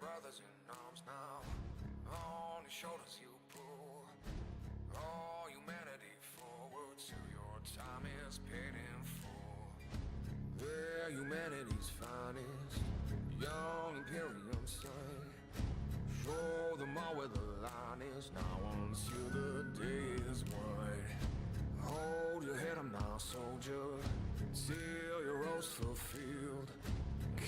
brothers in arms now. On your shoulders you pull all humanity forward till your time is paid in full. They're humanity's finest, young Imperium son. Show them all where the line is now until the day is won. Hold your head up now, soldier, till your role's fulfilled.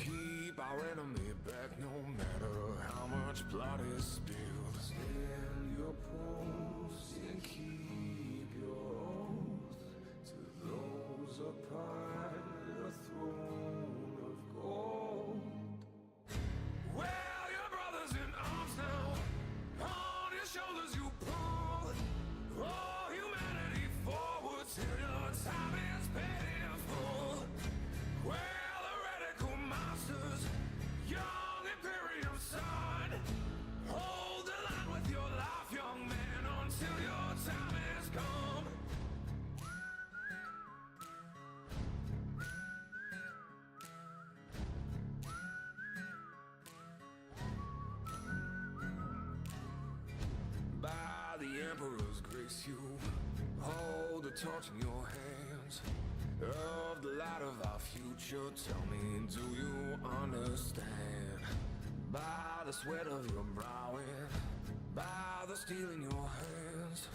Keep our enemy back no matter how much blood is spilled. Stand your post and keep your oath to those upon the throne of gold. Well, your brothers in arms now, on your shoulders you pull all humanity forward till your time is paid in full. Well, the radical monsters, young Imperium son, hold the line with your life, young man, until your time has come. By the Emperor's grace you hold the torch in your hands of the light of our future. Tell me, do you understand? By the sweat of your brow and by the steel in your hands,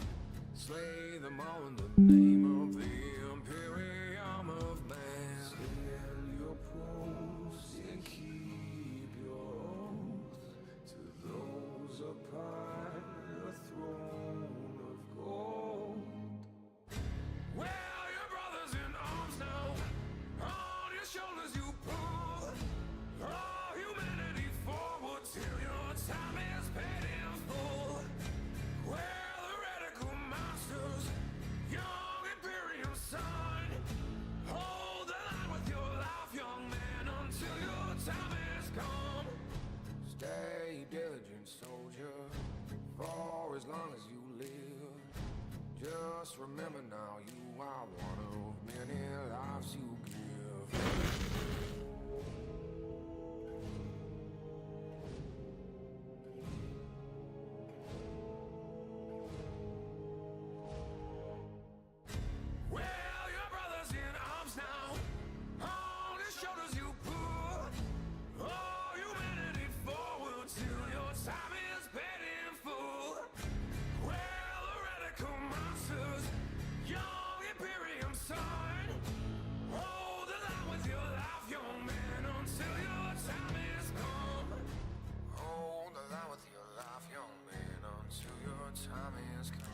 slay them all in the name of the Imperium of man. Stand your post and keep your oath to those upon the throne of gold. Well, your brothers in arms now, on your shoulders you pull all humanity forward till your time is paid in full. Well, the radical monsters, young Imperium son, hold the line with your life, young man, until your time has come. Stay diligent, soldier, for as long as you live. Just remember now, you are one of many lives you give. Well, your brothers in arms now, on his shoulders you pull all humanity forward till your time is paid in full. Well, the radical monsters, young Imperium son, hold the line with your life, young man, until your time is come. Hold the line with your life, young man, until your time is come.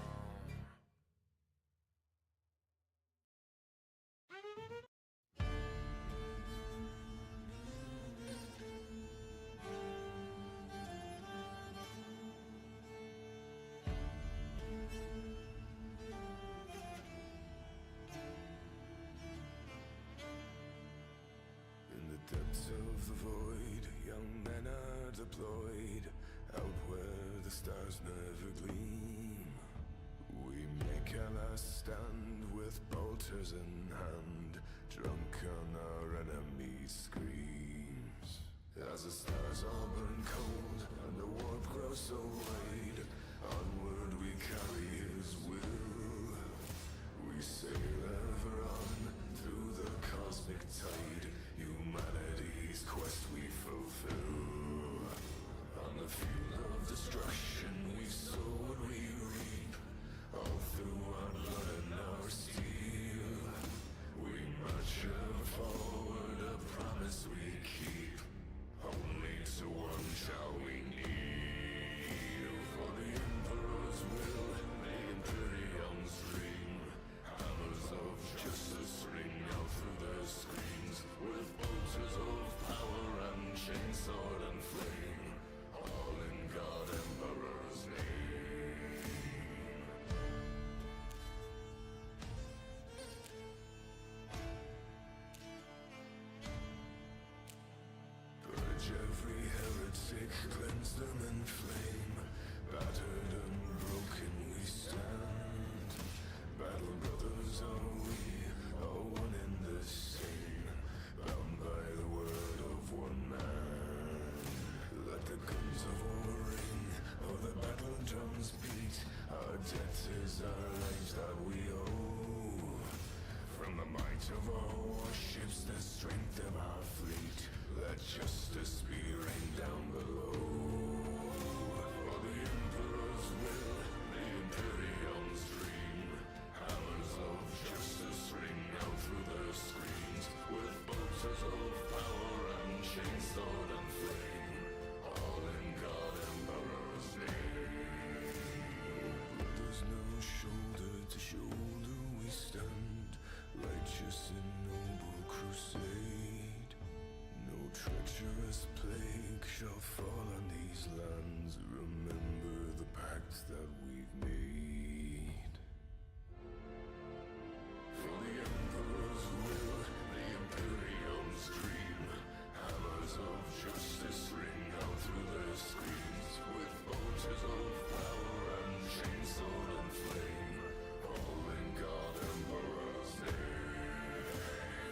In the depths of the void, young men are deployed, out where the stars never gleam. We make our last stand with bolters in hand, drunk on our enemies' screams. As the stars all burn cold and the warp grows so wide, onward we carry his will. We sail ever on through the cosmic tide, humanity's quest we fulfill. On the field of destruction we sow and we reap, all through our blood and our steel. We march ever forward, a promise we keep, only to one shall we kneel. For the Emperor's will, the Imperium's dream, hammers of justice ring out through their screens, with bolters of power and chainsword and flame, all in God Emperor's name. Purge every heretic, cleanse them in flame, battered and broken we stand. Battle brothers are we, all one in the same, bound by the word of one man. Let the treacherous plague shall fall on these lands. Remember the pact that we've made. For the Emperor's will, the Imperium's dream. Hammers of justice ring out through their screams. With bolters of power and chainsword and flame. All in God Emperor's name.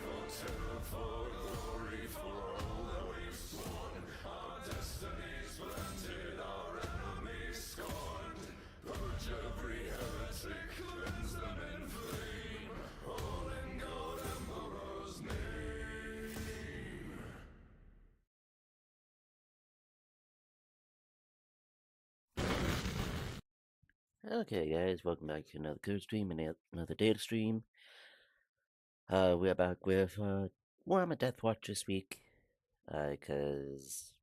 For terror, for glory, for all that we've sworn. Our destinies planted, our enemies scorned. Purge every heretic, cleanse them in flame. All in God Emperor's name. Okay, guys, welcome back to another code stream and another data stream. We're back with Warhammer DeathWatch this week, because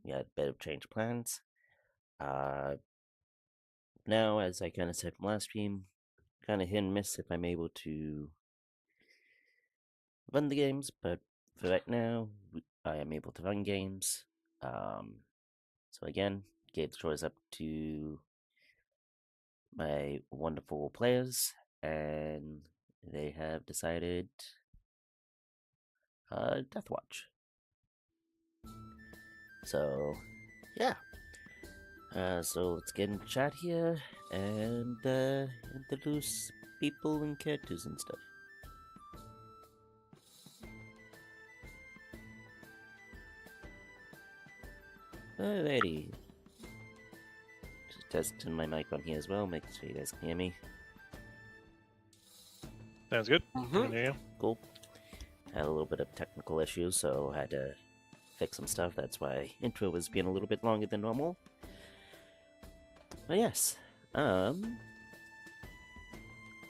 we had a bit of change of plans. Now, as I kind of said from last stream, kind of hit and miss if I'm able to run the games, but for right now, I am able to run games. So again, gave the choice up to my wonderful players, and they have decided DeathWatch. So, yeah. So let's get into chat here and introduce people and characters and stuff. Alrighty. Just testing my mic on here as well, making sure you guys can hear me. Sounds good. Mm-hmm. Cool. Had a little bit of technical issues, so I had to fix some stuff. That's why intro was being a little bit longer than normal. But yes, who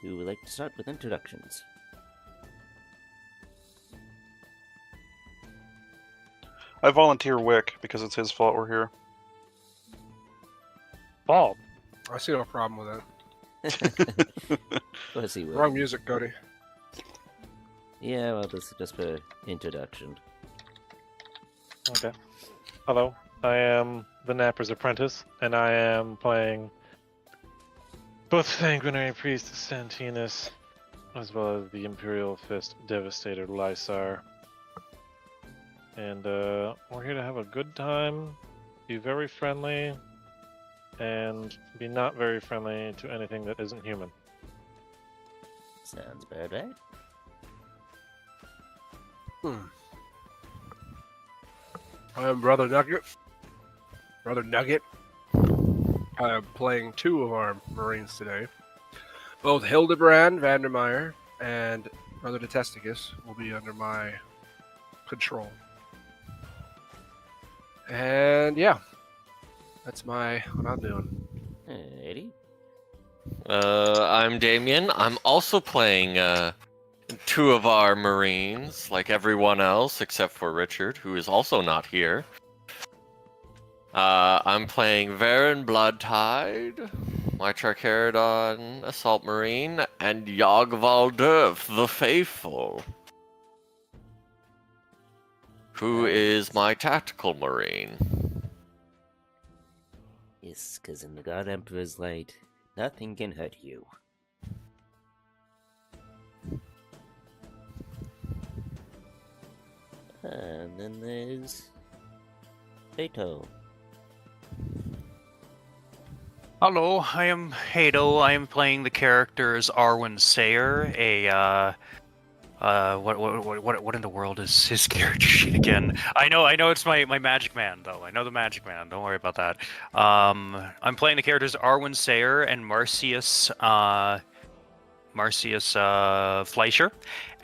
would like to start with introductions? I volunteer Wick because it's his fault we're here. Bob. I see no problem with that. Let's see. Wrong music, Cody. Yeah, well, this is just for introduction. Okay. Hello. I am the Napper's apprentice, and I am playing both Sanguinary Priest Santinus, as well as the Imperial Fist Devastator Lysar. And we're here to have a good time, be very friendly, and be not very friendly to anything that isn't human. Sounds bad, right? I am Brother Nugget. Brother Nugget. I am playing two of our Marines today. Both Hildebrand Vandermeyer and Brother Detesticus will be under my control. And yeah, that's what I'm doing. Alrighty. I'm Damien. I'm also playing two of our Marines, like everyone else, except for Richard, who is also not here. I'm playing Varen Bloodtide, my Charcharodon Assault Marine, and Yog Valdurf, the Faithful, who is my Tactical Marine. Yes, because in the God Emperor's light, nothing can hurt you. And then there's Beto. Hello, I am Hado. I am playing the characters Arwen Sayer, what in the world is his character sheet again? I know it's my Magic Man though. I know the Magic Man. Don't worry about that. I'm playing the characters Arwen Sayer and Marcius Fleischer,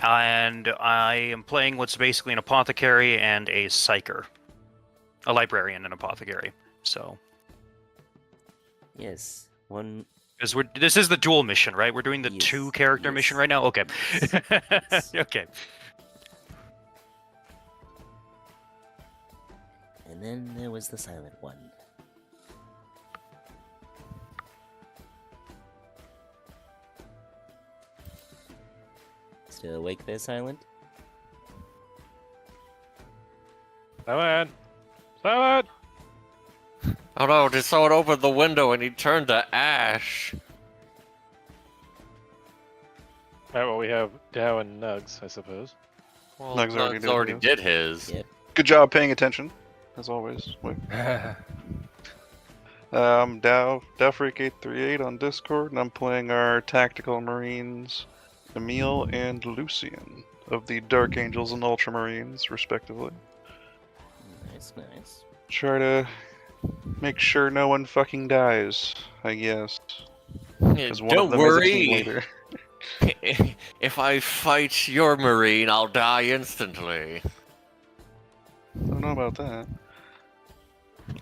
and I am playing what's basically an apothecary and a psyker, a librarian and apothecary. So. Yes, one. Because this is the dual mission, right? We're doing the Yes, two-character yes. mission right now? Okay. Yes. Okay. And then there was the silent one. Still awake there, Silent? Silent! Silent! Oh no, did someone open the window and he turned to ash? Alright, well, we have Dow and Nugs, I suppose. Well, Nugs already did his. did his. Yep. Good job paying attention, as always. Wick. Dowfreak838 on Discord, and I'm playing our tactical marines, Emil and Lucian, of the Dark Angels and Ultramarines, respectively. Nice, nice. Try to make sure no one fucking dies, I guess. Yeah, Because one don't of them is a team worry. leader. If I fight your marine, I'll die instantly. I don't know about that.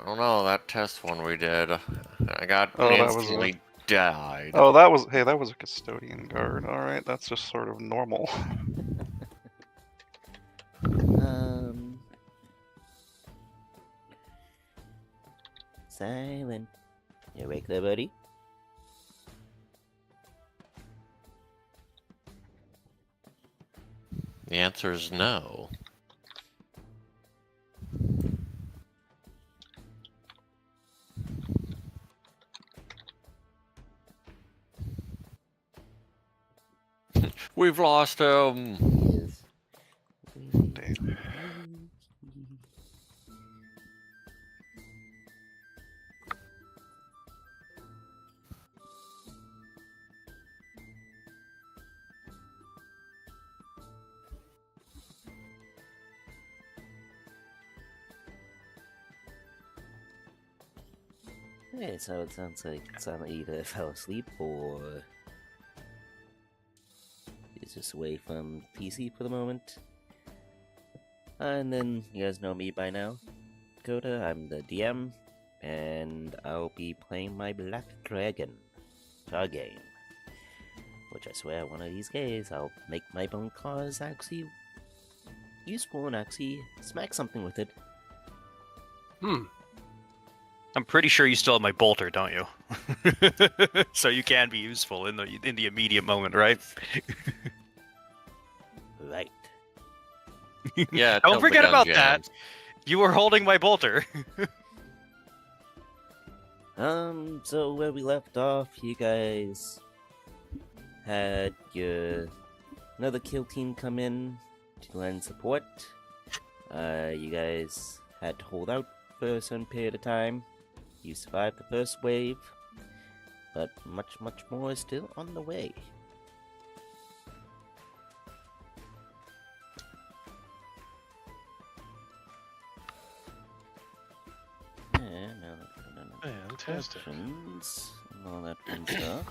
Oh no, that test one we did. I got Oh, that was instantly died. Oh, that was a custodian guard. All right, that's just sort of normal. Silent. You awake there, buddy? The answer is no. We've lost him. Yes. Damn. Hey, so it sounds like Silent either fell asleep or is just away from PC for the moment. And then you guys know me by now. Coda, I'm the DM, and I'll be playing my Black Dragon game. Which I swear one of these days I'll make my bone claws actually useful and actually smack something with it. I'm pretty sure you still have my bolter, don't you? So you can be useful in the immediate moment, right? Right. Yeah. Don't till the forget gun about jams. that. You were holding my bolter. So where we left off, you guys had your another kill team come in to lend support. You guys had to hold out for a certain period of time. You survived the first wave, but much more is still on the way. And now Fantastic. questions and all that fun stuff.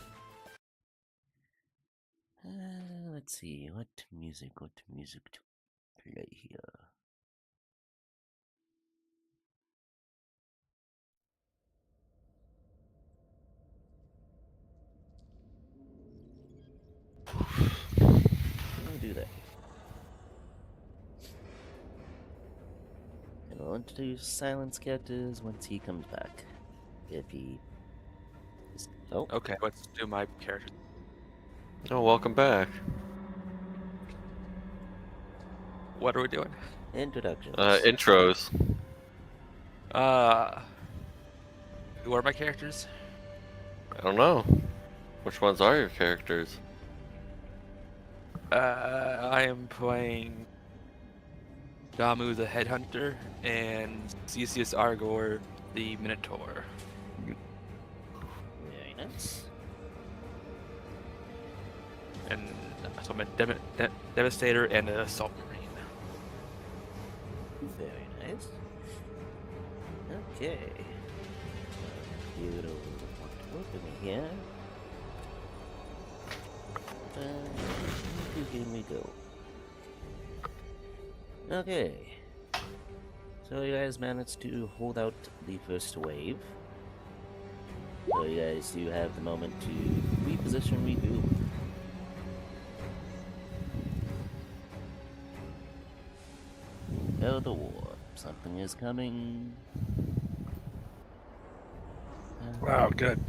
Let's see, what music to play here? I'll do that. And I'll introduce Silence characters once he comes back. If he... Oh, Okay, let's do my character. Oh, welcome back. What are we doing? introductions. Intros. Who are my characters? I don't know. Which ones are your characters? I am playing Damu the Headhunter and Cesius Argor the Minotaur. Very nice. And so I'm a Devastator and an Assault Marine. Very nice. Okay. Computer want to open here. Here we go. Okay. So you guys managed to hold out the first wave. So you guys do have the moment to reposition, regroup. Oh, the war. Something is coming. Wow, good.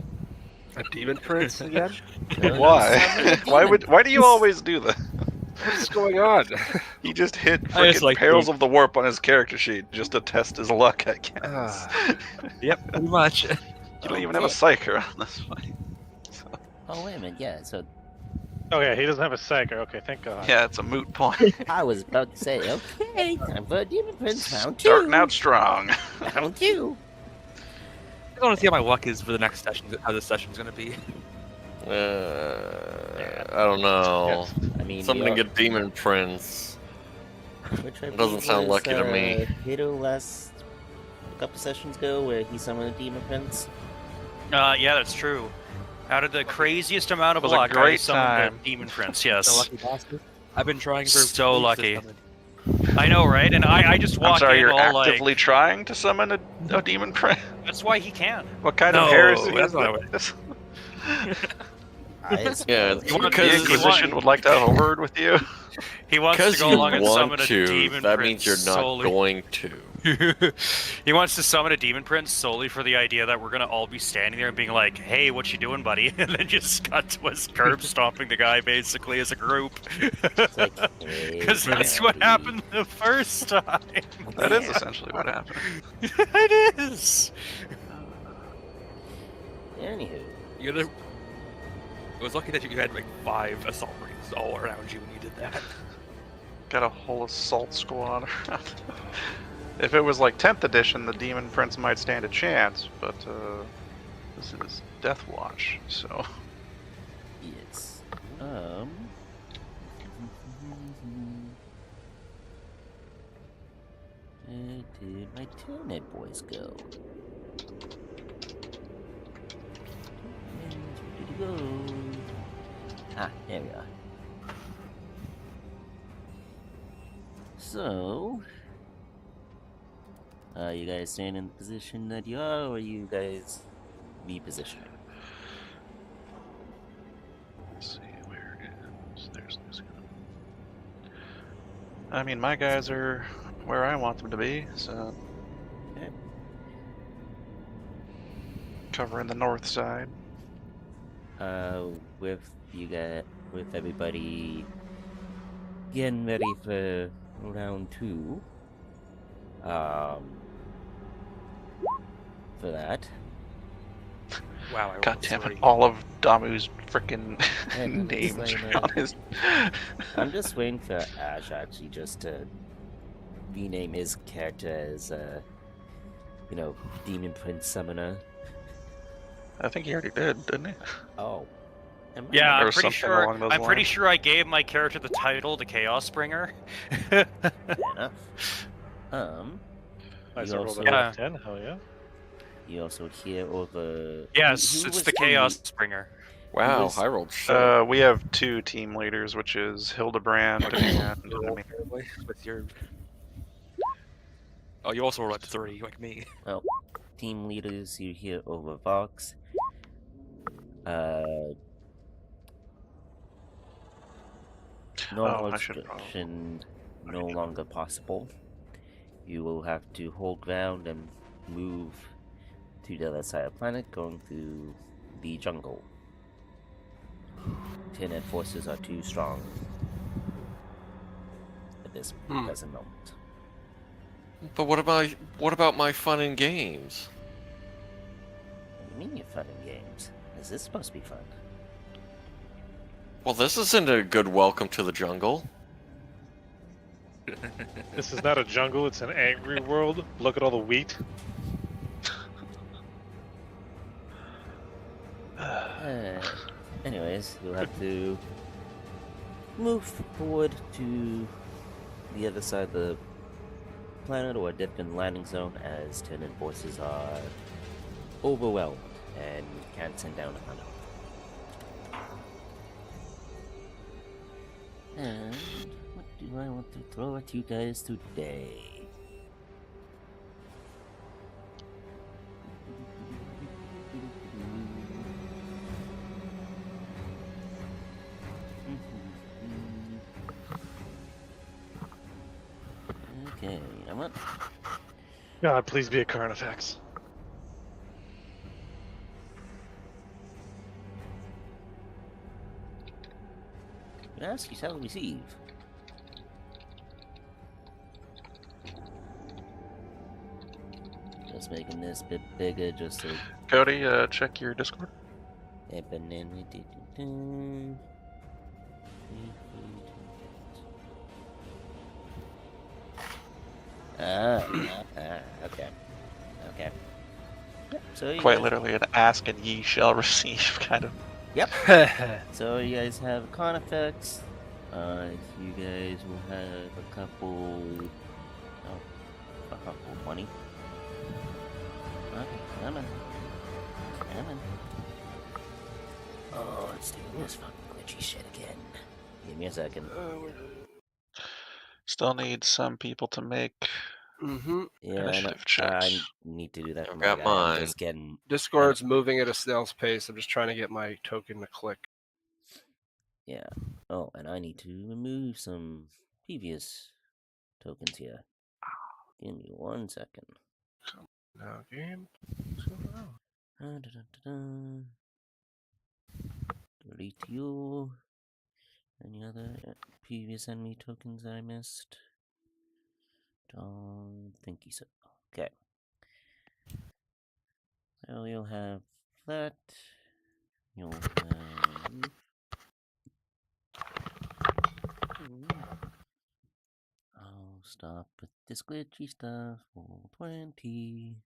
A demon prince again? No, Why? Why do you always do that? What's going on? He just hit I just freaking like Perils the- of the Warp on his character sheet just to test his luck, I guess. Yep, pretty much. You don't even have a Okay. psyker on this fight. Oh, wait a minute. Yeah, so Oh yeah, he doesn't have a psyker. Okay, thank God. Yeah, it's a moot point. I was about to say, okay, time for a Demon Prince round 2. Starting out strong. Round 2. I want to see how my luck is for the next session. How this session's gonna be. I don't know. I mean, Something a demon prince. which I doesn't believe sound was, lucky to me. Kato last a couple sessions ago, where he summoned a Demon Prince. Yeah, that's true. Out of the craziest amount of Was a luck, I great summoned time. a Demon Prince, The yes. lucky bastard. I've been trying for So weeks to lucky. summon. I know, right? And I just I'm walk sorry, in you're all actively like, trying to summon a demon prince? that's why he can. What kind No, of heresy that's is not this? Yeah, suppose. You want- The because Inquisition would like to have a word with you. He wants to because go you along and summon want a to, Demon that Prince means you're not solely. going to. He wants to summon a Demon Prince solely for the idea that we're gonna all be standing there and being like, "Hey, what you doing, buddy?" And then just cut to us curb stomping the guy basically as a group. It's like, hey, Because that's what buddy. happened the first time. That is essentially what happened. It is. Anywho, You're the... It was lucky that you had like 5 assault marines all around you when you did that. Got a whole assault squad around. If it was like 10th edition, the Demon Prince might stand a chance, but this is DeathWatch, so... yes. Where did my turnip boys go? Where did it go? Ah, there we are. So, are you guys staying in the position that you are, or are you guys repositioning? Let's see, where is... There's this guy. I mean, my guys are where I want them to be, so... Okay. Covering the north side. With you guys, with everybody getting ready for round 2. For that. Wow, I rolled God a damn it, 3. all of Damu's freaking And it's names like, are on his... I'm just waiting for Ash actually just to rename his character as, Demon Prince Summoner. I think he already did, didn't he? Oh. Am I- Yeah, There I'm was pretty something sure. along those I'm pretty lines. sure I gave my character the title, the Chaos Bringer. Fair enough. I You rolled also- a Yeah. 10. Hell yeah. You also hear over. Yes, who it's was the Chaos Bringer. Wow, was- I rolled shit. We have 2 team leaders, which is Hildebrand and... You rolled terribly with your... Oh, you also rolled a 3, like me. Team leaders you hear over Vox. Normal Oh, I should obstruction no longer possible. You will have to hold ground and move to the other side of the planet, going through the jungle. Tenet forces are too strong at this present moment. But what about my fun and games? What do you mean you're fun in games? Is this supposed to be fun? Well, this isn't a good welcome to the jungle. This is not a jungle, it's an angry world. Look at all the wheat. Anyways, you'll have to move forward to the other side of the planet or a different landing zone as tenant forces are overwhelmed and can't send down a hunter. And what do I want to throw at you guys today? Okay, you know what? God, please be a Carnifex. Ask, you shall receive. Just making this bit bigger just so. Cody, check your Discord. Okay. Okay. Yep, so you Quite guys, literally an ask and ye shall receive kind of. so you guys have con effects. You guys will have a couple money. Okay, come on. Oh, let's do this fucking glitchy shit again. Give me a second. Still need some people to make Mm-hmm. Yeah, initiative I checks. need to do that for I've my got guy. mine. I'm just getting. Discord's moving at a snail's pace. I'm just trying to get my token to click. Yeah. Oh, and I need to remove some previous tokens here. Give me 1 second. Now, game. Delete you. Any other previous enemy tokens I missed? Don't think so. Okay. So you'll have that. You'll have. I'll stop with this glitchy stuff. 420.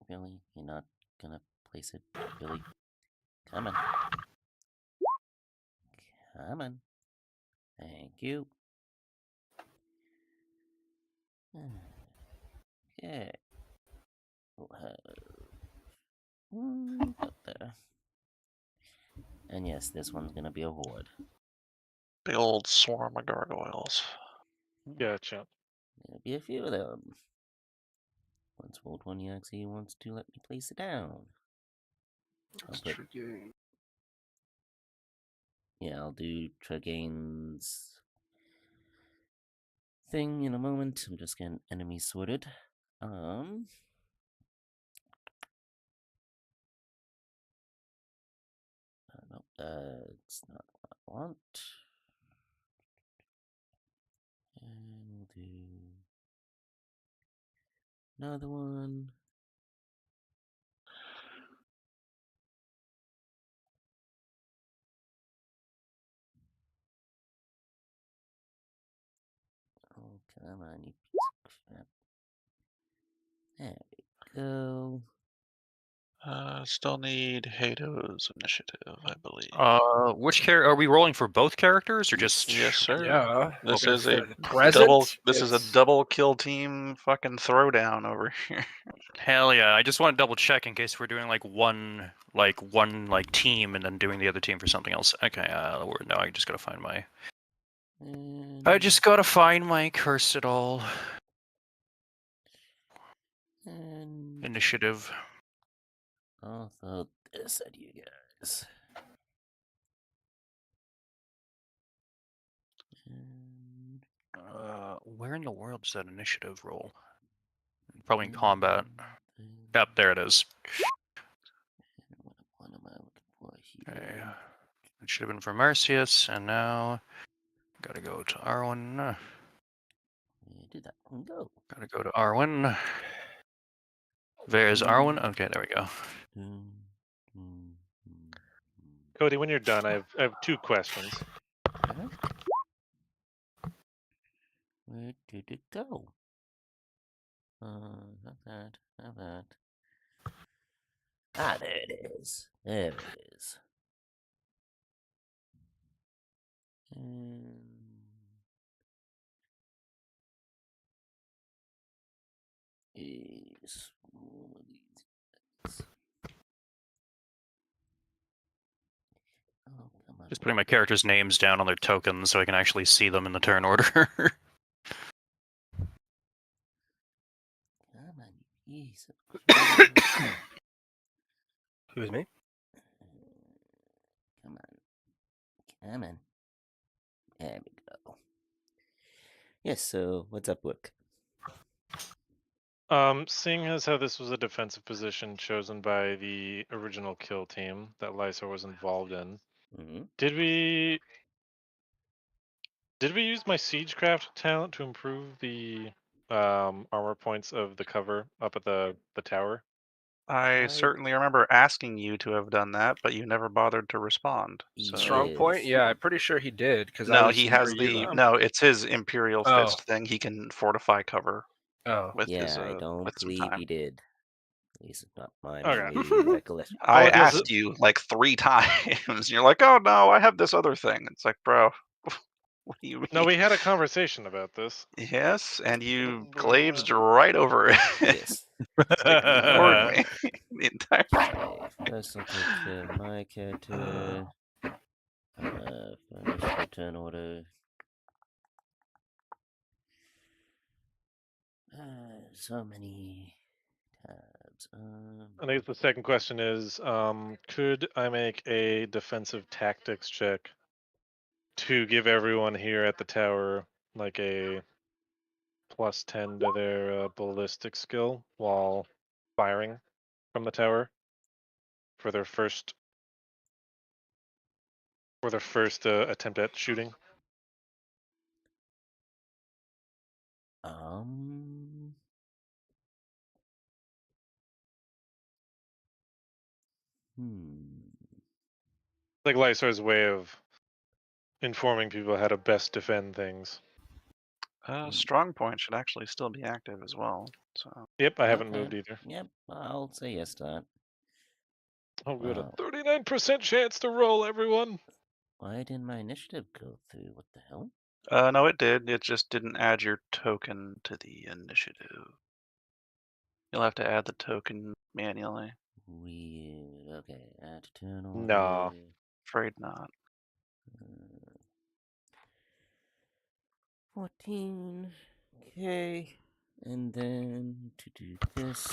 Really? You're not gonna place it, Billy? Come on. Come on. Thank you. Okay. We'll have one up there. And yes, this one's gonna be a horde. Big old swarm of gargoyles. Gotcha. There'll be a few of them. Once Roll20 actually wants to let me place it down. I'll do Tregain's thing in a moment. I'm just getting enemies sorted. Nope, that's not what I want. And we'll do another one. Oh, come on, you piece of crap. There we go. Still need Hato's initiative, I believe. Which character are we rolling for? Both characters or just? Yes, sir. Yeah. This Okay, is a for present, double. This is a it's- double kill team fucking throwdown over here. Hell yeah! I just want to double check in case we're doing one team and then doing the other team for something else. Okay. No, I just gotta find my. I just gotta find my curse it all And initiative. I'll throw this at you guys. And Where in the world is that initiative roll? Probably in combat. Yep, there it is. What am I looking for here? Okay. It should have been for Marcius, and now gotta go to Arwen. Where did that one go? Gotta go to Arwen. There's Arwen. Okay, there we go. Cody, when you're done, I have 2 questions. Where did it go? Not that, not that. Ah, there it is. There it is. Is one of these guys. Oh, come on. Just putting my characters' names down on their tokens so I can actually see them in the turn order. Come on, you piece of shit. Who's me? Come on. Come on. There we go. Yes, so what's up, Wook? Seeing as how this was a defensive position chosen by the original kill team that Lysa was involved in, Mm-hmm. Did we use my Siegecraft talent to improve the armor points of the cover up at the tower? I I- certainly remember asking you to have done that, but you never bothered to respond. So Strong point? Yes. Yeah, I'm pretty sure he did because I no, was he near has you. the no. It's his Imperial Oh. Fist thing. He can fortify cover Oh, with his Yeah, I don't with some believe time. he did. At least it's not my Okay. memory recollection. I it does- asked you like 3 times. And you're like, oh no, I have this other thing. It's like, bro, what do you mean? No, we had a conversation about this. Yes, and you glazed right over it. Yes. It's like, ignored me the entire time. Okay, first I'll take care of my character. Furnish return order. So many tabs. I think the second question is, could I make a defensive tactics check to give everyone here at the tower like a +10 to their ballistic skill while firing from the tower for their first attempt at shooting? Like Lysor's way of informing people how to best defend things. Strong point should actually still be active as well. So Yep, I haven't Okay. moved either. Yep, I'll say yes to that. Oh, good. Wow. A 39% chance to roll, everyone. Why didn't my initiative go through? What the hell? no, it did. It just didn't add your token to the initiative. You'll have to add the token manually. Weird. Okay, add to turn order. Nah. Afraid not. 14. Okay. And then to do this.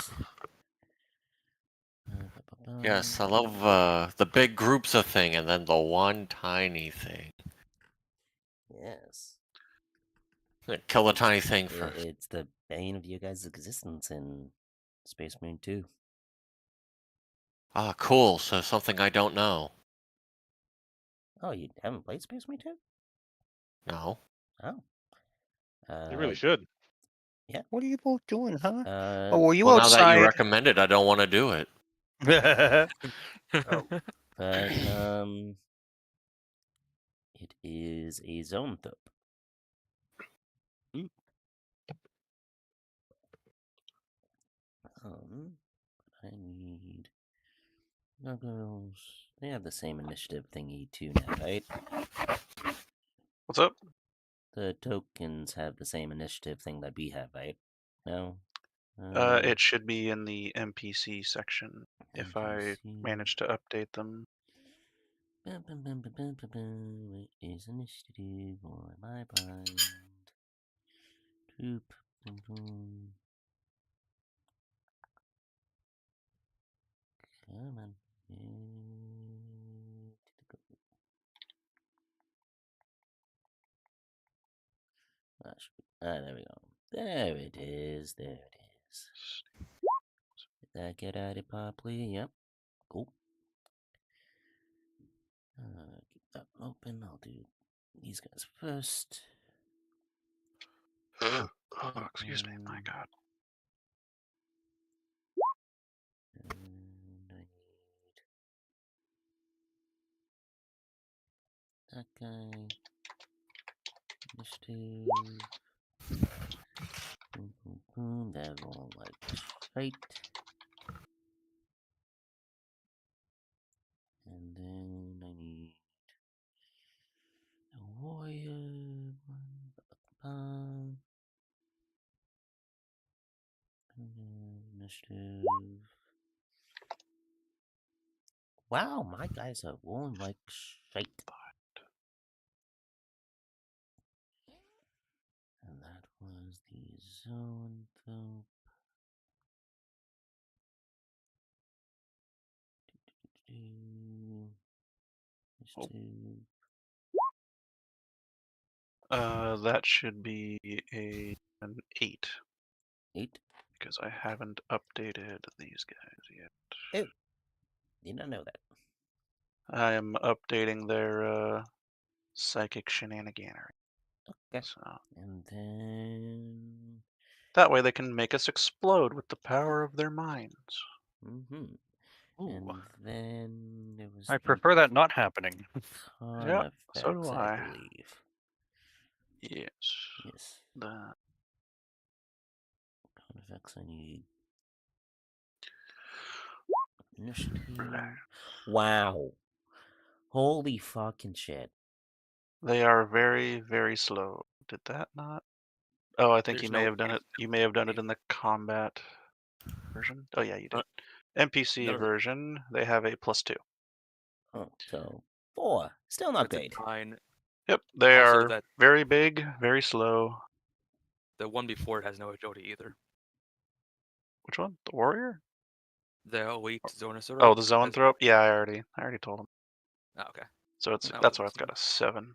Yes, I love the big groups of thing and then the one tiny thing. Yes. Kill the tiny thing first. It's the bane of your guys' existence in Space Marine 2. Ah, cool. So something I don't know. Oh, you haven't played Space Marine 2? No. Oh. You really should. Yeah. What are you both doing, huh? Uh, Oh, were you Well, now that you outside? recommend it, I don't want to do it. Oh. but it is a zone thope. I need Nuggles. They have the same initiative thingy too now, right? What's up? The tokens have the same initiative thing that we have, right? No? It should be in the NPC section if I manage to update them. What is initiative or am I blind? Troop. Come on. There we go. There it is. There it is. Did that get added properly? Yep. Cool. Keep that open. I'll do these guys first. Oh, excuse me. My God. And I need that guy. Initiative. Boom, boom, boom. They're all like straight. And then I need a warrior. Initiative. Wow, my guys are rolling like shite. And that was the zone though. Initiative. That should be an 8 8. because I haven't updated these guys yet. Oh, did not know that. I am updating their psychic shenaniganery. Okay. So And then. that way they can make us explode with the power of their minds. Mm-hmm. Ooh. And then there was. I the prefer that not happening. Yep, so do Conifex, I. believe. Yes. Yes. The Conifex, I need. Initiative. Black. Wow. Holy fucking shit. They are very, very slow. Did that not? Oh, I think There's you may no have done it. You may have done it in the combat version. Oh yeah, you did. NPC none of the- version, they have a +2. Oh, so 4. Still not That's a great. 9. Yep, they Also, are that very big, very slow. the one before it has no agility either. Which one? The warrior? The elite Zonasaur. Oh, the zoanthrope. Yeah, I already told him. Oh, okay. So it's That that's was why it's got a 7.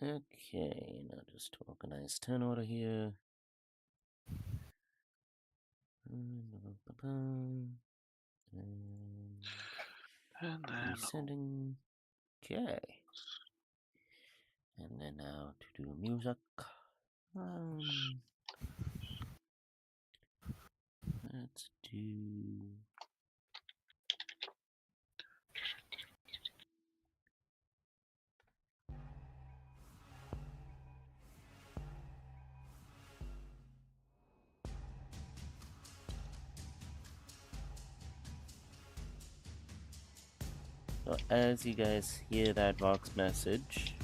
Okay, now just to organize turn order here. And And then descending. Okay. And then now to do music. Let's do. So as you guys hear that Vox message,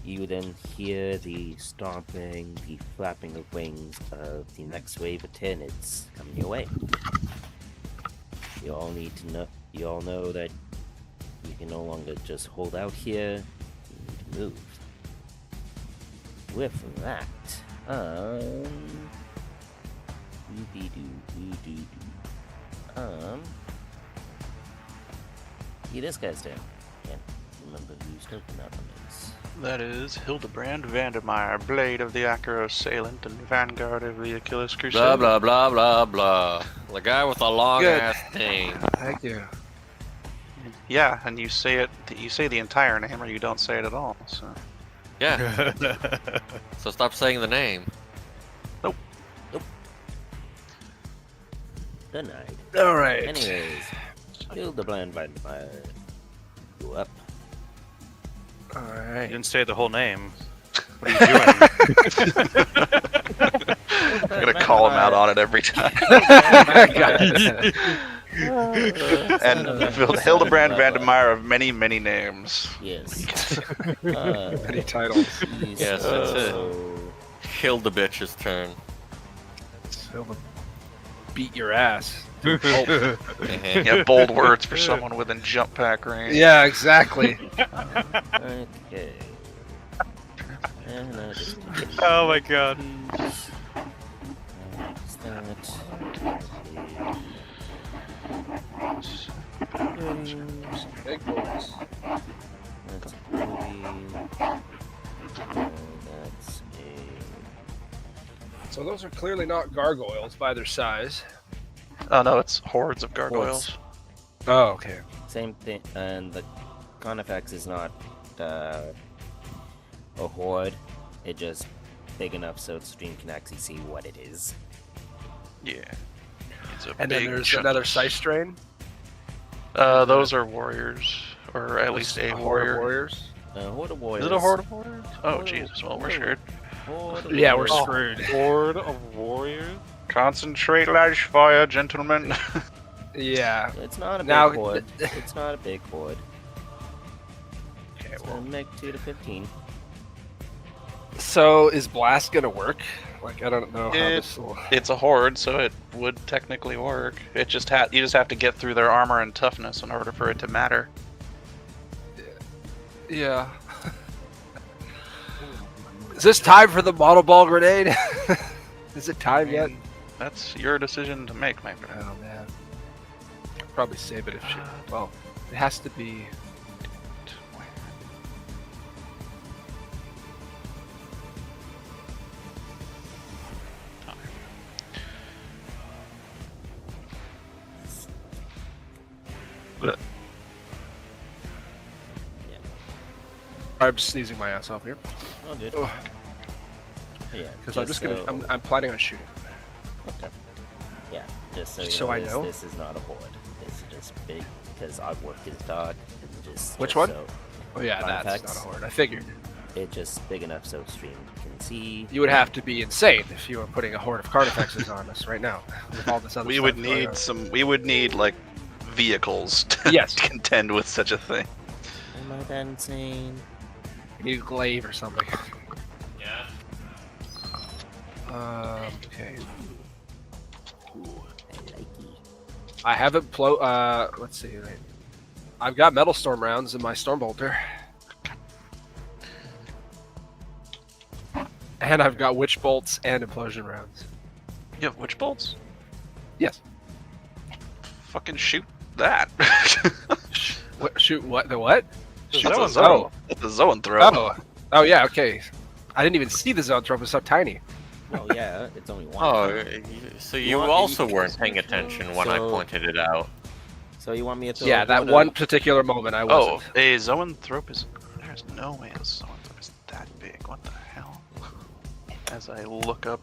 you then hear the stomping, the flapping of wings of the next wave of Tyranids coming your way. You all need to know. You all know that you can no longer just hold out here. You need to move. With that, yeah, this guy's turn. Can't remember whose token that one is. that is Hildebrand Vandermeyer, Blade of the Acro Assailant and Vanguard of the Achilles Crusade. Blah blah blah blah blah. The guy with the long Good. ass name. Thank you. Yeah, and you say it. You say the entire name, or you don't say it at all. So Yeah. So stop saying the name. Good night. All right. Anyways, Hildebrand Vandermeyer. Go up. All You right. didn't say the whole name. What are you doing? I'm gonna call him out on it every time. And Hildebrand Vandermeyer of many, many names. Yes. Many titles. He's Yes, that's it. also- Kill the bitch's turn. He'll beat your ass. Yeah, bold words for someone within jump pack range. Yeah, exactly. Okay. And I just Oh my god. Big boys. That's a 40. And that's So those are clearly not gargoyles by their size. Oh no, it's hordes of gargoyles. Oh, okay. same thing. And the Conifex is not a horde. It's just big enough so the stream can actually see what it is. Yeah. It's a And then big there's chunk another of- Sice strain. Those are warriors, or at least a Horde of warrior. warriors. Horde of warriors. Is it a horde of warriors? Oh Horde of- Jesus! Well, we're horde of- screwed. Horde of Yeah, we're warriors. screwed. Horde of warriors. Concentrate, lash fire, gentlemen. Yeah. It's not a big Now- horde. It's not a big horde. Okay, It's well, gonna make 2 to 15. so is blast gonna work? Like, I don't know how It- this will. It's a horde, so it would technically work. It just you just have to get through their armor and toughness in order for it to matter. Yeah. Is this time for the model ball grenade? Is it time yet? That's your decision to make, my friend. Oh man. Probably save it if she. Well, it has to be. I'm sneezing my ass off here. Oh, good. Ugh. Yeah, Because I'm just gonna. I'm planning on shooting. Okay. Yeah, just so, So I know. this is not a horde. This is just big because artwork is dark. And Which just one? So Oh yeah, that's Artifacts. not a horde. I figured. it's just big enough so stream can see. You would have to be insane if you were putting a horde of carnifexes on us right now with all this other We stuff would going need on. some. We would need like vehicles to Yes. contend with such a thing. Am I that insane? You need a glaive or something. Yeah. Okay. I like it. I haven't let's see. Wait. I've got metal storm rounds in my storm bolter. And I've got witch bolts and implosion rounds. You have witch bolts? Yes. Fucking shoot that. What, shoot what? The what? The That's a zone's zone. oh. That's a zone throw. Oh yeah, okay. I didn't even see the zone throw, it was so tiny. Well, yeah, it's only one. Oh, so you want- also you- weren't paying attention when I So- pointed it out. So you want me to throw? Yeah, that one particular moment I Oh, wasn't. a zoanthrope is. There's no way a zoanthrope is that big. What the hell? As I look up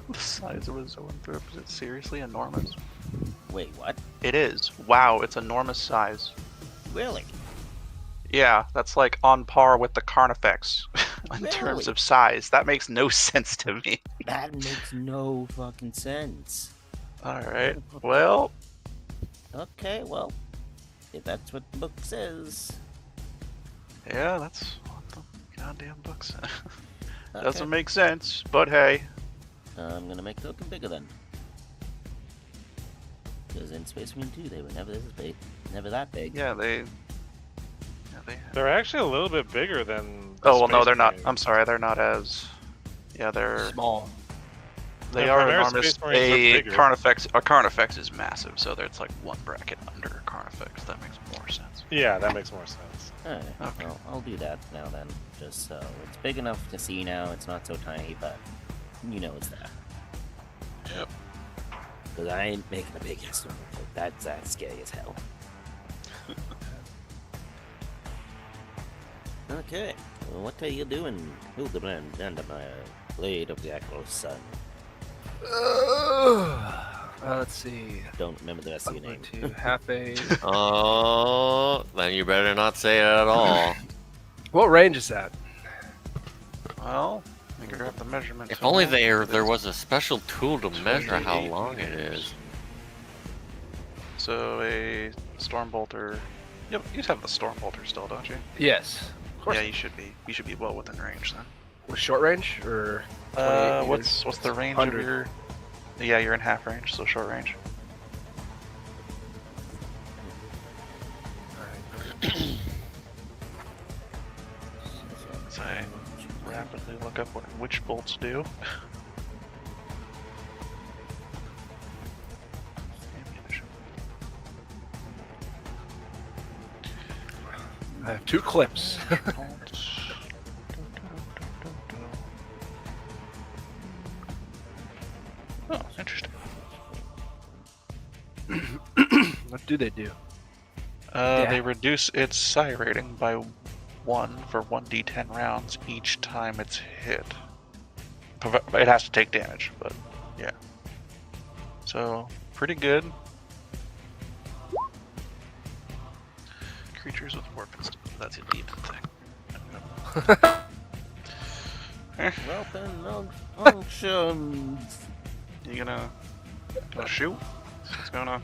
the size of a zoanthrope, is it seriously enormous? Wait, what? It is. Wow, it's enormous size. Really? Yeah, that's like on par with the Carnifex in terms Really? of size. That makes no sense to me. That makes no fucking sense. Alright, well, Okay, well, if that's what the book says. yeah, that's what the goddamn book says. Okay. Doesn't make sense, but hey. I'm gonna make it looking bigger then. Because in Space Marine 2, they were never this big. Never that big. Yeah, they. They're actually a little bit bigger than. the Oh, well, no, Space they're not. Marines. I'm sorry, they're not as. Yeah, they're. Small. They The are Primaris enormous. Space Marines are A bigger. Carnifex is massive, so it's like one bracket under a Carnifex. That makes more sense. Yeah, that makes more sense. Alright, Okay. well, I'll do that now then. Just so it's big enough to see now. It's not so tiny, but you know it's there. Yep. Because I ain't making a big ass one. That's scary as hell. Okay, well, what are you doing, Hildebrand, under my blade of the Acros sun? Let's see. Don't remember the rest of your name. To half a. Oh, then you better not say it at all. What range is that? Well, let me grab the measurement. If tool. only there was a special tool to measure how 28 long it meters. is. So a storm bolter. Yep, you have the storm bolter still, don't you? Yes. Of course. Yeah, you should be. You should be well within range then. With short range or? 28 meters? What's the range 100. of your? Yeah, you're in half range, so short range. So I rapidly look up what witch bolts do. I have 2 clips. Oh, interesting. What do they do? They reduce its psi rating by 1 for 1d10 rounds each time it's hit. It has to take damage, but yeah. So, pretty good. Creatures with weapons. That's a demon thing. Weapon functions. You gonna shoot? What's going on?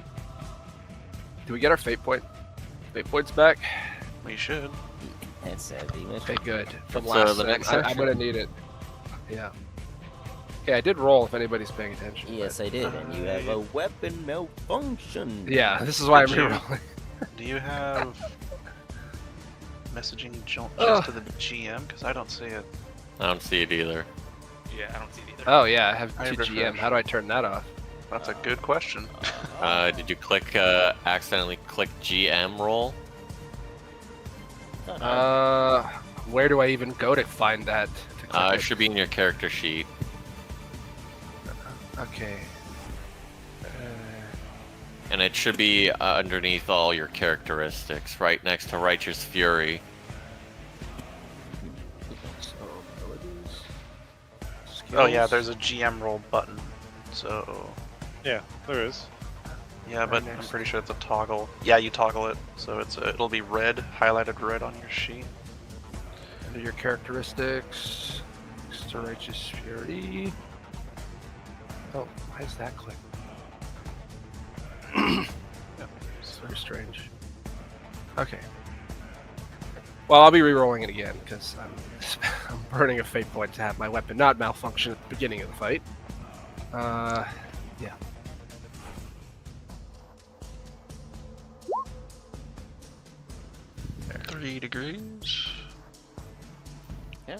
Do we get our fate point? Fate points back? We should. That's a demon. Okay, good. From What's, last the time. next I'm section? gonna need it. Yeah. Okay, I did roll if anybody's paying attention. Yes, I did, and you have a weapon malfunction. but- Yeah, this is why I'm Did you? rerolling. Do you have messaging just to the GM? Because I don't see it. I don't see it either. Yeah, I don't see it either. Oh yeah, I have I have 2 GM. refresh. How do I turn that off? That's a good question. Did you accidentally click GM roll? Where do I even go to find that? To click It should be in your character sheet. Okay. And it should be underneath all your characteristics, right next to Righteous Fury. Oh yeah, there's a GM roll button. So Yeah, there is. yeah, but I'm pretty sure it's a toggle. Yeah, you toggle it, so it'll be red, highlighted red on your sheet. Under your characteristics, to Righteous Fury. Oh, why is that click? It's very strange. Okay. Well, I'll be re-rolling it again because I'm burning a fate point to have my weapon not malfunction at the beginning of the fight. Yeah. There. 3 degrees. Yeah.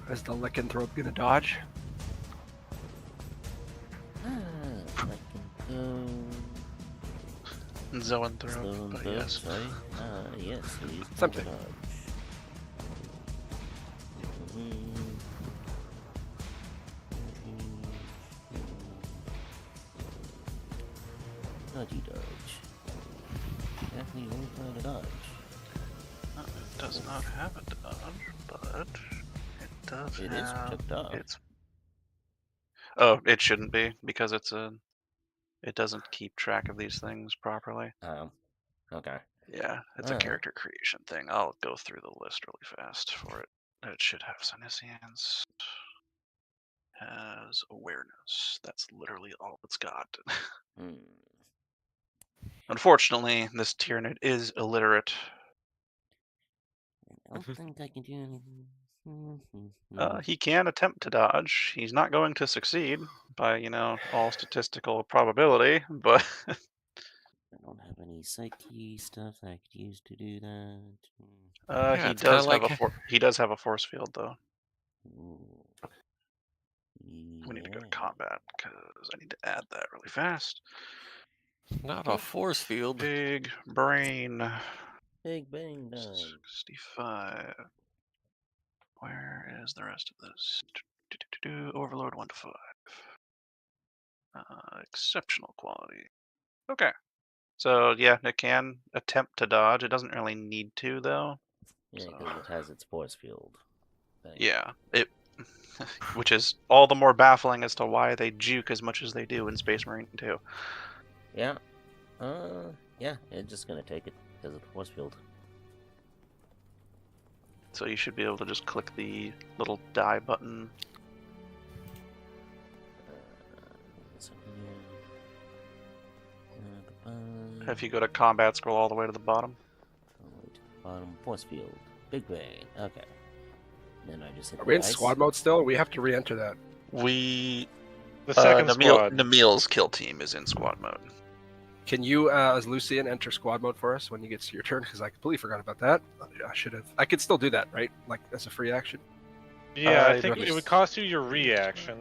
Is the lycanthrope gonna dodge? Zoanthrope, but yes. Sorry. Yes. Something. Dodgy dodge. Definitely won't find a dodge. It does not have a dodge, but it does It have... is checked off. Oh, it shouldn't be, because it doesn't keep track of these things properly. Okay. Yeah, it's a character creation thing. I'll go through the list really fast for it. It should have Senescience. Has awareness. That's literally all it's got. Unfortunately, this Tyranid is illiterate. I don't think I can do anything. He can attempt to dodge. He's not going to succeed by, all statistical probability, but... I don't have any psyche stuff that I could use to do that. he does have a force field, though. We need to go to combat, because I need to add that really fast. Not a force field. Big brain. Big bang time. 65. Where is the rest of this? Overload 1 to 5. Exceptional quality. Okay. So yeah, it can attempt to dodge. It doesn't really need to, though. Yeah, because it has its force field thing. Yeah, which is all the more baffling as to why they juke as much as they do in Space Marine 2. Yeah. Yeah, it's just gonna take it because of the force field. So you should be able to just click the little die button. If you go to combat, scroll all the way to the bottom. Bottom force field. Big brain. Okay. Then I just hit Are we in squad mode still? We have to re-enter that. The second squad. Namil's kill team is in squad mode. Can you, as Lucian, enter squad mode for us when you get to your turn? Because I completely forgot about that. I should have. I could still do that, right? Like as a free action. Yeah, I think it would cost you your reaction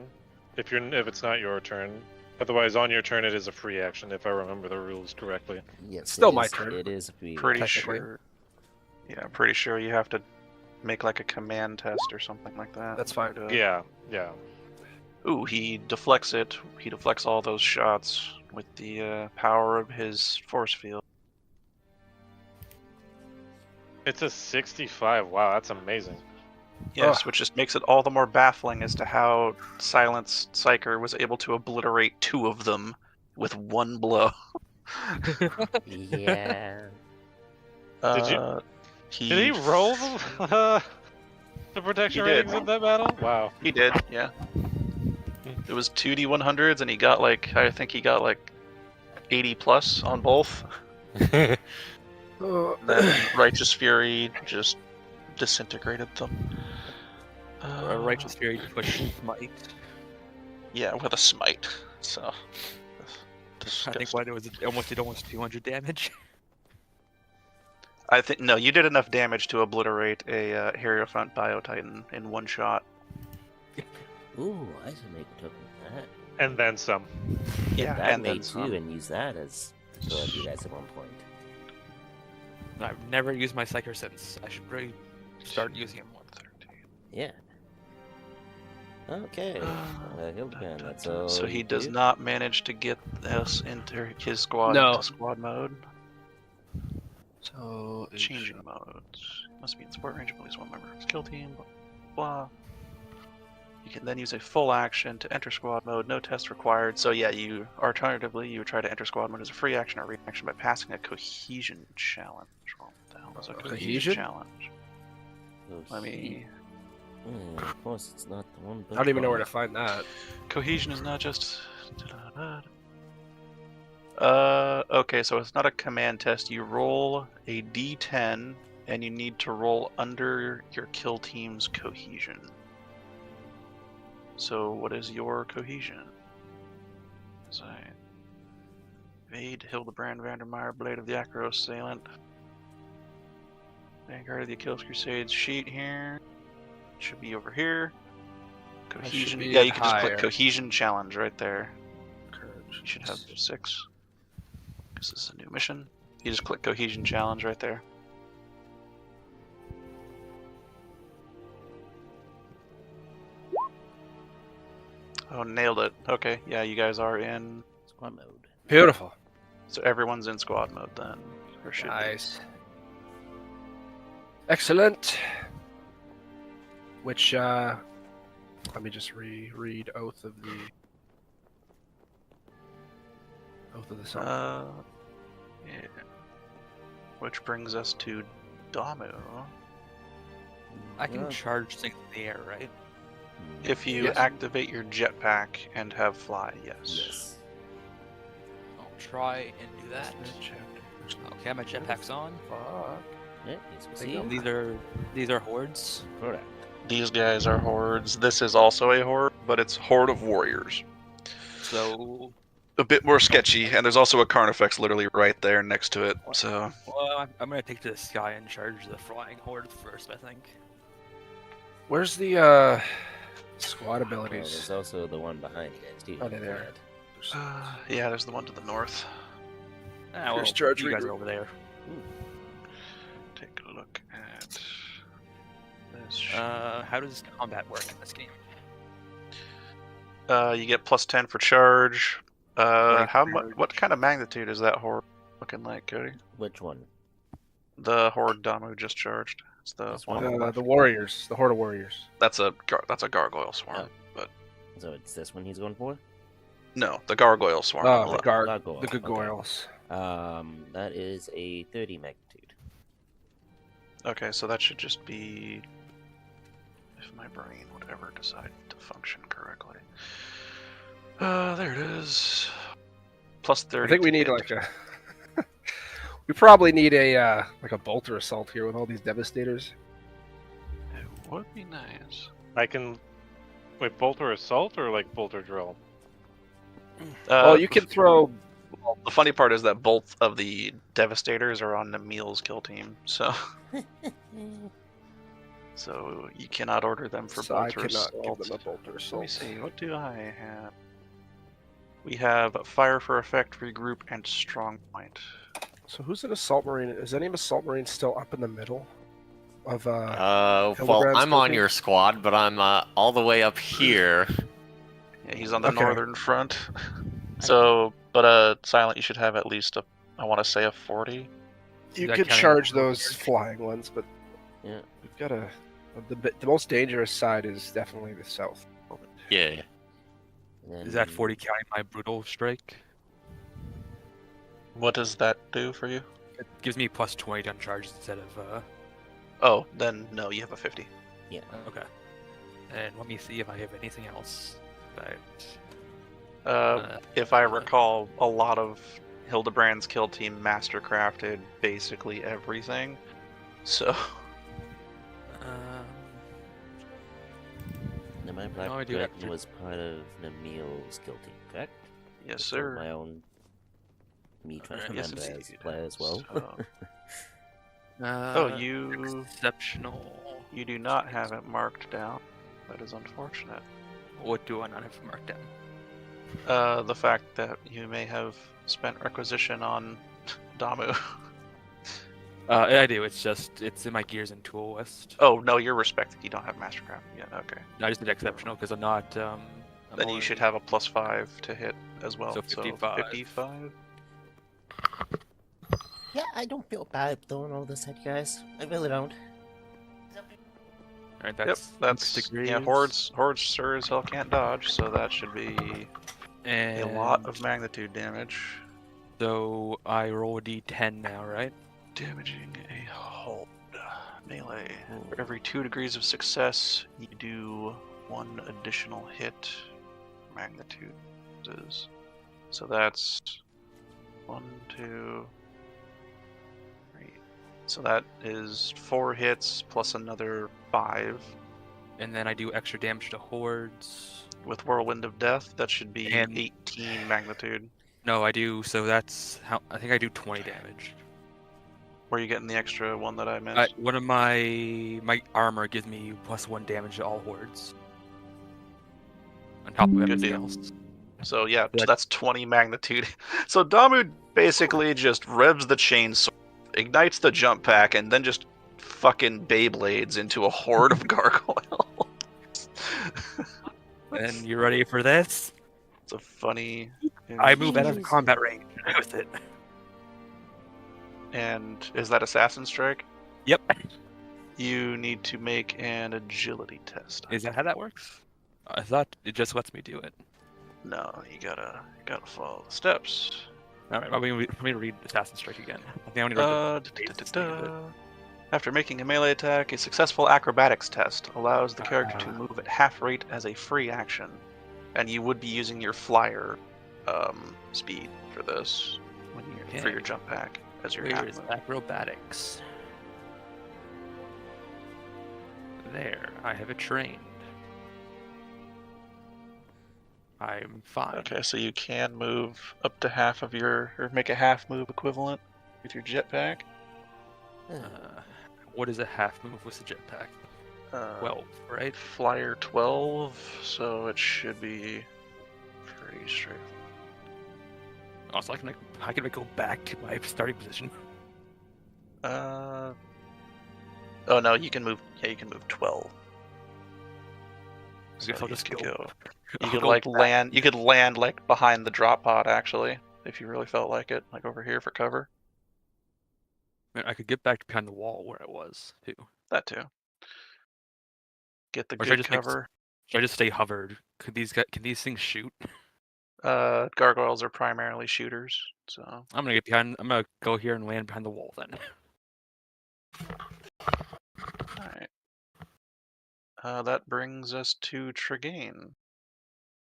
if it's not your turn. Otherwise, on your turn, it is a free action, if I remember the rules correctly. Yes, still my turn. It is a free Pretty action. sure. Yeah, I'm pretty sure you have to make like a command test or something like that. That's fine. Yeah. Ooh, he deflects it. He deflects all those shots with the power of his force field. It's a 65. Wow, that's amazing. Yes, which just makes it all the more baffling as to how Silenced Psyker was able to obliterate 2 of them with 1 blow. Yeah. Did he roll the protection ratings in that battle? Wow. He did, yeah. It was 2d100s, and I think he got like 80 plus on both. Then Righteous Fury just disintegrated them. Righteous Fury push smite. Yeah, with a smite. So. I think what it was, almost 200 damage. I think no, you did enough damage to obliterate a Hierophant Biotitan in 1 shot. Ooh, I should make a token of that. And then some. Yeah, that and made then some. too, and use that as you guys at one point. I've never used my Psyker since. I should really start using it more. Yeah. Okay. Hildebrand, that's all. So he you does do? not manage to get us into his squad No. into squad mode. So changing modes. Must be in support range of at least one member of his kill team. Blah, blah. You can then use a full action to enter squad mode. No test required. So yeah, you alternatively you would try to enter squad mode as a free action or reaction by passing a cohesion challenge. What the hell is a cohesion challenge? Let me. Of course, it's not the one. I don't even know where to find that. Cohesion is not just. Okay, so it's not a command test. You roll a d10, and you need to roll under your kill team's cohesion. So, what is your cohesion? As I evade Hildebrand Vandermeer, Blade of the Acro Assailant. Vanguard of the Achilles Crusades sheet here. It should be over here. Cohesion. Yeah, you can just click Cohesion Challenge right there. You should have 6. This is a new mission. You just click Cohesion Challenge right there. Oh, nailed it. Okay, yeah, you guys are in squad mode. Beautiful. So everyone's in squad mode then. Or should Nice. Excellent. Which, let me just read Oath of the Sun. Yeah. Which brings us to Damu. I can charge things in the air, right? If you activate your jetpack and have fly, yes. I'll try and do that. Okay, my jetpack's on. Yeah, These are hordes. Correct. These guys are hordes. This is also a horde, but it's horde of warriors. So a bit more sketchy, and there's also a Carnifex literally right there next to it. So well, I'm gonna take to the sky and charge the flying horde first, I think. Where's the squad Well, abilities? there's also the one behind you guys too. Oh, they're there. yeah, there's the one to the north. Ah, well, charge you guys regroup. are over there. Take a look at this. How does combat work in this game? You get +10 for charge. How much? What kind of magnitude is that horde looking like, Cody? Which one? The horde Damu just charged. It's the This one. one? on the left. The warriors, the horde of warriors. That's a gargoyle swarm. Oh. But So it's this one he's going for? no, the gargoyle swarm. on Oh, the the left. Gargoyle, the okay. gargoyles. That is a 30 magnitude. Okay, so that should just be if my brain would ever decide to function correctly. There it is. +30. I think we to need hit. like a. We probably need a like a bolter assault here with all these devastators. It would be nice. I can. Wait, bolter assault or like bolter drill? Oh, you can throw. Well, the funny part is that both of the devastators are on Namil's kill team, so so you cannot order them for So I bolter cannot give assault. them a bolter Let me assault. see, what do I have? We have fire for effect, regroup, and strong point. So who's an assault marine? Is any assault marine still up in the middle of Well, Hildebrand's I'm on filter? your squad, but I'm all the way up here. Yeah, he's on the Okay. northern front. So, but Silent, you should have at least I want to say a 40. You that could counting charge the those flying ones, but Yeah. we've got the most dangerous side is definitely the south. Yeah. And Is that then 40 counting my brutal strike? What does that do for you? It gives me +20 on charge instead of. Oh, then no, you have a 50. Yeah. Okay. And let me see if I have anything else. If I recall, a lot of Hildebrand's kill team mastercrafted basically everything. So, Now my black No, I do Dragon actually- was part of Namil's kill team, correct? yes, So sir. my own me trying to Yes, remember as indeed. player as well. So- oh, you exceptional. you do not have it marked down. That is unfortunate. What do I not have marked down? The fact that you may have spent requisition on Damu. I do. It's in my gears and tool list. Oh no, you're respected. You don't have mastercraft yet. Okay. I just did exceptional because I'm not. I'm Then you should have a +5 to hit as well. So 55. 55. Yeah, I don't feel bad throwing all this at you guys. I really don't. All right, Yep, that's that's 6 degrees. yeah. Hordes sure as hell can't dodge, so that should be and a lot of magnitude damage. So I roll a d10 now, right? Damaging a hold. Melee. For every 2 degrees of success, you do 1 additional hit. Magnitude is. So that's 1, 2, 3. So that is 4 hits plus another 5. And then I do extra damage to hordes. With Whirlwind of Death, that should be And- 18 magnitude. No, I do. So that's how I think I do 20 damage. Where are you getting the extra one that I missed? One of my armor gives me +1 damage to all hordes. On top of Good everything deal. else. So yeah, That- that's 20 magnitude. So Damu basically just revs the chainsaw, ignites the jump pack, and then just fucking Beyblades into a horde of gargoyles. And you ready for this? It's a funny. I move out of combat range with it. And is that Assassin Strike? Yep. You need to make an agility test. Is that how that works? I thought it just lets me do it. No, you gotta follow the steps. All right, let me read Assassin's Strike again. I think I only read the basics of it. After making a melee attack, a successful acrobatics test allows the character to move at half rate as a free action, and you would be using your flyer speed for this for Okay. your jump pack as your Where half is move. acrobatics? There, I have it trained. I'm fine. Okay, so you can move up to half of your, or make a half move equivalent with your jetpack. What is a half move with the jetpack? 12, right? Flyer 12, so it should be pretty straight. Also, I can go back to my starting position. Oh no, you can move. Yeah, you can move 12. I guess I'll you just could go. You I'll could go like back. land. You could land like behind the drop pod actually, if you really felt like it, like over here for cover. I could get back behind the wall where I was too. That too. Get the Or should I good just make- cover. Should I just stay hovered? Can these things shoot? Gargoyles are primarily shooters, so. I'm gonna go here and land behind the wall then. Alright. That brings us to Trigane,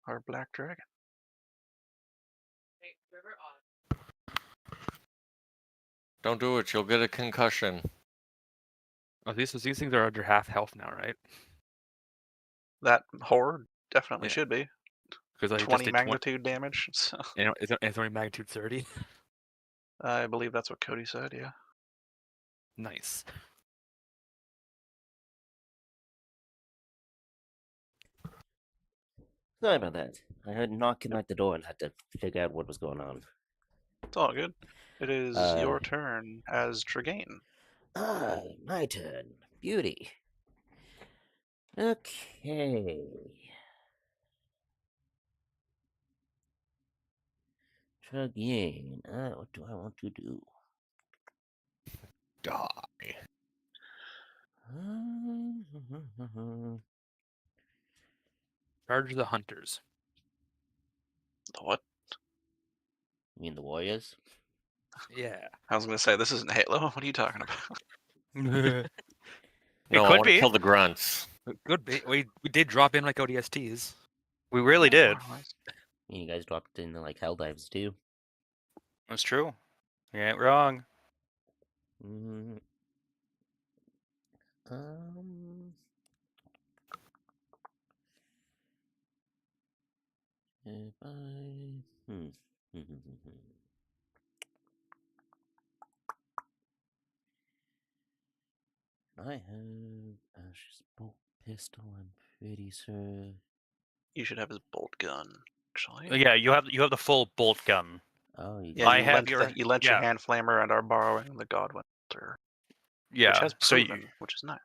our black dragon. Don't do it. You'll get a concussion. Oh, these things are under half health now, right? That horde definitely Yeah. should be. Because I 20 just did magnitude damage. So. And it's only magnitude 30. I believe that's what Cody said, yeah. Nice. Sorry about that. I heard knocking at the door and had to figure out what was going on. It's all good. It is Uh, your turn as Trigane. Ah, my turn. Beauty. Okay. Trugane. What do I want to do? Die. Charge the hunters. The what? You mean the warriors? Yeah. I was going to say, this isn't Halo. What are you talking about? No, I could want to be. kill the grunts. Good. We did drop in like ODSTs. We really did. Oh, nice. You guys dropped in like hell dives too. That's true. You ain't wrong. Mm, um. If I. I have Ash's bolt pistol. I'm pretty sure. You should have his bolt gun, actually. Yeah, you have the full bolt gun. Oh, you Yeah, got I you have lent, your- you lent yeah. your hand flamer and are borrowing the Godwin bolter, Yeah. which has so proven, which is nice.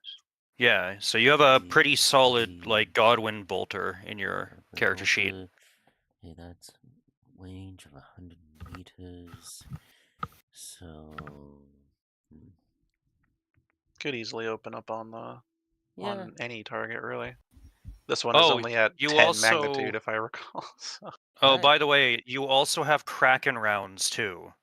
yeah, so you have a pretty Mm, solid like Godwin bolter in your the character sheet. bolter. Okay, that's range of 100 meters. So. Could easily open up on the Yeah. on any target, really. This one is only at you 10 also- magnitude, if I recall. So, Oh, Alright. by the way, you also have Kraken rounds too.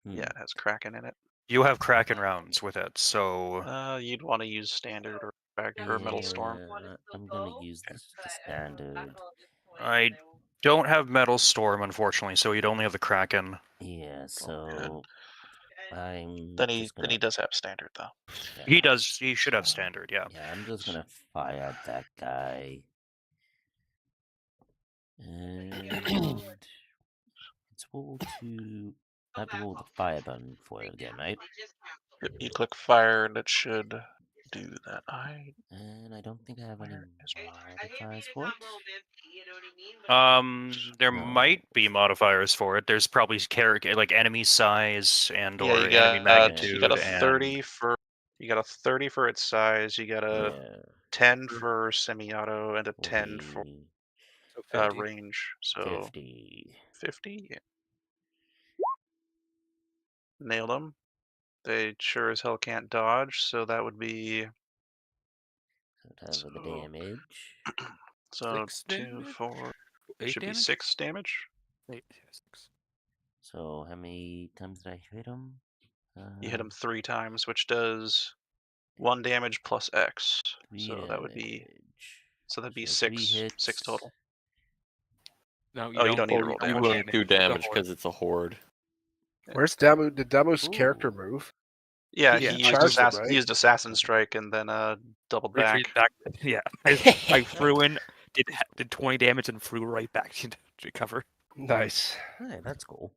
yeah, it has Kraken in it. You have Kraken rounds with it, so You'd want to use standard or regular Metal Storm. Yeah, I'm gonna use the standard. I don't have Metal Storm, unfortunately, so you'd only have the Kraken. Yeah, so I'm Then he just gonna. does have standard though. Yeah, He does. He should have standard. Yeah. yeah, I'm just gonna fire at that guy. And it's roll to. I have to roll the fire button for it again, right? Yep, you click fire and it should do that. And I don't think I have any modifiers for it. There No. might be modifiers for it. There's probably character like enemy size and Yeah, or you enemy got magnitude. you got a and 30 for its size. You got a Yeah. 10 for semi-auto and a 10 for 40, So 50. range. So 50. 50. Yeah. Nailed them. They sure as hell can't dodge, so that would be Whatever the So- damage. so 6 2, damage? 4. 8 Should be damage? 6 damage. 8, yeah, 6. So how many times did I hit him? You hit him 3 times, which does 1 damage plus X. 3 So that would be damage. that'd be So 3 6 hits. total. No, Oh, you don't need to roll You damage. won't do damage horde. because it's a horde. Where's Damu? Did Damu's character Ooh. move? Yeah, Yeah, he I used charged him, right? he used Assassin Strike and then double back. Retreat back. Yeah, I threw in, did 20 damage and flew right back to cover. Nice. Hey, that's cool.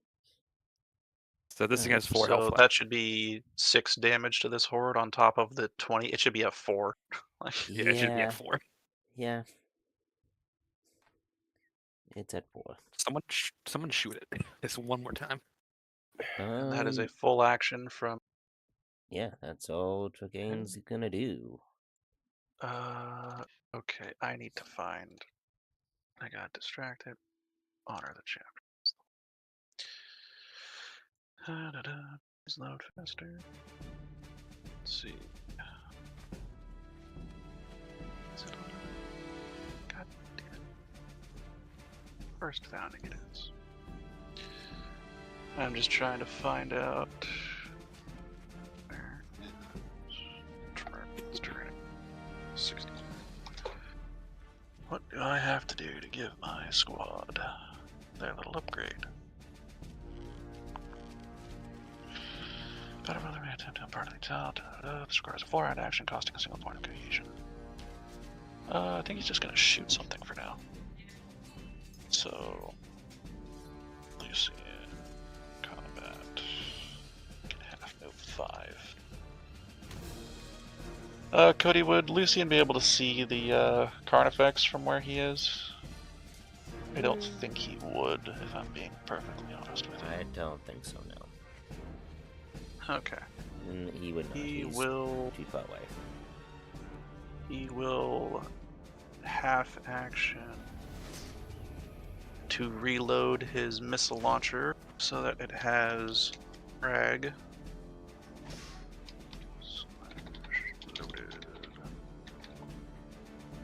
So this thing has 4 So health left. that should be 6 damage to this horde on top of the 20. It should be a 4. Like, Yeah, it should be Yeah. at 4. Yeah. It's at 4. Someone shoot it. This one more time. and that is a Um, full action from. yeah, that's all Tragain's gonna do. Okay, I need to find. I got distracted. Honor the chapter. Please load faster. Let's see. Is it on? God damn it. First founding it is. I'm just trying to find out. Where is turning? 60. What do I have to do to give my squad their little upgrade? Better brother may attempt to impart the talent. This requires a 4-round action costing a single point of cohesion. I think he's just gonna shoot something for now. So, Lucian, combat, can half move 5. Cody, would Lucian be able to see the Carnifex from where he is? I don't think he would, if I'm being perfectly honest with you. I don't think so, no. Okay. He would not. He He's will. too far away. He will half action to reload his missile launcher so that it has frag. Loaded.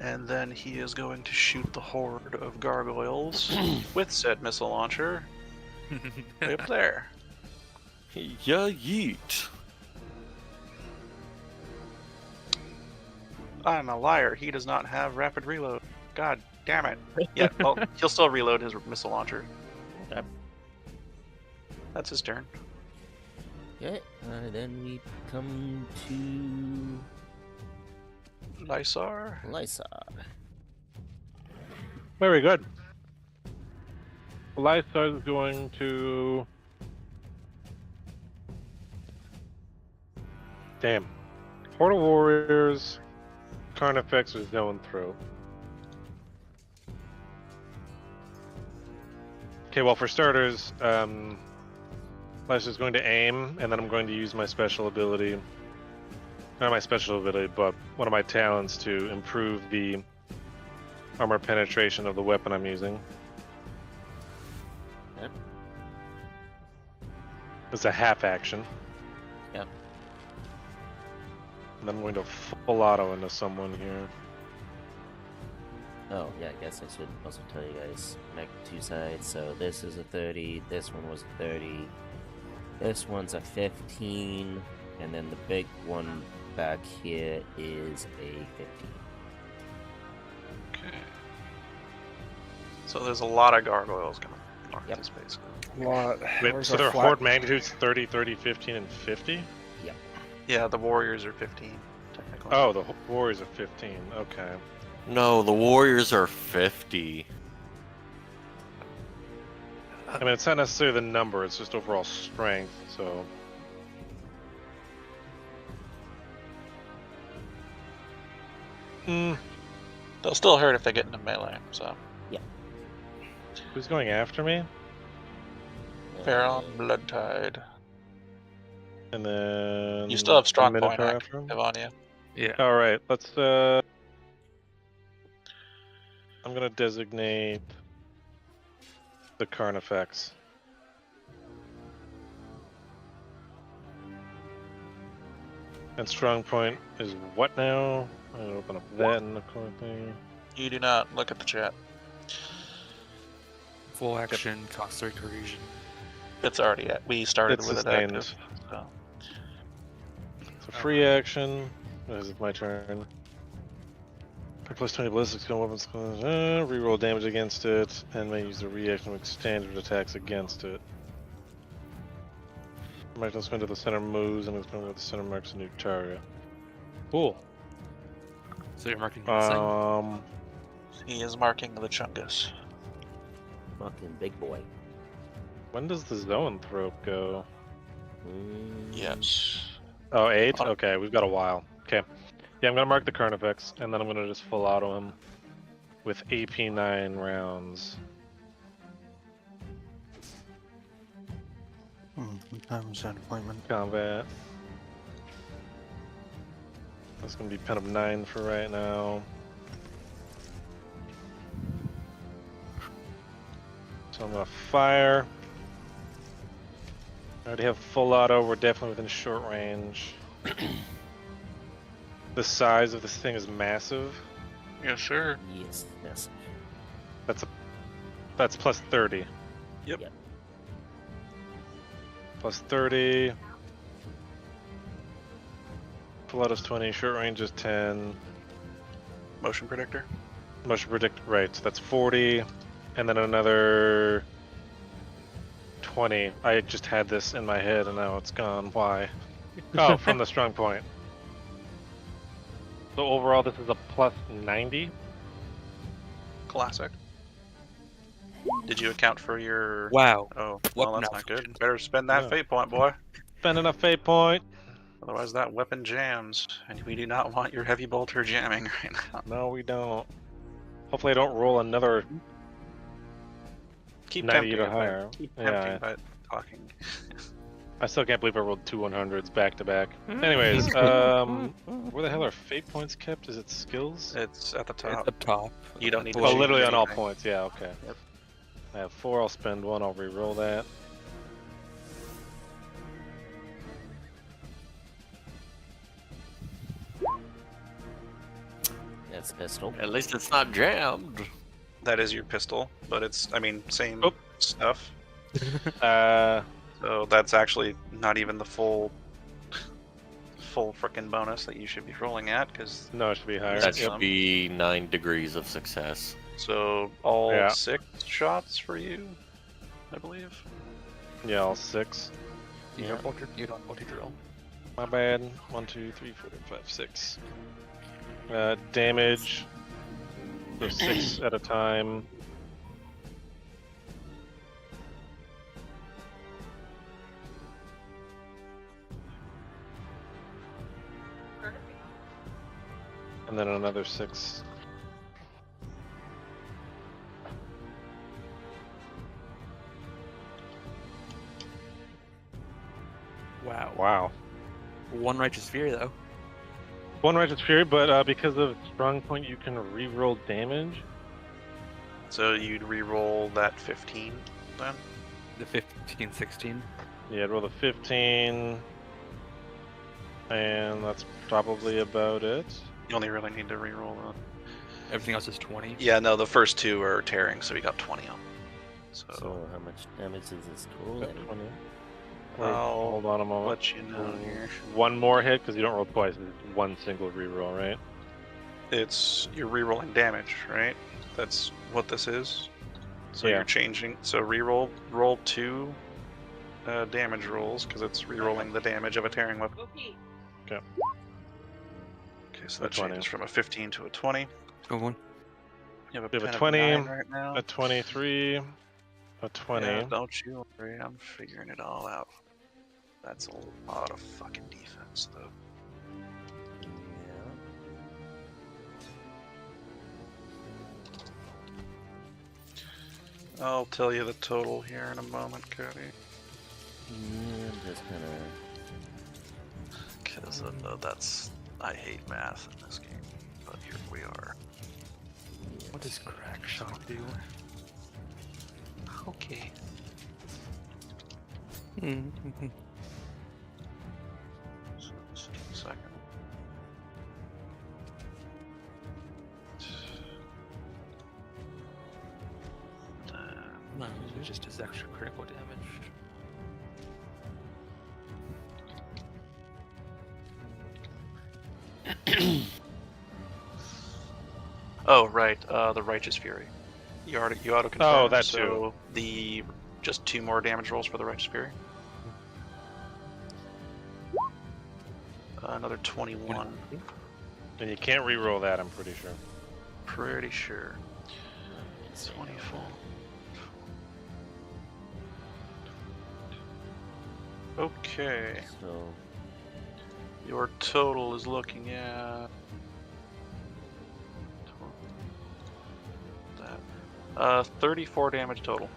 And then he is going to shoot the horde of gargoyles with said missile launcher way up there. Yeah, yeet. I'm a liar. He does not have rapid reload. God damn it. Yeah, well, he'll still reload his missile launcher. Okay. That's his turn. Okay, then we come to Lysar. Lysar. Very good. Lysar is going to. Damn. Portal Warriors, Carnifex is going through. Okay, well, for starters, Lysar's going to aim, and then I'm going to use my special ability. Not my special ability, but one of my talents to improve the armor penetration of the weapon I'm using. Yep. It's a half action. Yep. And I'm going to full auto into someone here. Oh, yeah, I guess I should also tell you guys my 2 sides. So this is a 30, this one was a 30, this one's a 15, and then the big one back here is a 15. Okay. So there's a lot of gargoyles coming north Yep. this space. Lot. Wait, Where's so our their flat- horde magnitude's 30, 30, 15, and 50? Yeah, the warriors are 15, technically. Oh, the warriors are 15. Okay. No, the warriors are 50. I mean, it's not necessarily the number, it's just overall strength, so... Hmm, They'll still hurt if they get into melee, so. who's going after me? Pharaoh, Blood Tide. And then... You still have strong the point Minotaur active after him? on you. Yeah. Alright, let's, I'm gonna designate the Carnifex. And strong point is what now? I'm gonna open up that in the corner thing. You do not look at the chat. Full action, cost 3 cohesion. It's already at. We started It's with it sustained. active. So. It's a free action. This is my turn. Plus 20 ballistics, gun weapons, reroll damage against it, and may use the reaction with standard attacks against it. Might also spin to the center moves, and it's going with the center marks a new target. Cool. So you're marking this thing? He is marking the Chungus. Fucking big boy. When does the Zoanthrope go? Yes. Oh, 8? On- Okay, we've got a while. Okay. Yeah, I'm gonna mark the Carnifex, and then I'm gonna just full auto him with AP 9 rounds. Time set appointment. Combat. That's gonna be pen of 9 for right now. So I'm gonna fire. I already have full auto, we're definitely within short range. The size of this thing is massive. Yeah, sure. Yes, massive. That's plus 30. Yep. Yep. Plus 30. Full auto's 20, short range is 10. Motion predictor. Motion predict, right, so that's 40. And then another 20. I just had this in my head and now it's gone. Why? Oh, from the strong point. So overall, this is a plus 90. Classic. Did you account for your? Wow. Oh, What well, that's not malfunction? good. Better spend that Yeah. fate point, boy. Spend enough fate point. Otherwise, that weapon jams, and we do not want your heavy bolter jamming right now. No, we don't. Hopefully, I don't roll another Keep 90 tempting or it by- higher. Keep Yeah. tempting by talking. I still can't believe I rolled 2 100s back to back. Anyways, where the hell are fate points kept? Is it skills? It's at the It's top. up top. You don't need to Oh, change literally on all anything. points. Yeah, okay. Yep. I have 4. I'll spend 1. I'll re-roll that. That's pistol. At least it's not jammed. That is your pistol, but it's, I mean, same Oop. stuff. Uh, So that's actually not even the full frickin' bonus that you should be rolling at, because no, it should be higher. That Yep. should be 9 degrees of success. so all Yeah. 6 shots for you, I believe. Yeah, all 6. You Yeah. don't bolter. You don't bolter drill. My bad. 1, 2, 3, 4, 5, 6. Damage. So 6 at a time. And then another 6. Wow. Wow. One righteous fury though. 1 Righteous Fury, but because of Strong Point, you can re-roll damage. So you'd re-roll that 15 then. The 15, 16. Yeah, roll a 15. And that's probably about it. You only really need to reroll the. Everything else is 20. Yeah, no, the first two are tearing, so we got 20 on. So how much damage is this total? Got then? 20. Wait, I'll hold on a moment. let you know here. One more hit, because you don't roll twice. It's one single reroll, right? You're rerolling damage, right? That's what this is. So Yeah. you're changing. So roll 2 damage rolls because it's rerolling the damage of a tearing weapon. Okay. Okay, so that 20. changes from a 15 to a 20. Good one. You have We have a pen of 20, 9 right now. A 23, a 20. Yeah, don't you worry, I'm figuring it all out. That's a lot of fucking defense, though. I'll tell you the total here in a moment, Cody. Yeah, I'm just gonna. Because I hate math in this game, but here we are. What does crack shot do? Okay. So just a second. No, it just does extra critical damage. Oh right, the Righteous Fury. You auto confirm. Oh, that so the just 2 more damage rolls for the Righteous Fury. Another 21. And you can't reroll that, I'm pretty sure. Pretty sure. 24. Okay. So Your total is looking at that. 34 damage total.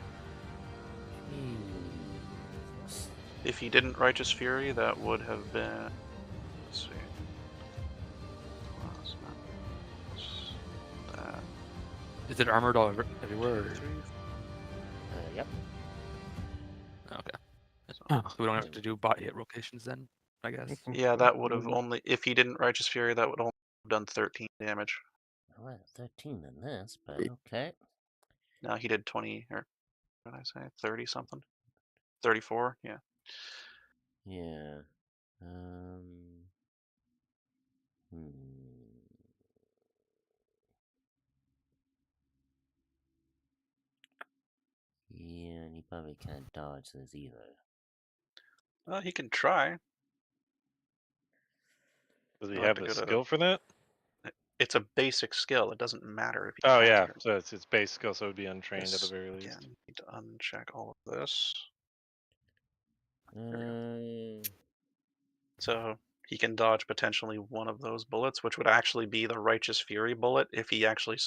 If he didn't Righteous Fury, that would have been. Let's see. That. Is it armored all everywhere? Or... yep. Okay. So we don't have to do bot hit rotations then, I guess. Yeah, that would have only. If he didn't Righteous Fury, that would only have done 13 damage. Well, 13 than this, but okay. No, he did 20, or what did I say? 30 something? 34? Yeah. Yeah. Yeah, and he probably can't dodge this either. He can try. Does he I'll have have the to go to- skill for that? It's a basic skill. It doesn't matter if he Oh has yeah, it or so it's base skill, so it would be untrained at the Yes, very least. again, need to uncheck all of this. So he can dodge potentially one of those bullets, which would actually be the Righteous Fury bullet if he actually.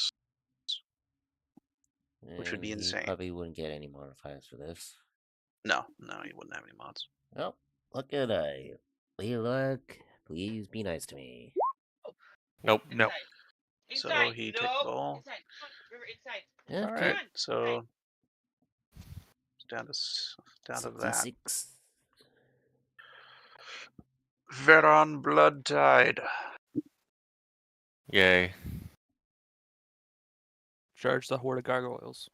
Which would be And insane. He probably wouldn't get any modifiers for this. No, he wouldn't have any mods. Oh, look at I. Look, please be nice to me. Nope. No. So he takes the ball. Yeah, All right, so it's down to that. 66. Veron Blood Tide. Yay. Charge the horde of gargoyles.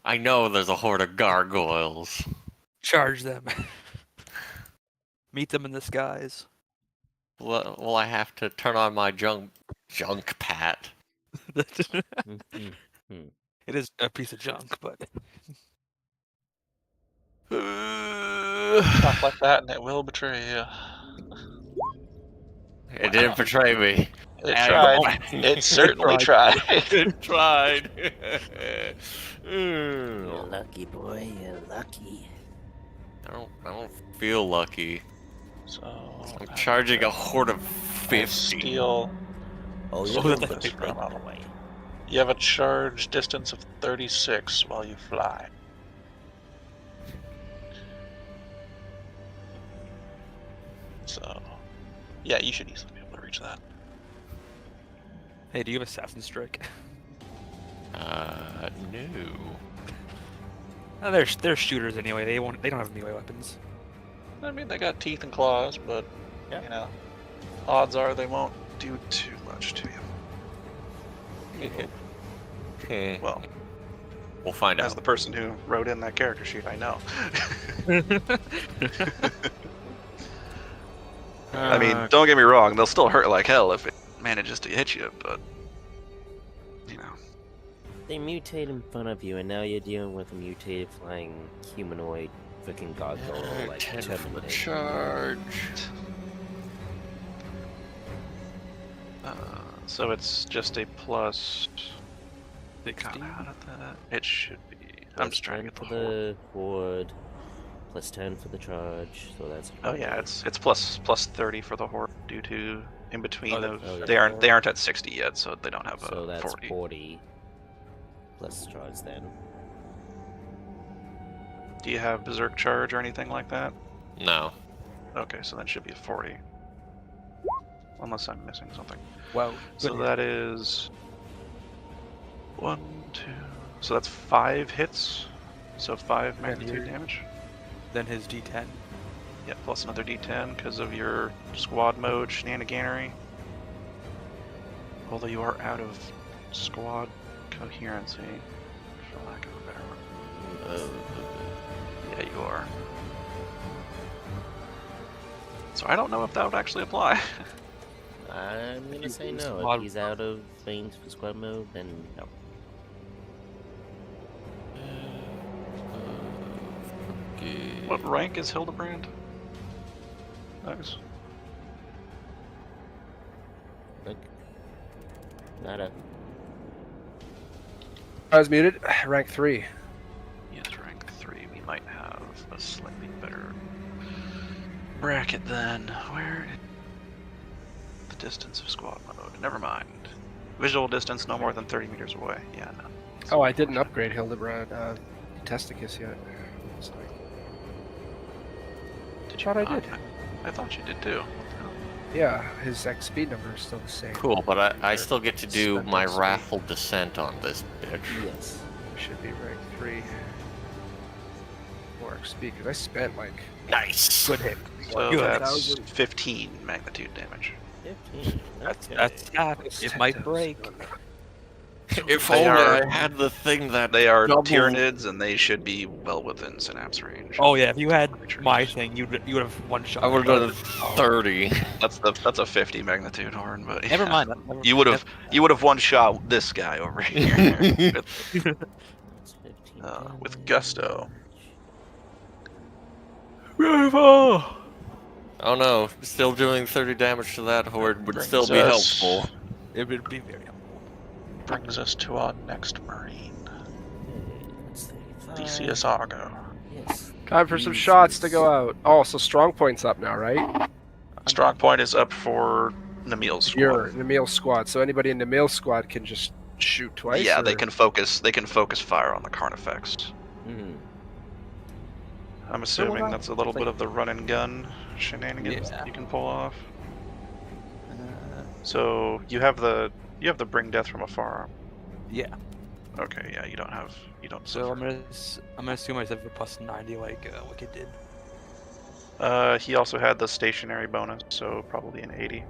I know there's a horde of gargoyles. Charge them. Meet them in the skies. Well, I have to turn on my junk pat. It is a piece of junk, but Talk like that and it will betray you. It didn't betray me. It tried. It certainly tried. It tried. You're lucky, boy. You're lucky. I don't feel lucky. So I'm charging a horde of 50. Steal. Oh, So you're that's lucky. from You have a charge distance of 36 while you fly. So, yeah, you should easily be able to reach that. hey, do you have Assassin Strike? No. They're shooters anyway. They don't have melee weapons. I mean, they got teeth and claws, but Yeah. you know, odds are they won't do too much to you. Well, We'll find as out. the person who wrote in that character sheet, I know. I mean, don't get me wrong; they'll still hurt like hell if it manages to hit you, but you know. They mutate in front of you, and now you're dealing with a mutated flying humanoid freaking gargoyle like 10 for the Terminator. charge. So it's just a plus. 60. God, how did that? It should be. I'm just trying to 10 get the for whole. the horde, plus 10 for the charge, so that's. Oh yeah, it's plus 30 for the horde due to in between Oh, of oh, yeah. they aren't at 60 yet, so they don't have So a that's 40. 40 plus charge then. Do you have berserk charge or anything like that? No. Okay, so that should be a 40. Unless I'm missing something. Wow. So good hit. that is 1, 2. So that's 5 hits. So 5 magnitude you're- damage. Then his D10. Yeah, plus another D10 because of your squad mode shenaniganery. Although you are out of squad coherency, for lack of a better word. Yeah, you are. So I don't know if that would actually apply. I'm gonna say no. Squad- If he's out of range for squad mode, then no. What rank is Hildebrand? Nice. Look. Nada. I was muted. Rank 3. Yes, rank 3. We might have a slightly better bracket then. Where did the distance of squad mode? Never mind. Visual distance no more than 30 meters away. Yeah, no. Oh, I didn't upgrade Hildebrand Testicus yet. Sorry. Did you Thought I not? did. I thought you did too. Yeah, his XP number is still the same. Cool, but I still get to do Spent my XP. wrathful descent on this bitch. Yes. Should be rank 3. More XP, because I spent like Nice. Good hit. So Good. that's 1,000. 15 magnitude damage. 15. That's yeah. It might break. If They only are- I had the thing that They are double- Tyranids, and they should be well within synapse range. Oh yeah, if you had Creatures. my thing, you would have one shot. I would have done 30. That's a 50 magnitude horn, but Never yeah. mind. You would have one shot this guy over here That's 15 with gusto. Oh no, still doing 30 damage to that horde would Brings still be us- helpful. It would be very helpful. Brings us to our next Marine, That's 35. Theseus Argo. Yes. time for some shots to go out. Oh, so strong point's up now, right? Strong point is up for Namil's squad. You're in the meal squad, so anybody in the meal squad can just shoot twice. Yeah, or... they can focus. They can focus fire on the Carnifex. Hmm. I'm assuming well, that's a little like- bit of the run and gun shenanigans Yeah. that you can pull off. So you have the bring death from afar. Yeah. Okay, yeah, you don't So I'm suffer. gonna assume I have a plus 90 like Wicked did. He also had the stationary bonus, so probably an 80.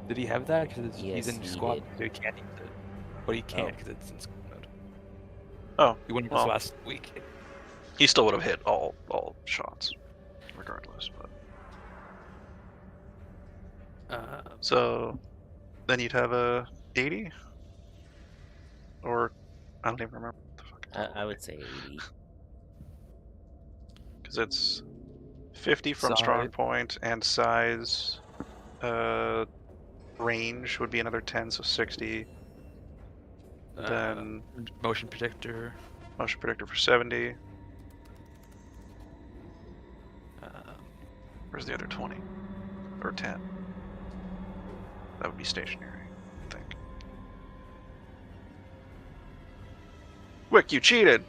Did he have that? Because Yes, he's in he squad, did. so he can't use it. But he can't Oh. because it's in squad mode. Oh, He wouldn't well. this last week. he still would have hit all shots, regardless. But so then you'd have a 80, or I don't even remember what the fuck. I would say 80. Because it's 50 from strong Size. point and size. Range would be another 10, so 60. Then Motion predictor. motion predictor for 70. Where's the other 20? Or 10? That would be stationary, I think. Wick, you cheated!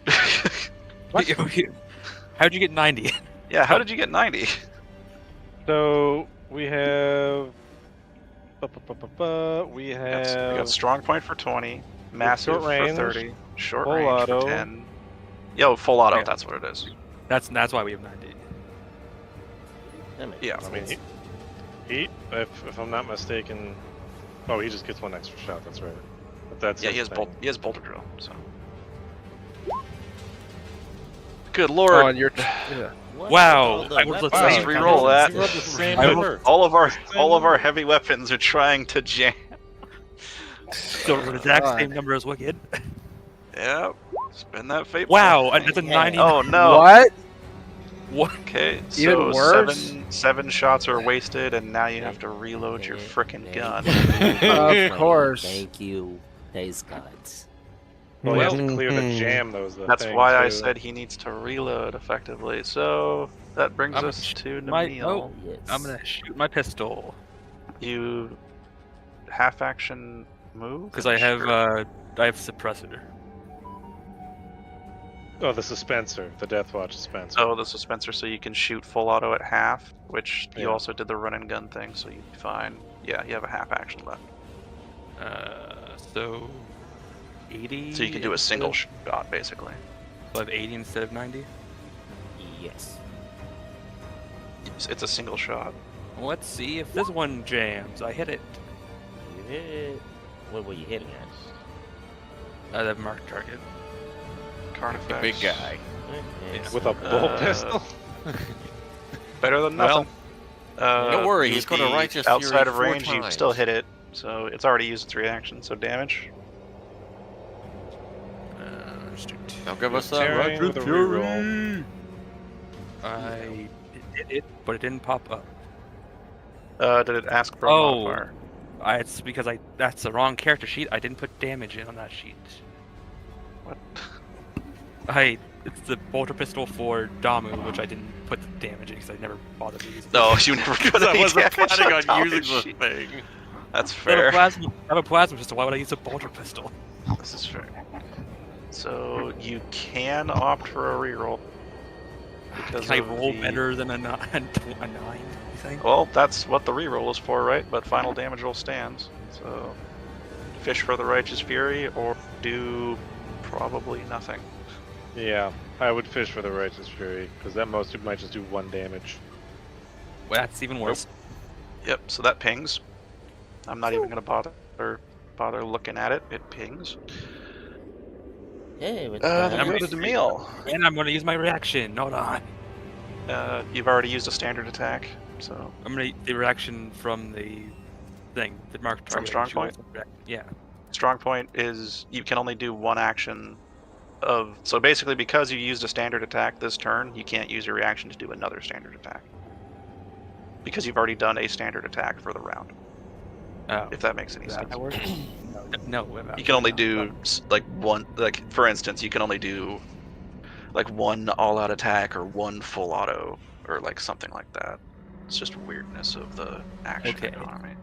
How'd you get 90? Yeah, how did you get 90? So we have. We We have. got strong point for 20, massive short range, for 30, short full range auto. for 10. Yo, full auto, Yeah. that's what it is. That's why we have 90. That makes Yeah, I mean, sense. he if I'm not mistaken, oh, he just gets one extra shot. That's right. But that's Yeah, his he has thing. he has bolter drill. So. Good Oh, lord! and you're. Yeah. What Wow, all the I was weapons let's Let's see. are re-roll coming that. You rolled the to- same I will- number. all of Same our number. heavy weapons are trying to jam. So the exact God. same number as Wicked. Yeah, spin that fate. Wow, point. that's a Yeah. 99. Oh no! What? What? Okay, Even so worse? seven shots are wasted, and now you have Thank- to reload your thank- frickin' thank gun. you, Of course. Thank you, Praise gods. Well, he has to Well, clear the jam. That was the That's thing, why I too. said he needs to reload effectively. So that brings I'm us to my- Namil. oh. Yes. I'm gonna shoot my pistol You half action move because and I have sure. suppressor. Oh, the dispenser, the Deathwatch dispenser. Oh, the dispenser, so you can shoot full auto at half, which you Yeah. also did the run and gun thing, so you'd be fine. Yeah, you have a half action left, So 80. so you can do a instead single of- shot basically. So I have 80 instead of 90. Yes. It's a single shot. Let's see if this one jams. I hit it. You hit it. What were you hitting at? I have marked target. Carnifex. Big guy. Okay, With a bolt pistol? Better than Well, nothing. Don't worry, you he's would got a be righteous outside fury of 4 range. You times. still hit it, so it's already used its reaction. So damage. Just do two. Now give us that Terrain righteous with a fury. reroll. I hit it, but it didn't pop up. Did it ask for a Oh. modifier? It's because that's the wrong character sheet. I didn't put damage in on that sheet. What? It's the bolter pistol for Damu, which I didn't put the damage in because I never bothered to use it. No, you never put I any wasn't damage planning on Tommy's using the sheet. thing. That's I have fair. a plasma pistol. Why would I use a bolter pistol? This is fair. So you can opt for a reroll. Because Can I of roll the- better than a 9? You think? Well, that's what the reroll is for, right? But final damage roll stands. So fish for the righteous fury or do probably nothing. Yeah, I would fish for the righteous fury, because that most might just do 1 damage. Well, that's even worse. Yep. So that pings. I'm not even gonna bother looking at it. It pings. Hey, with Then I'm go ready to to Demille. And I'm going to use my reaction. Hold on. You've already used a standard attack, so I'm going to the reaction from the thing, the marked From target. strong She point? wasn't react- Yeah. strong point is you can only do one action of. So basically, because you used a standard attack this turn, you can't use your reaction to do another standard attack because you've already done a standard attack for the round. Oh. If that makes any Does that sense. work? No. You can only do like one. Like for instance, you can only do like one all-out attack or one full auto or like something like that. It's just weirdness of the action Okay. economy.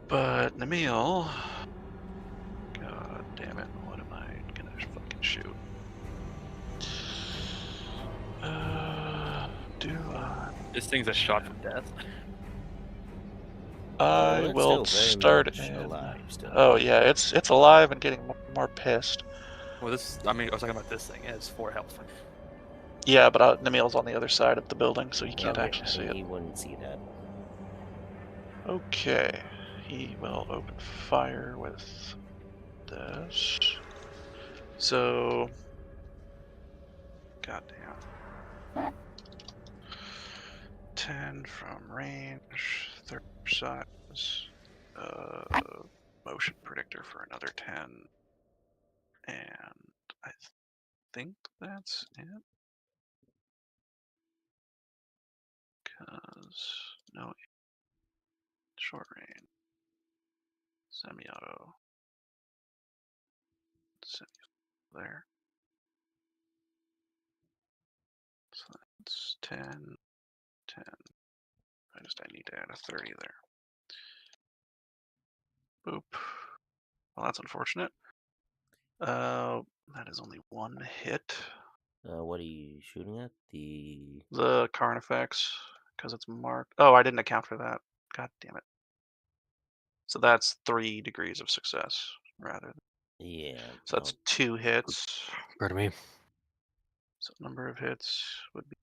But Namil, god damn it, what am I gonna fucking shoot? Do I? This thing's a shot from death. I it's will still very start. much alive still. Oh yeah, it's alive and getting more pissed. Well, I was talking about this thing. It has 4 health. Yeah, but Namil's on the other side of the building, so he can't Okay, actually see it. He wouldn't see that. Okay, he will open fire with this. So, goddamn. 10 from range, 30 size, motion predictor for another 10, and I think that's it. Cause no short range, semi-auto, there. So that's 10, 10. I need to add a 30 there. Boop. Well, that's unfortunate. That is only 1 hit. What are you shooting at? The The Carnifex, because it's marked. Oh, I didn't account for that. God damn it. So that's 3 degrees of success, rather. yeah. So that's 2 hits. Pardon me. So number of hits would be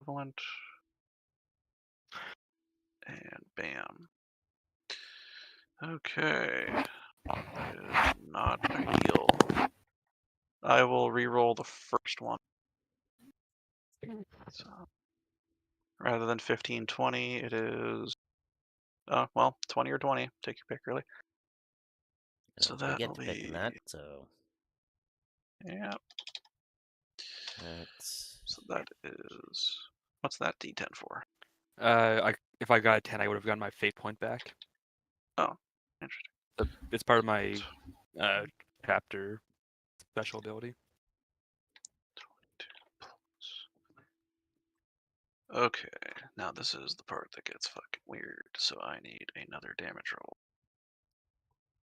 equivalent. And bam. Okay. That is not ideal. I will re-roll the first one. So, rather than 15, 20, it is, well, 20 or 20. Take your pick, really. So We that get will to pick be, that, so yeah. that's So that is, what's that D10 for? If I got a 10, I would have gotten my fate point back. Oh, interesting. It's part of my chapter special ability. 22 plus. Okay, now this is the part that gets fucking weird. So I need another damage roll.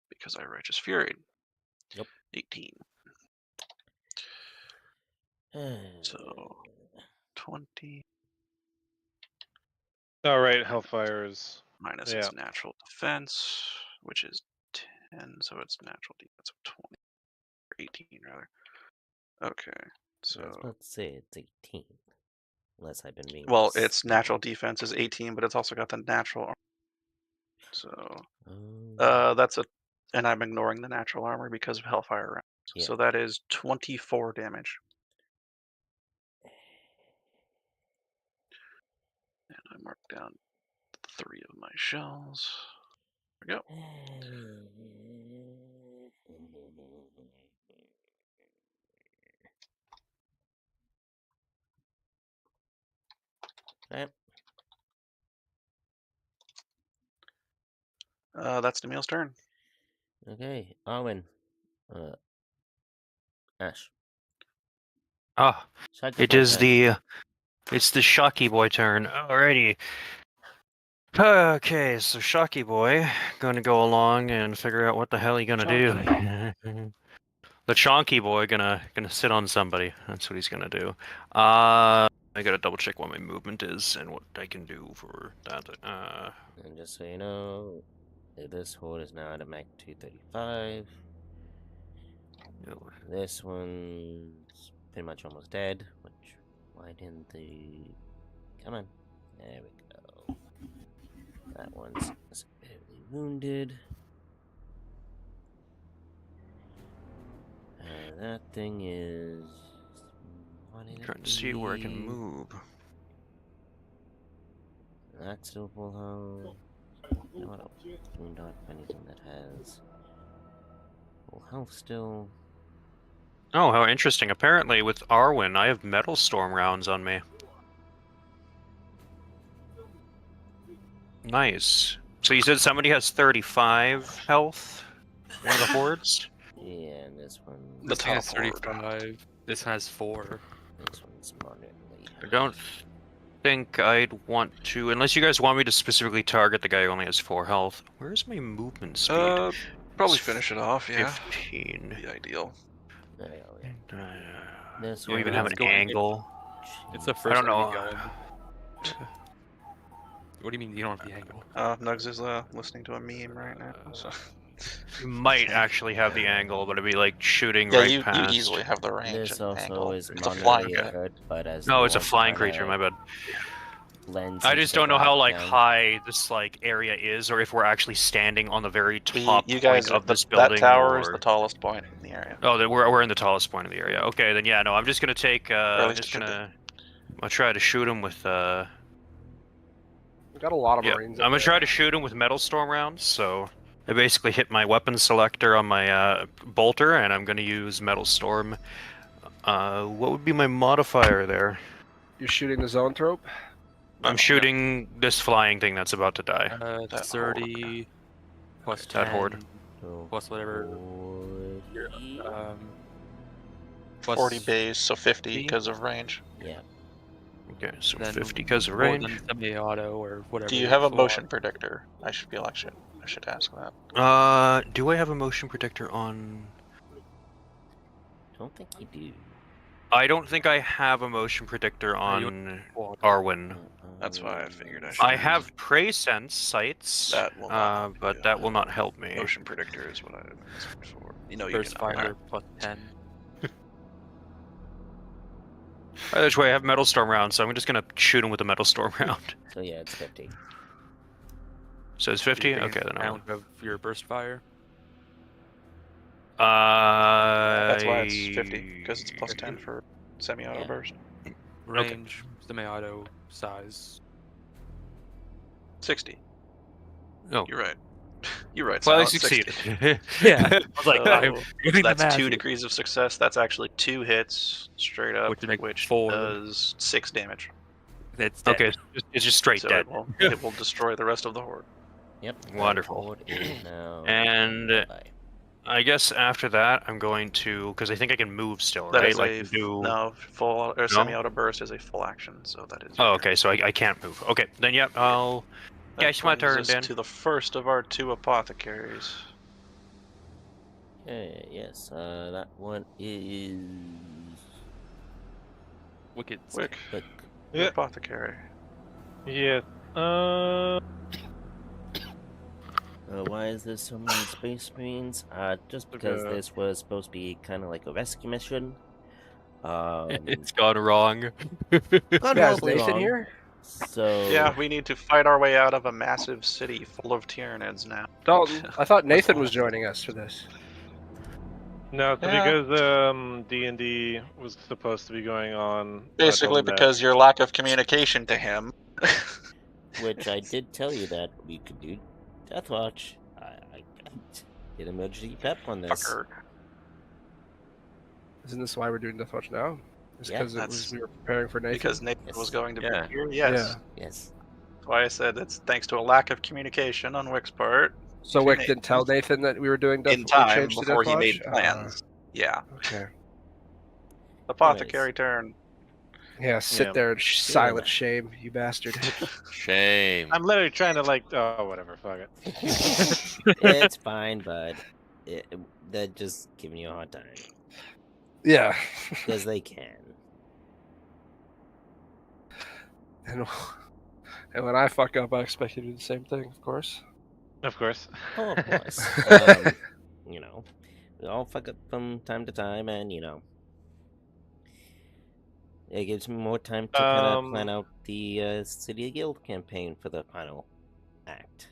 Because I Righteous Fury. Yep. 18. So 20 All right, Hellfires. minus Yeah. its natural defense, which is 10, so it's natural defense of 20. Or 18, rather. Okay, I was so. about to say it's 18. Unless I've been being Well, its natural defense is 18, but it's also got the natural armor. So. That's a. And I'm ignoring the natural armor because of Hellfire rounds. Yeah. So that is 24 damage. And I mark down 3 of my shells. There we go. Right. That's Demille's turn. Okay, Arwen. Ash. Ah, Shocky it boy is turn. it's the Shocky Boy turn. Alrighty. Okay, so Shocky Boy gonna go along and figure out what the hell he gonna do. The Chonky Boy gonna sit on somebody. That's what he's gonna do. I gotta double check what my movement is and what I can do for that. And just so you know, this horde is now at a Mach 235. This one's pretty much almost dead. Which, why didn't they... Come on. There we go. That one's severely wounded. That thing is... Trying to see where I can move. That's still full health. I want to wound out anything that has full health still. Oh, how interesting. Apparently with Arwen, I have Metal Storm rounds on me. Nice. So you said somebody has 35 health? One of the hordes? Yeah, and this one... The This thing has top horde. 35. This one has 4. This one's moderately. I don't think I'd want to, unless you guys want me to specifically target the guy who only has 4 health. Where's my movement speed? Probably It's finish it off, yeah. 15. Be ideal. There you go, yeah. This You one even have is an going- angle. It's the I first don't one know. we go in. What do you mean you don't have the angle? Nugs is listening to a meme right now. So. You might actually have the angle, but it'd be like shooting Yeah, right you past. easily have the range This and also angle. is It's a flying moderately guy. hurt, but as No, the it's a orc flying kinda creature, my bad. blends I into just the don't know how like background. high this like area is, or if we're actually standing on the very top You guys point are of this that building. tower is or... the tallest point in the area. Oh, we're in the tallest point of the area. Okay, then yeah, no, I'm just gonna take. at least Just it should be. I'll try to shoot him with. We got a lot of Yeah, Marines. I'm gonna try to shoot him with Metal Storm rounds. So I basically hit my weapon selector on my bolter, and I'm gonna use Metal Storm. What would be my modifier there? You're shooting the Zoanthrope? I'm shooting this flying thing that's about to die. That 30 plus 10 That horde. So, plus whatever. 40. Plus 40 base, so 50 50? because of range. Yeah. Okay, so then 50 because of more range. than semi-auto or whatever. Do you have a full motion auto. predictor? I should ask that. Do I have a motion protector on? Don't think you do. I don't think I have a motion predictor on Arwen. That's why I figured I should. I have Prey Sense sights, That will not help but you. that will not help me. Motion predictor is what I asked for. You know, you Burst can Finder plus 10. By the way, I have Metal Storm round, so I'm just gonna shoot him with a Metal Storm round. So yeah, it's 50. So it's 50? Okay, then I'll... round of your burst fire. That's why it's 50, because it's plus 10 for semi-auto Yeah. burst. Range, semi-auto, size. 60. Oh. You're right. You're right. Well, I Sal, it's 60. succeeded. Yeah. I was like, So, I'm getting the that's math 2 here. degrees of success. That's actually 2 hits straight up, Which would make which 4. does 6 damage. That's dead. Okay, it's just straight So dead. it will destroy the rest of the horde. Yep. Wonderful. Horde is now And bye. I guess after that, I'm going to, because I think I can move still, That right? is Like do. no full or semi-auto burst is a full action, so that is. Oh, okay. So I can't move. Okay, then yep. I'll. That Yeah, it's my brings turn, us Dan. to the first of our 2 apothecaries. Okay, yes, that one is Wicked. Wick, Look. the Yeah. apothecary. Yeah. Why is there so many Space Marines? Just because Okay. this was supposed to be kind of like a rescue mission. It's gone wrong. Gone Yeah, is horribly Nathan wrong. here? So Yeah, we need to fight our way out of a massive city full of Tyranids now. Dalton, I thought Nathan was joining us for this. No, it's Yeah. because D&D was supposed to be going on. Basically, because your lack of communication to him. which I did tell you that we could do DeathWatch. I did emergency prep on this. Fucker. Isn't this why we're doing Deathwatch now? It's Yeah, because that's- we were preparing for Nathan. Because Nathan Yes. was going to Yeah. be here. Yes. Yeah. Yes. That's why I said it's thanks to a lack of communication on Wick's part. So Wick Nathan. didn't tell Nathan that we were doing In Deathwatch time change to before he Deathwatch? made plans. Yeah. Okay. Apothecary turn. Yeah, sit Yeah. there in silent shame, you bastard. Shame. I'm literally trying to whatever, fuck it. It's fine, bud. They're just giving you a hard time. Yeah. Because they can. And when I fuck up, I expect you to do the same thing, of course. Of course. Oh, of course. You know, we all fuck up from time to time, and, you know, it gives me more time to kind of plan out the City of Guild campaign for the final act.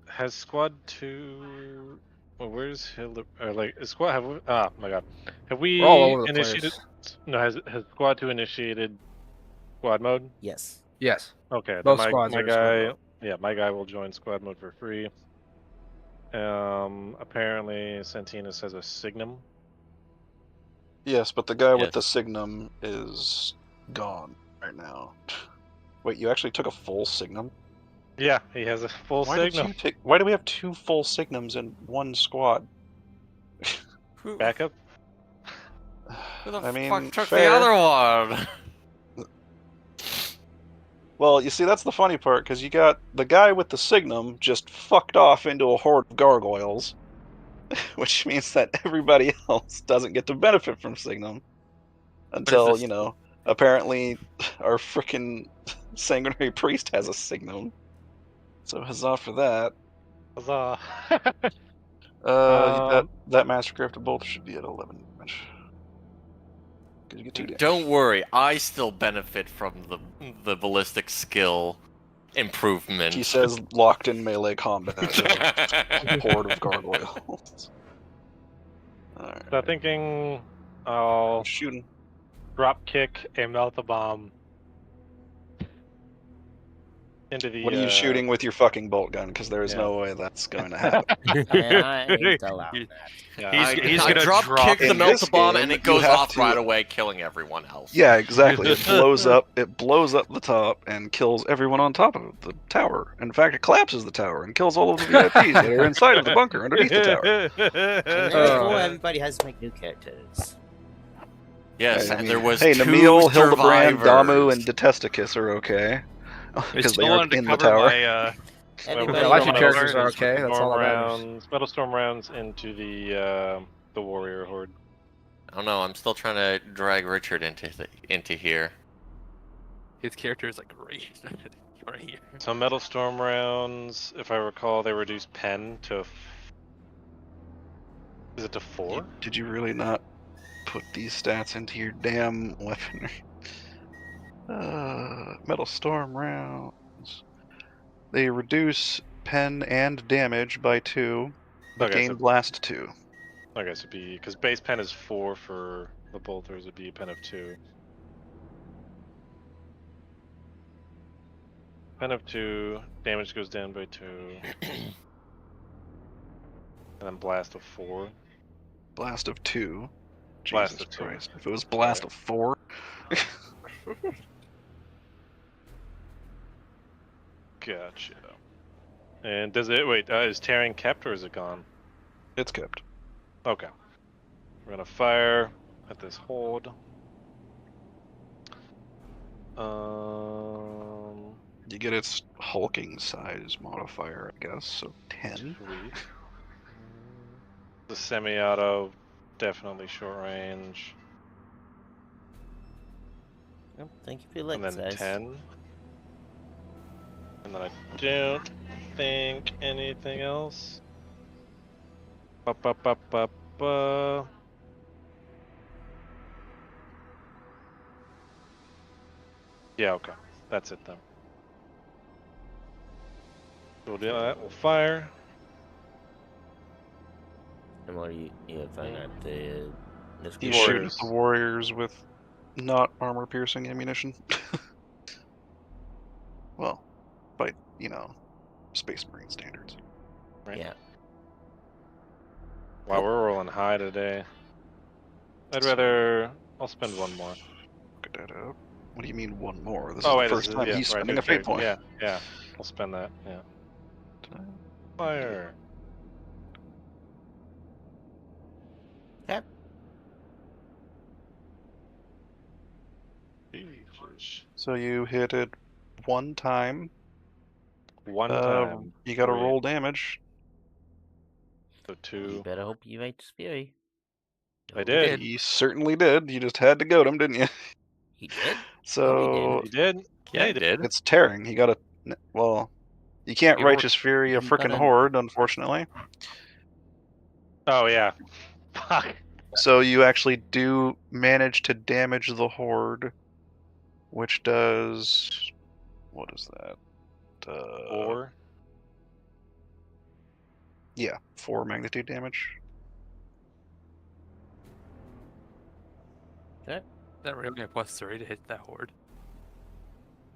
Has Squad 2... Well, where's Hilda... Or, like, is Squad... Have we... Oh, my god. Have we We're all over the initiated... place. No, has Squad 2 initiated Squad mode? Yes. Yes. Okay, then Both my squads are in squad guy... mode. Yeah, my guy will join Squad mode for free. Apparently Santinus has a Signum. Yes, but the guy with Yes. the Signum is gone right now. Wait, you actually took a full Signum? Yeah, he has a full Why did Signum. you take? Why do we have 2 full Signums in one squad? Backup. Who the I mean, fuck took fair. the other one? Well, you see, that's the funny part, because you got the guy with the Signum just fucked off into a horde of gargoyles, which means that everybody else doesn't get to benefit from Signum until, this? you know, apparently our frickin' sanguinary priest has a Signum. So huzzah for that. Huzzah. That Master Crafted Bolt should be at 11 damage. 'Cause you get 2 damage. Don't worry, I still benefit from the ballistic skill improvement. He says locked in melee combat with a horde of gargoyles. Alright. So thinking I'll Shooting. drop kick a melt a bomb into the. What are you shooting with your fucking bolt gun? Because there is Yeah. no way that's going to happen. And I ain't allowing that. Yeah, He's I gonna drop kick the In melt this bomb game, and it you goes have off to- right away, killing everyone else. Yeah, exactly. It blows up. It blows up the top and kills everyone on top of the tower. In fact, it collapses the tower and kills all of the VIPs that are inside of the bunker underneath the tower. And therefore, everybody has to make new characters. Yes, I and mean, there was hey, two Namil, Hildebrand, survivors. Damu, and Detesticus are okay I because they still are wanted to in the cover tower. my. Everybody I like knows your characters are okay. That's all Storm that matters. rounds, metal storm rounds into the warrior horde. I don't know. I'm still trying to drag Richard into here. His character is like right, right here. So metal storm rounds, if I recall, they reduced pen to. Is it to 4? Did you really not put these stats into your damn weaponry? Metal Storm rounds. They reduce pen and damage by 2, but Okay, gain so blast 2. okay, so because base pen is 4 for the bolters, it'd be a pen of 2. Pen of 2, damage goes down by 2. And then blast of 4. Blast of 2. Blast Jesus of 2. Christ. If it was blast of 4. Gotcha. And does it wait? Is tearing kept or is it gone? It's kept. Okay. We're gonna fire at this hold. You get its hulking size modifier, I guess, so 10. Sweet. The semi-auto, definitely short range. Oh, thank you for your light And then size. 10. And then I don't think anything else. Ba. Yeah, okay. That's it then. We'll do that. We'll fire. And what are you firing at the You shoot at Warriors. the warriors with not armor-piercing ammunition. Well, by, Space Marine standards. Right? Yeah. Wow, we're rolling high today. I'll spend one more. Look at that up. What do you mean one more? This Oh, is wait, the first time he's right, spending new a fate character. point. Yeah. I'll spend that, yeah. Fire. Okay. Jesus. So you hit it one time. One time. You gotta Sweet. roll damage. So You 2. better hope you Righteous Fury. I Oh, did. You certainly did. You just had to goad him, didn't you? He did? So He did? Yeah, he did. it's tearing. You gotta. Well, you can't He rolled- Righteous Fury a he frickin' got a- horde, unfortunately. Oh, yeah. Fuck. So you actually do manage to damage the horde, which does. What is that? 4. Yeah, 4 magnitude damage. Okay. Is that really a +3 to hit that horde?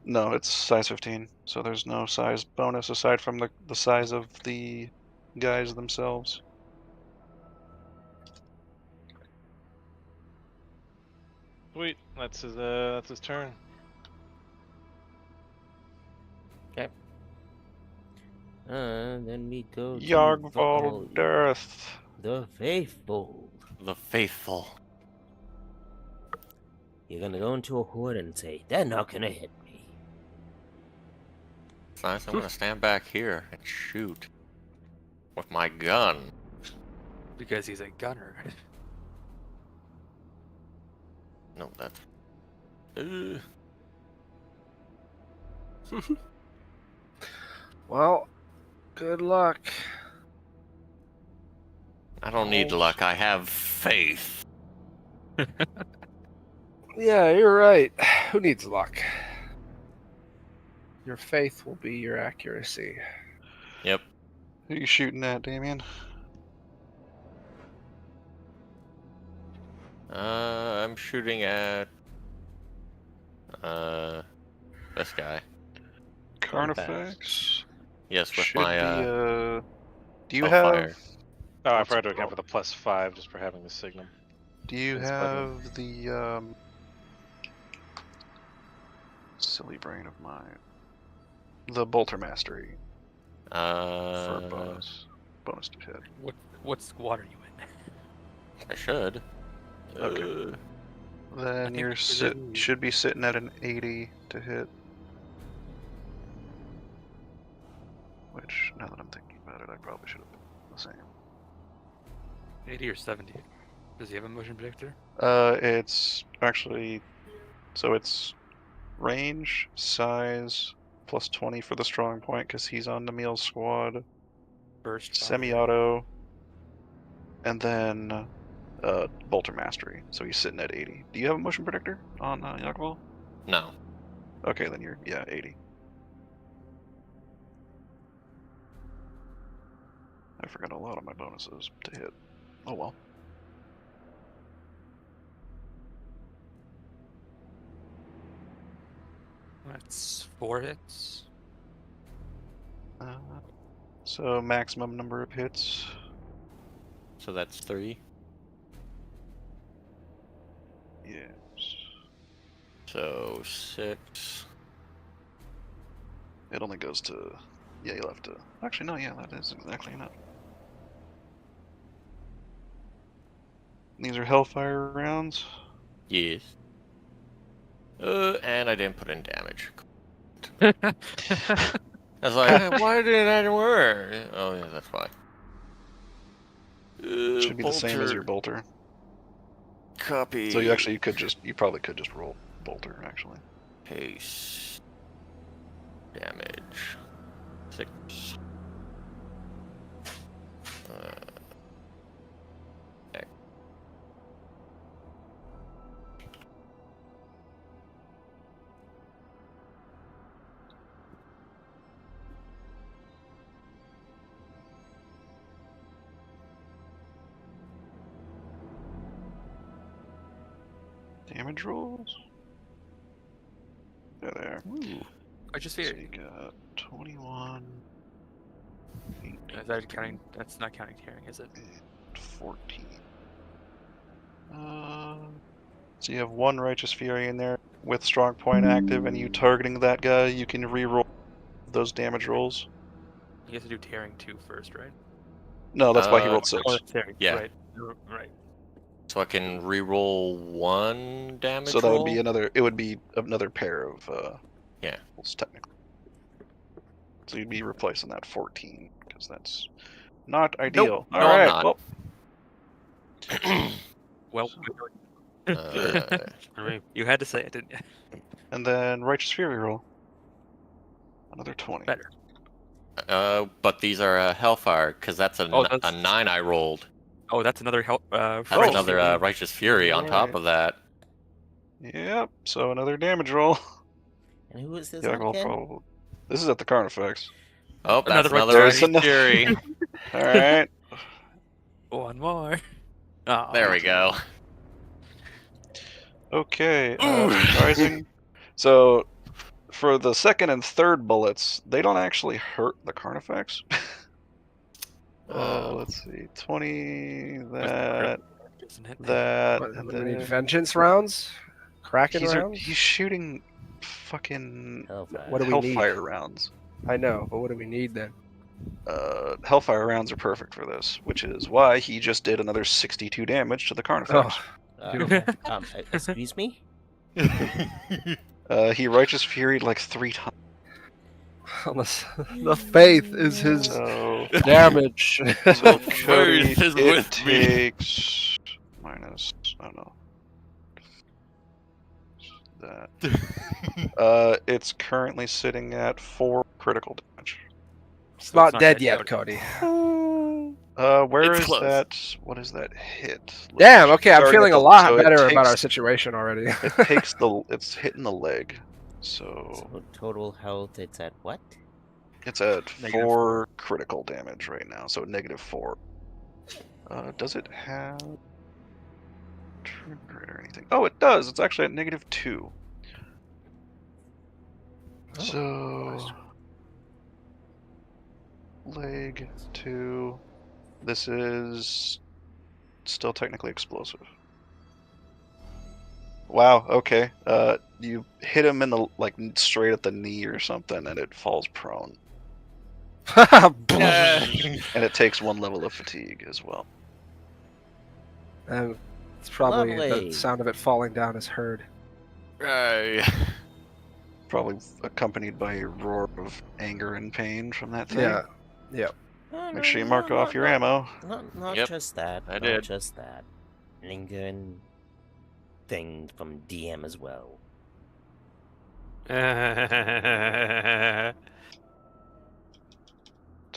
No, it's size 15, so there's no size bonus aside from the size of the guys themselves. Sweet. That's his turn. Okay. Then we go to Yogval Death. the Faithful. The faithful. You're gonna go into a horde and say, they're not gonna hit me. It's nice. I'm gonna stand back here and shoot with my gun. Because he's a gunner. No, that's. Well, good luck. I don't need luck. I have faith. Yeah, you're right. Who needs luck? Your faith will be your accuracy. Yep. Who are you shooting at, Damien? I'm shooting at this guy. Carnifex. Yes, with Should my be, do you I'll have fire. Oh, I What's forgot to it account for the +5 just for having the signum. do you That's have the silly brain of mine? The Bolter Mastery for bonus to hit. What squad are you in? I should. Okay. Then think you're it's a- should be sitting at an 80 to hit. Which, now that I'm thinking about it, I probably should have been the same. 80 or 70? Does he have a motion predictor? It's actually, so it's range, size, plus 20 for the strong point because he's on the meal squad, Burst. semi-auto, and then Bolter Mastery. So he's sitting at 80. Do you have a motion predictor on Yakval? No. Okay, then you're, yeah, 80. I forgot a lot of my bonuses to hit. Oh well. That's 4 hits. So maximum number of hits. So that's 3. Yes. So 6. It only goes to. Yeah, you'll have to. Actually, no. Yeah, that is exactly enough. These are Hellfire rounds. Yes. And I didn't put in damage. I was like, why didn't that work? Oh yeah, that's why. Should be the same as your bolter. Copy. So you probably could just roll bolter actually. Pace. Damage. 6. Damage rolls. Yeah, there. Ooh. I just So figured. you got 21. 18, Is that counting? That's not counting tearing, is it? 14. So you have 1 Righteous Fury in there with Strong Point active, and you targeting that guy, you can re-roll those damage rolls. You have to do tearing 2 first, right? No, that's why he rolled 6. Oh, that's tearing. Yeah. Right. Right. So I can re-roll 1 damage So that roll? would be another. It would be another pair of Yeah. rolls technically. So you'd be replacing that 14 because that's not ideal. No, All I'm right. not. Well, Well, you had to say it, didn't you? and then Righteous Fury roll. Another 20. Better. But these are Hellfire, because that's a 9 I rolled. Oh, that's another help. That's another Righteous Fury on top of that. Yep. So another damage roll. And who is this Yeah, on well, again? probably. This is at the Carnifex. Oh, that's Another another Righteous Righteous Fury. Fury. All right. One more. Oh, There we go. Okay. Rising. So for the second and third bullets, they don't actually hurt the Carnifex. Let's see. 20, that, What, and do we need then vengeance rounds? Kraken rounds? he's shooting fucking Hellfire. What do we need? Hellfire rounds. I know, but what do we need then? Hellfire rounds are perfect for this, which is why he just did another 62 damage to the Carnifex. Excuse me? He Righteous Furied like 3 times. The faith is his damage. So Cody, Faith is it with me. takes minus, I don't know. That. It's currently sitting at 4 critical damage. It's not dead yet, Cody. Where It's is close. that? What is that hit? Damn, okay, I'm Starting feeling at a the- lot so it better about our takes- situation already. It takes the. It's hitting the leg. So So total health, it's at what? it's at -4. 4 critical damage right now. So -4. Does it have turn rate or anything? Oh, it does. It's actually at -2. So leg 2. This is still technically explosive. Wow. Okay. You hit him in the straight at the knee or something, and it falls prone, and it takes 1 level of fatigue as well. And it's probably Lovely. the sound of it falling down is heard. Right. Probably accompanied by a roar of anger and pain from that thing. Yeah. Yep. Make sure you mark off your ammo. Not Yep, just that. I not did. just that. Lingering thing from DM as well. To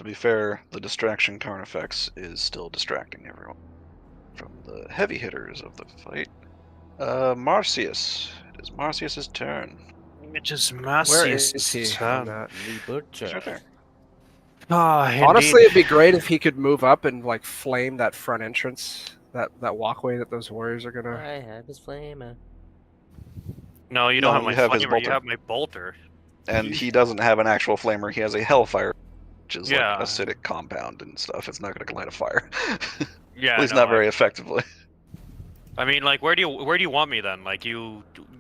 be fair, the distraction Carnifex is still distracting everyone from the heavy hitters of the fight. Marcius. It is Marcius's turn. Just Where massiest. is he on that? The butcher. He's right there. Honestly, it'd be great if he could move up and like flame that front entrance, that walkway that those warriors are gonna. I have his flamer. No, you don't No, have my you have his flamer, you bolter. have my bolter. And he doesn't have an actual flamer. He has a hellfire, which is Yeah. like acidic compound and stuff. It's not going to light a fire. Yeah, At least no, not very effectively. I mean, like, where do you want me then? Like, do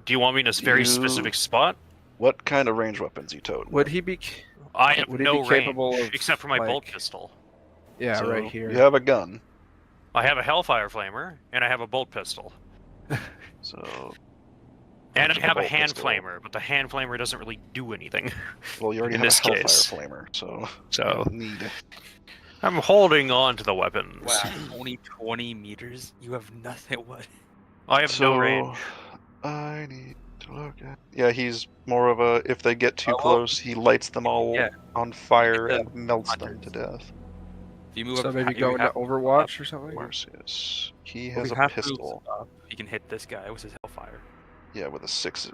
you want me in a very You- specific spot? What kind of range weapons you toting? Would he be? I have Would he no be capable range of, except for my bolt like- pistol. Yeah, So, right here. You have a gun, I have a Hellfire flamer and I have a bolt pistol, so and I Just a have a bolt hand pistol. flamer, but the hand flamer doesn't really do anything. well, you already In have this a hellfire case. flamer, so So you need. I'm holding on to the weapons. Wow, only 20 meters? You have nothing. What? I have So no range. I need to look at. Yeah, he's more of a. If they get too Oh, well, close, he lights them all yeah. on fire the and melts them hunters. to death. If you move So up, maybe you go into have- Overwatch or something. Where's his? He well, has you a have to pistol. move up, you can hit this guy with his Hellfire. Yeah, with a 6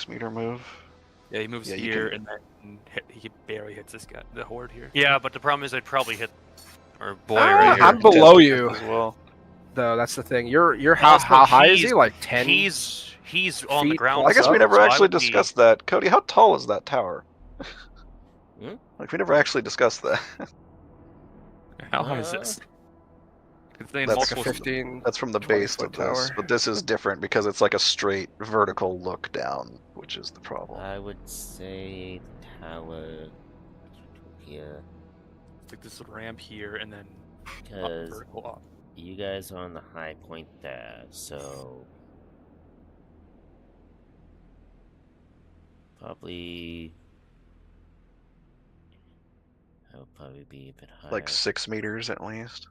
meter move. Yeah, he moves Yeah, you here can- and then he barely hits this guy, the horde here. Yeah, but the problem is I'd probably hit our boy Ah, right here. I'm below Death you. as well. Though that's the thing. You're how Also, high is he? he's- Like 10. He's on the feet ground. plus I guess we up, never so I actually would be- discussed that. Cody, how tall is that tower? Hmm? Like we never actually discussed that. How high is this? It's in That's like a multiple- 15. That's from the 20 base foot of this, tower. but this is different because it's like a straight vertical look down, which is the problem. I would say tower here, It's like this ramp here and then up, because vertical up. you guys are on the high point there, so probably I would probably be a bit higher. Like 6 meters at least.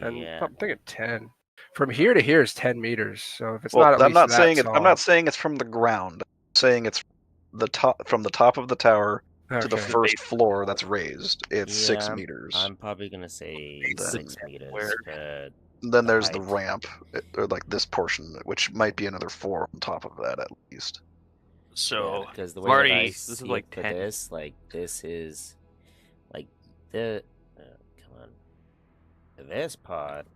10, Yeah, I'm thinking 10. From here to here is 10 meters. So if it's Well, not at I'm least not that saying tall, I'm not saying it's from the ground. I'm saying it's from the top of the tower to the Okay. first floor that's raised. It's 6 Yeah, meters. I'm probably gonna say Then- 6 meters. Where- But Then the there's the height. ramp, or like this portion, which might be another 4 on top of that at least. So because the way Marty, that I this is see like it for 10. this, like this is like the come on, this part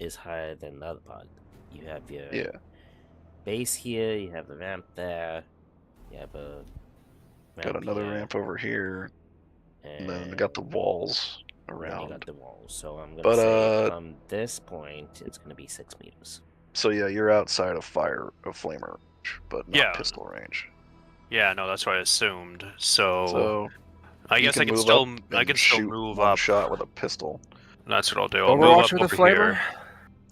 is higher than the other part. You have your Yeah. base here, you have the ramp there, you have a Got another here, ramp over here, and then we and got the walls then you around. got the walls. So I'm gonna But, say from this point, it's gonna be 6 meters. So yeah, you're outside of flamer range, but not Yeah. pistol range. yeah, no, that's what I assumed. So, So I you guess I can move still up I and can still shoot move one up. shot with a pistol. That's what I'll do. I'll move Overwatch up with a over here. flamer?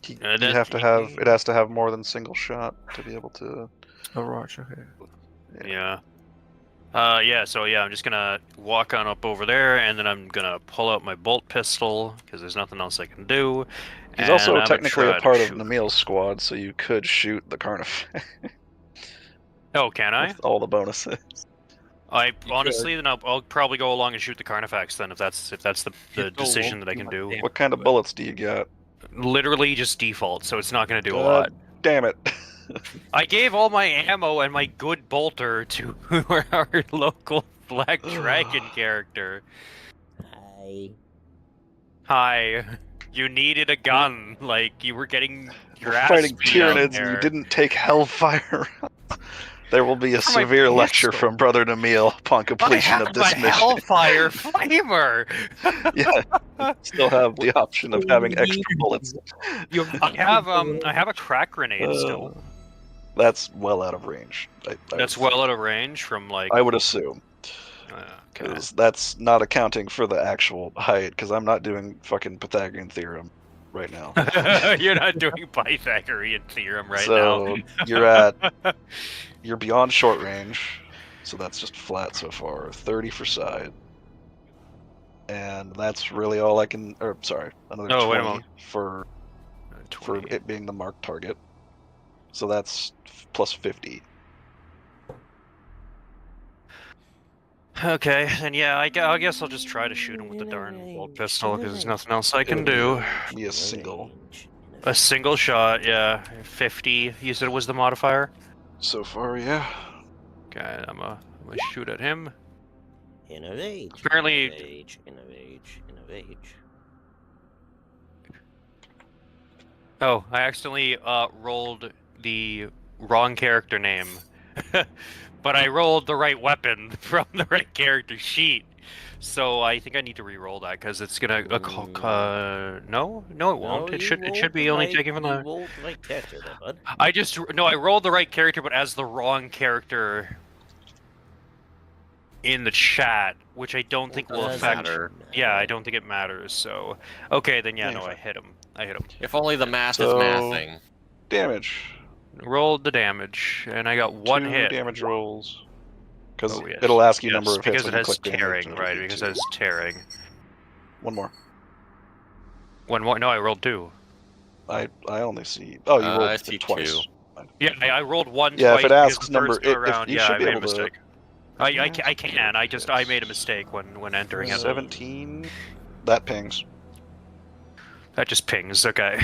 You that- have to have it has to have more than single shot to be able to. Overwatch, okay. Yeah. So I'm just gonna walk on up over there, and then I'm gonna pull out my bolt pistol because there's nothing else I can do. He's and also I'm gonna technically try a to part of shoot. Namil's squad, so you could shoot the Carnifex Oh, can I? with all the bonuses. I honestly, then I'll probably go along and shoot the Carnifex then, if that's the It will decision that I do can much do. damage. What kind of bullets do you got? Literally just default, so it's not gonna do a God lot. Damn it! I gave all my ammo and my good bolter to our local Black Dragon character. Hi. Hi. You needed a gun, like you were getting your We're ass fighting beat out Tyranids and you there. didn't take Hellfire. There will be a For my severe lecture pistol. from Brother Namil upon I completion have of this a mission. Hellfire flamer. Yeah, still have the option of having extra bullets. I have a crack grenade still. That's well out of range. I That's would well out of range from like. I would assume, Okay. because that's not accounting for the actual height. Because I'm not doing fucking Pythagorean theorem right now. You're not doing Pythagorean theorem right so now. you're beyond short range, so that's just flat so far. 30 for side, and that's really all I can. Or sorry, another Oh, wait a 20 moment. for 20. it being the marked target. So that's plus 50. Okay, then yeah, I guess I'll just try to shoot him with the darn bolt pistol because there's nothing else I can do. Be a single. A single shot, yeah. 50. You said it was the modifier? So far, yeah. Okay, I'm gonna shoot at him. In a rage. Apparently- In a rage. In a rage. In a rage. Oh, I accidentally rolled the wrong character name. But I rolled the right weapon from the right character sheet. So I think I need to re-roll that because it's gonna no, it won't. No, it you should rolled be the only right- taking from You the. rolled the right character there, bud. I rolled the right character, but as the wrong character in the chat, which I don't think will Doesn't affect. matter. Yeah, I don't think it matters. So okay, then yeah, Yeah, no, I fine. hit him. I hit him. If only the math So- is mathing. Damage. Rolled the damage, and I got one 2 hit. damage rolls. Because Oh, yes. it'll ask you Yes, number of hits because when it you has click damage. tearing, and it'll right? be Because 2. it has tearing. One more. One more. No, I rolled 2. I only see. Oh, you rolled I it see twice. 2. Yeah, I rolled one Yeah, if twice it because asks the number- first go if around, you yeah, should I be made a able to- mistake. I can. I made a mistake when entering it. 17. That pings. That just pings. Okay.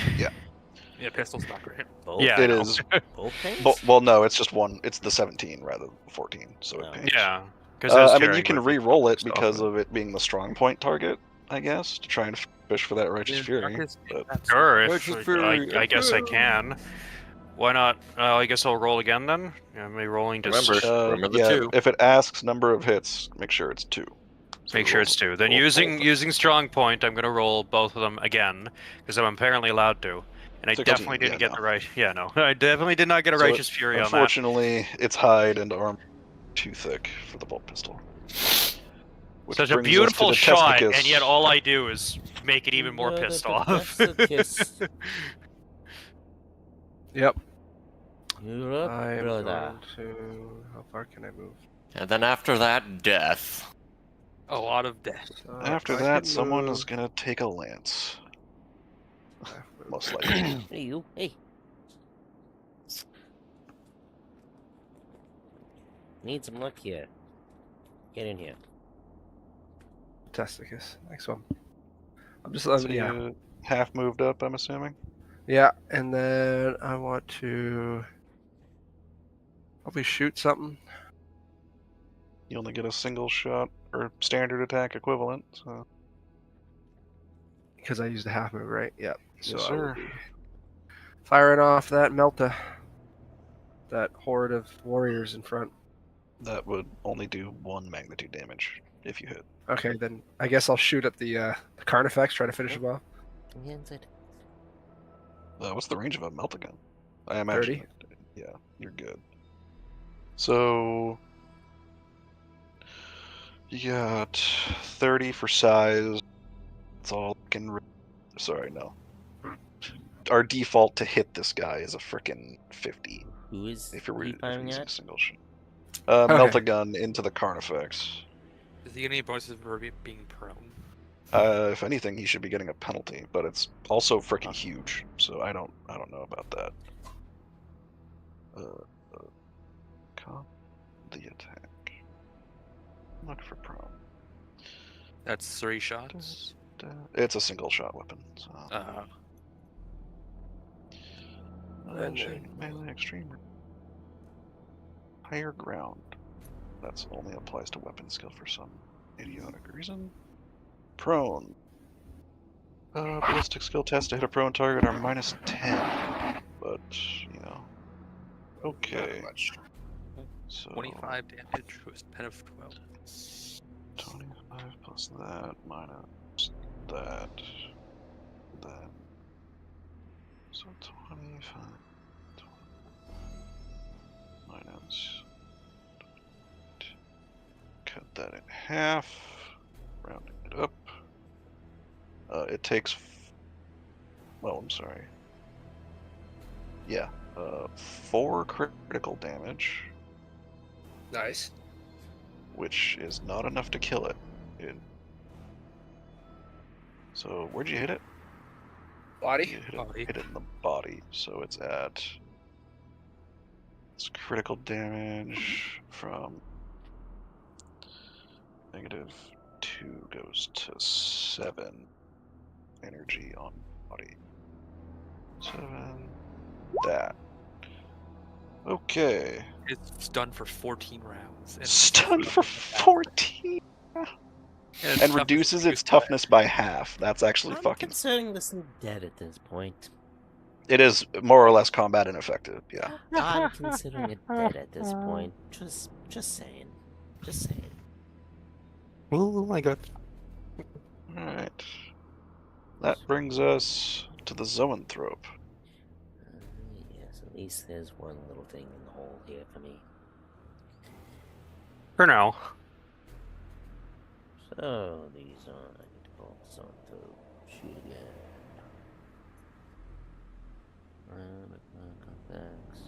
Yeah, pistol's not great. Both, Yeah, I It know. is. both things? Well, no, it's just one. It's the 17 rather than 14, so No. it pings. Yeah. Because I mean, you can re-roll it because of. of it being the strong point target, I guess, to try and fish for that righteous fury. But Sure, if Righteous fury. I guess I can. Why not? I guess I'll roll again then. Am I rolling to Remember the yeah, 2. if it asks number of hits, make sure it's 2. So make sure it's 2. Then roll using both. using strong point, I'm gonna roll both of them again because I'm apparently allowed to. And I 16, definitely didn't yeah, get no. the right. Yeah, no, I definitely did not get a So righteous fury on that. Unfortunately, its hide and arm too thick for the bolt pistol. Which Such a brings us to beautiful the shot, testicus. and yet all I do is make it even more Brother, pissed but off. that's a kiss. Yep. You're up, I'm brother. going to. How far can I move? And then after that, death. A lot of death. So After I that, can someone move is gonna take a lance. halfway. Most likely. Hey, you. Hey. Need some luck here. Get in here. Testicus. Next one. I'm just So yeah. you half moved up, I'm assuming. Yeah, and then I want to probably shoot something. You only get a single shot or standard attack equivalent. So Because I used a half move, right? Yep. So Yes, I will sir. be firing off that Melta. That horde of warriors in front. that would only do 1 magnitude damage if you hit. Okay, then I guess I'll shoot at the Carnifex, try to finish him off. Come here inside. What's the range of a melta gun? I imagine. 30. Yeah, you're good. So you got 30 for size. It's all sorry, no. Our default to hit this guy is a frickin' 50. Who is If you're he using firing a at? single shot. Melta gun into the Carnifex. Does he get any bonuses for being prone? If anything, he should be getting a penalty, but it's also freaking huge, so I don't know about that. The attack. Look for prone. That's 3 shots. It's a single shot weapon. So. And Melee extreme. Higher ground. That's only applies to weapon skill for some idiotic reason. Prone. Ballistic skill test to hit a prone target are -10. But, you know. Okay. So 25 damage with pen of 12. 25 plus that minus that. That. So 25. Minus. Cut that in half. Rounding it up. It takes. Well, I'm sorry. Yeah. 4 critical damage, nice. which is not enough to kill it. So, where'd you hit it? Body. You hit Body. hit it in the body, so it's at. It's critical damage from -2 goes to 7 energy on body. 7. That. Okay. It's stunned for 14 rounds. And Stunned for 14? its And toughness reduces its reduced by- toughness by half. That's actually I'm fucking... considering this dead at this point. It is more or less combat ineffective, yeah. I'm considering it dead at this point. Just saying. Just saying. Oh my god. Alright. That brings us to the Zoanthrope. Yes, at least there's one little thing in the hole here for me. For now. So, these are... I need to pull this on through. Shoot again. Thanks.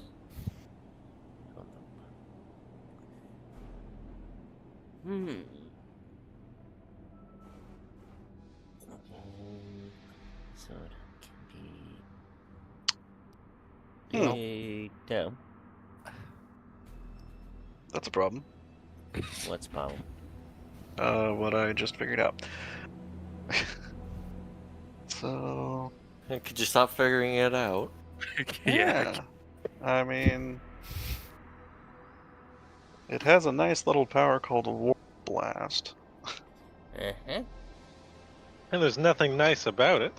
So it can be... down. That's a problem. What's the problem? What I just figured out. So... Could you stop figuring it out? Yeah. I mean... It has a nice little power called War Blast. And there's nothing nice about it.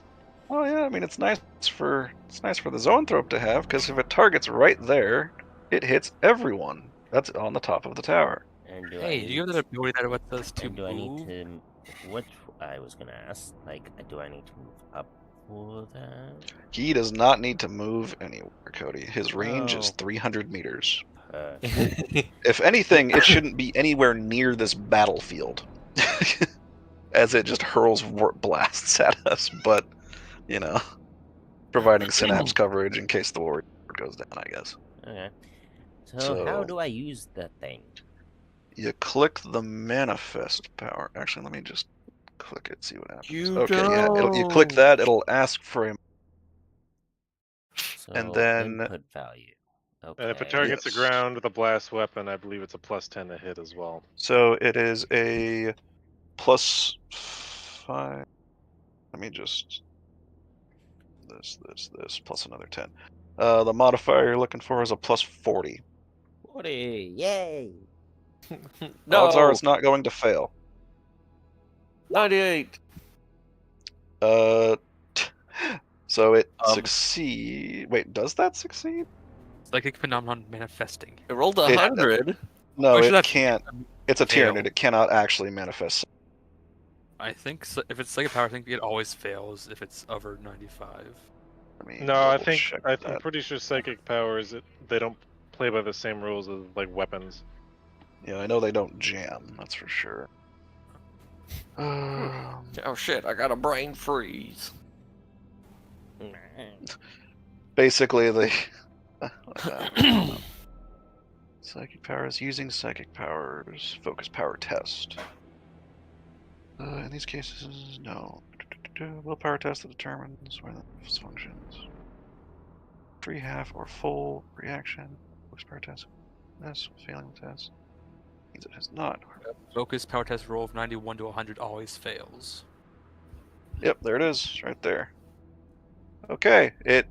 Oh yeah, I mean it's nice for the Zoanthrope to have, because if it targets right there, it hits everyone that's on the top of the tower. And do Hey, I do you have that ability that lets us to and do I need move? to... What I was gonna ask, like, do I need to move up for that? He does not need to move anywhere, Cody. His range is Oh. 300 meters. Perfect. If anything, it shouldn't be anywhere near this battlefield. As it just hurls warp blasts at us, but, you know, providing synapse coverage in case the warrior goes down, I guess. Okay. So how So- do I use that thing? You click the manifest power. Actually, let me just click it, see what happens. You Okay, yeah, you click don't. that, it'll ask for a... So And then- input value. Okay. And if it targets the Yes. ground with a blast weapon, I believe it's a +10 to hit as well. So it is a +5. Let me just... This, plus another 10. The modifier you're looking for is a +40. 40, yay! Odds are No. it's not going to fail. 98. So it succeed. Wait, does that succeed? Psychic phenomenon manifesting. It rolled It- 100. No, Oh, should it that- can't. It's a fail. Tyranid. It cannot actually manifest. I think if it's psychic power, I think it always fails if it's over 95. I mean, No, I double think check I'm that. pretty sure psychic powers they don't play by the same rules as like weapons. Yeah, I know they don't jam. That's for sure. Oh shit, I got a brain freeze. Basically, the psychic powers using psychic powers. Focus power test. In these cases, no. Willpower test that determines whether this functions. Free half or full reaction. Focus power test. This failing the test means it has not. Focus power test roll of 91 to 100 always fails. Yep, there it is, right there. Okay, it.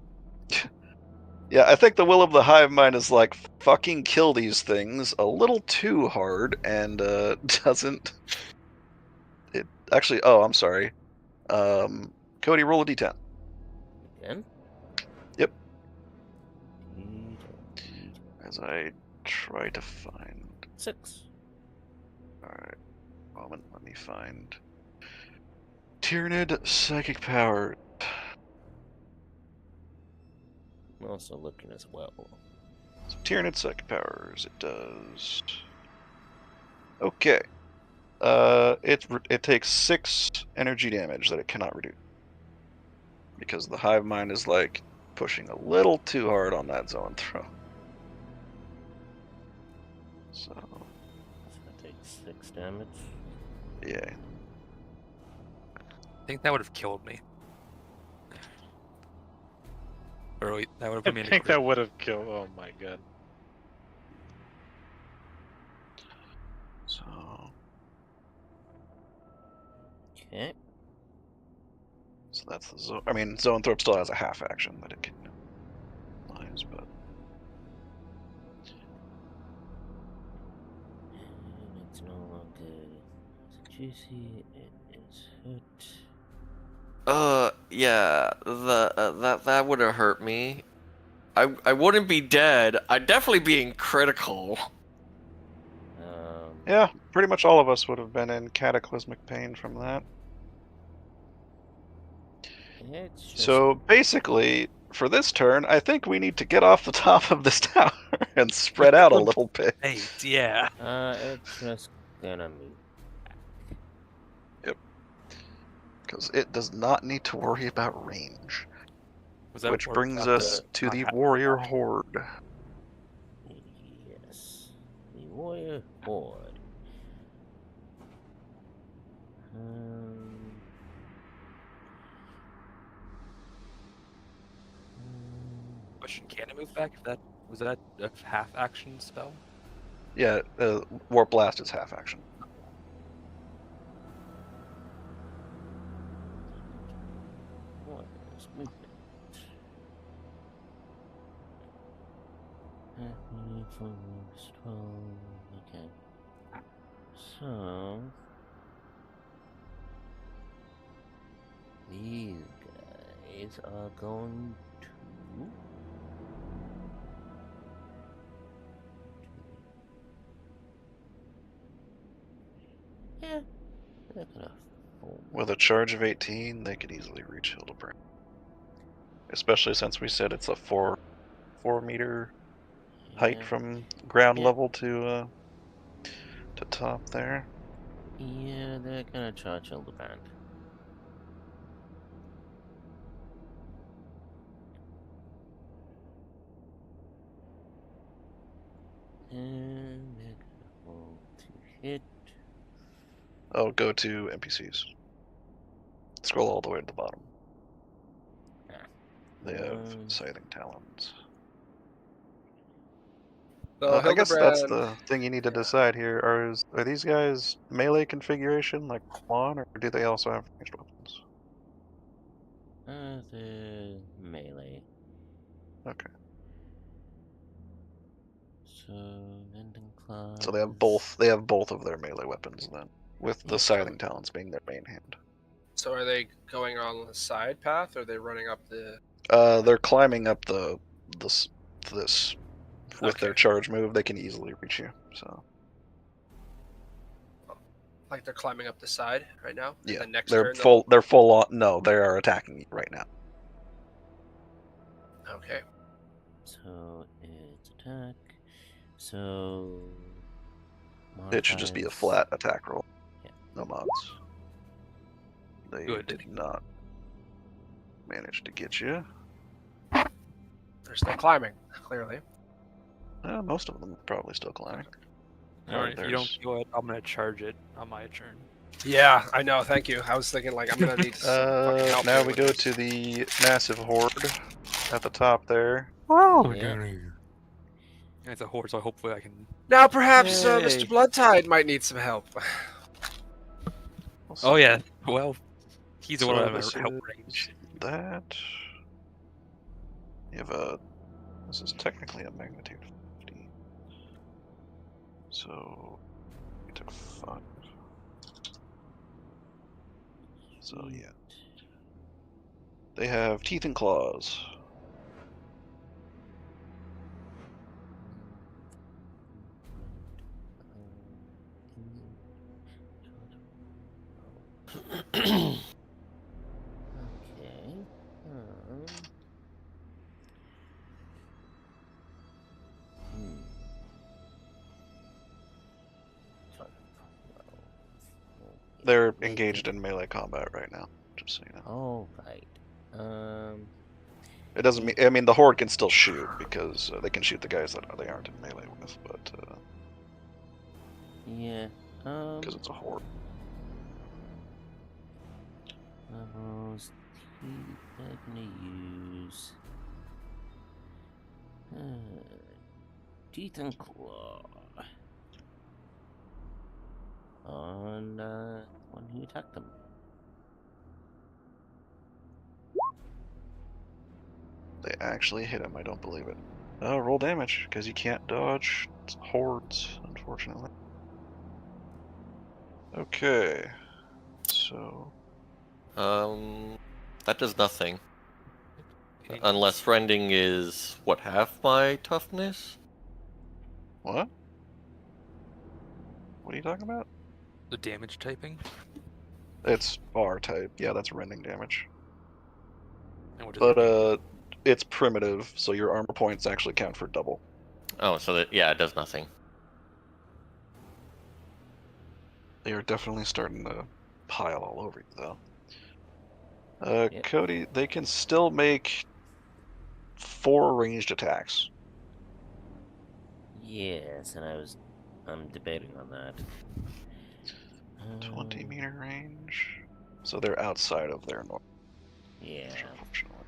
Yeah, I think the will of the hive mind is like fucking kill these things a little too hard, and doesn't. It actually. Oh, I'm sorry. Cody, roll a d10. Again? Yep. As I try to find. 6. Alright. Moment, let me find. Tyranid psychic power. I'm also looking as well. So Tyranid psychic powers. It does. Okay. It takes 6 energy damage that it cannot reduce. Because the hive mind is like pushing a little too hard on that Zoanthrope. So that takes 6 damage. yeah. I think that would have killed me. Or wait, that would have put me I in a think crit. that would have killed. Oh my god. So Okay. so that's the I mean Zoanthrope still has a half action that it can utilize, but Is it juicy? It is hurt. Yeah, that would have hurt me. I wouldn't be dead. I'd definitely be in critical. Yeah, pretty much all of us would have been in cataclysmic pain from that. It's just So basically, for this turn, I think we need to get off the top of this tower and spread out a little bit. Hey, yeah. it's just gonna move. Because it does not need to worry about range. Was that Which or brings not us the- to not the ha- warrior horde. Yes. The warrior horde. Question: Can it move back? If that was that a half action spell? Yeah, Warp Blast is half action. Warrior's movement. Happy for 12. Okay. So these guys are going to yeah, they're gonna form. With a charge of 18, they could easily reach Hildebrand. Especially since we said it's a 4-meter height Yeah. from ground Yeah. level to top there. Yeah, they're gonna charge Hildebrand. And they're gonna roll to hit. Oh, go to NPCs. Scroll all the way to the bottom. Ah. They have scything talons. So I guess that's Hildebrand, the thing you need to decide here. Are these guys melee configuration like Quan, or do they also have ranged weapons? The melee. Okay. So Lending Claws. So they have both. They have both of their melee weapons then, with the Yeah. scything talons being their main hand. so are they going on the side path, or are they running up the? They're climbing up this with their Okay. charge move. They can easily reach you. So Like they're climbing up the side right now. yeah, And the next they're turn, full. They're full on. No, they are attacking you right now. Okay. So it's attack. So It should just be a modifies- flat attack roll. Yeah. No mods. They Good. did not manage to get you. They're still climbing, clearly. Most of them are probably still climbing. Alright, if you don't There's- kill it, I'm gonna charge it on my turn. Yeah, I know. Thank you. I was thinking like I'm gonna need some fucking help. Now here we with go this. to the massive horde at the top there. Oh, Yeah. it's a horde, so hopefully I can. Now perhaps Yay. Mr. Bloodtide might need some help. We'll Oh see. yeah, well, he's the So one that this help is range. that. You have a. This is technically a magnitude 50. So we took 5. So yeah, they have teeth and claws. Okay. They're engaged in melee combat right now. Just so you know. All right. It doesn't mean. I mean, the horde can still shoot because they can shoot the guys that they aren't in melee with, but Yeah. because it's a horde. Levels. They're gonna use teeth and claw on one who attacked them. They actually hit him. I don't believe it. Roll damage because you can't dodge hordes, unfortunately. Okay. So That does nothing. Unless rending is, what, half my toughness? what? What are you talking about? The damage typing. It's R type. Yeah, that's rending damage. And what does But that mean? it's primitive, so your armor points actually count for double. Oh, so that, yeah, it does nothing. They are definitely starting to pile all over you, though. Yep. Cody, they can still make 4 ranged attacks. Yes, and I'm debating on that. 20-meter range. So they're outside of their normal Yeah. range, unfortunately.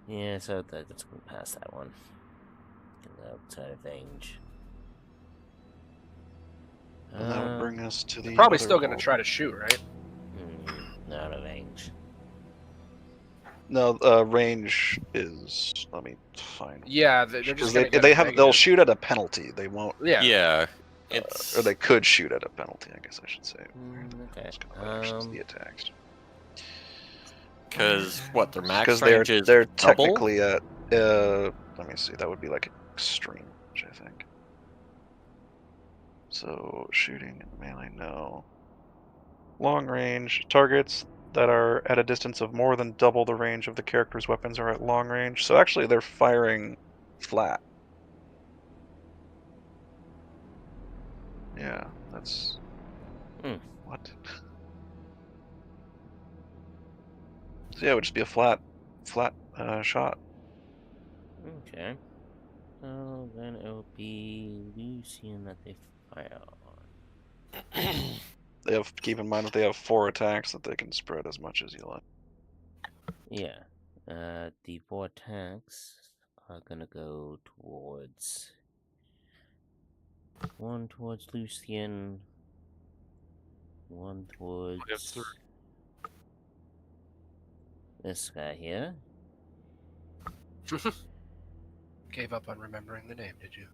Yeah, so that's going past that one. Get outside of range. And that would bring us to the Probably other still gonna roll. try to shoot, right? Not a range. No, range is. Let me find. Yeah, they're Because just gonna get they'll a negative. shoot at a penalty. They won't. Yeah. Yeah, it's Or they could shoot at a penalty. I guess I should say. Okay. Just gonna actions the attacks. because what their max Because range is they're double? technically at. Let me see. That would be like extreme, which I think. So shooting and melee, no. Long range targets that are at a distance of more than double the range of the character's weapons are at long range. So actually, they're firing flat. Yeah, that's. What? So yeah, it would just be a flat shot. Okay. So then it will be Lucian that they fire on. They have keep in mind that they have 4 attacks that they can spread as much as you like. Yeah. The 4 attacks are gonna go towards one towards Lucian, one towards this guy here. Gave up on remembering the name, did you?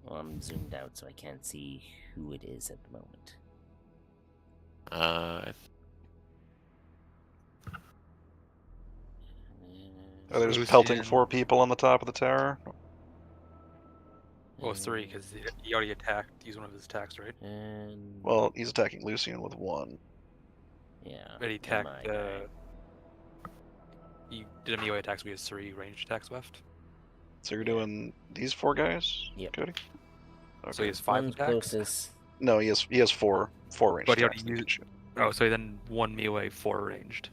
Well, I'm zoomed out, so I can't see who it is at the moment. There's Lucian. pelting 4 people on the top of the tower. Well, 3 because he already attacked. Used one of his attacks, right? And Well, he's attacking Lucian with 1. yeah, But he and attacked. my guy. He did a melee attacks. We has 3 ranged attacks left. So you're doing these 4 guys, Yep. Cody? Okay. So he has 5 One's attacks. closest. No, he has 4 ranged But he attacks. already that he can used- shoot. Oh, so then 1 melee, 4 ranged.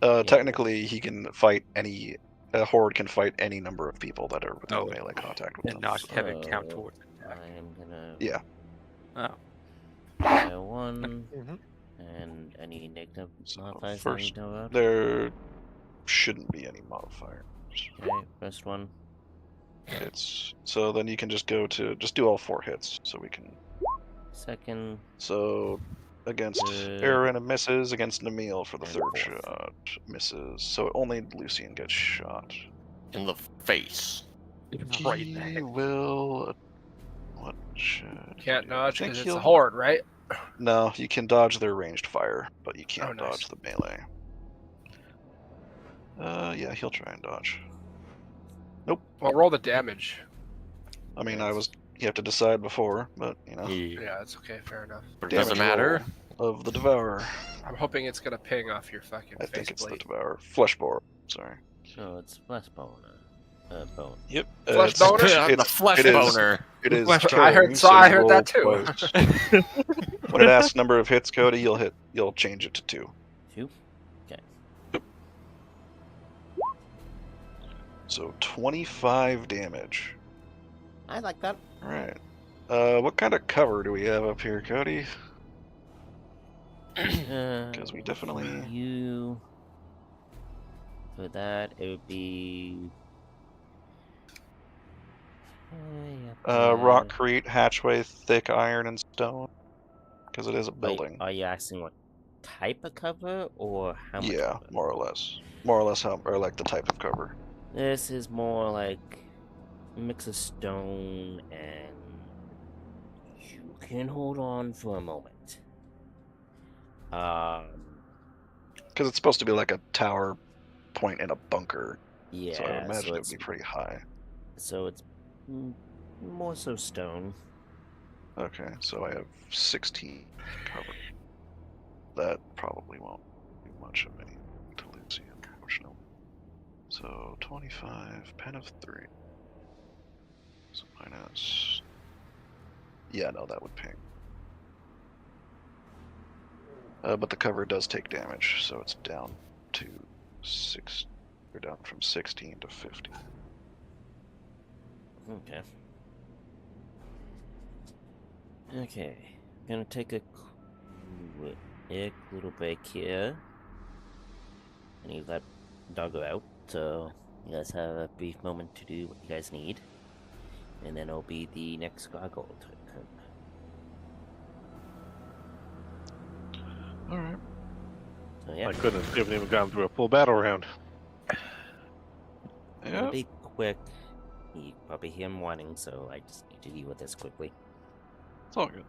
Technically, he can fight any. A horde can fight any number of people that are within melee contact with And them. not so- have it count So, towards an attack. I am gonna Yeah. Oh. fire 1 Mhm. and any negative So modifiers I need first, to know about. there shouldn't be any modifiers. Okay, first one. It's so then you can just do all 4 hits, so we can. Second. So against Good. Aaron, it misses. Against Namil for the And 3rd fourth. shot, misses. So only Lucian gets shot. in the face. Right in the He head. will. What should? Can't he do? dodge I think because it's a he'll- horde, right? No, you can dodge their ranged fire, but you can't Oh, nice. dodge the melee. Yeah, he'll try and dodge. Well, roll the damage. I mean, you have to decide before, but you know. Yeah, that's okay. Fair enough. But it Damage doesn't matter. roll of the Devourer. I'm hoping it's gonna ping off your fucking I think it's the faceplate. Devourer. Fleshbore. Sorry. So it's flesh bone. Bone. Yep. Flesh it's- boner? The flesh it is- boner. It is. Flesh- I killing, heard- so I you heard that roll too. twice. When it asks number of hits, Cody, you'll change it to 2. 2. Okay. So 25 damage. I like that. All right. What kind of cover do we have up here, Cody? Because we definitely- You. For that, it would be. Rockcrete, hatchway, thick iron and stone. Because it is a building. Are you asking what type of cover or how much? Yeah, cover? more or less. More or less how, or like the type of cover. This is more like a mix of stone and can hold on for a moment. Because it's supposed to be like a tower point in a bunker. Yeah, So I would imagine it would it's be pretty high. so it's more so stone. Okay, so I have 16 cover. That probably won't do much of anything to Lucy, unfortunately. So 25, pen of 3. So minus. Yeah, no, that would ping. But the cover does take damage, so it's down to 6. Or down from 16 to 50. Okay. Okay. Gonna take a quick little break here. I need that doggo out, so you guys have a brief moment to do what you guys need. And then it'll be the next gargoyle turn. Alright. So yeah. My goodness, we haven't even gone through a full battle round. It'll Yeah. be quick. You probably hear him whining, so I just need to deal with this quickly. It's all good.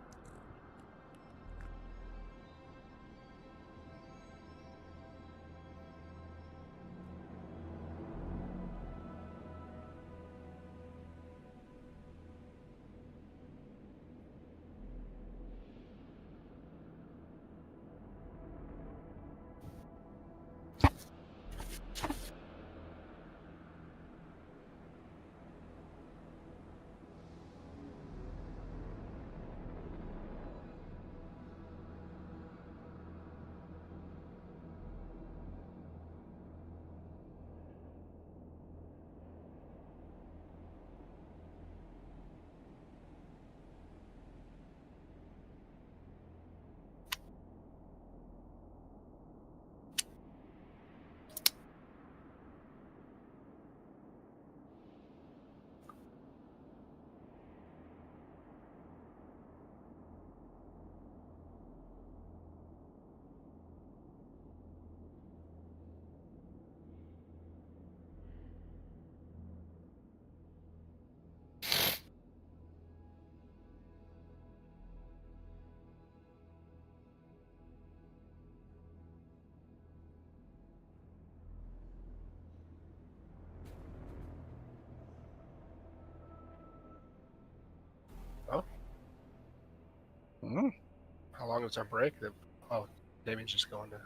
Oh, Mm. how long is our break? Oh, Damien's just going to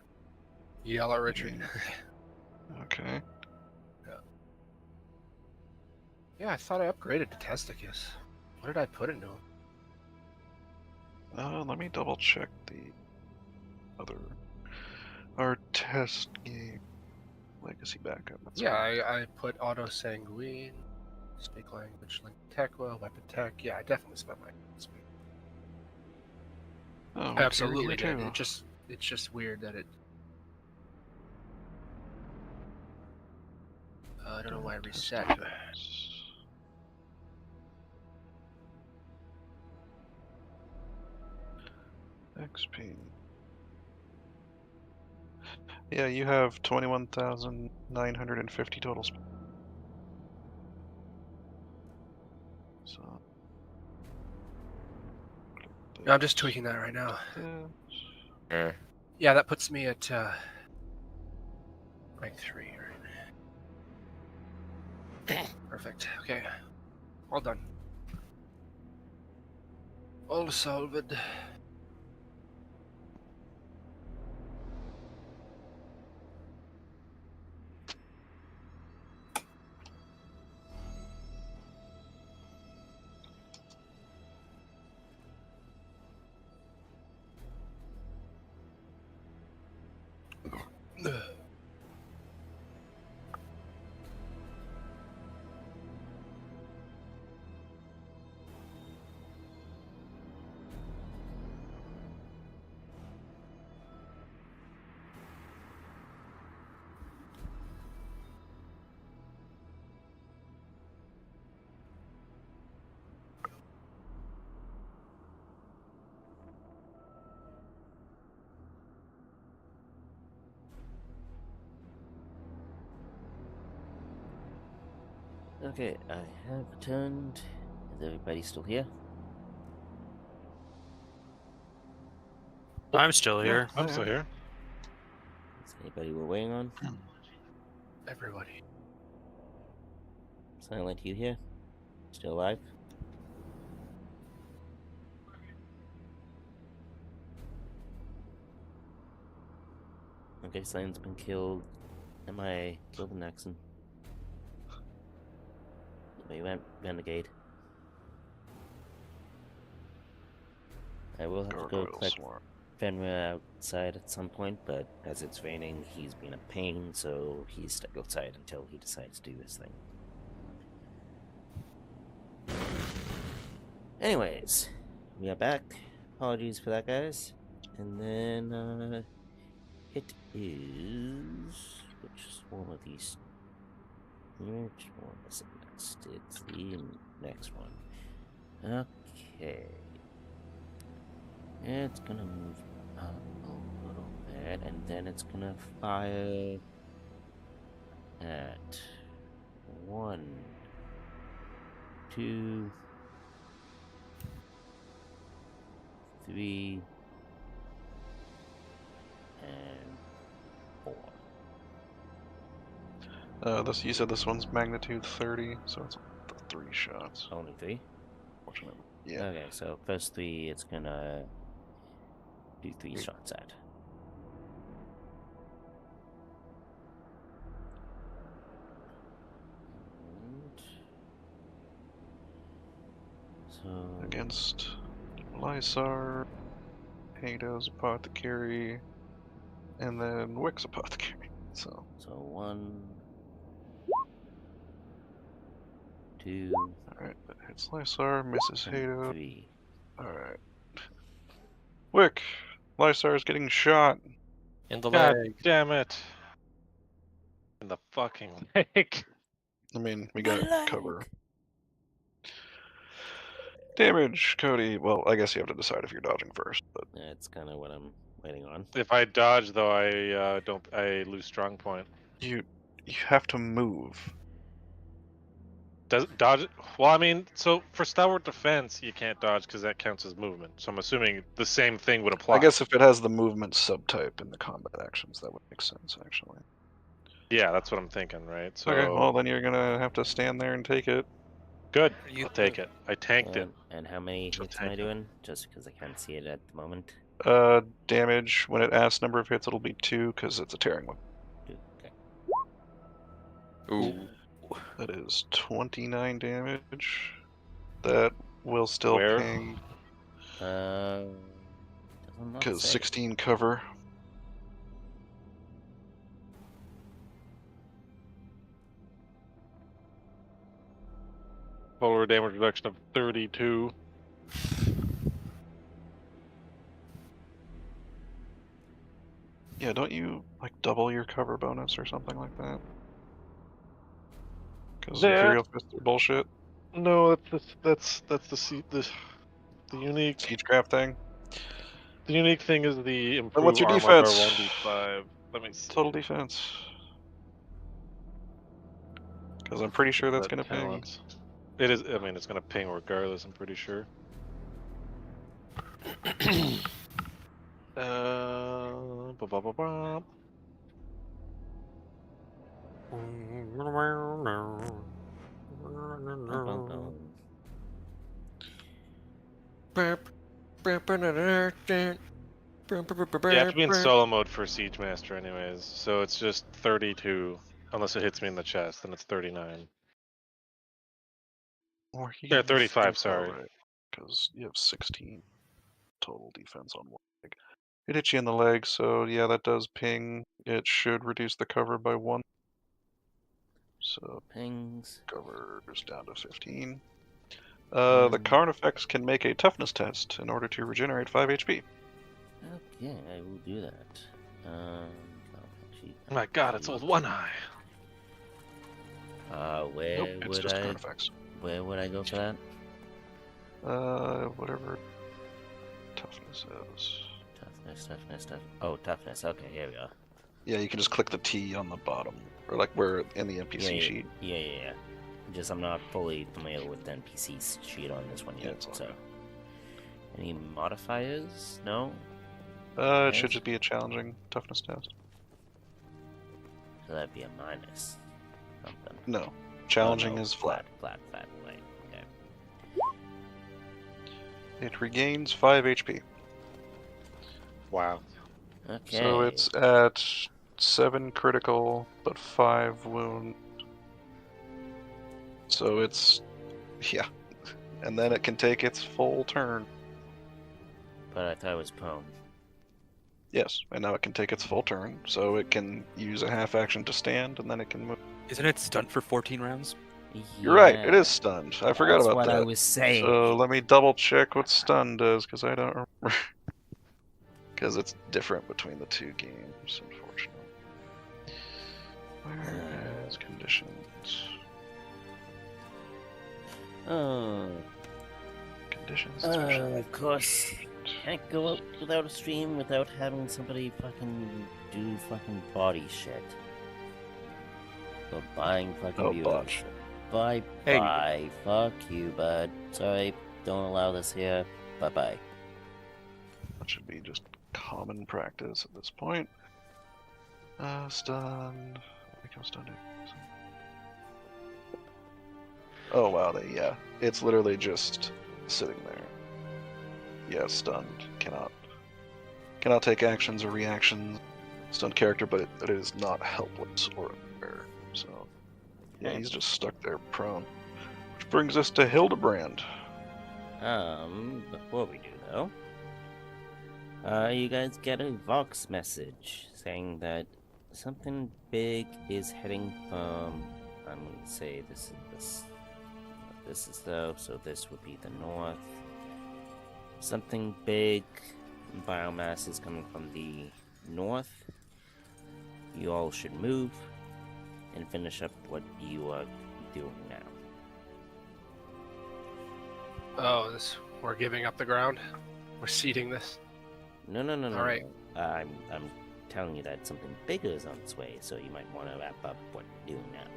yell at Richard. Okay. Yeah, I thought I upgraded to Testicus. What did I put into him? Let me double check the other. Our test game legacy backup. That's Yeah, right. I put Auto Sanguine, Speak Language, Link Tequa, Weapon Tech. Yeah, I definitely spent my speed. Oh, I absolutely here did. too. It's just weird that it. I don't know why I reset. XP. Yeah, you have 21,950 total. So. I'm just tweaking that right now. Eh. Yeah, that puts me at rank 3 right. Perfect. Okay. All done. All solved. Okay, I have returned. Is everybody still here? I'm still here. I'm still here. Is anybody we're waiting on? Everybody. Silent, you here? Still alive? Okay, Silent's been killed. Am I killed an Nexon? We went Renegade. I will have to go collect Fenrir outside at some point, but as it's raining, he's been a pain, so he's stuck outside until he decides to do his thing. Anyways, we are back. Apologies for that, guys. And then, it is... Which one of these... Which one is it next? It's the next one. Okay. It's gonna move up a little bit, and then it's gonna fire at 1, 2, 3, and 4. You said this one's magnitude 30, so it's 3 shots. Only 3? Fortunately. Yeah. Okay, so first 3, it's gonna do 3 shots at. So Against Lysar, Hado's Apothecary, and then Wick's Apothecary. So 1, 2, alright, that hits Lysar, misses and Hado. 3. Alright. Wick! Lysar's getting shot. In the God leg. damn it. In the fucking leg. I mean, we got cover. Damage, Cody. Well, I guess you have to decide if you're dodging first, but That's kind of what I'm waiting on. If I dodge, though, I lose strong point. you have to move. Does dodge? Well, I mean, so for stalwart defense, you can't dodge because that counts as movement. So I'm assuming the same thing would apply. I guess if it has the movement subtype in the combat actions, that would make sense, actually. Yeah, that's what I'm thinking, right? So Okay, well, then you're gonna have to stand there and take it. good. I'll take it. I tanked it. And how many She'll hits am I take it. doing? Just because I can't see it at the moment. Damage, when it asks number of hits, it'll be 2, because it's a tearing weapon. 2. Okay. Ooh. That is 29 damage. That will still Where? ping, Doesn't not because say. 16 cover. Total damage reduction of 32. Yeah, don't you, like, double your cover bonus or something like that? Because There. Imperial Fists are bullshit. No, that's the unique. Siegecraft thing. The unique thing is the improved what's your armor defense? by 1d5. Let me see. Total defense. Because I'm pretty sure that's That gonna ping. talent. It is. I mean, it's gonna ping regardless. I'm pretty sure. Ba-ba-ba-ba. You have to be in solo mode for Siege Master, anyways. So it's just 32, unless it hits me in the chest, then it's 39. Or Yeah, 35. Sorry. Because you have 16 total defense on one leg. It hits you in the leg, so yeah, that does ping. It should reduce the cover by 1. So Pings. cover is down to 15. The Carnifex can make a toughness test in order to regenerate 5 HP. Okay, I will do that. Actually, Oh my god, it's old One Eye. where Nope, it's would just I? Carnifex. Where would I go for that? Whatever toughness is. Toughness. Oh, toughness. Okay, here we go. Yeah, you can just click the T on the bottom, or like where in the NPC sheet. Yeah. Just I'm not fully familiar with the NPC sheet on this one Yeah, yet. it's all So, good. any modifiers? No. It should just be a challenging toughness test. So that'd be a minus something. No, challenging Oh, no, is flat. Flat, right. Okay. It regains 5 HP. Wow. Okay. So it's at 7 critical, but 5 wound. So it's, yeah. And then it can take its full turn. But I thought it was prone. Yes, and now it can take its full turn, so it can use a half action to stand, and then it can move. Isn't it stunned for 14 rounds? You're right, it Yeah, is stunned. I forgot that's about what that. I was saying. So let me double check what stun does, because I don't remember. Because it's different between the two games, unfortunately. Where is conditions? Oh, Conditions. of course. Can't go up without a stream without having somebody fucking do fucking body shit. Or buying fucking Oh, viewers. botch. Bye Hey. bye. Fuck you, bud. Sorry, don't allow this here. Bye bye. That should be just common practice at this point. Stunned. I think I'm stunned. Oh wow, yeah. It's literally just sitting there. Yeah, stunned. Cannot take actions or reactions. Stunned character, but it is not helpless or unaware. So yeah, he's just stuck there prone. Which brings us to Hildebrand. Before we do though, you guys get a Vox message saying that something big is heading from, I'm gonna say this is though, so this would be the north. Something big, biomass is coming from the north. You all should move and finish up what you are doing now. Oh, we're giving up the ground? We're ceding this? No. All right. No. I'm telling you that something bigger is on its way, so you might want to wrap up what you're doing now.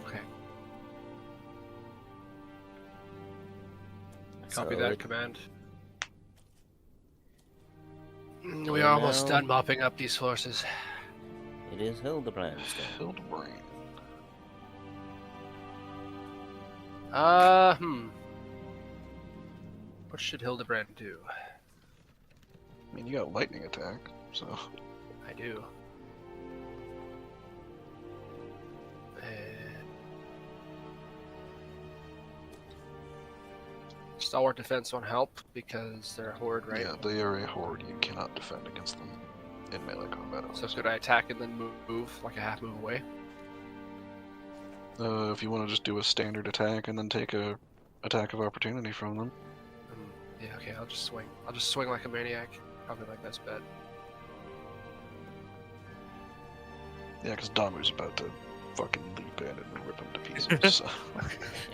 Okay. Copy So that it- command. So We are almost now- done mopping up these forces. It is Hildebrand's turn. Hildebrand. What should Hildebrand do? I mean, you got lightning attack, so I do. And Stalwart defense won't help because they're a horde, right? yeah, they are a horde. You cannot defend against them in melee combat. So could I attack and then move like a half move away? If you want to just do a standard attack and then take a attack of opportunity from them. Yeah, okay, I'll just swing. I'll just swing like a maniac. Probably my best bet. Yeah, because Damu's about to fucking leap in and rip him to pieces. So.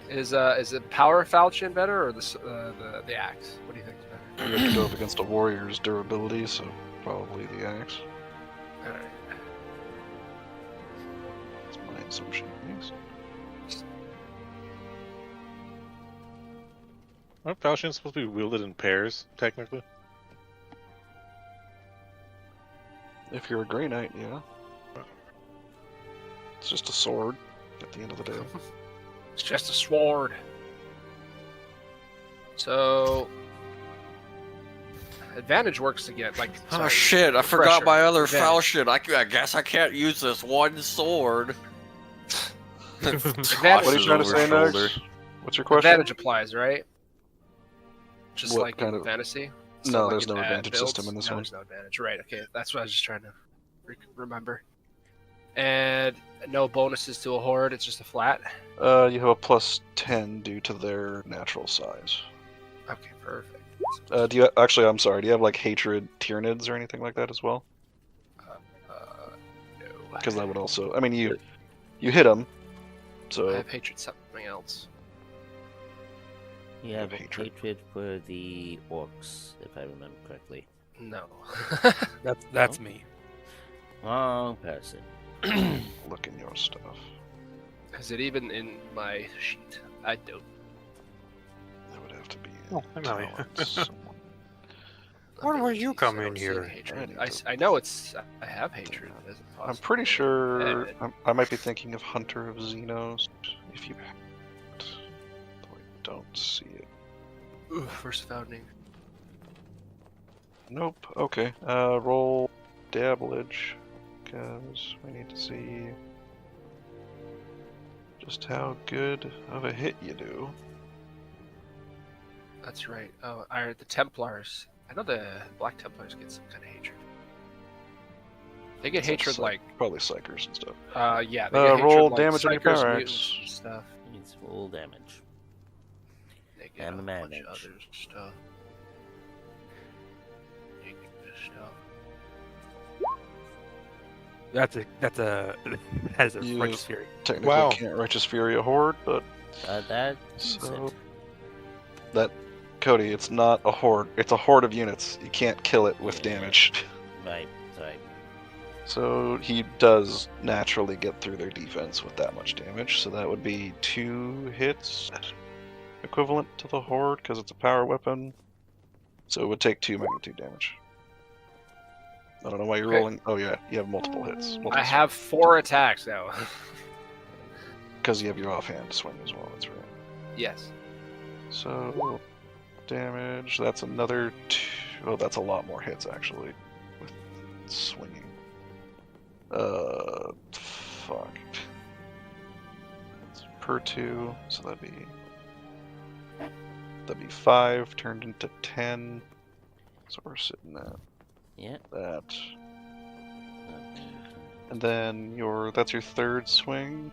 Is it power falchion better or the axe? What do you think is better? You have to go up against a warrior's durability, so probably the axe. All right. That's my assumption, at least. Aren't falchions supposed to be wielded in pairs, technically? If you're a Grey Knight, yeah. It's just a sword at the end of the day. It's just a sword. So advantage works again. Like Oh sorry, shit, I forgot pressure. my other Advantage. falchion. I guess I can't use this one sword. Advantage. What are you trying to say next? What's your question? Advantage applies, right? Just What like kind in of- fantasy. No, like there's in no ad advantage builds? system in this No, one. There's no advantage, right? Okay, that's what I was just trying to remember. And no bonuses to a horde. It's just a flat. You have a plus 10 due to their natural size. Okay, perfect. Do you actually? I'm sorry. Do you have like hatred Tyranids or anything like that as well? No. Because that would also. I mean, you hit them, I so have hatred something else. You have hatred. hatred for the orcs, if I remember correctly. No. That's me. Wrong person. look in your stuff. Is it even in my sheet? I don't. That would have to be. Oh, I know you. talents somewhere. When will you abilities. come I in don't see here? any hatred. I need to- I know it's. I have hatred. As a I'm pretty sure possibility. I might be thinking of Hunter of Xenos. If you though I don't see it. Ooh, first founding. Nope. Okay. Roll dabblage, because we need to see just how good of a hit you do. That's right. Oh, the Templars. I know the Black Templars get some kind of hatred. They get It's hatred psych- like. probably psychers and stuff. Yeah. They get roll hatred damage on like your psychers, power mutants, axe. and stuff. It's full damage. They get And a bunch manage. of other stuff. They get this stuff. Has a You- righteous fury. Technically Wow. can't Righteous Fury a horde, but That's so it. that Cody, it's not a horde. It's a horde of units. You can't kill it with Yeah. damage. Right. So he does naturally get through their defense with that much damage. So that would be 2 hits, equivalent to the horde because it's a power weapon. So it would take 2 magnitude damage. I don't know why you're Okay. rolling. Oh yeah, you have multiple hits. I have 4 attacks now. because you have your offhand swing as well. That's right. Yes. So damage. That's another 2. Oh, that's a lot more hits actually with swinging. Fuck. It's per 2, so that'd be 5 turned into 10. So we're sitting at Yeah. that. And then that's your 3rd swing.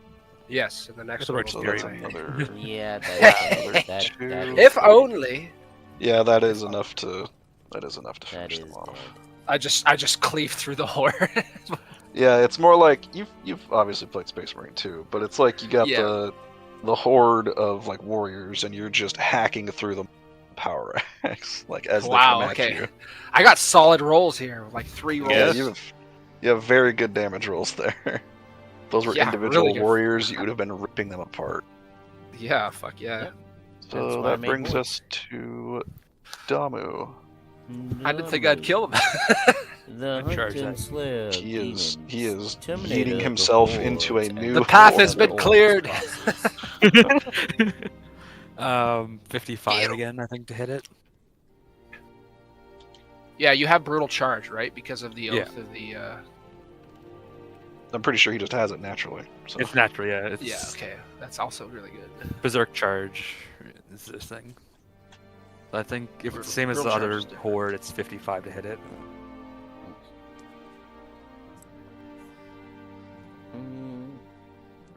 Yes, and the next That's a one. righteous So will be that's fury. mine. another. Yeah. Another That 2. is If dead. only. Yeah, that is enough to. That is enough to That finish is them off. dead. I just cleave through the horde. Yeah, it's more like you've obviously played Space Marine too, but it's like you got Yeah. the horde of like warriors, and you're just hacking through the power axe like as they Wow. come at Okay. you. I got solid rolls here, like 3 rolls. Yeah, you have very good damage rolls there. Those were Yeah, individual really good. warriors. You would have been ripping them apart. Yeah. Fuck yeah. Yep. That's So why I that made brings hordes. us to Damu. I didn't think I'd kill him. The Charge Hunt and that. Slayer of He is demons, yeeting Terminator of the himself into a hordes, and new The path horde. has been Orcs cleared. bosses. 55 again, I think, to hit it. Yeah, you have brutal charge, right? Because of the Yeah. oath of the. I'm pretty sure he just has it naturally. So. It's natural, yeah. It's Yeah. Okay, that's also really good. Berserk charge is this thing. I think if it's the same as the Brutal charge other is different. horde, it's 55 to hit it.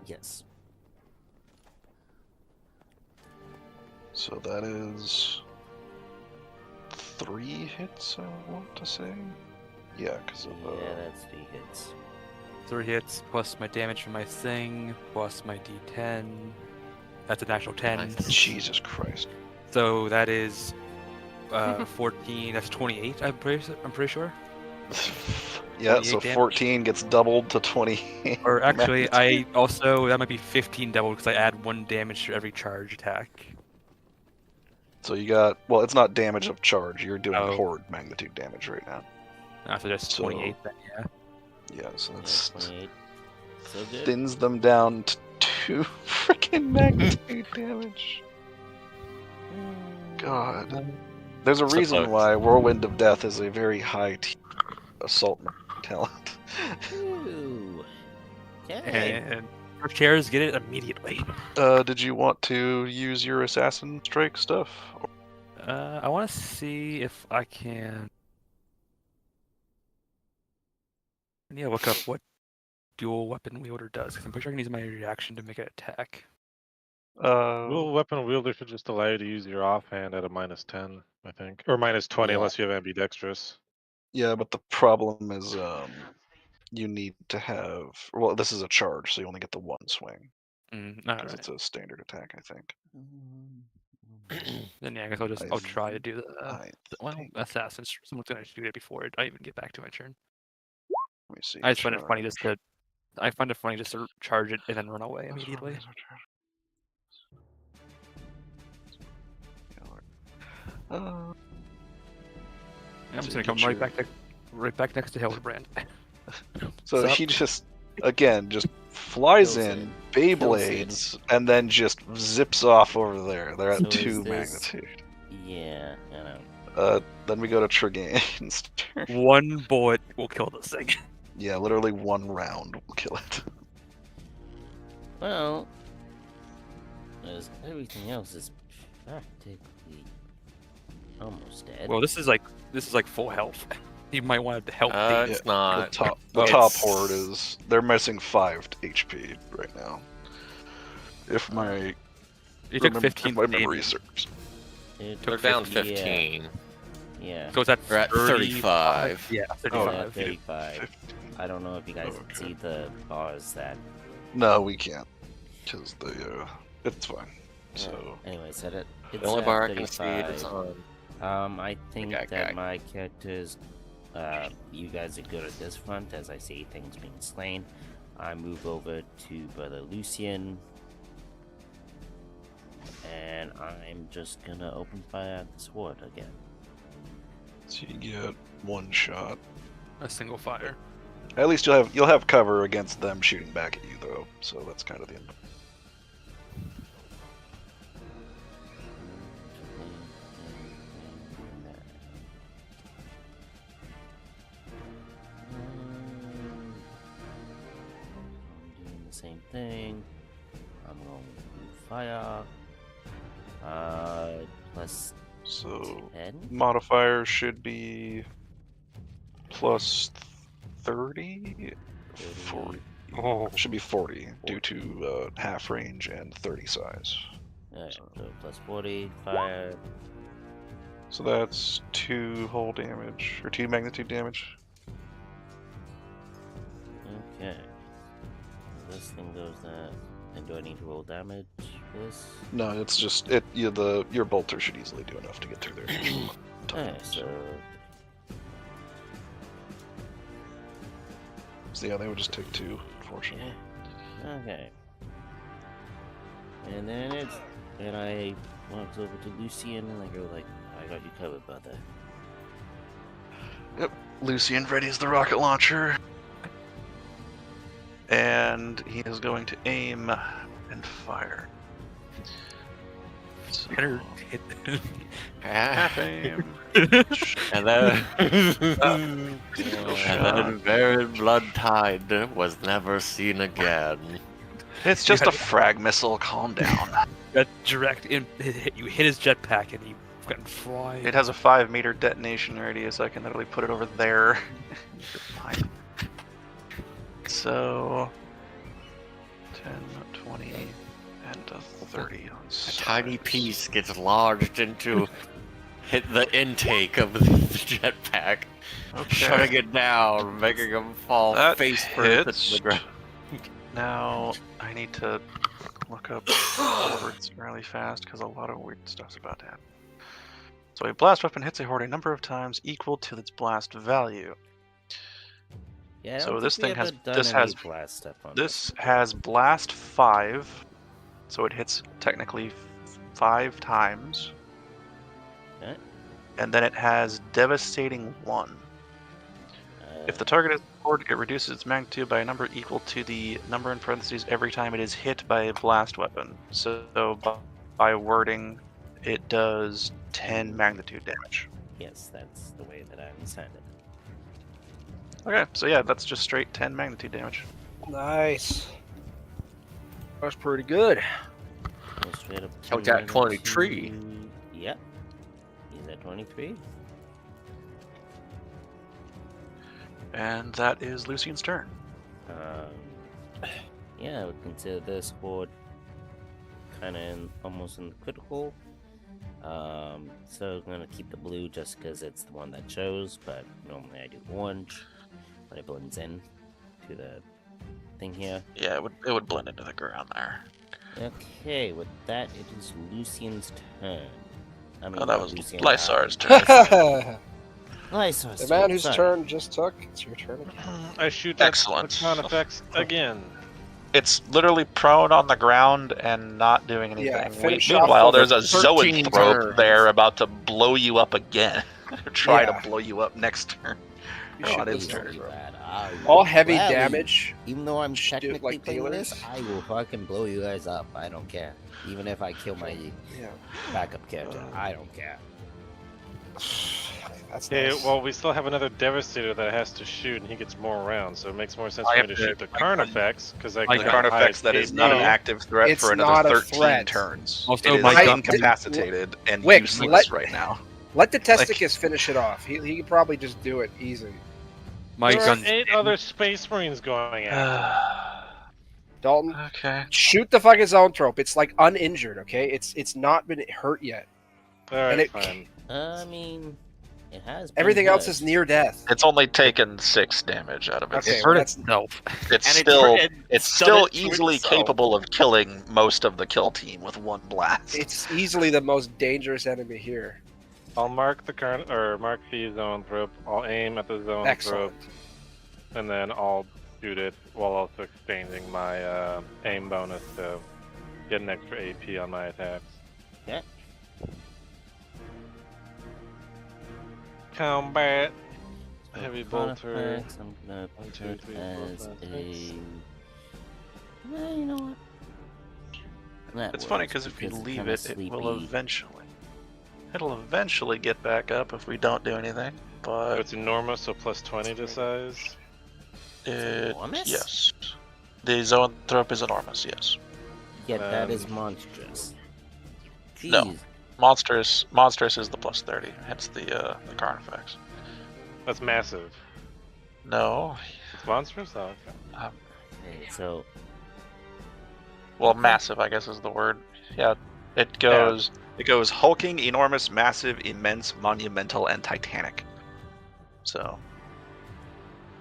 Yes. So that is 3 hits, I want to say. Yeah, because of Yeah, that's 3 hits. 3 hits plus my damage from my thing plus my d10. That's a natural 10. Nice. Jesus Christ. So that is 14. That's 28. I'm pretty sure. Yeah, so 28 damage. 14 gets doubled to 20. Or actually, magnitude. I also that might be 15 double because I add 1 damage to every charge attack. So you got, well, it's not damage of charge. You're doing Oh. horde magnitude damage right now. So that's So- 28 then, yeah. Yeah, so Yeah, that's 28. So good. thins them down to 2 freaking magnitude damage. God. There's a So reason close. why Whirlwind of Death is a very high assault talent. Ooh. Okay. And chairs get it immediately. Did you want to use your assassin strike stuff? I want to see if I can. Yeah, look up what dual weapon wielder does. 'Cause I'm pretty sure I can use my reaction to make an attack. Dual weapon wielder should just allow you to use your offhand at a -10, I think, or -20 Yeah. unless you have ambidextrous. Yeah, but the problem is, you need to have. Well, this is a charge, so you only get the 1 swing because Alright. it's a standard attack, I think. Then yeah, I guess I'll try to do the well think. assassins. Someone's gonna shoot it before I even get back to my turn. Let me see. I just find it funny just to charge it and then run away That's what immediately. it is, I'm just So gonna you come get right back next to Hildebrand. So Sup? he just, again, just flies Kills in, it. Kills it. Beyblades, and then just zips off over there. They're So at is 2 this- magnitude. Yeah, I know. Then we go to Tregain's turn. One bullet will kill this thing. Yeah, literally 1 round will kill it. Well, as everything else is practically almost dead. Well, this is like full health. You might want to help. the, It's The not. top It's- horde is, they're missing 5 HP right now. If my you took remem- 15 if my memory damage. serves. It They're took down 50, 15. Yeah. So is that They're at 35. Yeah, Yeah, 35. 35. I don't know if you guys can see the bars that. No, we can't. Because it's fine. So, Anyway, so that The it's only at bar I can see 35. is on. I think guy. that my characters, you guys are good at this front as I see things being slain. I move over to Brother Lucian, and I'm just gonna open fire at the sword again. so you get 1 shot. A single fire. At least you'll have cover against them shooting back at you, though. So that's kind of the end. I'm doing the same thing. I'm going to fire. Plus So 10. modifier should be plus 30, 40. Oh, Should be 40 due to half range and 30 size. Alright, so plus 40, fire. So that's 2 hull damage or 2 magnitude damage. Okay. This thing goes that. And do I need to roll damage for this? No, it's just it. Your bolter should easily do enough to get through there. Alright, so. So yeah, they would just take 2, unfortunately. Okay. And then it's. And I walk over to Lucian and I go, like, I got you covered, brother. Lucian readies the rocket launcher. And he is going to aim and fire. So, better hit. half aim. And then, and then Baron Bloodtide was never seen again. It's just a frag missile. Calm down. That direct in, you hit his jetpack and he went flying. It has a 5-meter detonation radius. I can literally put it over there. You're fine. So 10, 20, and a 30 on A size. tiny piece gets lodged into hit the intake of the jetpack, shutting Okay. it down, making him fall That face first hits. into the ground. Now I need to look up words really fast because a lot of weird stuff's about to happen. So a blast weapon hits a horde a number of times equal to its blast value. Yeah, I So don't this think we thing has- ever done this any has- blast stuff on This has blast 5, so it hits technically 5 times. Okay. And then it has devastating 1. If the target is horde, it reduces its magnitude by a number equal to the number in parentheses every time it is hit by a blast weapon. So by wording, it does 10 magnitude damage. Yes, that's the way that I understand it. Okay, so yeah, that's just straight 10 magnitude damage. Nice. That's pretty good. Go straight up. Oh, to got 23. magnitude. Yep. Is that 23? And that is Lucian's turn. Yeah, I would consider this horde kind of almost in the critical. So I'm gonna keep the blue just because it's the one that shows, but normally I do orange, but it blends in to the thing here. Yeah, it would blend into the ground there. Okay, with that, it is Lucian's turn. I mean, Oh, that not was Lucian, Lysar's the Lysor's man turn, whose sorry. turn just took. It's your turn again. I shoot Excellent. the sound effects again. It's literally prone on the ground and not doing anything. Yeah, finish off Meanwhile, with there's a 13 zoanthrope turns. there about to blow you up again. Try Yeah. to blow you up next turn. You Oh, should on be its Please turn. don't do that. I All will heavy gladly- damage. Even though I'm Shoot technically like playing this, dealers. I will fucking blow you guys up. I don't care. Even if I kill my Yeah. backup character, I don't care. That's Okay, nice. well, we still have another Devastator that has to shoot, and he gets more rounds, so it makes more sense I for me have to to- shoot the I- Carnifex, because I I can The got Carnifex that is not an HP. active threat It's for not another a 13 threat. turns. Also, it is my gun- incapacitated and Wick, useless right now. Let the Testicus finish it off. He can probably just do it easy. My There are gun's 8 other Space Marines going after. Dalton, Okay. shoot the fucking Zoanthrope. It's like uninjured, okay? It's not been hurt yet. Alright, and it- fine. I mean, it has. Been Everything else good. is near death. It's only taken 6 damage out of it. Okay, it hurt that's- itself. It's And it still turned- it's done still it to easily itself. capable of killing most of the kill team with one blast. It's easily the most dangerous enemy here. I'll mark the mark the Zoanthrope. I'll aim at the Zoanthrope, Excellent. and then I'll shoot it while also exchanging my aim bonus to get an extra AP on my attacks. Okay. Combat. So Heavy bolter. Carnifex, I'm gonna One, put two, it three, four, as five, a. six. Well, you know what? That It's funny works because if you it's leave kinda it, it will sleepy. eventually get back up if we don't do anything. But It's enormous, so plus 20 to size. Enormous? yes, the Zoanthrope is enormous. Yes, Yeah, that is monstrous. Jeez. No. monstrous is the plus 30. Hence the Carnifex. That's massive. No, It's monstrous? Oh, okay. Okay, so well, massive I guess is the word. Yeah, it goes hulking, enormous, massive, immense, monumental, and titanic. So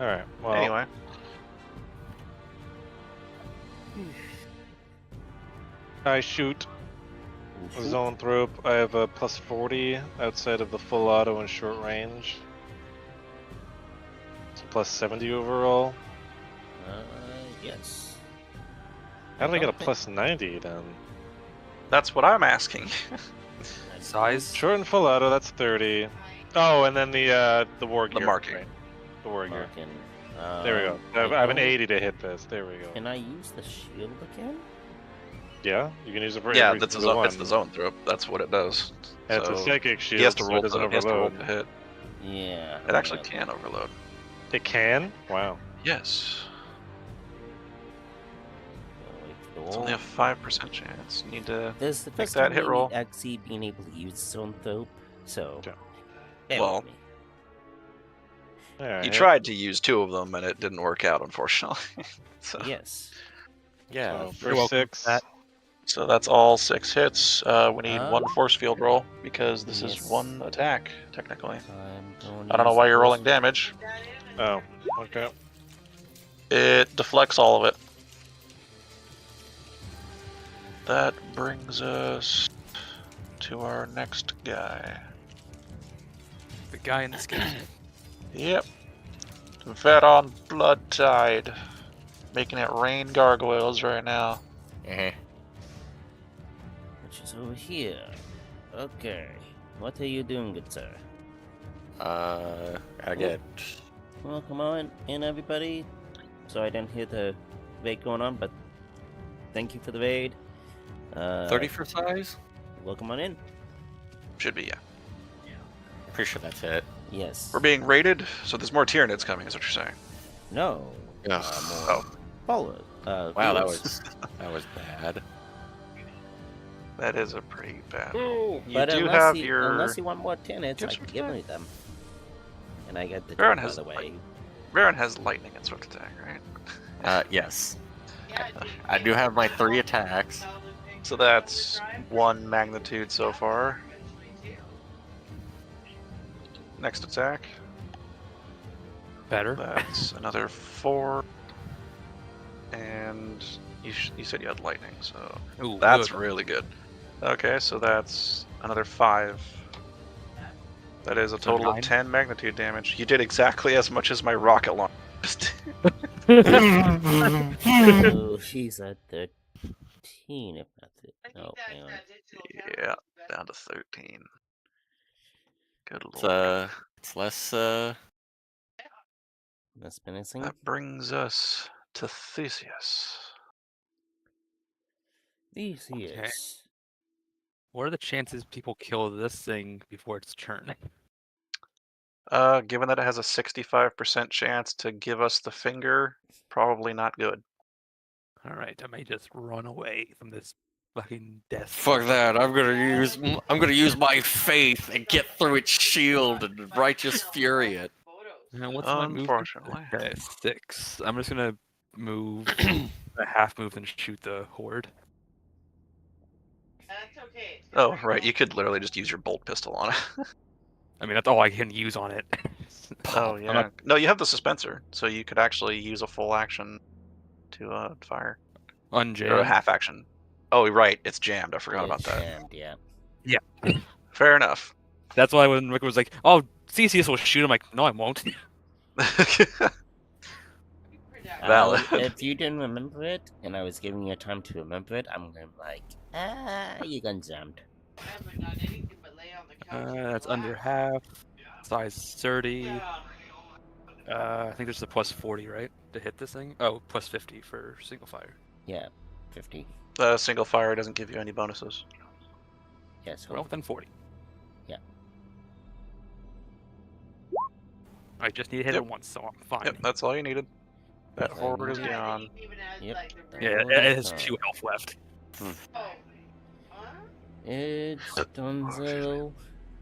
Alright, well, anyway, I shoot a Zoanthrope. I have a plus 40 outside of the full auto and short range. It's plus 70 overall. yes. How did I get a don't think- plus 90 then? that's what I'm asking. Size? Short and full auto, that's 30. Oh, and then the war gear. marking. right. The war gear. Fucking, There we go. I have an 80 to hit this. There we go. Can I use the shield again? Yeah, you can use it for Yeah, every that's single one. it's the Zoanthrope. That's what it does. And it's a So psychic shield, he has to so roll it doesn't he has to roll overload. to hit. Yeah. It actually yeah. can overload. It can? Wow. Yes. So, It's only a 5% chance. You need to. This is the make first that time hit we roll. actually being able to use Zoanthrope, so. Okay. bear Well, with me. Alright. You tried to use 2 of them and it didn't work out, unfortunately. so, Yes. Yeah. So You're for welcome 6. for that. so that's all 6 hits. We need Uh, 1 force field roll because this yes. is 1 attack, technically. I'm going I don't know use why the you're first- rolling damage. Oh, okay. It deflects all of it. That brings us to our next guy. The guy in the skin. Yep. Veron Bloodtide. Making it rain gargoyles right now. Eh. Which is over here. Okay. What are you doing, good sir? I get Well, come on in, everybody. Sorry I didn't hear the raid going on, but thank you for the raid. 30 for size? Welcome on in. Should be, yeah. Pretty sure that's it. Yes. We're being raided, so there's more Tyranids coming, is what you're saying. No. Yeah. More followers. Wow, that viewers. was bad. That is a pretty bad Ooh. roll. You But do unless have you, your. unless you want more tenants, Give I some can give attack. you them. And I got the Baron by has, the way. like, Baron has lightning and swift attack, right? Yes. I do have my 3 attacks. So that's 1 magnitude so far. Next attack. Better. That's another 4. And you said you had lightning, so Ooh, that's good. really good. Okay, so that's another 5. That is a So total of 9? 10 magnitude damage. You did exactly as much as my rocket launcher. So she's at 13, if that's it. Oh, hang on. Yeah, down to 13. Good lord. It's less That's menacing. That brings us to Theseus. Theseus. What are the chances people kill this thing before its turn? Given that it has a 65% chance to give us the finger, probably not good. All right, I may just run away from this fucking death. fuck that. I'm gonna use my faith and get through its shield and righteous fury it. Now, what's my move? Unfortunately. Okay, 6. I'm just gonna move a half move and shoot the horde. That's okay. Oh, right. You could literally just use your bolt pistol on it. I mean, that's all I can use on it. Oh, yeah. No, you have the suspenser, so you could actually use a full action to fire. Unjammed. Or a half action. Oh, right. It's jammed. I forgot about that. Jammed, yeah. Yeah. Fair enough. That's why when Rick was like, "Oh, Theseus will shoot," I'm like, "No, I won't." Valid. If you didn't remember it, and I was giving you time to remember it, I'm gonna be like, you got jammed. That's under half. Size 30. I think there's a plus 40, right, to hit this thing? Oh, plus 50 for single fire. Yeah, 50. Single fire doesn't give you any bonuses. Yes. Well, then 40. Yeah. I just need to hit it once, so I'm fine. Yep, that's all you needed. That That's all you horde is needed. gone. Yep. Yeah, it has 2 health left. It's Dunzo.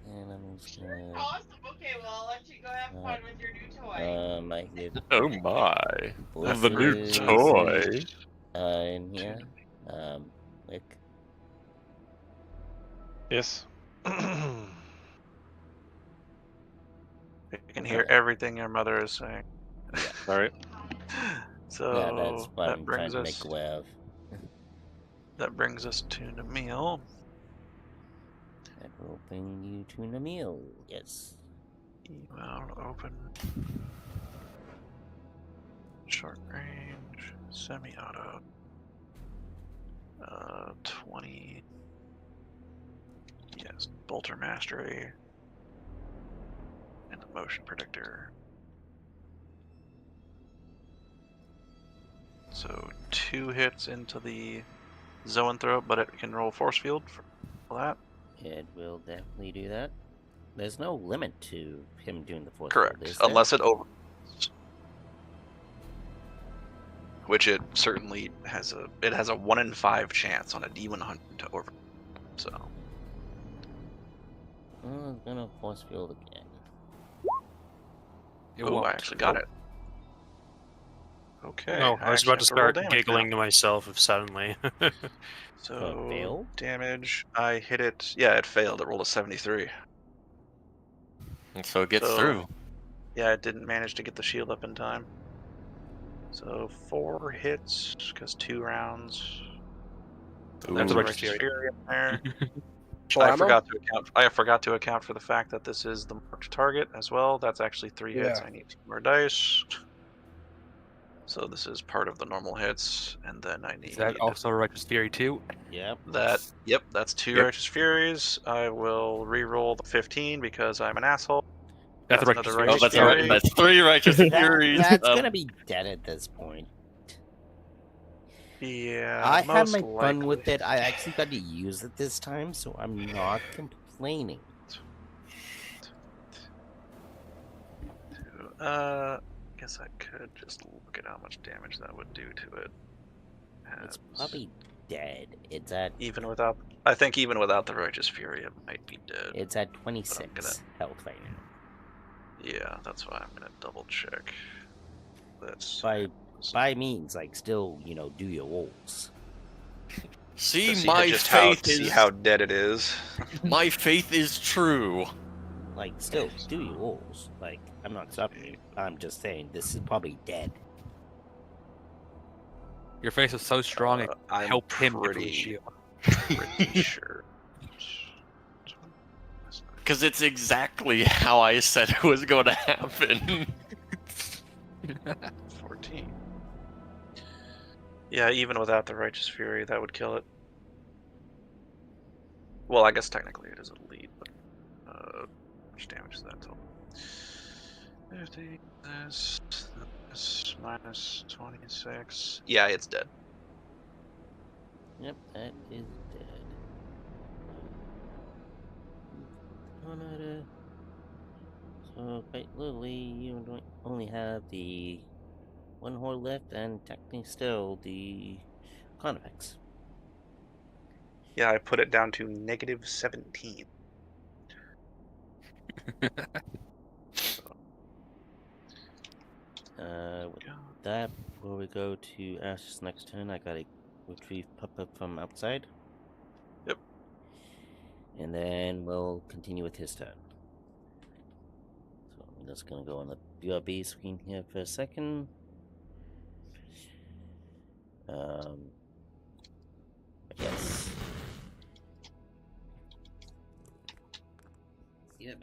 And I'm just gonna. Awesome. Okay, well, I'll let you go have fun with your new toy. I get Oh my. voices, The new toy. in here. Like. Yes. You can hear everything your mother is saying. Alright. So Yeah, that's what that I'm trying brings to us make aware of. that brings us to Namil. That will bring you to Namil, yes. Well, open. Short range, semi-auto. 20. Yes, bolter mastery. And the motion predictor. So 2 hits into the zoanthrope, but it can roll force field for that. It will definitely do that. There's no limit to him doing the force Correct, field, is there? unless it over. Which it certainly has a 1 in 5 chance on a D100 to over. So. Oh, it's gonna force field again. Oh, I actually got it. Okay. Oh, I was about to actually have start roll damage giggling now. to myself if suddenly. So fail? damage. I hit it. Yeah, it failed. It rolled a 73. And so it gets So- through. Yeah, it didn't manage to get the shield up in time. So 4 hits, because 2 rounds. That's Ooh. a righteous fury in there. Full I ammo? forgot to account for the fact that this is the marked target as well. That's actually 3 hits. Yeah. I need 2 more dice. So this is part of the normal hits, and then I need Is that also Righteous Fury 2? Yep. that. Yep, that's 2 Yep. righteous furies. I will re-roll the 15 because I'm an asshole. That's a That's Righteous another Fury. Oh, righteous that's alright. fury. That's 3 righteous furies. That's gonna be dead at this point. Yeah, I had most my fun likely. with it. I actually got to use it this time, so I'm not complaining. Guess I could just look at how much damage that would do to it. It's As- probably dead. It's at I think even without the righteous fury, it might be dead. it's at 26 health right now. Yeah, that's why I'm gonna double check. That's By means, like, still, do your rolls. See, to my just faith see is how dead it is. my faith is true. Like, still, do your rolls. Like, I'm not stopping you. I'm just saying, this is probably dead. Your face is so strong, it I'm helped him get through the pretty, shield. pretty sure. Because it's exactly how I said it was going to happen. 14. Yeah, even without the righteous fury, that would kill it. Well, I guess technically it is a lead, but much damage is that total? 50, this minus 26. Yeah, it's dead. Yep, that is dead. Tornado. So, quite literally, you only have the one horde left, and technically still the convex. Yeah, I put it down to negative 17. With that, before we go to Ash's next turn, I gotta retrieve Puppet from outside. Yep. And then we'll continue with his turn. So I'm just gonna go on the BRB screen here for a second. Yes. Yeah.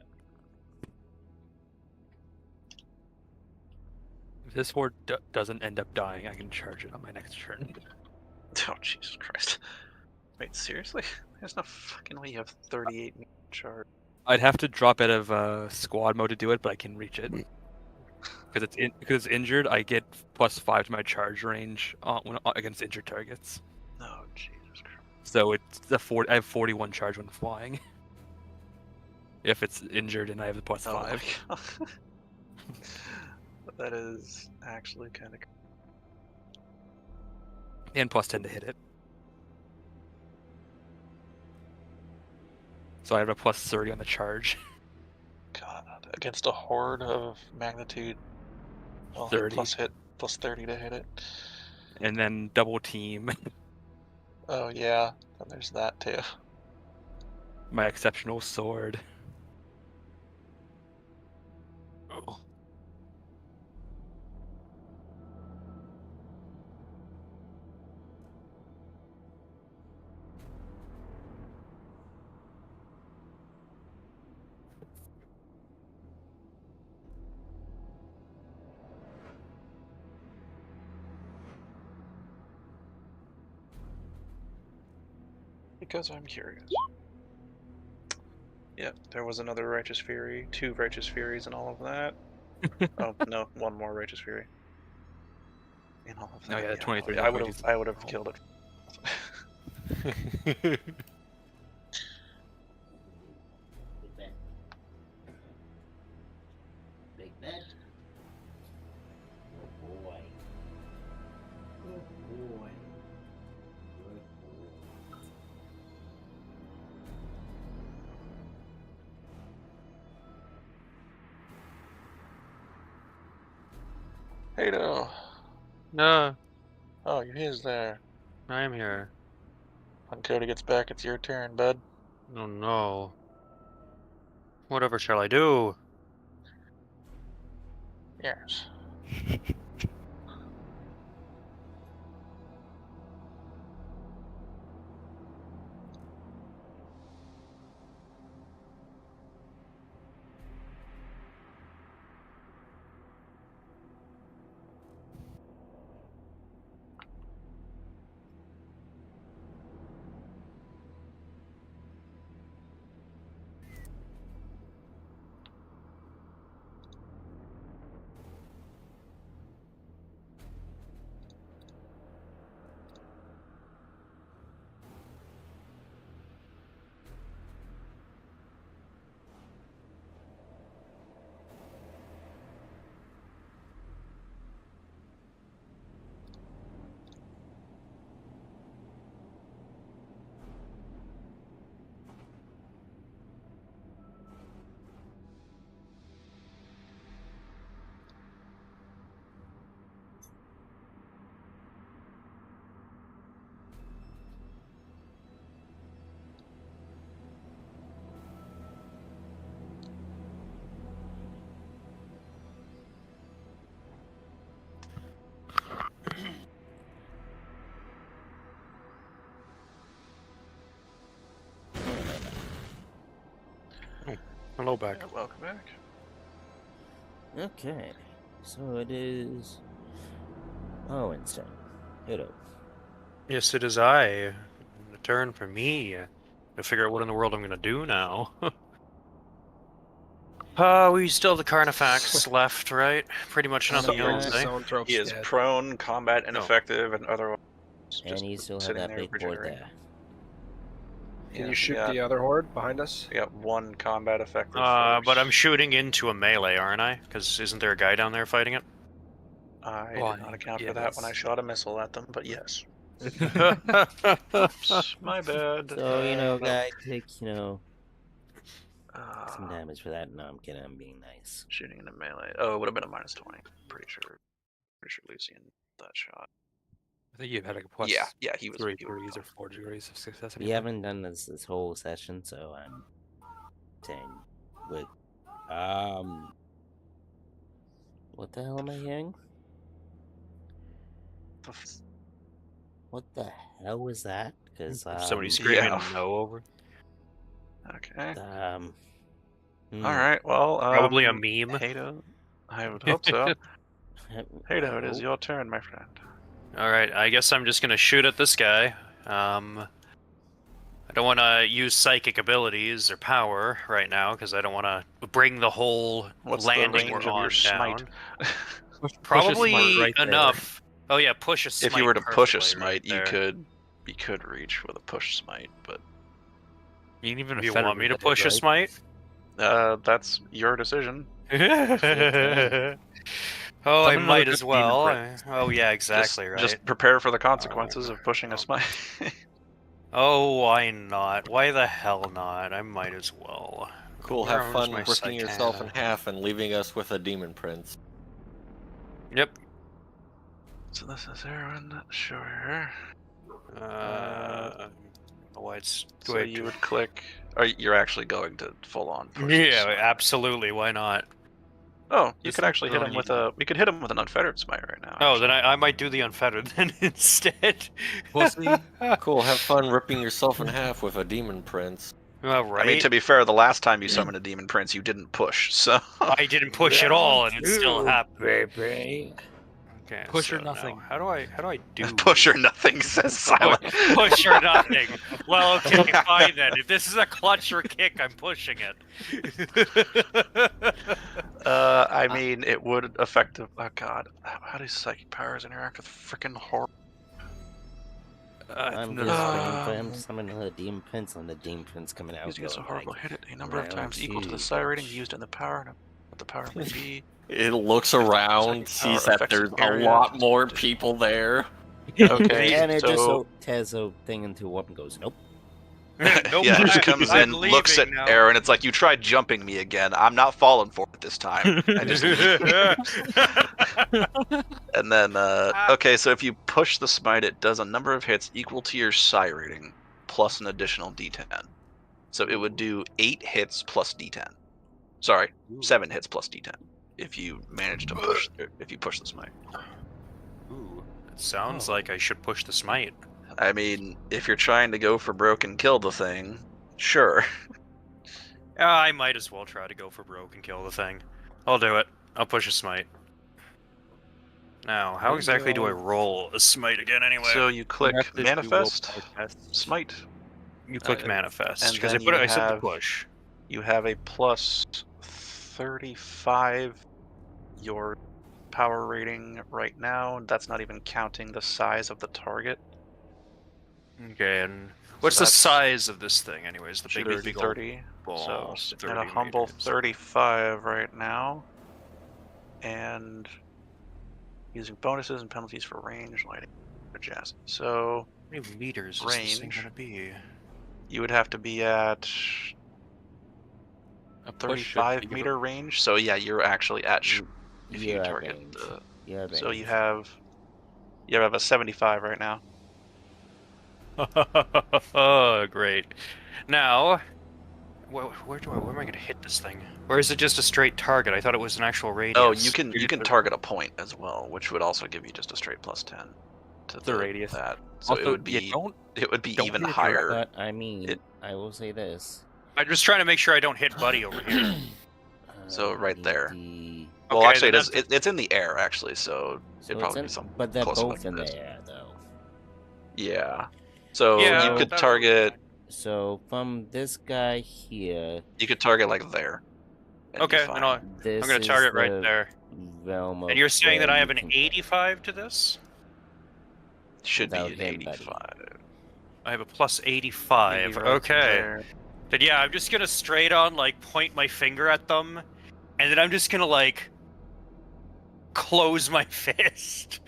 If this horde doesn't end up dying, I can charge it on my next turn. Oh, Jesus Christ. Wait, seriously? There's no fucking way you have 38 charge. I'd have to drop out of squad mode to do it, but I can reach it. Because it's injured, I get +5 to my charge range against injured targets. Oh, Jesus Christ. So I have 41 charge when flying. If it's injured and I have the +5. Oh that is actually kind of. And +10 to hit it. So I have a +30 on the charge. God, against a horde of magnitude, 30. +30 to hit it. And then double team. Oh yeah, and there's that too. My exceptional sword. Oh. Because I'm curious. Yeah, there was another Righteous Fury, 2 Righteous Furies, and all of that. Oh no, 1 more Righteous Fury. And all of that. Oh yeah, 23. I would have killed it. Big bet. Oh boy. Good boy. Good boy. Hey, no. No, Oh, you're his there. I am here. When Cody gets back, it's your turn, bud. Oh no. Whatever shall I do? Yes. Hello back. Yeah, welcome back. Okay, so it is Owen's turn. Hello. Yes, it is I. A turn for me to figure out what in the world I'm gonna do now. We still have the Carnifex left, right? Pretty much nothing else, eh? Zoanthrope's He is dead. prone, combat ineffective, and otherwise And just you still have sitting that there big horde regenerating. there. Can Yeah, you shoot yeah. the other horde behind us? We got 1 combat effective. But I'm force. shooting into a melee, aren't I? Because isn't there a guy down there fighting it? I Oh, did not account yeah, for that when I that's- shot a missile at them, but yes. Uh, Oops, my bad. So, guy, take, some Uh, damage for that. No, I'm kidding. I'm being nice. shooting in a melee. Oh, it would have been a -20. Pretty sure Lucian that shot. I think you had like a plus Yeah, he was 3 he was degrees or fine. 4 degrees of success. We haven't done this whole session, so I'm saying, with, what the hell am I hearing? What the hell was that? Because, somebody screaming yeah. no over. Okay. hmm. All right. Well, Probably a meme. Hato, I would hope so. Hato, it is your turn, my friend. All right, I guess I'm just gonna shoot at this guy. I don't want to use psychic abilities or power right now because I don't want to bring the whole What's landing the range we're of on your smite? down. Probably right there. enough. Oh yeah, push a smite. If you were to push a perfectly smite, right you could reach with a push smite, but You can even You feather want me to with it, push a right? smite? that's your decision. Oh, I Summon might another as good demon well. prince. Oh yeah, exactly right. Just prepare for the consequences of pushing a smite. Oh, why not? Why the hell not? I might as well. Cool, Where have is fun my ripping psych yourself in hand? half and leaving us with a demon prince. Yep. So this is Aaron. Sure. Why it's So you would click. Or you're actually going to full on push. the Yeah, smite. absolutely. Why not? Oh, you This could is actually hit him with a. We could hit him with an unfettered smite right now. Oh, then actually. I might do the unfettered then instead. Pussy. Cool, have fun ripping yourself in half with a demon prince. Well, right. I mean, to be fair, the last time you summoned a demon prince, you didn't push. So I didn't push at all, and it still happened. Baby. Okay, Push or so nothing. now, how do I do push or nothing, says Silent. push or nothing? Well, okay, fine then. If this is a clutch or kick, I'm pushing it. I mean, it would affect. Oh God, how do psychic powers interact with freaking horror? I'm no, just waiting for him to summon another demon prince, and the demon prince coming out. Using as a going, horrible like, hit it a number of round times equal to the two. psi rating used in the power, and what the power may be. It looks around, sees that affects there's the a area. lot more people there. Okay, And it just so tears a thing into one and goes, nope. Nope, yeah, it just comes I'm in, looks at leaving now. Aaron. It's like, you tried jumping me again. I'm not falling for it this time. I just and then okay, so if you push the smite, it does a number of hits equal to your psi rating plus an additional d10. So it would do 8 hits plus d10. Sorry, 7 hits plus d10 if you manage to push. If you push the smite. Ooh, it sounds like I should push the smite. I mean, if you're trying to go for broke and kill the thing, sure. I might as well try to go for broke and kill the thing. I'll do it. I'll push a smite. Now, how exactly do I roll a smite again anyway? So you click manifest, smite. You click manifest and because I then you said to have- push. You have a plus 35 your power rating right now. That's not even counting the size of the target. Okay, and what's the that's- size of this thing, anyways? The Should big, be big old 30. balls. So 30 at a humble meters. 35 right now. And using bonuses and penalties for range, lighting, adjust. So How many meters is this thing range. gonna be? you would have to be at A push should 35 be meter range. So yeah, you're actually at if you You're at target range. the. You're at So range. you have a 75 right now. Oh, great. Now, where am I going to hit this thing? Or is it just a straight target? I thought it was an actual radius. Oh, you can target a point as well, which would also give you just a straight plus 10 to The radius. That. So Also, it would yeah, be don't even hit it higher. But I mean, It- I will say this. I'm just trying to make sure I don't hit Buddy over here. So right there. the- Well, Okay, actually, then it's in the air actually, so so it'd it's probably in- be some. But they're close both enough in to this. the air, though. Yeah. So Yeah, you could that's target. So from this guy here, You could target like there, Okay, then I'm This gonna is target right the there. realm of And you're saying that where I have you an can 85 to this? Should be without an him, buddy. 85. I have a plus 85. Maybe right Okay. there. Then yeah, I'm just gonna straight on like point my finger at them, and then I'm just gonna like close my fist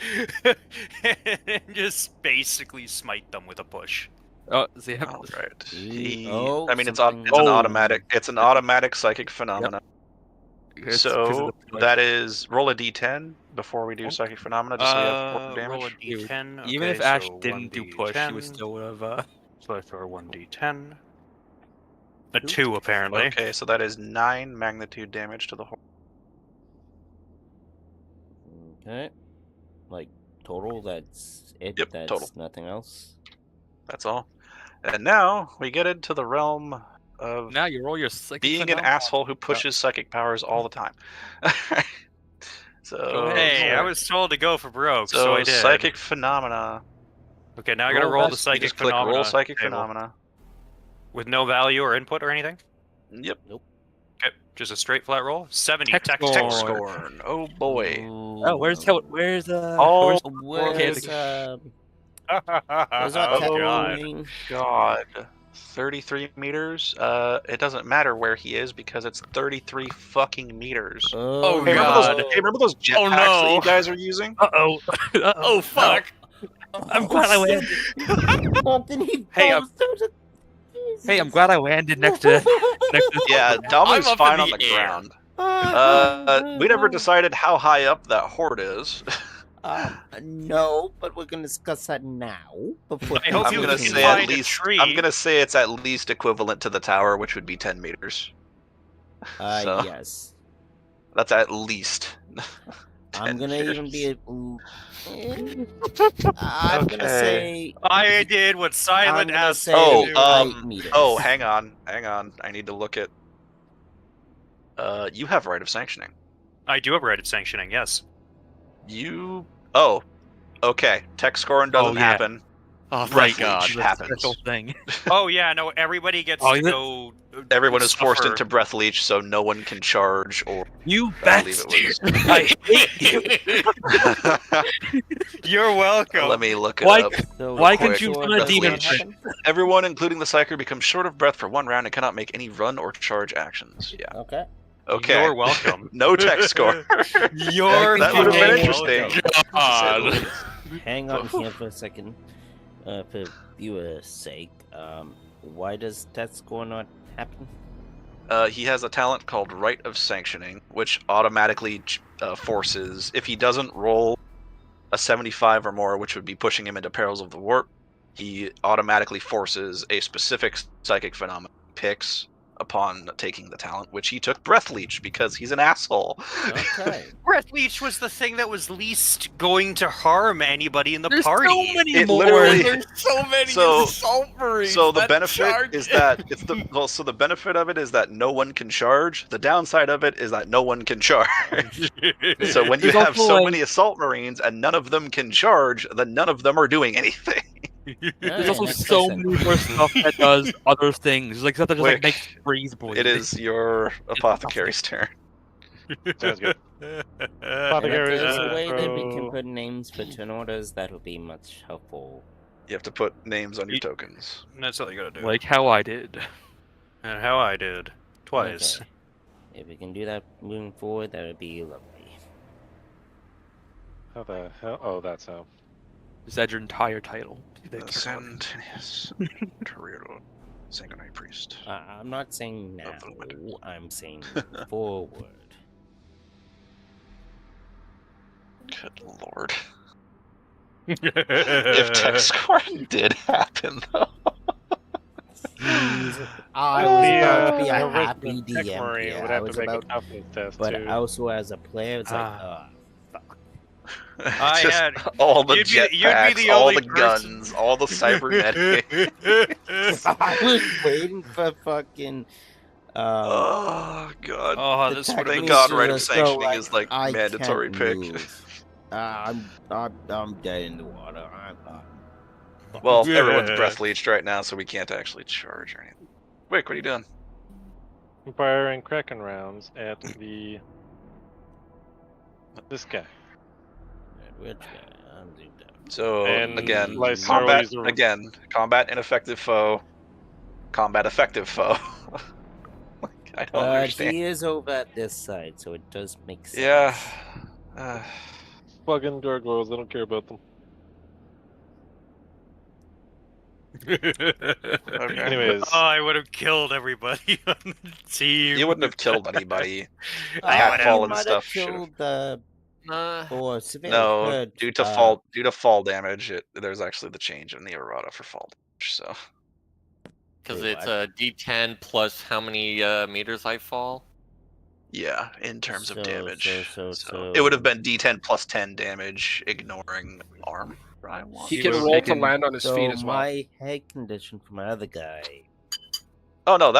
and just basically smite them with a push. Oh, see, All right. Oh, I mean, it's something- an automatic. It's an automatic psychic phenomena. it's 'cause So of the- that is roll a d10 before we do psychic phenomena, just so we have more Roll a damage. d10. Even okay, if Ash so didn't do push, he would 1d10. still would have. So I throw 1d10. A 2, apparently. Okay, so that is 9 magnitude damage to the horse. Okay. Like total, that's it. Yep, That's total. nothing else. That's all. And now we get into the realm of Now you roll your psychic being an phenomena. asshole who pushes psychic powers all the time. So Go ahead. Hey, I was told to go for broke, so I did. psychic phenomena. Okay, now I gotta roll the You psychic just click phenomena. roll psychic table. phenomena. With no value or input or anything? Yep. Okay, just a straight flat roll. 70 Text text score. score. Scorn. Oh boy. Oh, where's Ooh. where's Oh, Where's the- where's our Oh, tech God. ring? God. 33 meters. It doesn't matter where he is because it's 33 fucking meters. Oh, Hey, God. remember those jetpacks that you guys are using? Uh-oh. Oh, fuck! I'm glad I landed. Hey, Hey, I'm glad I landed next to Yeah, I'm Damu's up in fine on the the air. ground. We never decided how high up that horde is. No, but we're gonna discuss that now. Before I hope I'm you gonna can say find at a least. tree. I'm gonna say it's at least equivalent to the tower, which would be 10 meters. So- yes. That's at least. I'm 10 gonna even meters. be. I'm gonna Okay. say. I did what Silent I'm gonna asked say Oh, me to do. 8 meters. Oh, hang on. I need to look at. You have right of sanctioning. I do have right of sanctioning, yes. You. Oh, okay. Tech scoring doesn't Oh, yeah. happen. Oh, Breath thank God. leech the happens. special thing. Oh, yeah, no, everybody gets Oh, to is it? go. Everyone is forced suffer. into breath leech, so no one can charge or. You I believe bastard! it I hate you. You're welcome. Let me look it Why- up. So Why the couldn't you sword run a doesn't demon happen? Everyone, including the psyker, becomes short of breath for 1 round and cannot make any run or charge actions. Yeah. Okay. Okay. You're welcome. No tech score. You're That would have been fucking interesting. welcome. to say the God. least. Hang on here for a second. For viewer's sake, why does that score not happen? He has a talent called Right of Sanctioning, which automatically forces, if he doesn't roll a 75 or more, which would be pushing him into perils of the warp, he automatically forces a specific psychic phenomenon he picks upon taking the talent, which he took Breath Leech because he's an asshole. Okay. Breath Leech was the thing that was least going to harm anybody in the There's party. so many It more. literally- There's so many So- assault marines. So the that benefit charge is in. that it's the well. So the benefit of it is that no one can charge. The downside of it is that no one can charge. So when you There's have also so a- many assault marines and none of them can charge, then none of them are doing anything. There's also next so person. many more stuff that does other things. Like stuff that just like Wick, makes freeze bleed. It is your apothecary's turn. Sounds good. And if Apothecary, there's a way that we can so- put names for turn orders, that would be much helpful. You have to put names on your tokens. That's all you gotta do. like how I did. And how I did. Twice. Okay. If we can do that moving forward, that would be lovely. How the hell? Oh, that's how. Just add your entire title. Sentinius Torero, Sanguinary Priest. I'm not saying now. Of the limited. I'm saying forward. Good lord. If tech scoring did happen, though. Jeez. I was about to be a the happy tech DM marine here. would I have was to make about, a toughness test but too. also as a player, it's like, I Just had- all the you'd be jetpacks, the all only the person- guns, all the cybernetics. I was waiting for fucking. Oh god! Oh, the this tech would have Thank been God, minister right of just go sanctioning is like I mandatory can't pick. move. I'm dead in the water. Well, everyone's breath leached right now, so we can't actually charge or anything. Wick, what are you doing? I'm firing Kraken rounds at this guy. Which guy? I'm zoomed out. So And again, Lysaro combat is a- again, combat ineffective foe, combat effective foe. I don't understand. He is over at this side, so it does make sense. Yeah. Plug-in gargoyles. I don't care about them. Okay. Anyways, Oh, I would have killed everybody on the team. You wouldn't have killed anybody. I Cat would fall have. and stuff. should've- Or severely No, hurt. due to fall damage, there's actually the change in the errata for fall damage. So Because Wait, it's what? a D10 plus how many meters I fall. yeah, in terms of So- damage, so- it would have been D10 plus 10 damage, ignoring arm. He can roll to land on his So feet as well. my head condition for my other guy. Oh no,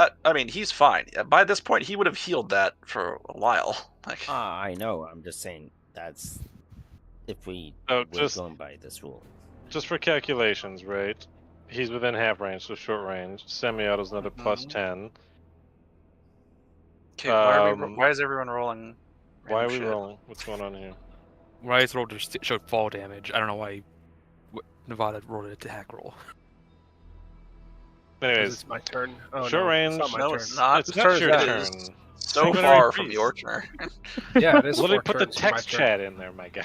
he's fine. By this point, he would have healed that for a while. Like, I know. I'm just saying that's if we Oh, were just- going by this rule. just for calculations, right? He's within half range, so short range. Semi-auto's another plus 10. okay, Why is everyone rolling? Why are we random shit? rolling? What's going on here? Rise rolled to showed fall damage. I don't know why Nevada rolled an attack roll. Anyways, It's my turn. Oh, short no, range. It's not my No, turn. it's not. It's not your It turn. is so Sanguinary far from Priest. your turn. Yeah, it is. Literally 4 put the turns for my text turn. chat in there, my guy.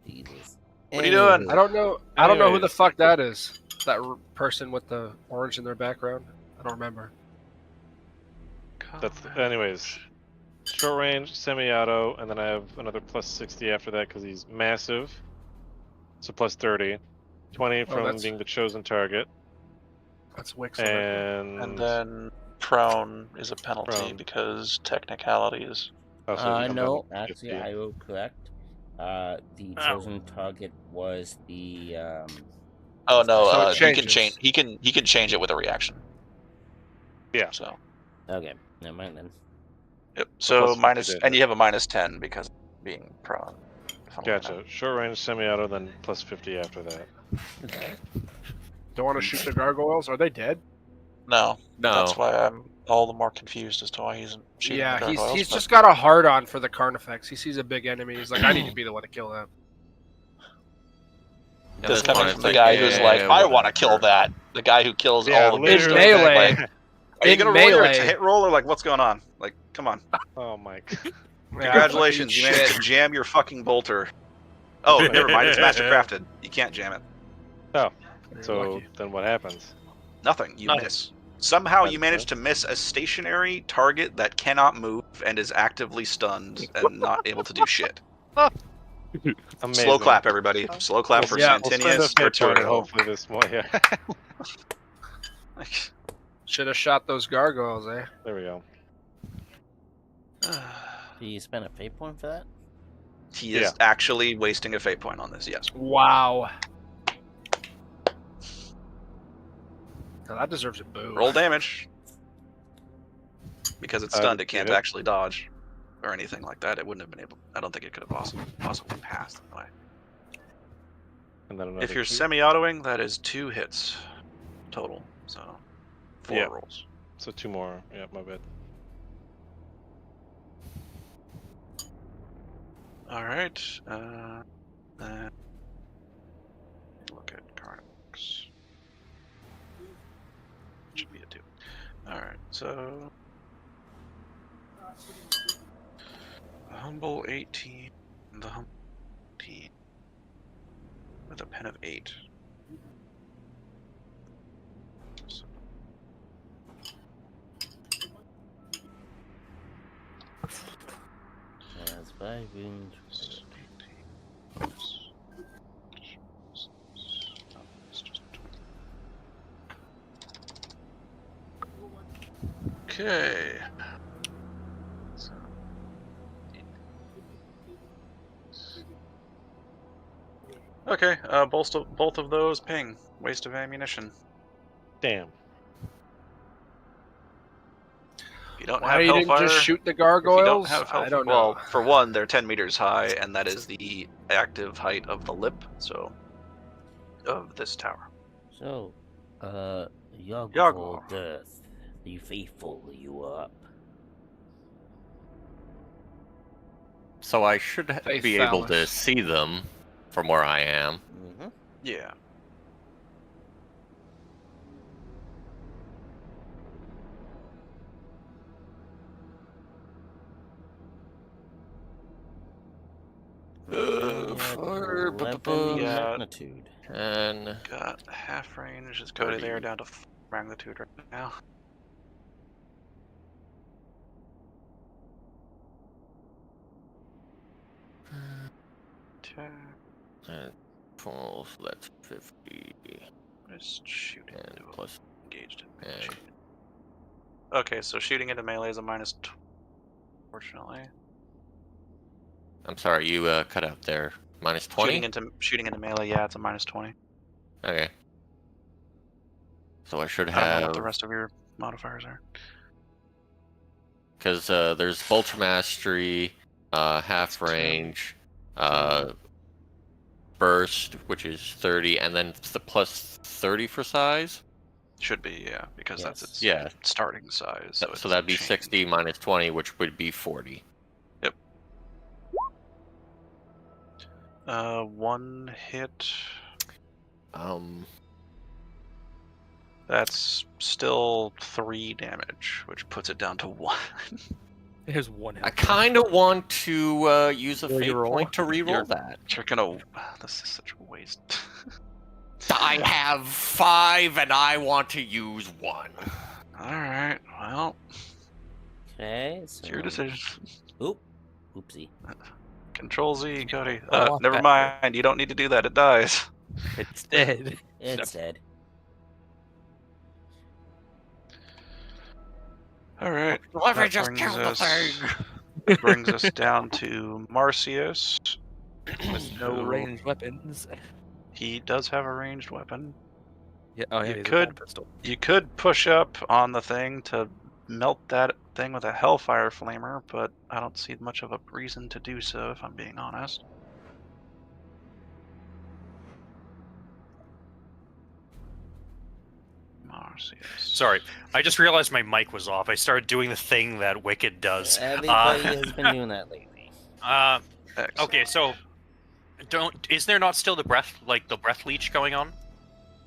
Jesus. What are you doing? I don't know. I don't know who the Anyways. fuck that is. That person with the orange in their background. I don't remember. That's anyways. Short range, semi-auto, and then I have another plus 60 after that because he's massive. So plus 30. 20 from that's- being the chosen target. That's Wix. And then prone is a penalty Prone. because technicalities. Oh, so it comes No, out at actually, 50. I will correct. The chosen target was the Oh no, So it he can changes. change. He can change it with a reaction. Yeah. So Okay, never mind then. yep. plus So 50 minus, did and it. you have a minus 10 because of being prone. if I'm looking at Gotcha. it. Short range, semi-auto, then plus 50 after that. Don't want to shoot the gargoyles. Are they dead? No, No. that's why I'm all the more confused as to why he's shooting Yeah, the he's gargoyles, but- just got a hard on for the Carnifex. He sees a big enemy. He's like, I need to be the one to kill that. Yeah, This that's coming fine. from It's the like, guy who's like, I want to whatever. kill that. The guy who kills Yeah, all the literally. bitches. In melee. Like, are you In gonna roll your melee. hit roll or like what's going on? Like, come on. Oh my god. Congratulations, you managed to jam your fucking bolter. Oh, never mind. It's mastercrafted. You can't jam it. So then what happens? Nothing. You Nothing. miss. Somehow you That's manage good. to miss a stationary target that cannot move and is actively stunned and not able to do shit. Amazing. Slow clap, everybody. Slow clap for Yeah, We'll spend a Santinius fate point, Arturo. hopefully this more. Yeah. Should have shot those gargoyles, eh? There we go. Do you spend a fate point for that? He is actually wasting a fate point on this, yes. Wow. Now that deserves a boo. Roll damage. Because it's stunned, it can't get it. actually dodge or anything like that. It wouldn't have been able. I don't think it could have possibly passed that way. And then another If you're two. semi-autoing, that is 2 hits total. So 4 Yeah. rolls. So 2 more. Yeah, my bad. All right. Then look at Carnifex. Should be a 2. All right. So the humble 18, the humble 18 with a pen of 8. So, That's 5 wounds. 18 it's just 20. Okay. So, okay, both of those ping. Waste of ammunition. Damn. If you don't Why have you didn't Hellfire, just shoot the if you don't gargoyles? have Hellfire, I don't know. well, for one, they're 10 meters high, and that is the active height of the lip, so of this tower. So, Yagwar. Yagwar Death. Are you faithful? You are up. So I should Faith be able to phallus. see them from where I am. Mm-hmm. Yeah. Weapon Yeah. magnitude. And Got half range. It's Cody there 30. down to magnitude right now. Attack. 12, so that's 50. Just shooting And into plus, engaged. and Okay, so shooting into melee is a minus. Fortunately, I'm sorry, you cut out there. Minus 20? shooting into melee, yeah, it's a minus 20. Okay. So I should I don't know what the have, rest of your modifiers are. because there's Vulture Mastery, half range, burst, which is 30, and then the plus 30 for size. Should be, yeah, because that's its Yeah. starting size. So, So that'd be 60 minus 20, which would be 40. Yep. One hit. That's still 3 damage, which puts it down to 1. There's one hit. I kind of want to use a fate Reroll. point to reroll that. You're gonna. This is such a waste. I have 5 and I want to use 1. Alright, well, Okay, so... it's your decision. Oop. Oopsie. Control Z, Cody. Oh, Never okay. mind, you don't need to do that, it dies. It's dead. It's dead. Alright. Let me that just brings kill the us- thing. Brings us down to Marcius. With no who- ranged weapons. He does have a ranged weapon. Yeah, oh yeah, You he's a could- bad pistol. You could push up on the thing to melt that thing with a Hellfire Flamer, but I don't see much of a reason to do so, if I'm being honest. Marcius. Sorry, I just realized my mic was off. I started doing the thing that Wicked does. Everybody has been doing that lately. Excellent. Okay, so is there not still the breath leech going on?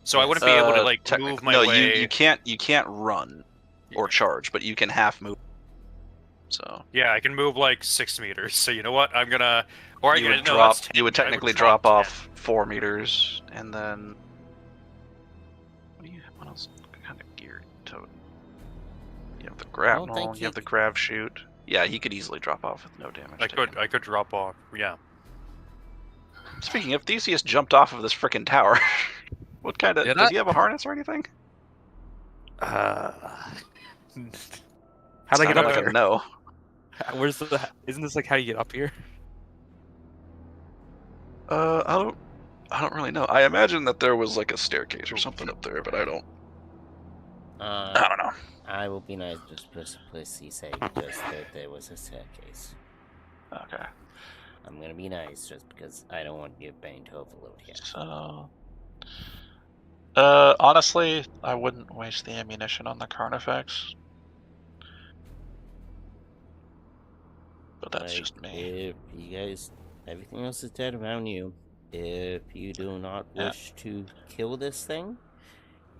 So I wouldn't be able to like move my no, way. you can't run or charge, but you can half move. So Yeah, I can move like 6 meters. So you know what? I'm gonna, or you I would no, drop. that's 10. You would I technically drop drop 10. off 4 meters, and then what else kind of gear to? You have the grapnel. think You have he- the grav shoot. Yeah, he could easily drop off with no damage. taken. I could drop off. Yeah. Speaking of, Theseus jumped off of this frickin' tower. What kind of? Did Does I? he have a harness or anything? How'd It's I get not up like a here? no. Where's the? Isn't this like how you get up here? I don't really know. I imagine that there was like a staircase or something up there, but I don't know. I will be nice just specifically say just that there was a staircase. Okay. I'm gonna be nice just because I don't want your brain to overload here. So, honestly, I wouldn't waste the ammunition on the Carnifex. But that's Like, just me. If you guys, everything else is dead around you. If you do not Yeah. wish to kill this thing,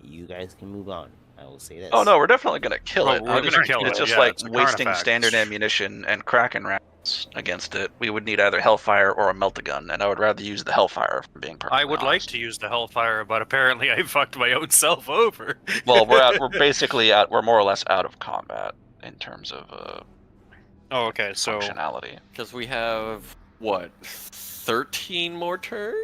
you guys can move on. I will say this. Oh no, we're definitely gonna kill Oh, it. we're gonna kill It's it, just yeah, like it's a wasting Carnifex. standard ammunition and Kraken rounds against it. We would need either Hellfire or a Melt-A-Gun, and I would rather use the Hellfire, if I'm being perfectly I would like honest. to use the Hellfire, but apparently I fucked my own self over. Well, we're basically we're more or less out of combat in terms of Oh, okay. So functionality. Because we have, what, 13 more turns?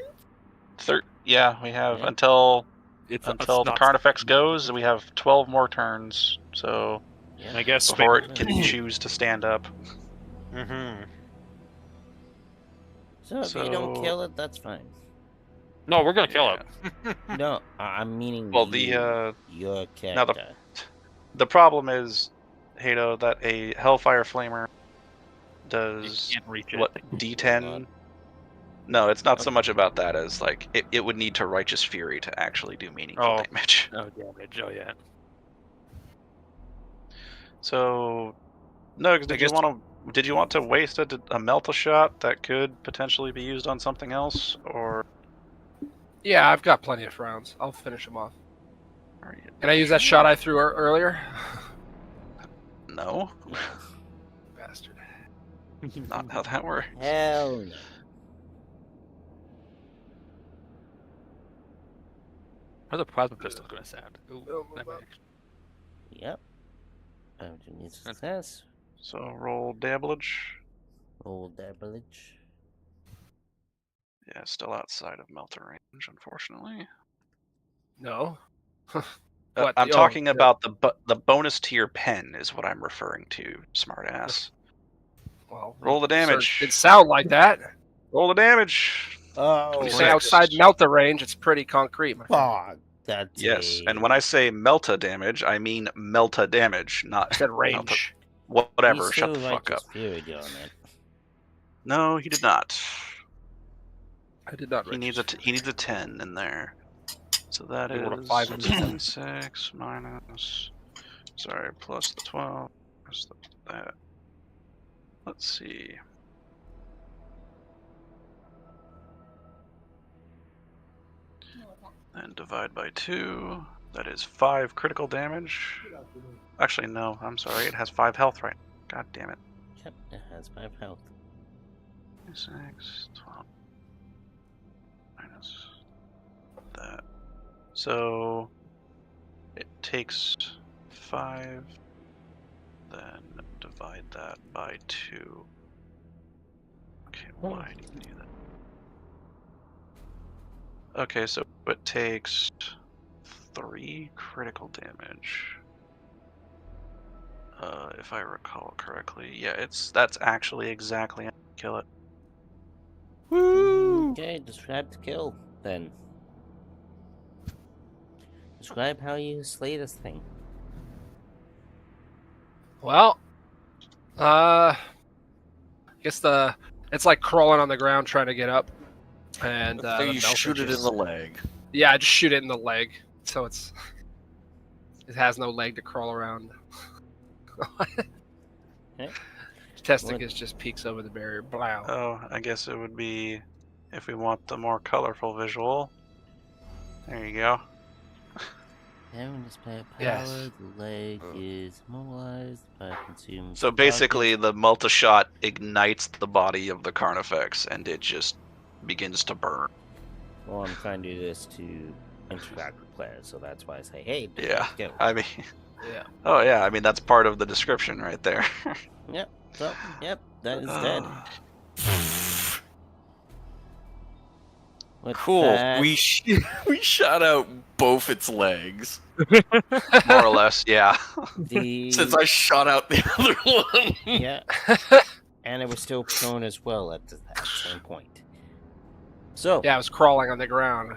Yeah, we have Yeah. until It's the not- Carnifex goes. We have 12 more turns, so Yeah. I guess before it can choose to stand up. Mm-hmm. So if you don't So- kill it, that's fine. No, we're gonna kill it. No, I'm meaning Well, your character. now the problem is, Hato, that a Hellfire Flamer does can't reach it. what D10. No, it's not so much about that as like it would need to Righteous Fury to actually do meaningful Oh. damage. No damage. Oh yeah. So, Nugs, did you want to waste a melt-a-shot that could potentially be used on something else, or? Yeah, I've got plenty of rounds. I'll finish them off. Are you Can I use that shot I threw earlier? No. Bastard. Not how that works. Hell no. How's a plasma pistol going to sound? Ooh, Oh, that well. may actually- Yep. Need success. So roll dabblage. Old dabblage. Yeah, still outside of melter range, unfortunately. No. What? I'm Oh, talking yeah. about the bonus to your pen is what I'm referring to, smartass. Well, Roll the damage. It sound like that. Roll the damage. Oh, When you 26. say outside melter range, it's pretty concrete, my friend. fuck. That's Yes, a... and when I say melta damage, I mean melta damage, I not said range. whatever. He's Shut so the fuck up. Fury on it. No, he did not. I did not. He needs a 10 in there. So that You want a is 5 and 7. 26 minus. Sorry, plus the 12. Plus that. Let's see. And divide by 2. That is 5 critical damage. Actually, no. I'm sorry. It has 5 health right. God damn it. Yep, it has 5 health. 6, 12. Minus that. So it takes 5. Then divide that by 2. Okay, why do you do that? Okay, so it takes 3 critical damage. If I recall correctly. Yeah, that's actually exactly how you kill it. Woo! Okay, describe the kill, then. Describe how you slay this thing. Well, I guess it's like crawling on the ground trying to get up, and So the you melter shoot it in just- the leg. Yeah, I just shoot it in the leg, so it has no leg to crawl around. Okay. Testicus just peeks over the barrier. Blow. Oh, I guess it would be if we want the more colorful visual. There you go. Having display power, Yes. the leg is mobilized by consumed. So basically, the multi-shot ignites the body of the Carnifex, and it just begins to burn. Well, I'm trying to do this to interact with players, so that's why I say, hey, Yeah, go. I mean, Yeah. oh yeah, I mean that's part of the description right there. Yep, so, yep, that is dead. With Cool. that, We shot out both its legs. More or less, yeah. the... Since I shot out the other one. Yeah. And it was still prone as well at that same point. So, Yeah, I was crawling on the ground.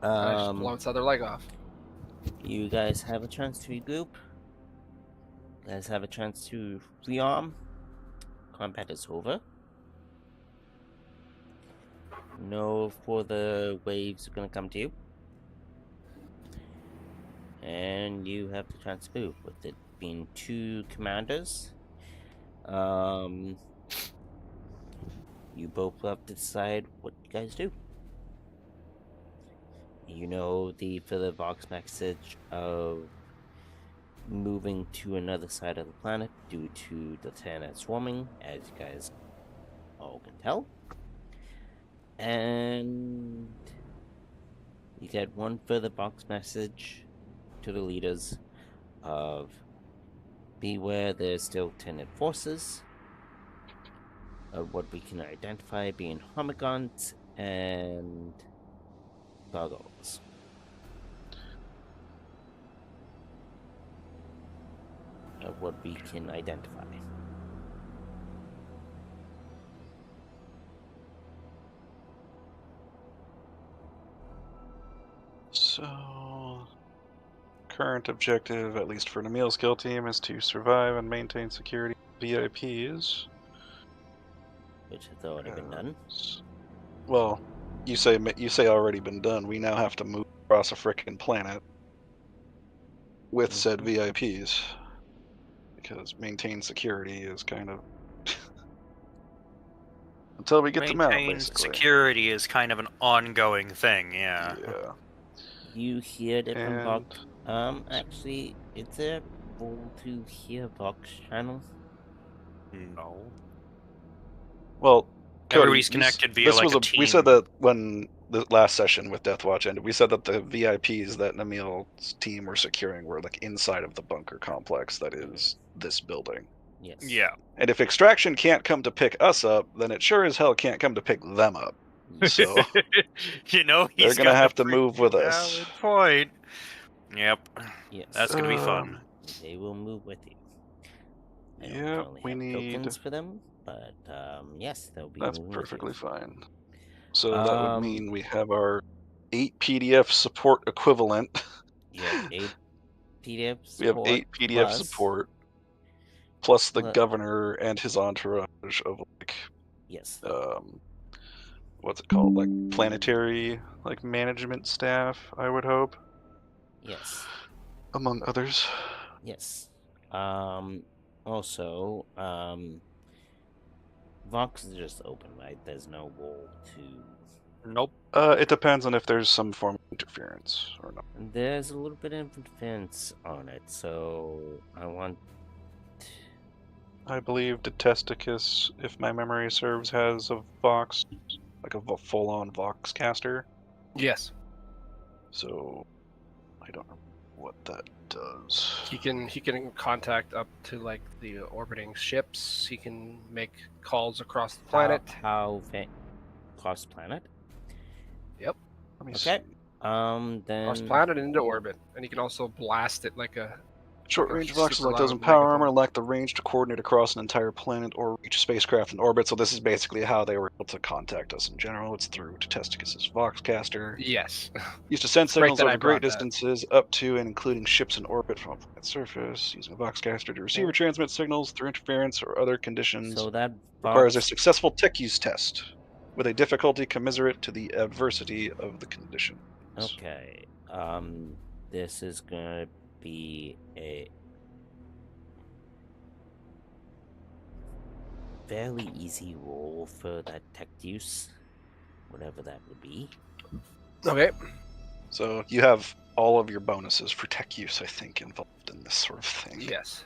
I just blow um, its other leg off. you guys have a chance to regroup. You guys have a chance to rearm. Combat is over. No further waves are going to come to you. And you have the chance to move, with it being 2 commanders. You both have to decide what you guys do. You know the further box message of moving to another side of the planet due to the Tana swarming, as you guys all can tell. And you get one further box message to the leaders of beware, there's still Tenet forces of what we can identify being homigons and gargoyles. Of what we can identify. So, current objective, at least for Namil's kill team, is to survive and maintain security VIPs. Which has already been done. Well, you say already been done. We now have to move across a frickin' planet with said VIPs. because maintain security is kind of until we get them out. Maintain Basically, security is kind of an ongoing thing. Yeah. yeah. You hear different And Vox. Actually, is there a role to hear Vox channels? No. well, Cody, Everybody's connected via like a team. We said that when the last session with DeathWatch ended, we said that the VIPs that Namil's team were securing were like inside of the bunker complex that is this building. Yes. Yeah. And if extraction can't come to pick us up, then it sure as hell can't come to pick them up. So you know, they're gonna have to move with us. Valid point. Yep. Yes. That's gonna be fun. They will move with you. I don't Yeah, currently we have need. tokens for them, but yes, they'll be. That's moving with perfectly you. fine. So that would mean we have our 8 PDF support equivalent. You have 8 PDF support. We have 8 PDF plus, support, plus the Plus- governor and his entourage of like Yes. what's it called? Like planetary like management staff, I would hope. Yes. Among others. Yes. Also, Vox is just open, right? There's no wall to. Nope. It depends on if there's some form of interference or not. There's a little bit of interference on it, so I want. I believe Detesticus, if my memory serves, has a Vox, like a full-on Vox caster. Yes. So I don't know what that does. He can contact up to like the orbiting ships. He can make calls across the planet. Across planet? Yep. Let me Okay. see. Then. Across planet and into orbit, and he can also blast it like a. Short-range a Vox is super like those loud in power megaphone. armor lack the range to coordinate across an entire planet or reach a spacecraft in orbit, so this is basically how they were able to contact us in general. It's through Testicus's Voxcaster. Yes. Used to send It's great signals that I over great brought that. distances up to and including ships in orbit from a planet's surface, using a Voxcaster to receive or transmit signals through interference or other conditions. So that requires a Vox. successful tech use test, with a difficulty commensurate to the adversity of the condition. Okay. This is gonna be a fairly easy roll for that tech use, whatever that would be. Okay. So you have all of your bonuses for tech use, I think, involved in this sort of thing. Yes.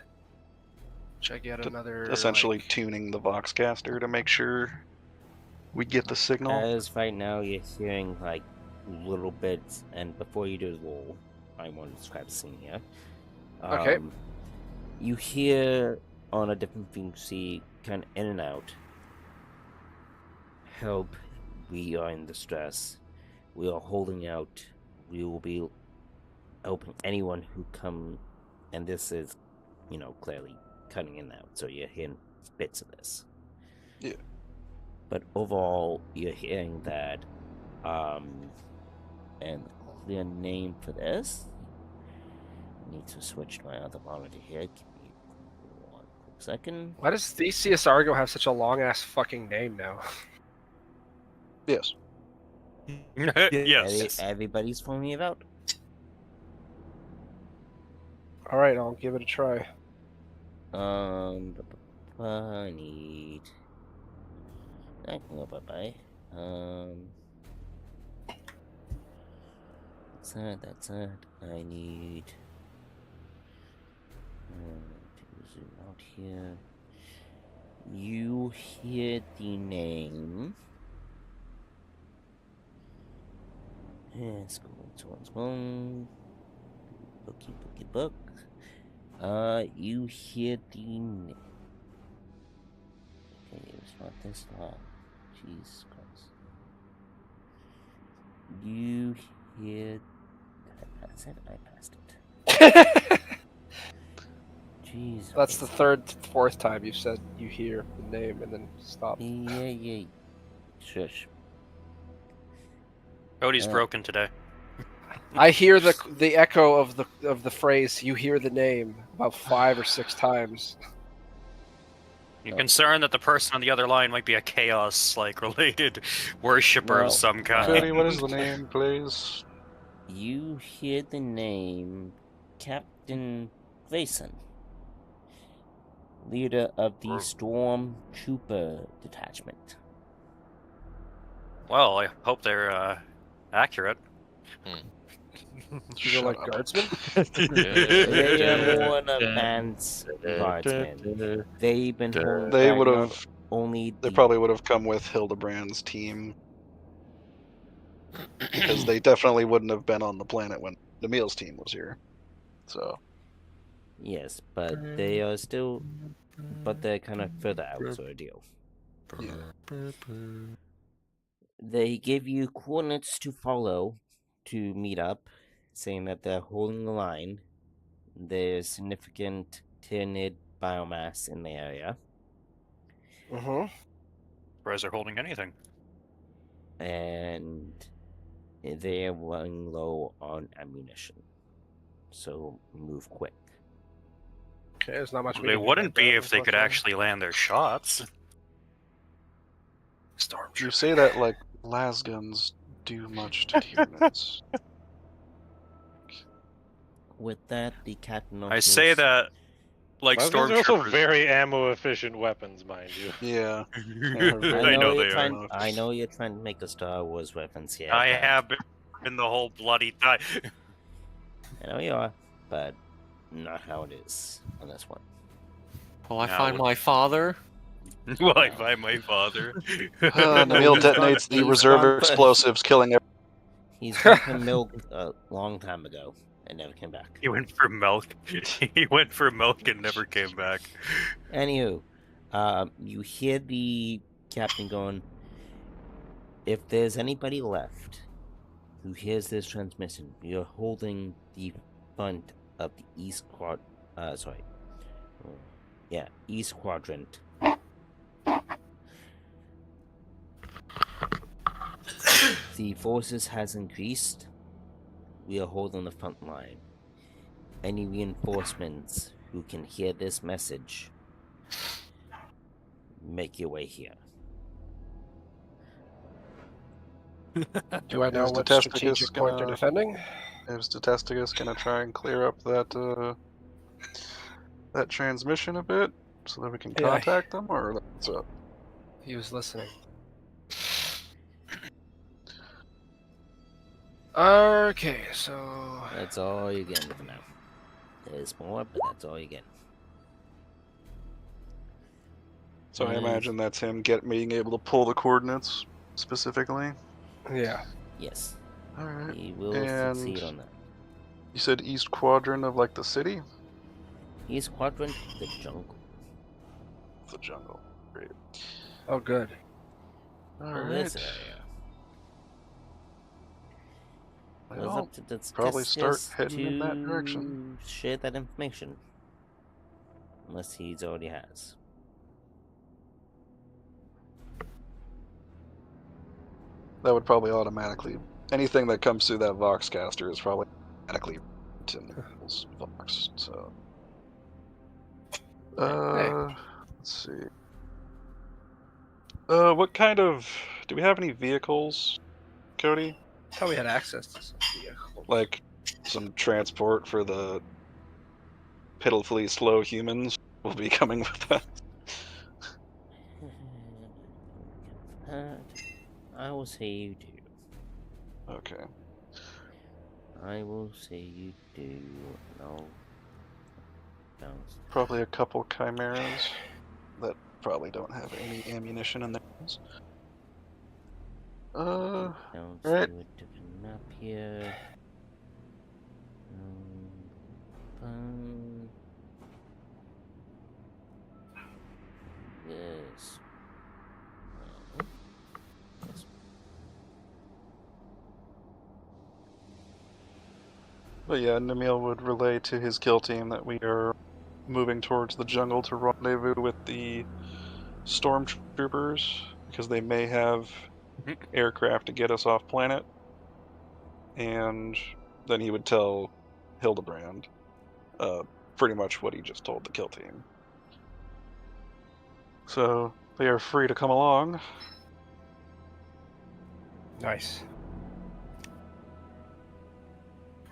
Should I get To- another? Essentially like- tuning the Voxcaster to make sure we get the signal. As right now you're hearing like little bits, and before you do the roll, I want to describe the scene here. Okay. You hear on a different frequency, kind of in and out. Help! We are in distress. We are holding out. We will be helping anyone who come, and this is, clearly cutting in and out. So you're hearing bits of this. Yeah. But overall, you're hearing that, and the clear name for this. I need to switch to my other monitor here. Give me 1 quick second. Why does Theseus Argo have such a long ass fucking name now? Yes. Yes. Everybody's phoning me about. All right, I'll give it a try. I need. I can go bye. That's it. I need. To zoom out here. You hear the name. Scroll. Book. You hear the name. Okay, it's not this long. Jesus Christ. You hear. Did I pass it? I passed it. Jeez. That's the fourth time you said you hear the name and then stop. Yeah. Shush. Cody's broken today. I hear the echo of the phrase "you hear the name" about 5 or 6 times. You're concerned that the person on the other line might be a chaos related worshipper Well, of some kind. Cody, what is the name, please? You hear the name Captain Grayson. leader of the Storm Trooper Detachment. Well, I hope they're accurate. These are like guardsmen. They are more advanced guardsmen. They've been holding They back would not have. only They the probably would have come with Hildebrand's team because they definitely wouldn't have been on the planet when Emil's team was here. So yes, but they are still, but they're kind of further out, sort of deal. They give you coordinates to follow to meet up, saying that they're holding the line. There's significant tynid biomass in the area, Surprised they're holding anything. and they're running low on ammunition. So move quick. Okay, there's not much. we They can do wouldn't about be that, if they could unfortunately. actually land their shots. you say that like lasguns do much to units. With that, the captain I say that like Lasguns are also stormtroopers. very ammo-efficient weapons, mind you. Yeah. I know they are. I know you're trying to make a Star Wars reference here. I but have been the whole bloody time. I know you are, but not how it is on this one. Will I Now find with- my father? Will I find my father? Emil detonates the He's reserve gone first. explosives, killing everyone. He's been for milk a long time ago and never came back. He went for milk. He went for milk and never came back. Anywho, you hear the captain going, if there's anybody left who hears this transmission, you're holding the front of the east east quadrant. The forces has increased. We are holding the front line. Any reinforcements who can hear this message, make your way here. Do I know Is what Detesticus strategic point they're gonna- defending? Is Detesticus gonna try and clear up that that transmission a bit so that we can Yeah. contact them, or what's up? He was listening. Okay, so That's all you're getting for now. There's more, but that's all you're getting. So I Yes. imagine that's him being able to pull the coordinates specifically. yeah. Yes, All right. he will And- succeed on that. You said east quadrant of like the city, East quadrant, the jungle. the jungle. Great. Oh, good. All Well, right. this area. It was Well, up to the probably start Testis heading in that direction. to share that information. Unless he's already has. that would probably automatically anything that comes through that Voxcaster is probably automatically to Nichols Vox. So, let's see. What kind of do we have any vehicles, Cody? I thought we had access to some vehicles. Like some transport for the pitifully slow humans will be coming with us. I will say you do. Okay. I will say you do. No. Bounce. Probably a couple chimeras that probably don't have any ammunition in theirs. Bounce right. to a different map here. Yes. But yeah, Namil would relay to his kill team that we are moving towards the jungle to rendezvous with the stormtroopers because they may have aircraft to get us off planet. And then he would tell Hildebrand pretty much what he just told the kill team. So they are free to come along. Nice.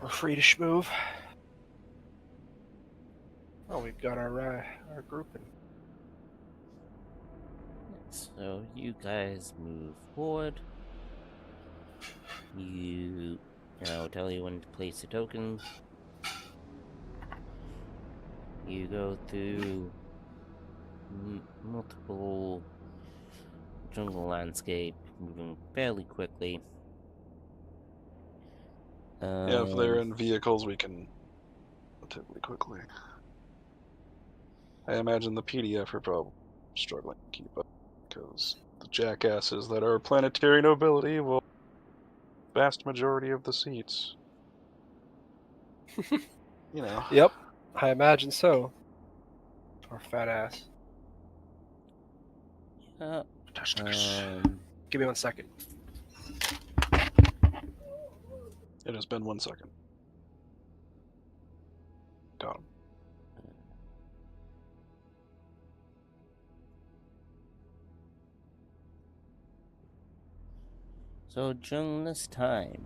We're free to schmoove. Oh, we've got our grouping. So you guys move forward. I'll tell you when to place a token. You go through multiple jungle landscape, moving fairly quickly. Yeah, if they're in vehicles, we can relatively quickly. I imagine the PDF are probably struggling to keep up because the jackasses that are planetary nobility will vast majority of the seats. You know. Yep, I imagine so. Or fat ass. Give me 1 second. It has been 1 second. Got him. So during this time,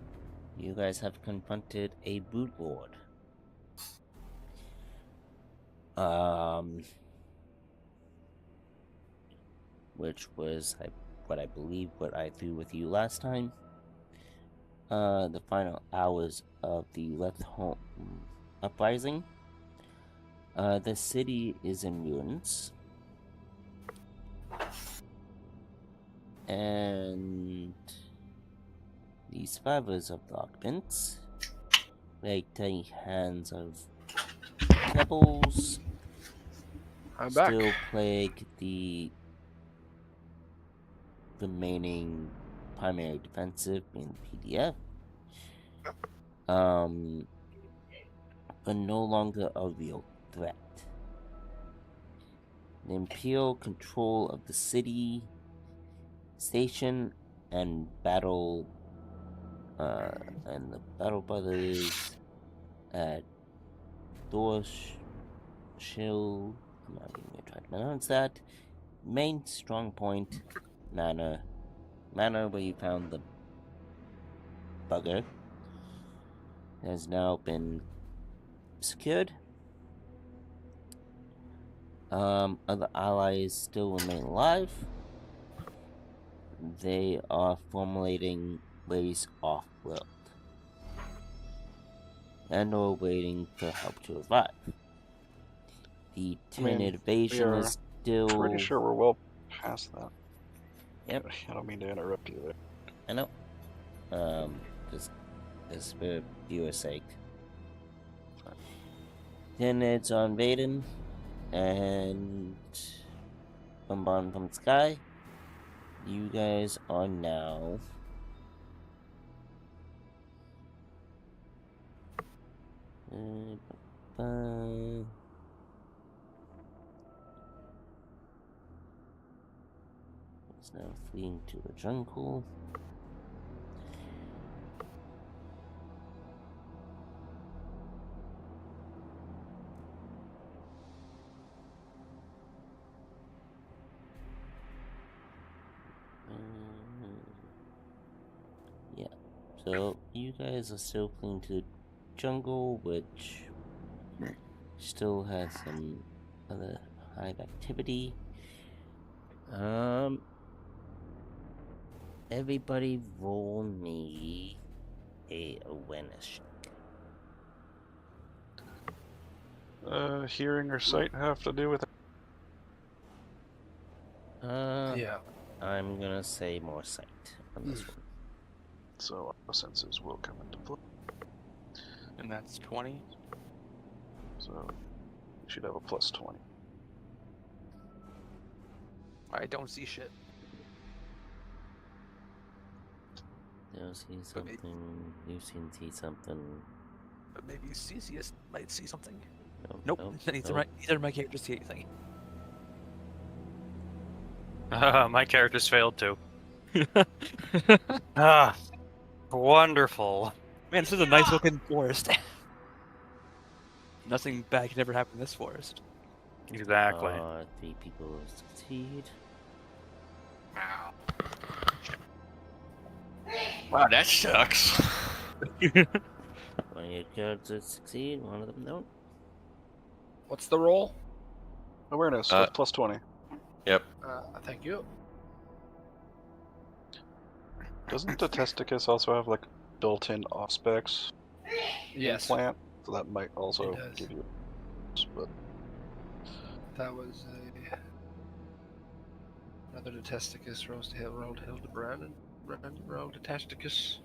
you guys have confronted a boot lord. Which was what I believe what I threw with you last time. The final hours of the Left Home uprising. The city is in ruins. And the survivors of the occupants, like the hands of rebels, I'm back. still plague the remaining primary defensive in PDF. But no longer a real threat. The Imperial control of the city, station, and battle, and the Battle Brothers at Dorsh, Shill, I'm not even gonna try to pronounce that. Main strong point, Manor where you found the bugger, has now been secured. Other allies still remain alive. They are formulating ways off-world and are waiting for help to arrive. The Tyranid invasion is still... Pretty sure we're well past that. Yep. I don't mean to interrupt you there. I know. Just for viewer's sake. Tyranid's are invading, and bombarding from the sky. You guys are now it's now fleeing to the jungle. Yeah, so you guys are still fleeing to the jungle, which still has some other hive activity. Everybody roll me a awareness check. Hearing or sight have to do with it? Yeah. I'm gonna say more sight on this one. So our senses will come into play. And that's 20. So you should have a plus 20. I don't see shit. You'll see something. You can see something. But maybe CCS might see something. Nope. Neither of my characters see anything. My characters failed too. Wonderful. Man, this is a nice looking forest. Nothing bad can ever happen in this forest. Exactly. 3 people succeed. Wow, that sucks. One of your characters succeed, one of them don't. What's the roll? Awareness with plus 20. Yep. Thank you. Doesn't the testicus also have like built-in auspex Yes, implant? So that might also it does. give you. But That was another testicus rose to hill, rolled Hildebrand, and Brand rolled a testicus.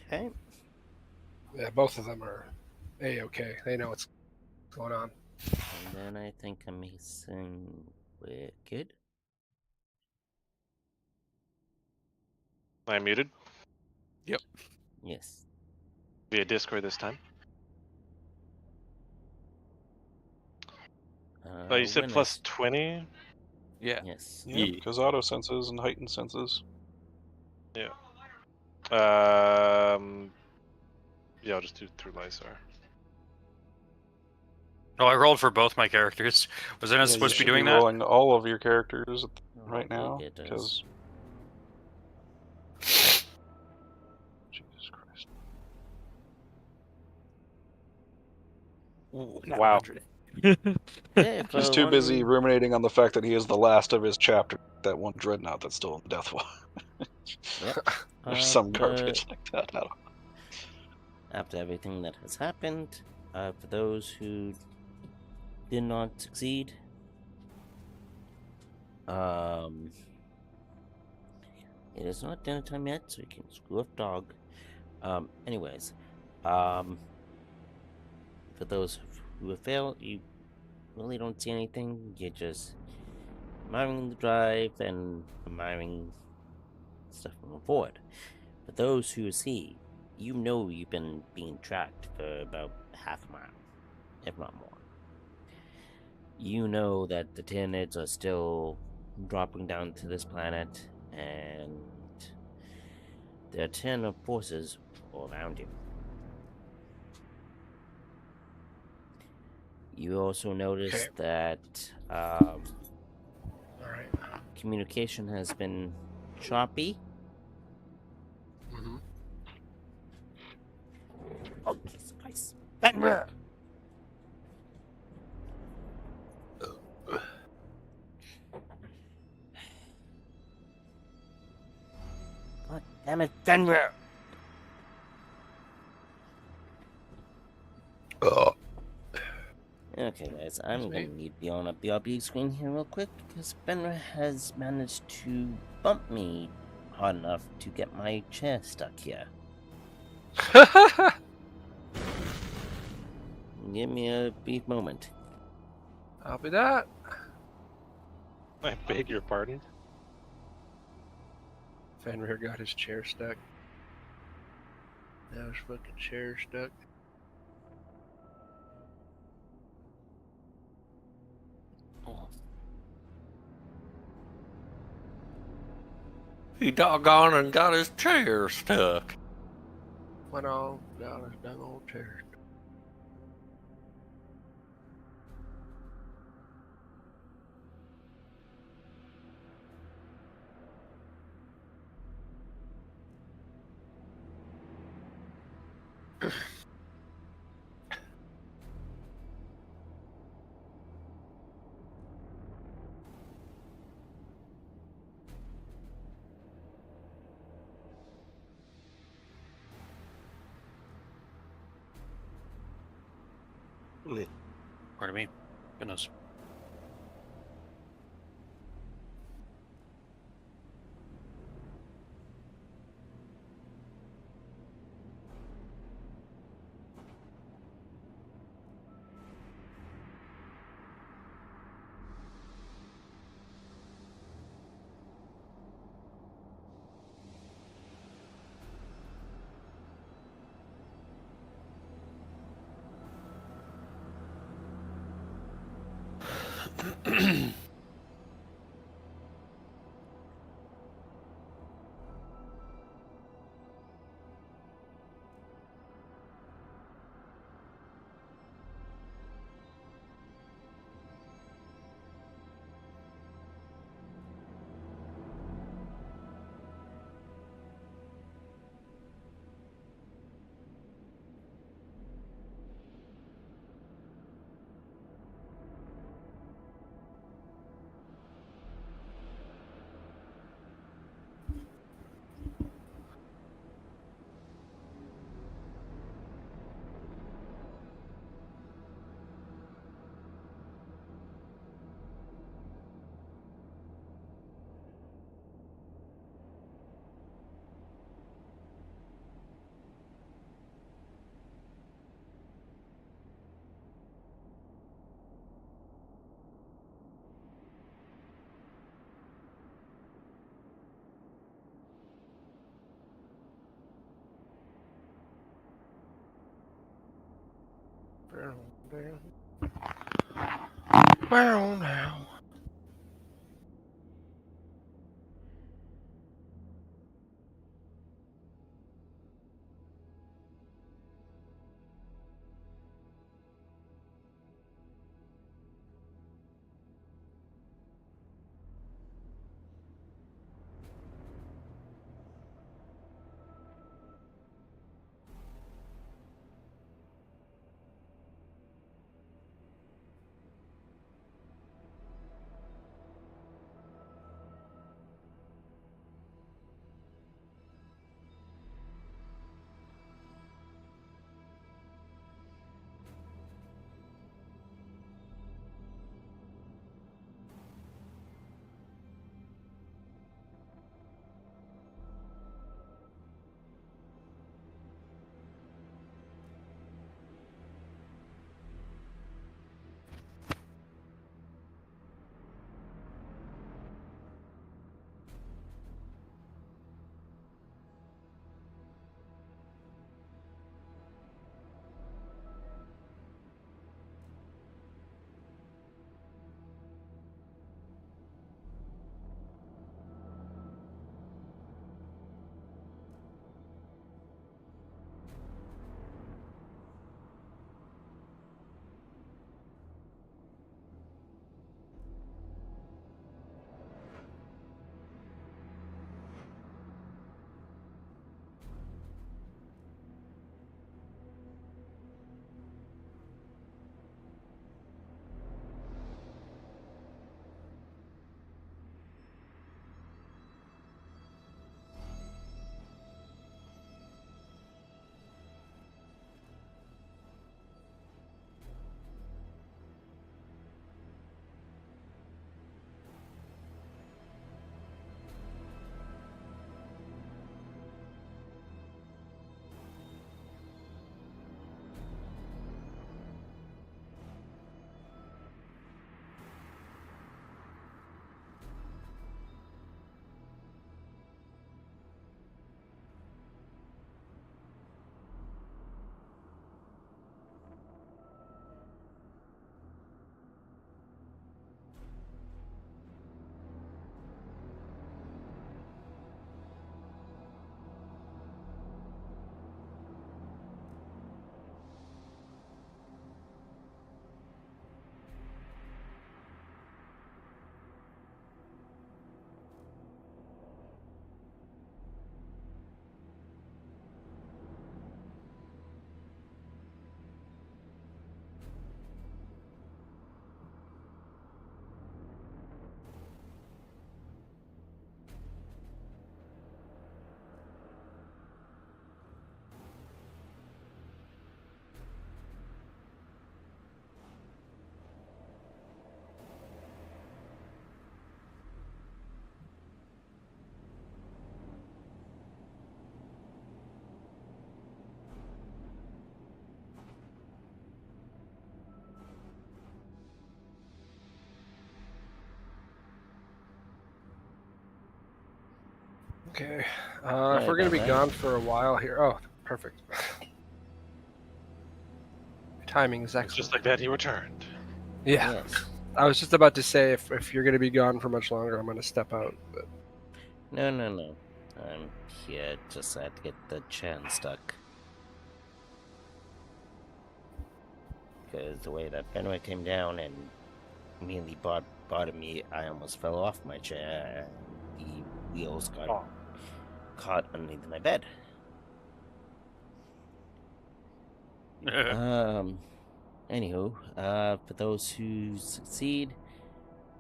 Okay. Yeah, both of them are A-okay. They know what's going on. And then I think I'm missing Wicked. I muted Yes. via Discord this time. Oh, you said plus Winners. 20? Yeah. Yes. yeah, because auto senses and heightened senses. Yeah. Yeah, I'll just do through Lysar. Oh, I rolled for both my characters. Was I not Yeah, supposed you to be should doing that? rolling all of your characters Oh, right now Wicked does. because. Jesus Christ. Ooh, Wow. 900. Yeah, He's for too busy one- ruminating on the fact that he is the last of his chapter. That one dreadnought that's still in the Deathwatch. Yep. Or some After- garbage like that. I don't know. After everything that has happened, for those who did not succeed, it is not dinner time yet, so you can screw up dog. Anyways, for those who have failed, you really don't see anything. You're just admiring the drive and admiring stuff moving forward. For those who see, you know you've been being tracked for about half a mile, if not more. You know that the Tyranids are still dropping down to this planet, and there are 10 of forces all around you. You also notice that All right. communication has been choppy. Mm-hmm. Oh, Jesus Christ. Fenrir! God damn it, Fenrir! Okay, guys, I'm gonna need to be on a BRB screen here real quick because Fenrir has managed to bump me hard enough to get my chair stuck here. Give me a brief moment. I'll be that. I beg your pardon. Fenrir got his chair stuck. Now his fucking chair stuck. He doggone and got his chair stuck. Went on, got his dang old chair stuck. Pardon me. Goodness. Well, now. Okay. If we're going to be gone for a while here. Oh, perfect. Timing is excellent. Just like that, he returned. Yeah. Yes. I was just about to say, if you're going to be gone for much longer, I'm going to step out. But No. I'm here. Just had to get the chain stuck. Because the way that Fenway came down and immediately bottom me, I almost fell off my chair. And the wheels got caught underneath my bed. Anywho, for those who succeed,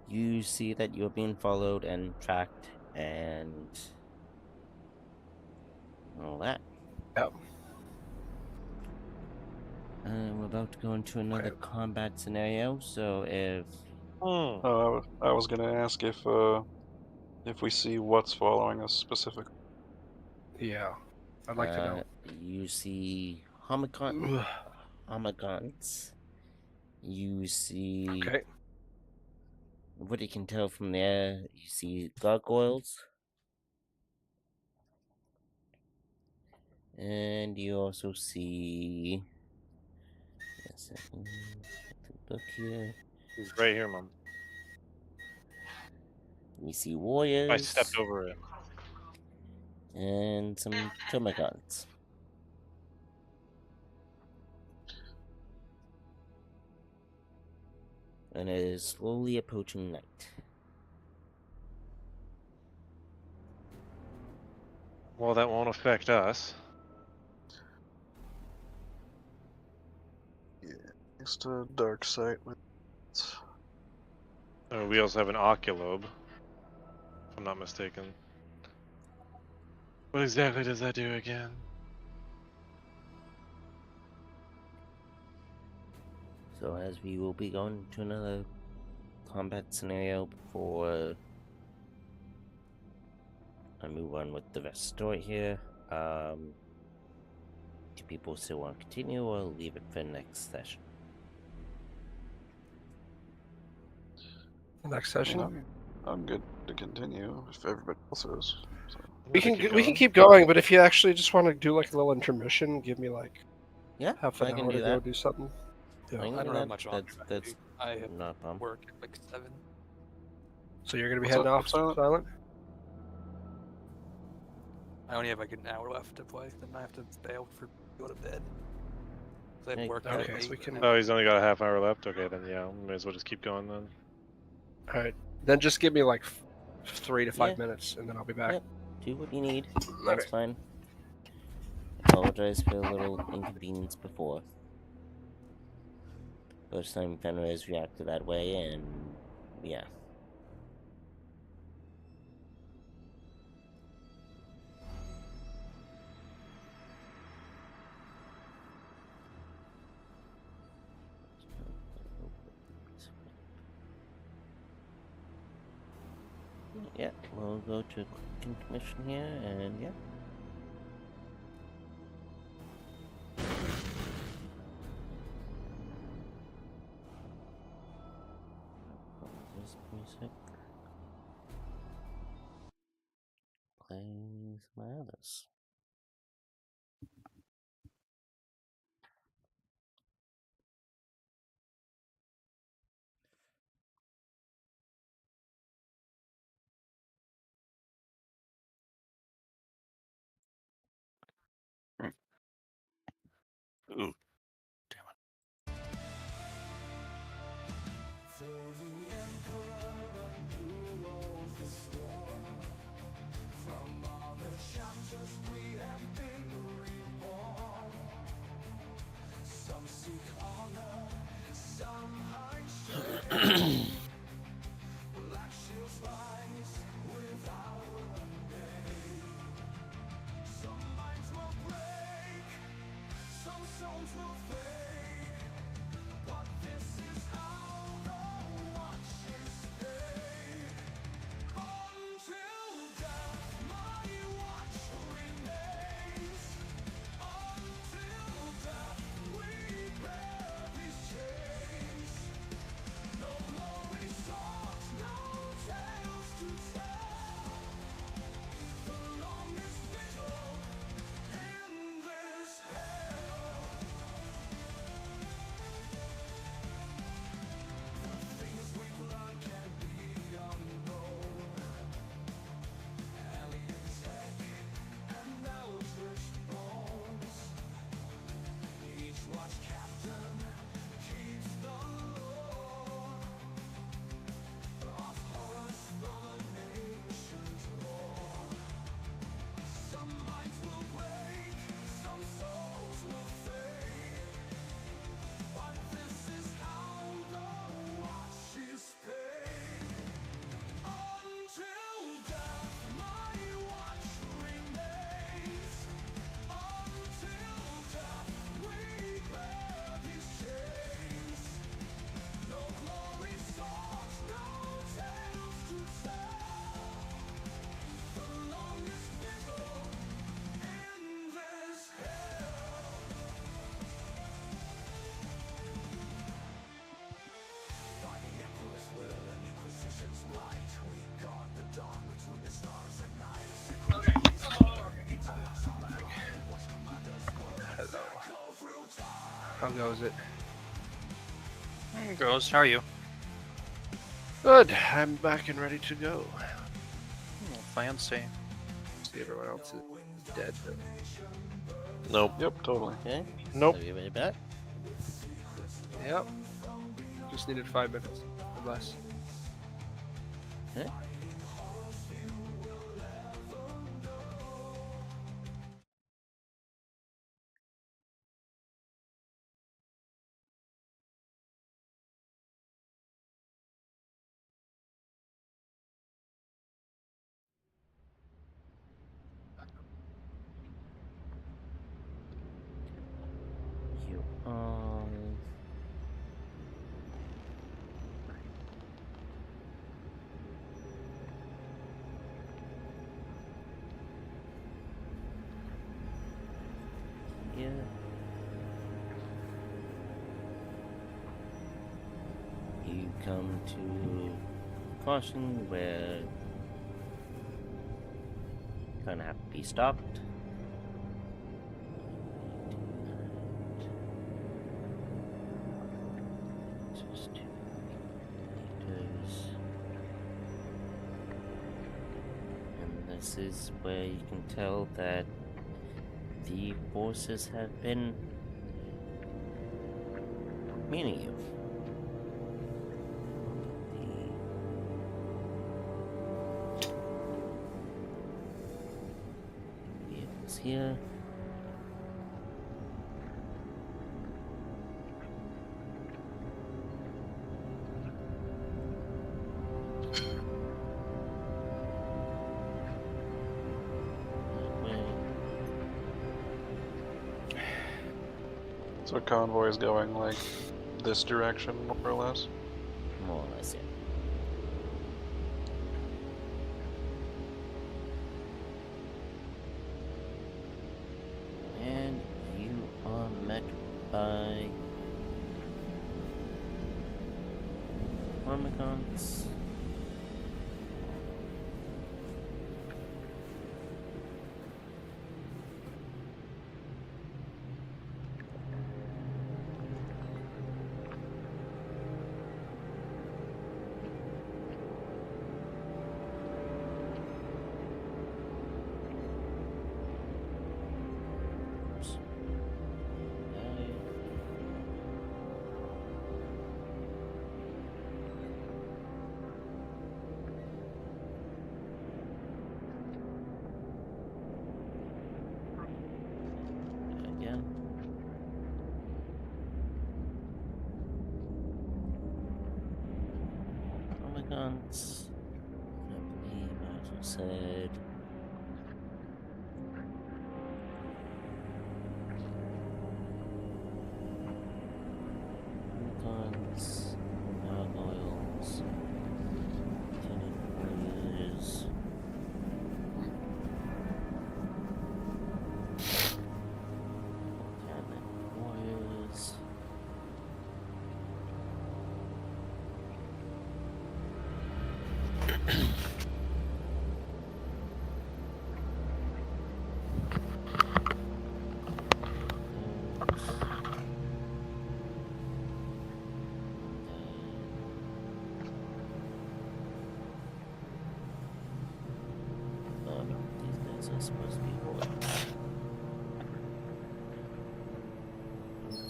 you see that you're being followed and tracked and all that. Yep. We're about to go into another combat scenario, so if I was gonna ask if we see what's following us specifically. yeah, I'd like to know. You see homicons. You see Okay. what you can tell from there, you see gargoyles. And you also see second. Look here. He's right here, Mom. We see I warriors stepped over it. and some termagants. And it is slowly approaching night. Well, that won't affect us. Yeah, next to dark sight. We also have an oculobe, if I'm not mistaken. What exactly does that do again? So as we will be going to another combat scenario before I move on with the rest of the story here. Do people still want to continue or leave it for next session? Next session. I'm good to continue if everybody else is. So. We can keep going, but if you actually just want to do like a little intermission, give me like half an I can hour do to that. go do something. Yeah. I can I do don't that. have much on. That's I have not a problem. work at like 7. So you're gonna be What's heading up, off, Silent? Silent? I only have like an hour left to play. Then I have to bail for go to bed. So I have Hey, work okay, at so we 8. can- Oh, he's only got a half hour left? Okay, then yeah, we may as well just keep going then. All right. Then just give me like 3 to 5 Yeah. minutes, and then I'll be back. Yep. Do what you need. All That's right. fine. Apologize for a little inconvenience before. First time Fenrir's reacted that way, and yeah. Yeah, we'll go to a quick intermission here, and yeah. This music. Play some others. Ooh. How goes it? Hey, girls, how are you? Good. I'm back and ready to go. Oh, fancy. See, everyone else is dead. Nope. Yep, totally. Okay. Nope. So you ready back? Yep. Just needed 5 minutes or less. Okay. You here. You come to caution where you kind of have to be stopped. Just 2 meters. And this is where you can tell that the forces have been meaning you. The vehicles here. That way. So convoy is going like this direction, more or less. More or less, yeah. And you are met by Formicons. Oops. Again. Formicons. I believe I also said. Formicons. Gargoyles. Lieutenant warriors. Lieutenant warriors. These guys are supposed to be hordes. Those.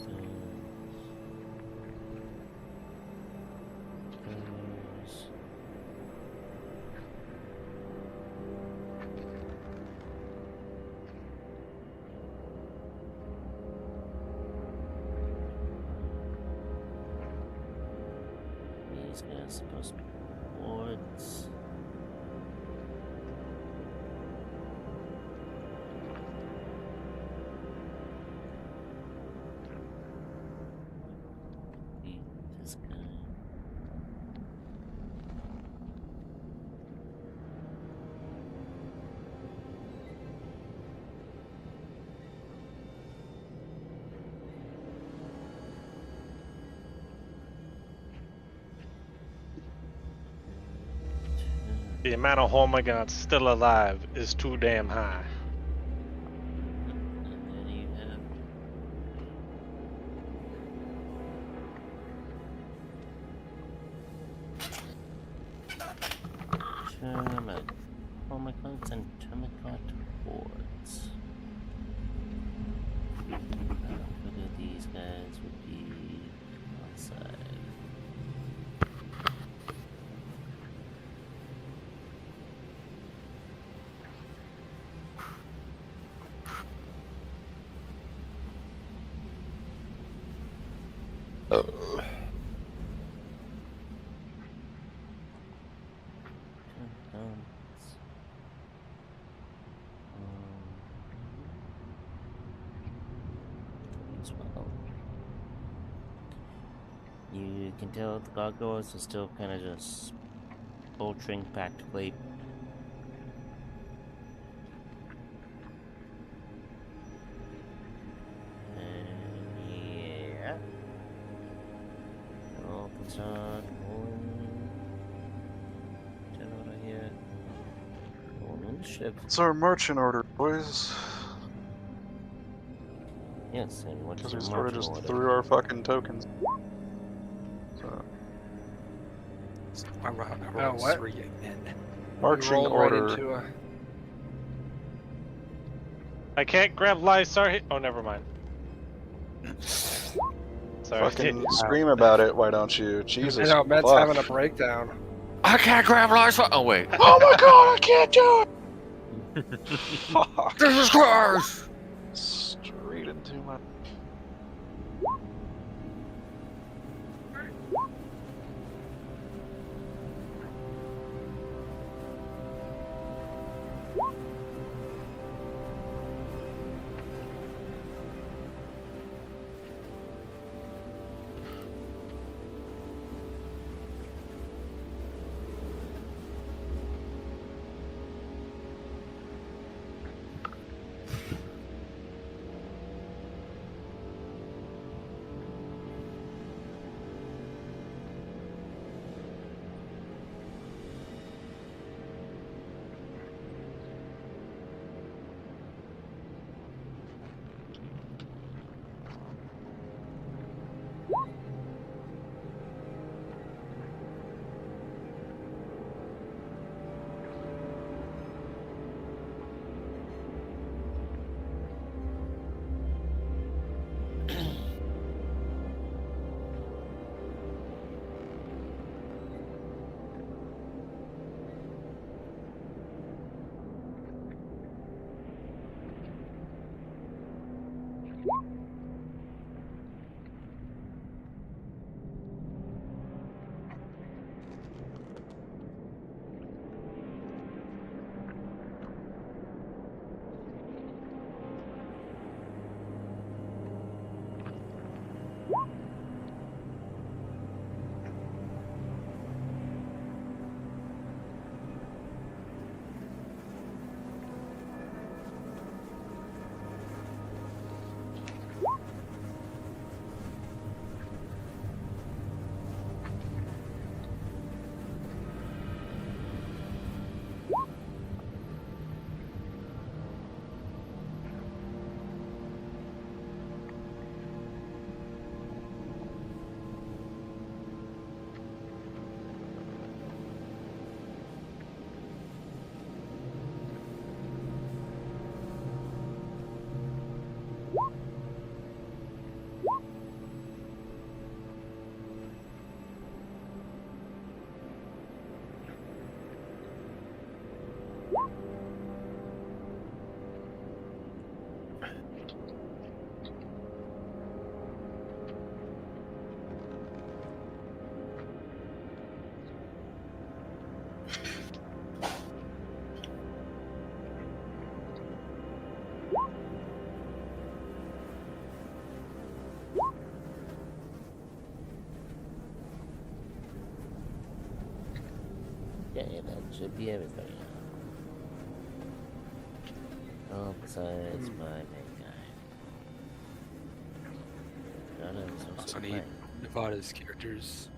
These guys are supposed to be hordes. This guy. The amount of Hormigons still alive is too damn high. And then you have Termicots and Termicot boards. I figure these guys would be outside. As well. You can tell the gargoyles are still kind of just boltering practically. Yeah. All concerned. General here. On the ship. It's our marching order, boys. Yes, and what's Because your we sort of marching just order? threw our fucking tokens. So, I rolled what? 3 again. marching rolled order. right into a. I can't grab Lysar. Oh, never mind. Sorry. Fucking scream about it, why don't you? Jesus. I know, Matt's fuck. having a breakdown. I can't grab Lysar. Oh wait. Oh my god, I can't do it! Fuck. Jesus Christ! Straight into my. Yeah, that should be everything. Oh, besides my main guy. God, I'm so Also sick need Nevada's characters.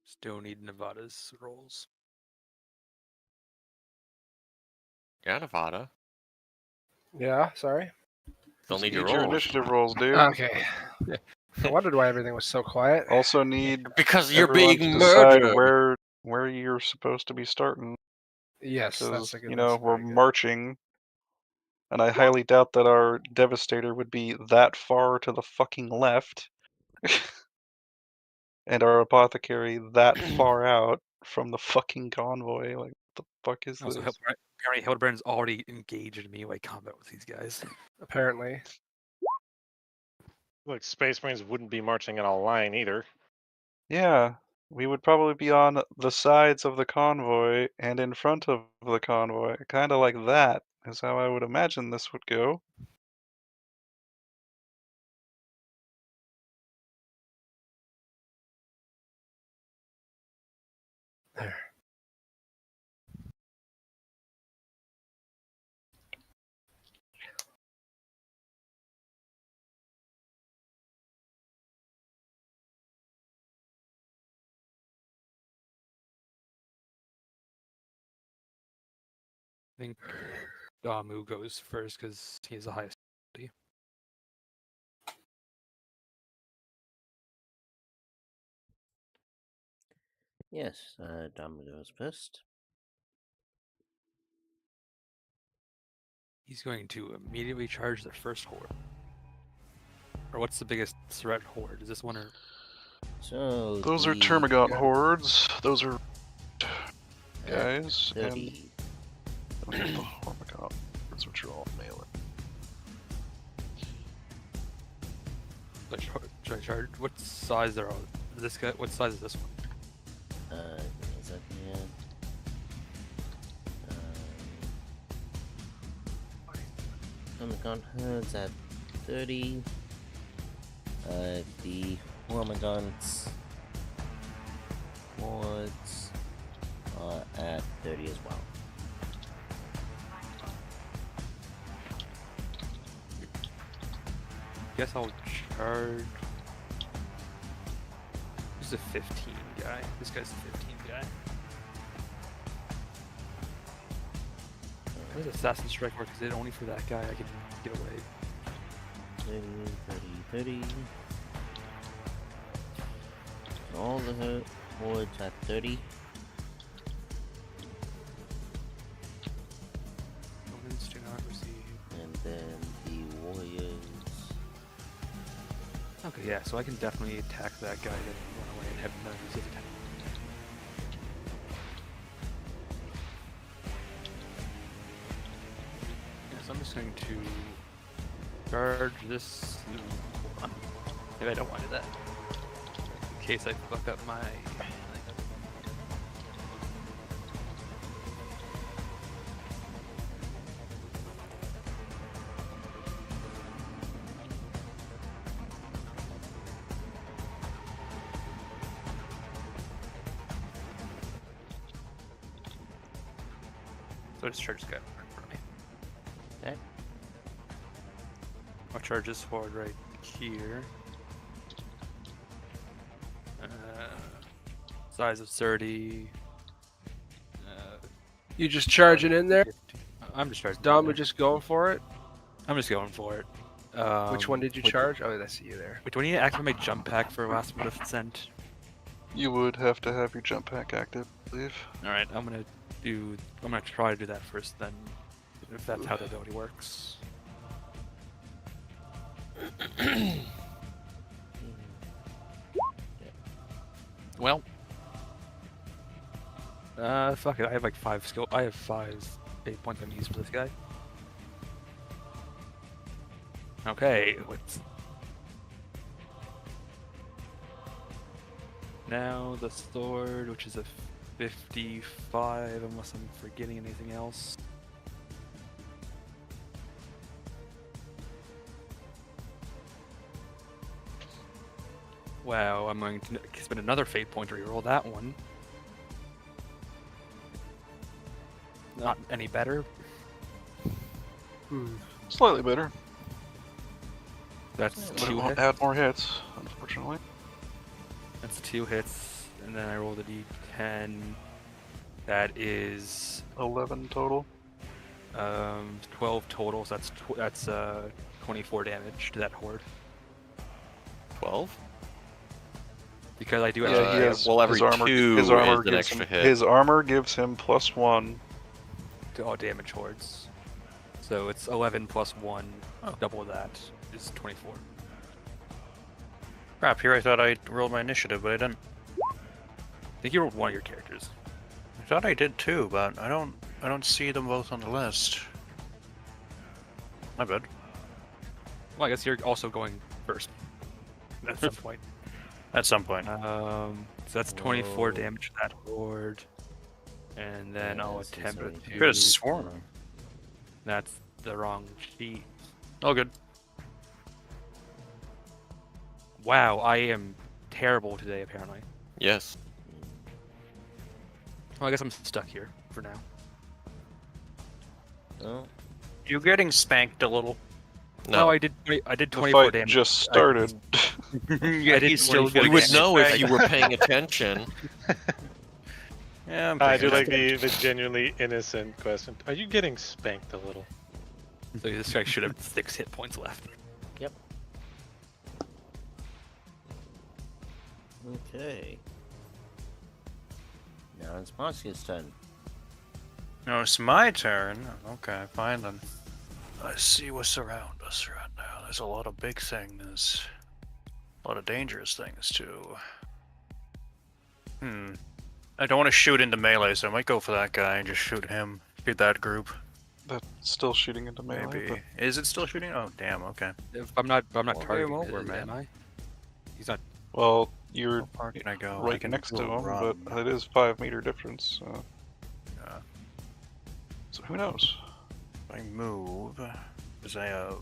Still need Nevada's rolls. Yeah, Nevada. Yeah, sorry. They'll need Need your your rolls. initiative rolls, dude. Okay. I wondered why everything was so quiet. Also need Because you're everyone being to decide murdered. where you're supposed to be starting. Yes, that's Because, a good. you know, that's we're very good. marching. And I highly doubt that our Devastator would be that far to the fucking left. And our Apothecary that far out from the fucking convoy. Like, what the fuck is Also, this? apparently Hildebrand's already engaged in melee combat with these guys. Apparently. Like Space Marines wouldn't be marching in a line either. Yeah, we would probably be on the sides of the convoy and in front of the convoy. Kind of like that is how I would imagine this would go. There. I think Damu goes first because he has the highest ability. Yes, Dom goes first. He's going to immediately charge the first horde. Or what's the biggest threat horde? Is this one or? So Those are the Termagant hordes. Those are guys. 30. And the Hormigant hordes, which are all melee. Should I charge? What size are all? This guy? What size is this one? Give me a second here. Omicron herds at 30. The Hormigons hordes are at 30 as well. Guess I'll charge. This is a 15 guy. This guy's a 15 guy. How does Assassin Strike work? Is it only for that guy? I can get away. 30, 30, 30. All the hordes at 30. Opponents do not receive. And then the warriors. Okay, yeah, so I can definitely attack that guy, then run away and have none of his attack. Yeah, so I'm just going to charge this. Hold on. Maybe I don't want to do that. In case I fuck up my. So I just charge this guy in front of me. Okay. I'll charge this forward right here. Size of 30. You just charging in there? 50. I'm just charging. Dom was just going for it? I'm just going for it. Which one did you charge? Oh, I see you there. Wait, do I need to activate my jump pack for last minute of descent? You would have to have your jump pack active, I believe. Alright, I'm gonna try to do that first then, if that's how the ability works. Well, fuck it. I have like 5 skill. I have 5 8 points I can use for this guy. Okay, let's. Now the sword, which is a 55, unless I'm forgetting anything else. Wow, I'm going to spend another fate point to reroll that one. Not any better. Slightly better. That's But it 2 won't hits. add more hits, unfortunately. That's 2 hits. and then I rolled a d10. That is 11 total. 12 total. So that's 24 damage to that horde. 12? Because I do Yeah, have he has. well, every his armor, two his armor is an gives extra him, hit. His armor gives him +1. to all damage hordes. So it's 11 plus 1, double that is 24. Crap, here I thought I rolled my initiative, but I didn't. I think you rolled one of your characters. I thought I did too, but I don't see them both on the list. My bad. Well, I guess you're also going first at some point. At some point. So that's 24 Whoa. damage to that horde. And then Yeah, I'll this is attempt already to... Could have sworn. That's the wrong sheet. All good. Wow, I am terrible today, apparently. Yes. Well, I guess I'm stuck here for now. Oh, You're getting spanked a little. No, I did 24 The fight damage. just started. Yeah, I did he's still 24 getting You would damage. know if spanked. you were paying attention. Yeah, I'm I do paying like attention. the genuinely innocent question. Are you getting spanked a little? So this guy should have 6 hit points left. yep. Okay. Now it's Marcy's turn. No, it's my turn. Okay, fine then. Let's see what's around us right now. There's a lot of big things. A lot of dangerous things too. I don't want to shoot into melee, so I might go for that guy and just shoot him. Shoot that group. That's still shooting into melee. Maybe. Is it still shooting? Oh, damn. Okay. If I'm not Well, targeting game over, it, man. am I? He's not. Well, you're How far can I go? I right can next to go him, run. but it is 5-meter difference. Yeah. So who knows? If I move, because I have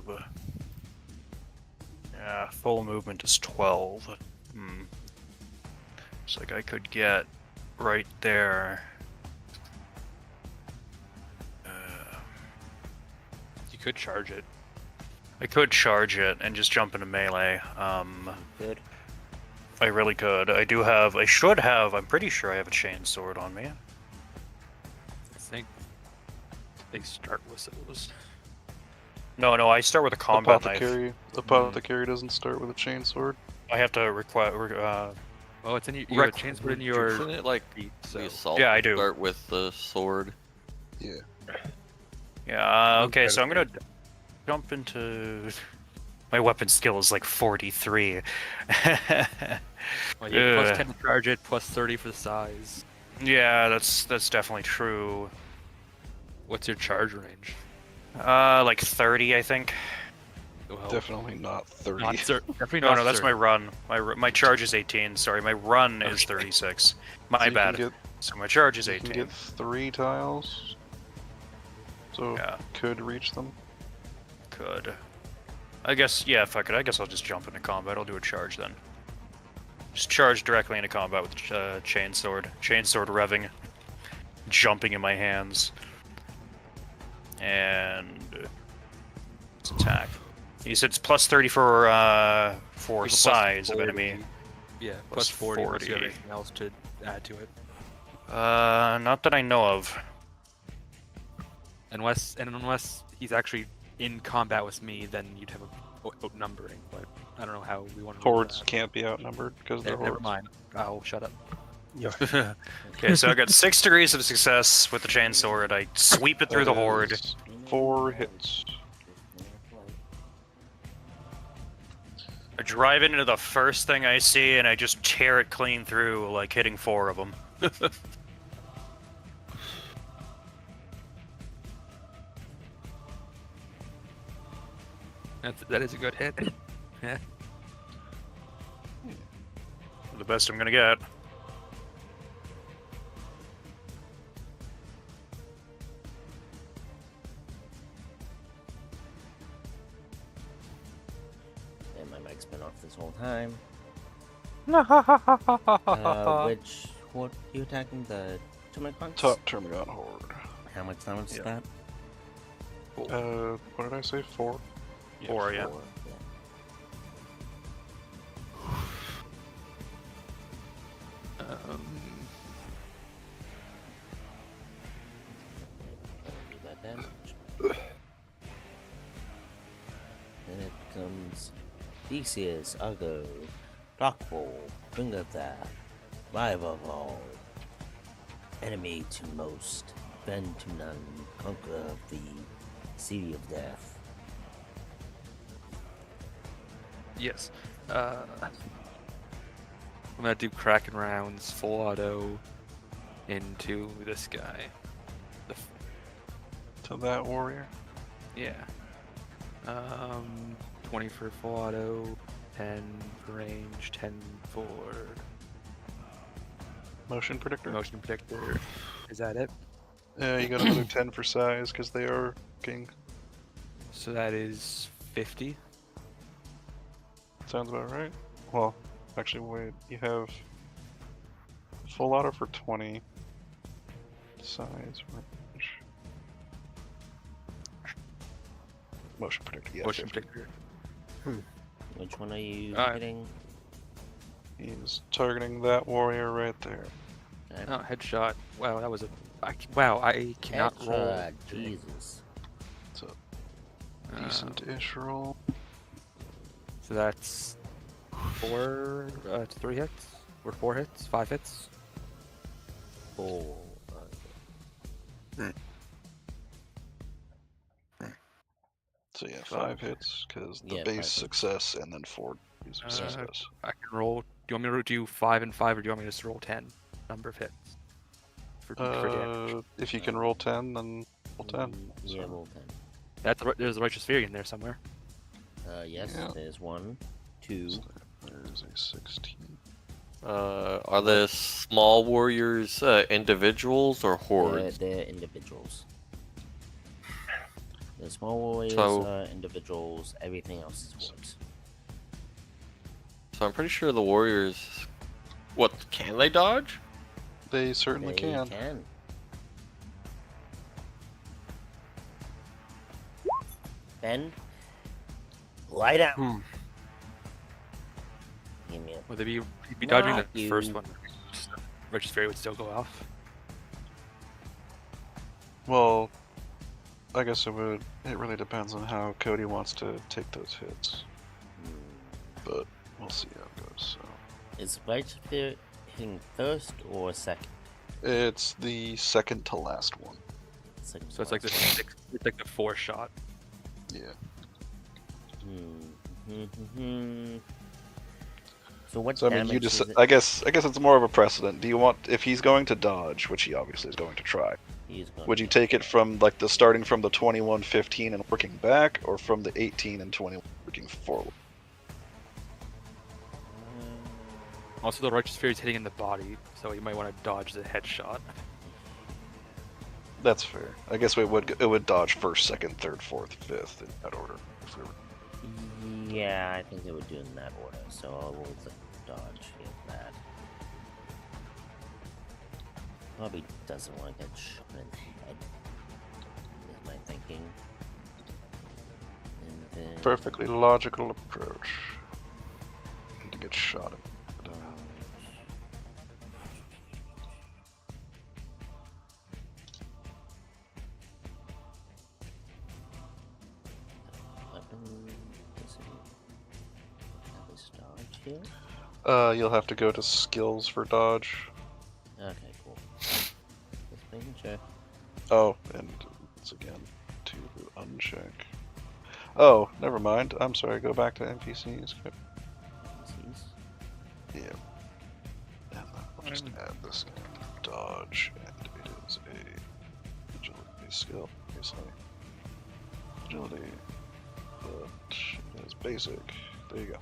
full movement is 12. It's like I could get right there. You could charge it. I could charge it and just jump into melee. Good. I really could. I should have. I'm pretty sure I have a chain sword on me. I think they start whistles. No, I start with a combat knife. Apothecary doesn't start with a chainsword. I have to require. Well, it's in your. You have a chance in your. Isn't it like feet, the so. assault? Yeah, I do. Start with the sword. Yeah. Yeah. Okay, so I'm gonna jump into. My weapon skill is like 43. Well, yeah, plus 10 to charge it, plus 30 for the size. Yeah, that's definitely true. What's your charge range? Like 30, I think. Well, Definitely not 30. definitely No, not. that's my run. My charge is 18. Sorry, my run is 36. My So you can bad. get- So my charge is You can 18. get 3 tiles. So Yeah. could reach them. Could. I guess, yeah, fuck it. I guess I'll just jump into combat. I'll do a charge then. Just charge directly into combat with chainsword. Chainsword revving. Jumping in my hands. And... let's attack. He said it's plus 30 for Plus size of 40. enemy. Yeah, Plus plus 40. Plus 40. everything else to add to it. Not that I know of. Unless he's actually in combat with me, then you'd have a outnumbering. But I don't know how we want to. Hordes can't be outnumbered because they're Never hordes. mind. I'll shut up. Okay, so I got 6 degrees of success with the chainsword. I sweep it through the That horde. is 4 hits. I drive into the first thing I see and I just tear it clean through, like hitting 4 of them. That is a good hit. Yeah. The best I'm gonna get. And my mic's been off this whole time. Which horde are you attacking? The Termagants? Top Termagon Horde. How much damage is that? What did I say? 4? 4, yeah. 4, yeah. Theseus, Argo, Darkfall, Bringer of Death, Rival of all, Enemy to most, Friend to none, Conqueror of the City of Death. Yes. I'm gonna do Kraken rounds, full auto, into this guy. To that warrior. Yeah. 20 for full auto, 10 for range, 10 for Motion predictor. motion predictor. Is that it? Yeah, you got another 10 for size because they are king. So that is 50. Sounds about right. Well, actually, wait. You have full auto for 20. Size, range. Motion predictor. Yeah, Motion 50. predictor. Which one are you Alright. hitting? He's targeting that warrior right there. Oh, headshot. Wow, that was a. Wow, I cannot roll. Headshot, Jesus. It's a decent-ish roll. So that's 3 hits, or 4 hits, 5 hits. 4. So yeah, 5 hits because the Yeah, 5 base hits. success and then 4 is success. I can roll. Do you want me to do 5 and 5, or do you want me to just roll 10 number of hits? For damage. If you can roll 10, then roll 10. Yeah, so. roll 10. There's a Righteous Fury in there somewhere. Yes, Yeah. there's 1, 2. So there's a 16. Are the small warriors individuals or hordes? They're individuals. The small warriors So- are individuals, everything else is hordes. So I'm pretty sure the warriors. What, can they dodge? They certainly They can. Ben, lie down. Hmm. Give me a Would they be dodging Not the you. first one? Righteous Fury would still go off. Well, I guess it would. It really depends on how Cody wants to take those hits. But we'll see how it goes. So. Is Righteous Fury hitting first or second? It's the second to last one. Second So it's like the last. 6. It's like the 4 shot. Yeah. So what So I damage mean, you just. is it? I guess it's more of a precedent. Do you want, if he's going to dodge, which he obviously is going to try? He's going Would you to- take it from like the starting from the 21-15 and working back, or from the 18 and 21 working forward? Also, the Righteous Fury is hitting in the body, so you might want to dodge the headshot. That's fair. I guess it would dodge first, second, third, fourth, fifth in that order. If we were... Yeah, I think they would do it in that order, so I'll roll the dodge here for that. Probably doesn't want to get shot in the head, is my thinking. And then... Perfectly logical approach. To get shot at. You'll have to go to skills for dodge. Okay, cool. Just making sure. Oh, and once again, to uncheck. Oh, never mind. I'm sorry, go back to NPCs. NPCs. Yeah. And I'll just add this in. Dodge, and it is a agility skill, obviously. Agility, but it is basic. There you go.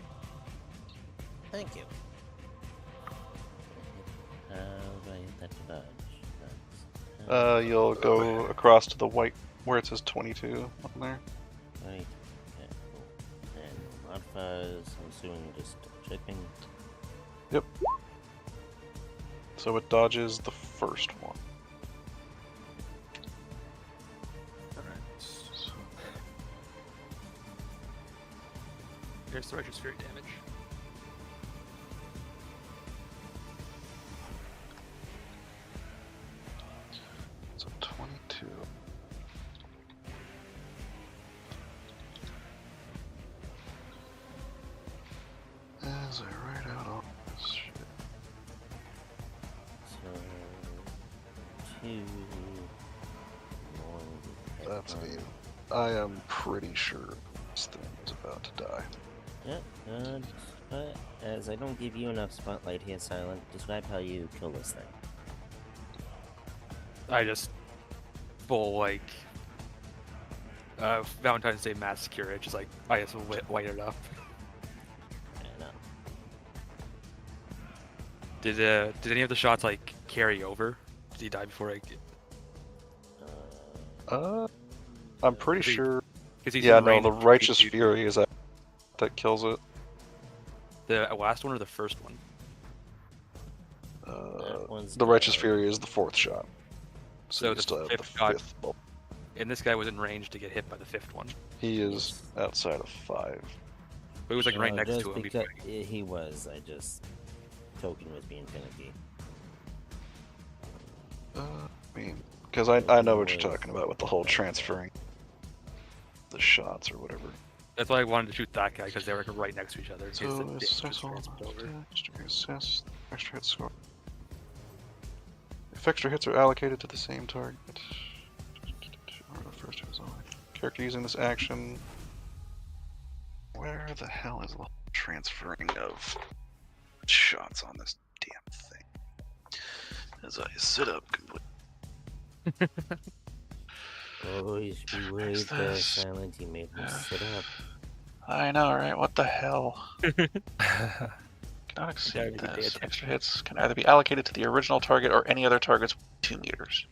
Thank you. How do I hit that to dodge? That's, You'll go across to the white where it says 22 on there. right. Yeah, cool. And modifiers, I'm assuming just checking. Yep. So it dodges the first one. Alright. Here's the Righteous Fury damage. So 22. 2. That's it. I am pretty sure this thing is about to die. Yeah, but as I don't give you enough spotlight here, Silent, describe how you kill this thing. I just full like Valentine's Day massacre. It just like I just light it up. No. Did any of the shots like carry over? Did he die before I? I'm pretty sure. He's Yeah, in no, range the of Righteous shoot. Fury is that kills it. The last one or the first one? The Righteous Fury is the 4th shot. So you the still have 5th shot, 5th bullet. and this guy was in range to get hit by the 5th one. He is outside of 5. But he was like right next just to him. because he was. I just Token was being finicky. I mean, because I know what you're talking about with the whole transferring the shots or whatever. That's why I wanted to shoot that guy because they were like, right next to each other. So It's assess extra hit score. If extra hits are allocated to the same target, or the first hit is only character using this action. Where the hell is the transferring of shots on this damn thing? As I sit up completely. Always be worried there, Silent. You made me sit up. I know, right? What the hell? Cannot exceed this. Extra hits can either be allocated to the original target or any other targets within 2 meters.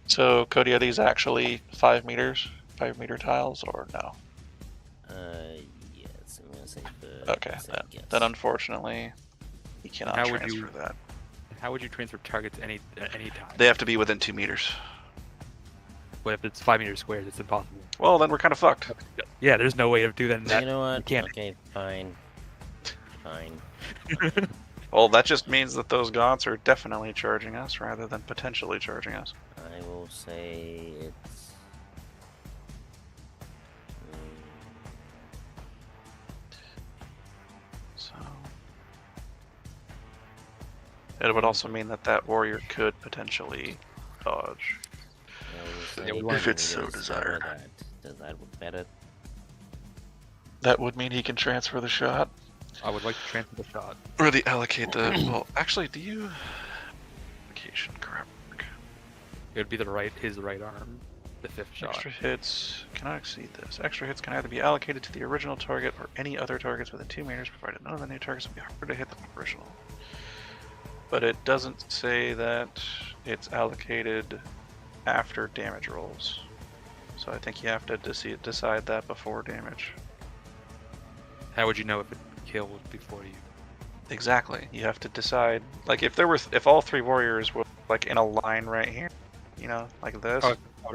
So, Cody, are these actually 5 meters? 5 meter tiles, or no? Yes, I'm gonna say the. Okay, then unfortunately, you cannot transfer that. How would you transfer targets at any time? They have to be within 2 meters. But if it's 5 meters squared, it's impossible. Well, then we're kind of fucked. Yeah, there's no way of doing that. You know what? Mechanic. Okay, fine. Fine. Well, that just means that those gaunts are definitely charging us rather than potentially charging us. I will say it's. So it would also mean that that warrior could potentially dodge. If it's so desired. Does that look better? That would mean he can transfer the shot. I would like to transfer the shot. Or the allocate the. Well, actually, do you. Allocation, correct. It would be his right arm, the 5th shot. Extra hits cannot exceed this. Extra hits can either be allocated to the original target or any other targets within 2 meters, provided none of the new targets will be harder to hit than the original. But it doesn't say that it's allocated after damage rolls. So I think you have to decide that before damage. How would you know if it killed before you? Exactly. You have to decide. Like if all 3 warriors were like in a line right here, you know, like this,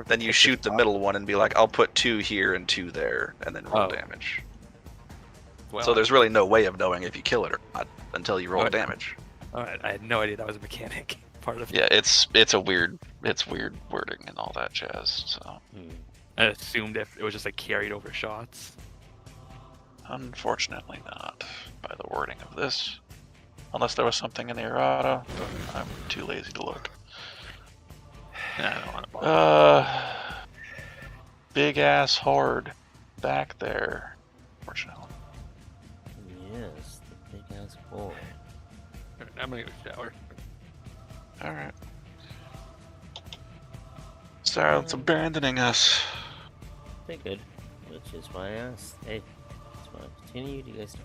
then you shoot the middle one and be like, I'll put 2 here and 2 there, and then roll damage. Well, so there's really no way of knowing if you kill it or not until you roll damage. Alright, I had no idea that was a mechanic part of it. Yeah, it's weird wording and all that jazz. So I assumed if it was just like carried over shots. Unfortunately not, by the wording of this. Unless there was something in the errata, but I'm too lazy to look. I don't want to bother. Big ass horde back there, fortunately. Yes, the big ass hole. I'm gonna go shower. Alright. Silence abandoning us. Figured, which is why I asked. Hey, just want to continue. Do you guys talk?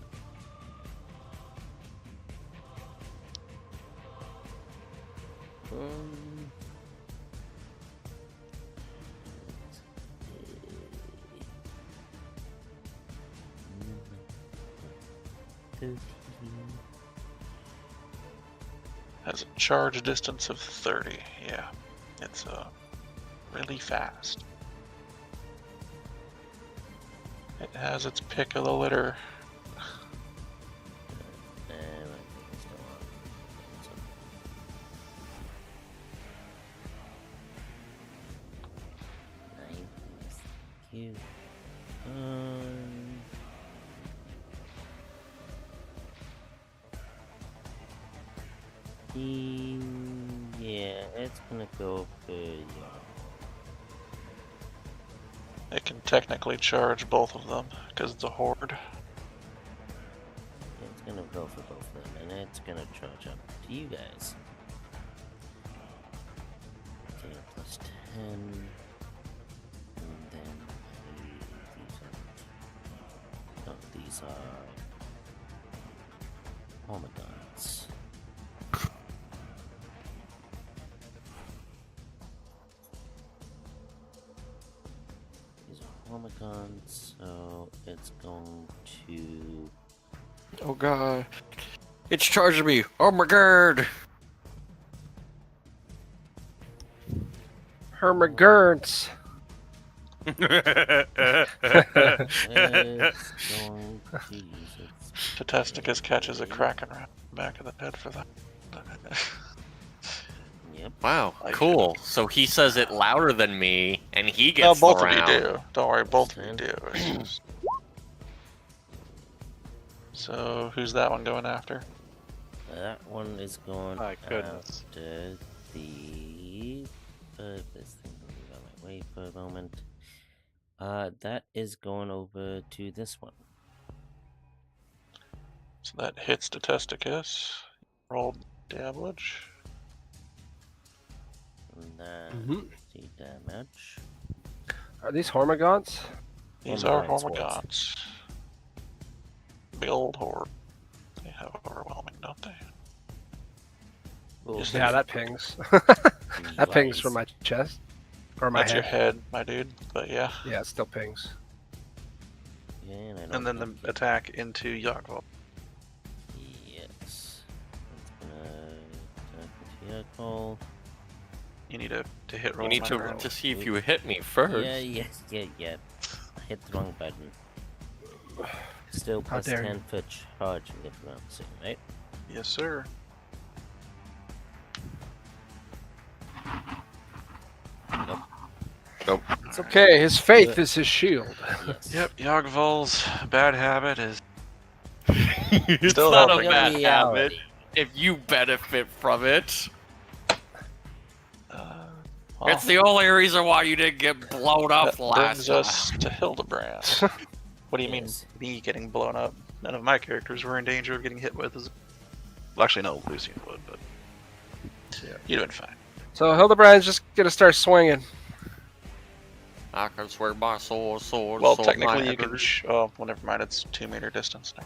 Has a charge distance of 30. Yeah, it's really fast. It has its pick of the litter. Cute. Yeah, it's gonna go for It can technically charge both of them because it's a horde. It's gonna go for both of them, and it's gonna charge up to you guys. Okay, plus 10. And then these are homagons. These are homagons, so it's going to. Oh god. It's charging me. Oh my god. Hermagurns. It's going to use its Testicus catches a kraken around the back of the head for that. Yep. Wow, I cool. So he says it louder than me, and he No, gets both the of you round. do. Don't worry, both of you do. It's just- So who's that one going after? That one is going My goodness. after the. This thing will move out of my way for a moment. That is going over to this one. So that hits the Testicus. Roll damage. And that's Mhm. the damage. Are these Hormagons? These are Hormigons, Hormigons. Big old horde. They have overwhelming, don't they? Just Yeah, that pings. That pings from my chest. Or my That's your head. head, my dude. But yeah. Yeah, it still pings. Yeah, and I And don't then the have attack into Yagval. Yes. It's gonna attack into your call. You need to hit roll. You need my to roll. to see if you hit me first. Yeah, yes, yeah. I hit the wrong button. Still How plus dare 10 for charging if I'm not saying, right? Yes, sir. Nope. It's okay. His faith is his shield. Yes. Yep, Yagval's bad habit is It's Still not a helping. bad habit Reality. if you benefit from it. well, It's the only reason why you didn't get blown up that last brings time. us to Hildebrand. What do you mean Yes. me getting blown up? None of my characters were in danger of getting hit with. Well, actually, no, Lucian would, but Yeah. you're doing fine. So Hildebrand's just gonna start swinging. I can swing my sword, Well, sword, technically, my you can. hammers. Oh, well, never mind. It's 2-meter distance now.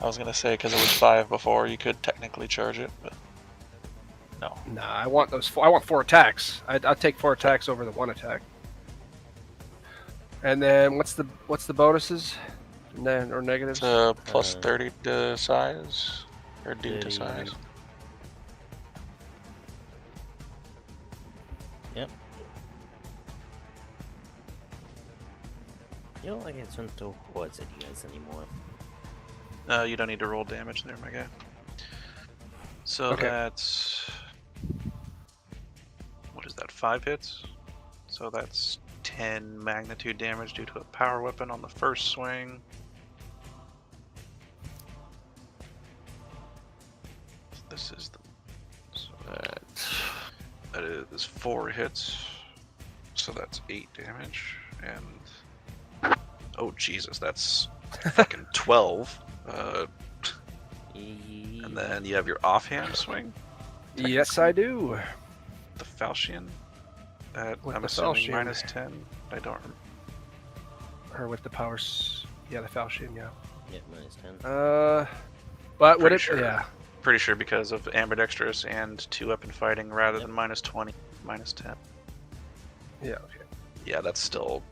I was gonna say because it was 5 before, you could technically charge it, but no. Nah, I want those. I want 4 attacks. I'll take 4 attacks over the 1 attack. And then what's the bonuses? And then or negatives? It's plus Uh, 30 to size or due to 30. size. Yep. You don't like it to throw chords at you guys anymore. You don't need to roll damage there, my guy. So Okay. that's what is that? 5 hits. So that's 10 magnitude damage due to a power weapon on the first swing. This is the so that is 4 hits. So that's 8 damage and oh Jesus, that's fucking 12. And then you have your offhand swing, Yes, I do. the falchion. With I'm the assuming falchion. minus 10. I don't remember. Or with the powers. Yeah, the falchion. Yeah. Yep, minus 10. But would Pretty it? sure. Yeah. Pretty sure because of ambidextrous and 2-weapon fighting rather Yep. than minus 20, minus 10. Yeah. Okay. Yeah, that's still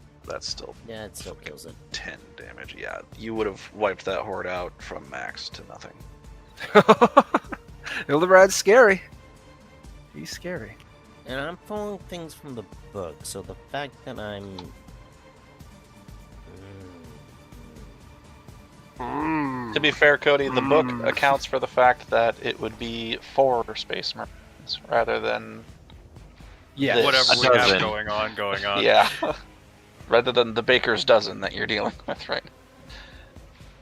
Yeah, it still kills it. 10 damage. Yeah, you would have wiped that horde out from max to nothing. Hildebrand's scary. He's scary. And I'm pulling things from the book, so the fact that I'm. To be fair, Cody, the book Mm. accounts for the fact that it would be 4 Space Marines rather than Yeah. This. Whatever A we have dozen. going on. yeah, rather than the baker's dozen that you're dealing with, right?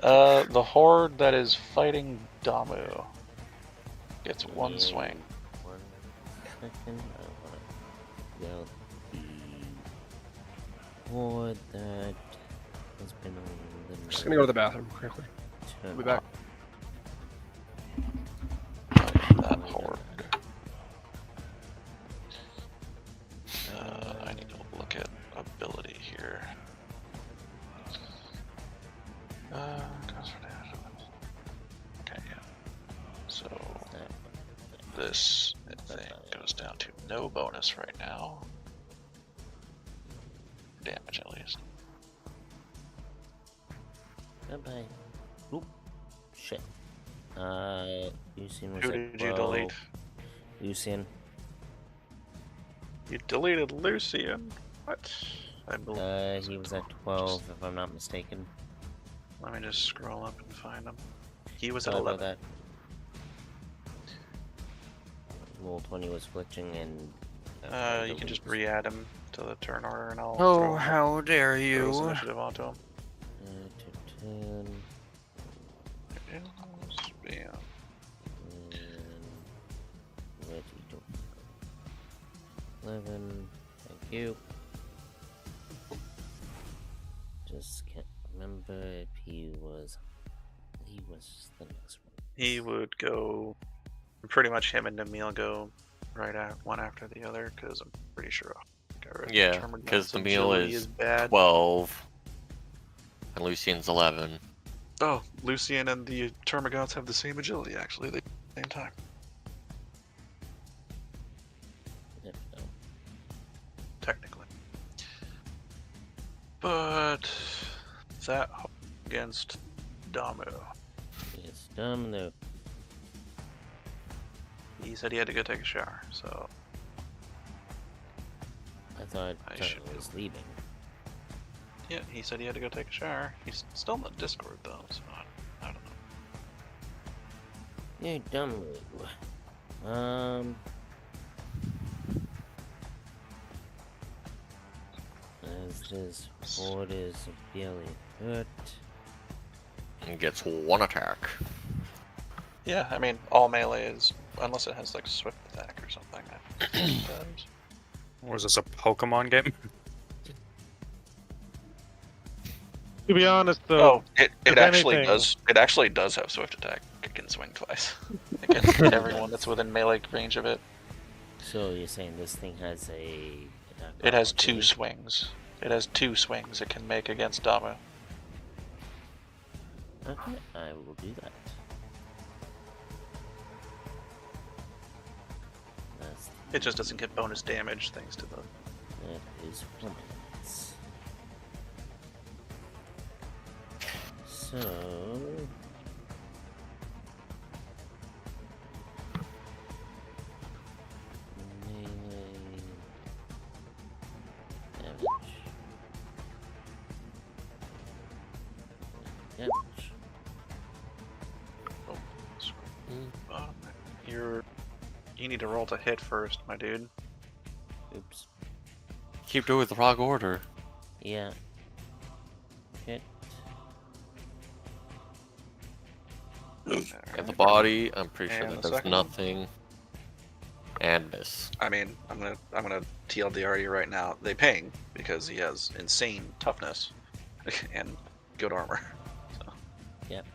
The horde that is fighting Damu gets 1 swing. second. I want to go the horde that has been on the Just gonna go to the bathroom quickly. I'll be back. That horde. I need to look at ability here. Okay, yeah. So this thing goes down to no bonus right now. Damage at least. Bye-bye. Oop. Shit. Lucian was Who at did you 12. delete? Lucian. You deleted Lucian? What? I believe He was at 12, if I'm not mistaken. Let me just scroll up and find him. He was Sorry at about 11. that. Roll 20 was glitching and... You can just re-add him to the turn order and I'll Oh, throw how dare throw his you! initiative onto him. To 10. Yeah. And... Ready to... 11. Thank you. Just can't remember if he was the next one. He would go. Pretty much him and Emil go right at one after the other because I'm pretty sure. Yeah, because the meal is bad. 12 and Lucian's 11. Oh, Lucian and the Termagants have the same agility actually. They same time. Yep, no. Technically. But that against Damu. It's dumb though. He said he had to go take a shower, so I thought I Turner should was leaving. yeah, he said he had to go take a shower. He's still in the Discord though, so I don't know. You're dumb, Lou. As this horde is barely hurt. And gets one attack. Yeah, I mean all melee is unless it has like swift attack or something. It does. Was this a Pokemon game? To be honest, Oh, though, it if actually anything- does. It actually does have swift attack. It can swing twice against everyone that's within melee range of it. So you're saying this thing has a attack It has opportunity? 2 swings. It has 2 swings it can make against Damu. Okay, I will do that. That's It just doesn't get bonus damage thanks to the. that is 4 minutes. So melee damage. Damage. You need to roll to hit first, my dude. Oops. Keep doing the wrong order. Yeah. Hit. At the body, I'm pretty sure And that the does second one? nothing. And miss. I mean, I'm gonna TLDR you right now. They ping because he has insane toughness and good armor. So. Yep.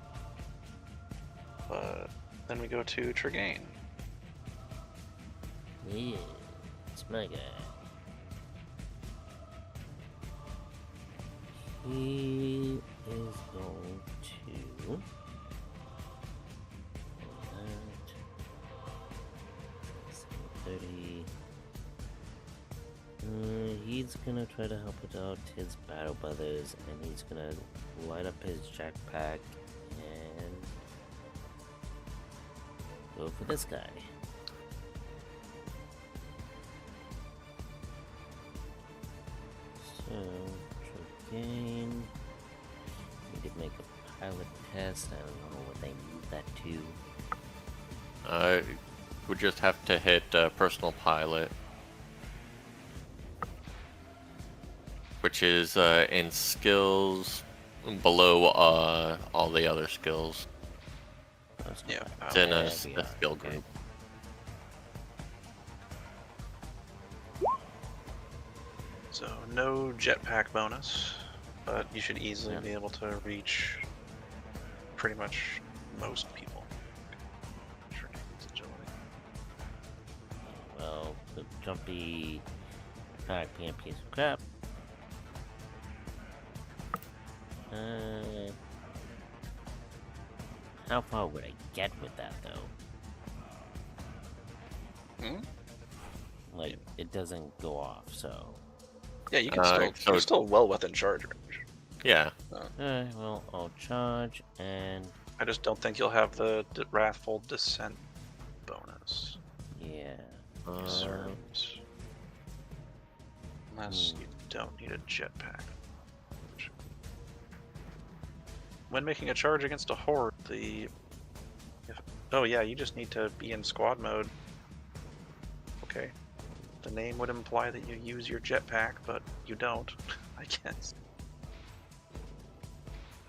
But then we go to Tregain. Yeah. It's my guy. He is going to. That. 30. He's gonna try to help out his battle brothers, and he's gonna light up his jackpack and go for this guy. So, Tregain. We could make a pilot test. I don't know what they moved that to. We just have to hit personal pilot, which is in skills below all the other skills. Yeah. It's in Yeah, a we skill are, okay. group. So no jetpack bonus, but you should easily Yeah. be able to reach pretty much most people. Sure, it's agility. Well, the jumpy pack being a piece of crap. How far would I get with that though? Hmm? Like, it doesn't go off, so. Yeah, you can still. You're still well within charge range. Yeah. Alright, well, I'll charge and. I just don't think you'll have the Wrathful Descent bonus. Yeah. Concerns. Unless you don't need a jetpack. When making a charge against a horde, oh yeah, you just need to be in squad mode. Okay. The name would imply that you use your jetpack, but you don't, I guess.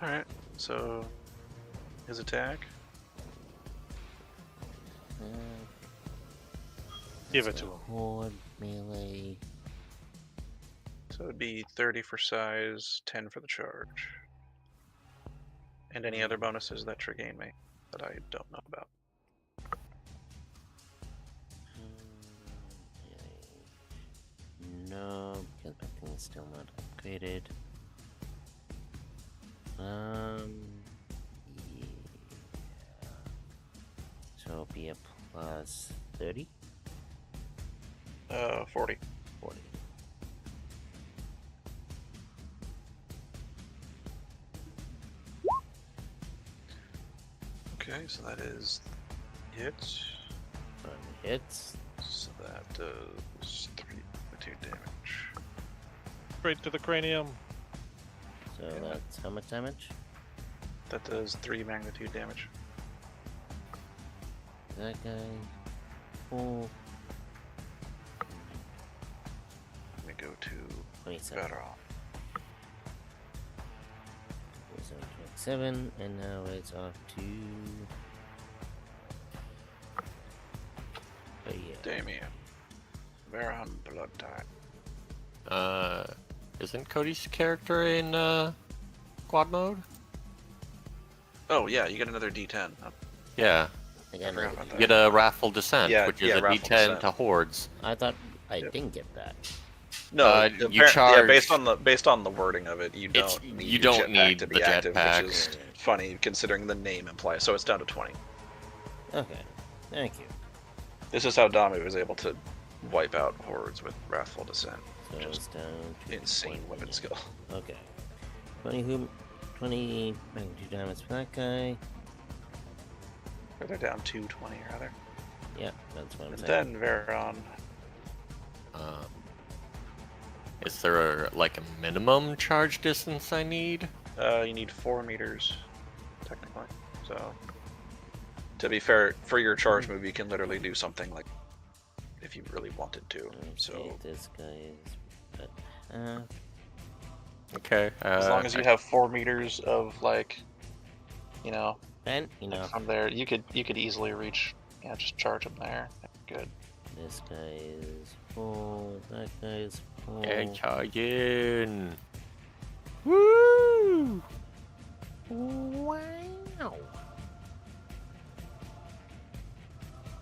Alright, so his attack. Give it to him. Horde, melee. So it would be 30 for size, 10 for the charge. And any other bonuses that Trigane may that I don't know about. No, because my thing is still not upgraded. Yeah. So it'll be a plus 30? 40. 40. Okay, so that is hits. One hits. So that does 3 magnitude damage. Straight to the cranium. So that's how much damage? That does 3 magnitude damage. That guy. 4. Let me go to 27. better off. 27, and now it's off to. Oh yeah. Damien. Varon Blood Tide. Isn't Cody's character in squad mode? Oh yeah, you get another D10. Yeah. Again, forgot about You that. get a Wrathful Descent, Yeah, which is yeah, a Wrathful D10 Descent. to hordes. I thought I Yep. didn't get that. No, you charge. Yeah, based on the wording of it, you don't need you your don't jetpack need to be the active, jetpack. which is funny considering the name implies. So it's down to 20. Okay, thank you. This is how Dami was able to wipe out hordes with Wrathful Descent. So it's Just down to insane 20 weapon now. skill. Okay. 20 magnitude damage for that guy. Or they're down to 20 rather. Yeah, that's what I'm And saying. then Varon. Is there like a minimum charge distance I need? You need 4 meters, technically. So, to be fair, for your charge move, you can literally do something like if you really wanted to. Let's see So, if this guy is. Okay. as long as you have 4 meters of like, And from there, you could easily reach. Yeah, just charge him there. Good. this guy is full. That guy is full. And charge in. Woo! Wow.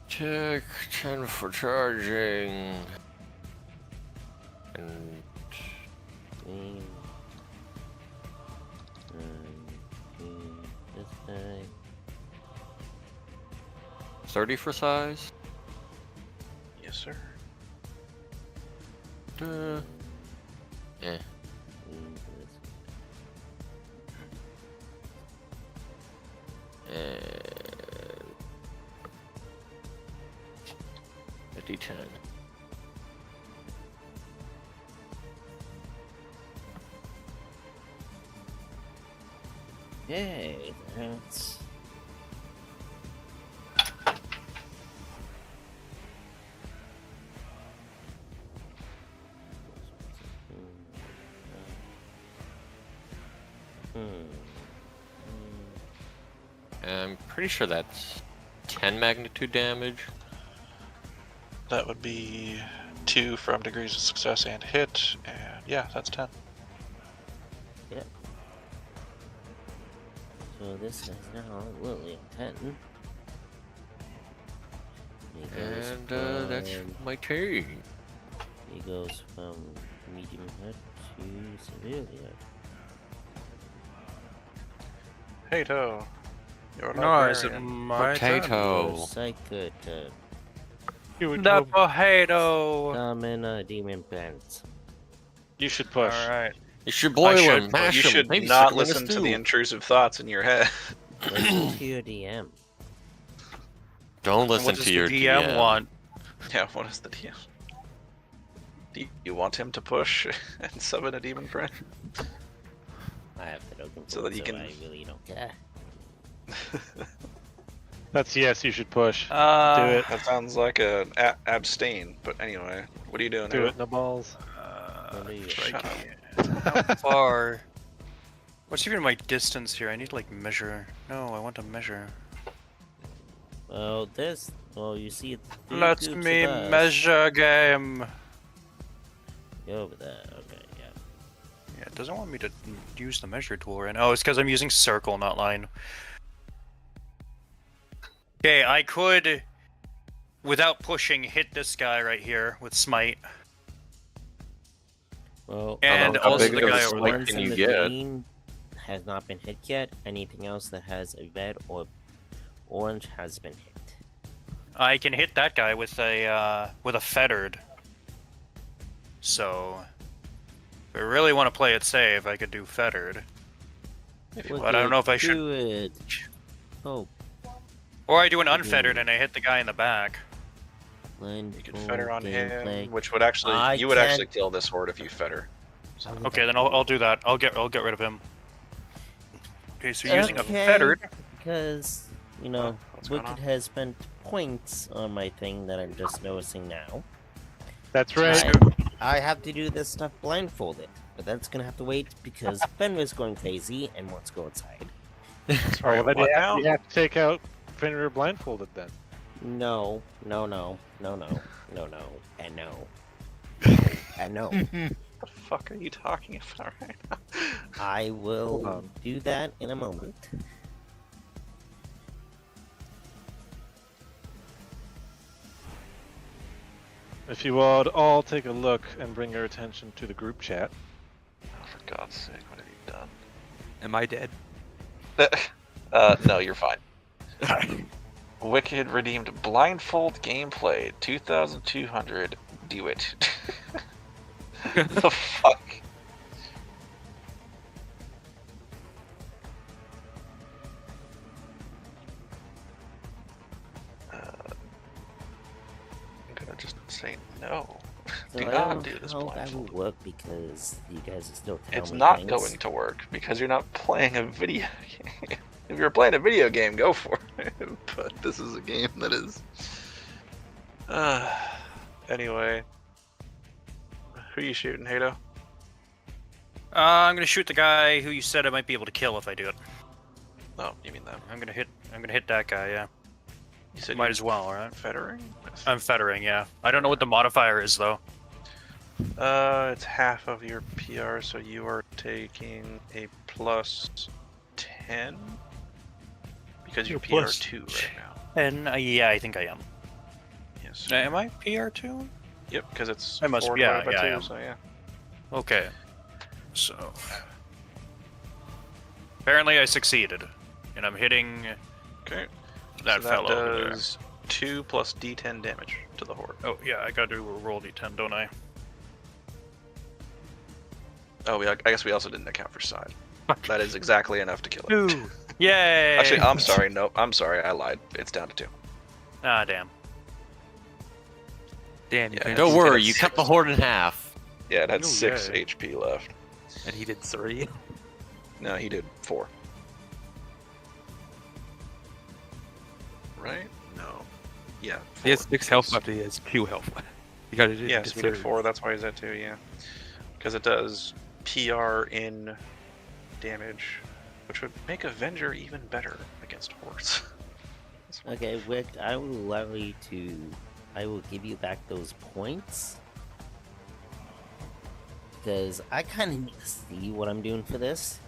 Check 10 for charging. And This guy. 30 for size. Yes, sir. Yeah. And a D10. Yay, that's. I'm pretty sure that's 10 magnitude damage. That would be 2 from degrees of success and hit, and Yeah, that's 10. Yep. So this is now Lily 10. And that's my turn. He goes from medium hit to severely hit. Hato. You're No, is it librarian. my turn? Potato. Psycho to The potato. summon a demon prince. You should push. All right. You should boil should, him, but mash You him, should maybe not stick him in a listen to the stew. intrusive thoughts in your head. Listen to your DM. Don't And listen what does to the your DM want? Yeah, what is the deal? Do you want him to push and summon a demon friend? I have it open So that he can- I really don't care. That's yes. You should push. Do Uh, it. That sounds like a abstain. But anyway, what are you doing? Do Hato? it in the balls. What do you- Shut up. How far? What's even my distance here? I need to like measure. No, I want to measure. Well, this. Well, you see, three Let groups me of us. measure game. You're over there. Okay, yeah. Yeah, it doesn't want me to use the measure tool right now. Oh, it's because I'm using circle, not line. Okay, I could, without pushing, hit this guy right here with smite. Well, And How also big the of a guy over smite there. ones can in you the get? green has not been hit yet. Anything else that has a red or orange has been hit. I can hit that guy with a fettered. So, if I really want to play it safe, I could do fettered. Look But I don't know if I at should. do it. Oh, Or I do an unfettered and I hit the guy in the back. blind. You could fetter on gameplay. him, which would actually you would actually kill this horde if you fetter. So, Okay, then I'll do that. I'll get rid of him. Okay, so using a Okay, fettered. because you know what's going Wicked on? has spent points on my thing that I'm just noticing now. That's right. I have to do this stuff blindfolded, but that's gonna have to wait because Fenrir's going crazy and wants to go inside. Oh, well, then what now? you have to take out Fenrir blindfolded then. No, no, no, no, no, no, no, and no, and no. What the fuck are you talking about right now? I will on. do that in a moment. If you would all take a look and bring your attention to the group chat. Oh, for God's sake, what have you done? Am I dead? No, you're fine. Wicked redeemed blindfold gameplay 2200. Do it. The fuck? I'm gonna just say no. So Do I not don't do know this how that will blindfold. work because you guys are still telling It's me not things. going to work because you're not playing a video game. If you're playing a video game, go for it. But this is a game that is. Anyway, who are you shooting, Hato? I'm gonna shoot the guy who you said I might be able to kill if I do it. No, you mean that? I'm gonna hit that guy. Yeah. You said Might you're as well, alright? fettering? I'm fettering. Yeah. I don't know what the modifier is though. It's half of your PR, so you are taking a plus 10 because you're You're plus PR2 right now. And yeah, I think I am. Yes. Am I PR2? Yep, because it's I must 4 be, yeah, divided by yeah, I 2, am. so yeah. Okay. So apparently I succeeded, and I'm hitting Okay. that so fellow that over there. does 2 plus D10 damage to the horde. Oh yeah, I gotta do a roll d10, don't I? Oh, I guess we also didn't account for side. That is exactly enough to kill it. 2. Yay! Actually, I'm sorry. No, I'm sorry. I lied. It's down to 2. Ah, damn. Damn, you Yeah, couldn't- Don't It's worry, got you six. cut the horde in half. Yeah, it had Oh, 6 yay. HP left. and he did 3. No, he did 4. Right? No. Yeah. He has 4. 6 health left. He has 2 health left. You gotta do. Yeah, so we did 4. That's why he's at 2. Yeah. Because it does PR in damage, which would make Avenger even better against hordes. Okay, Wick, I will allow you to. I will give you back those points because I kind of need to see what I'm doing for this.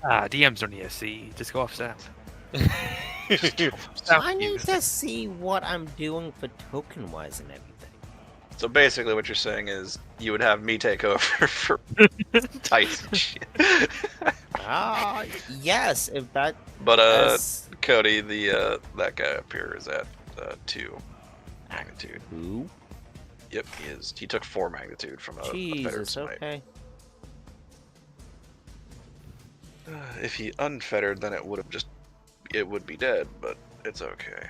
DMs don't need to see. Just go off Sam. I need to see what I'm doing for token wise and everything. So basically, what you're saying is you would have me take over for Tyson. Yes, if that. But that's- Cody, the that guy up here is at 2 magnitude. Who? Yep, he is. He took 4 magnitude from a fettered Jesus, smite. okay. If he unfettered, then it would be dead, but it's okay.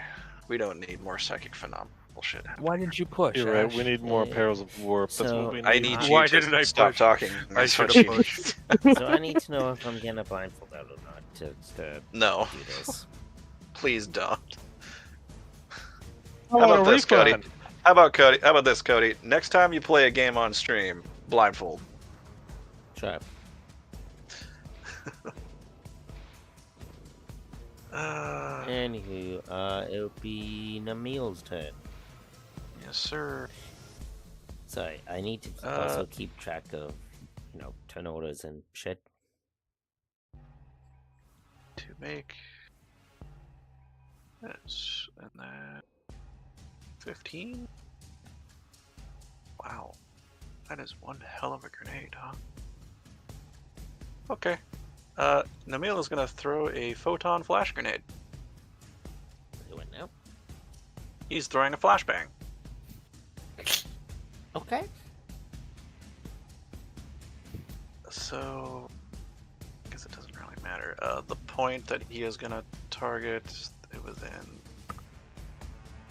We don't need more psychic phenomenal shit. Why didn't you push? You're right. Ash? We need more perils of warp. That's So- what we need. I need Why you to didn't I stop push? talking. I That's what should've you pushed. need. So I need to know if I'm gonna blindfold out or not to No, do this. please don't. I How want about a this, Cody? refund. How about this, Cody? Next time you play a game on stream, blindfold. Try. Anywho, it'll be Namil's turn. Yes, sir. Sorry, I need to also keep track of, turn orders and shit. To make this and then 15. Wow, that is one hell of a grenade, huh? Okay. Namil is gonna throw a photon flash grenade. Do it now. He's throwing a flashbang. Okay. So, I guess it doesn't really matter. The point that he is gonna target it within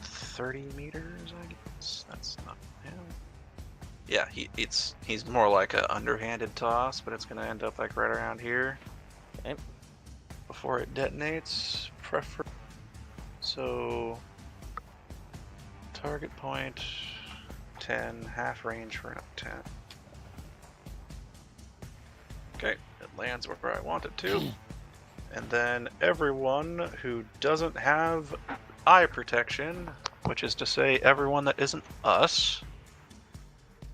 30 meters, I guess. That's not him. Yeah, he's more like a underhanded toss, but it's gonna end up like right around here. Okay. Before it detonates, so target point 10, half range for another 10. Okay, it lands where I want it to. And then everyone who doesn't have eye protection, which is to say everyone that isn't us,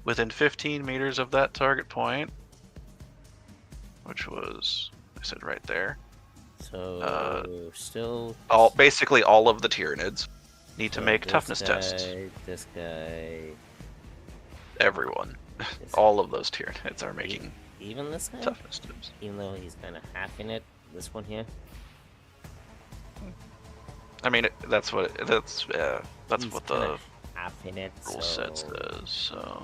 within 15 meters of that target point, which was, I said right there. So still Basically all of the Tyranids need to make toughness tests. This guy. Everyone. All of those Tyranids are making Even this guy? toughness tests. Even though he's kind of half in it. This one here. I mean, that's what He's what the kinda half in it. rule set says. So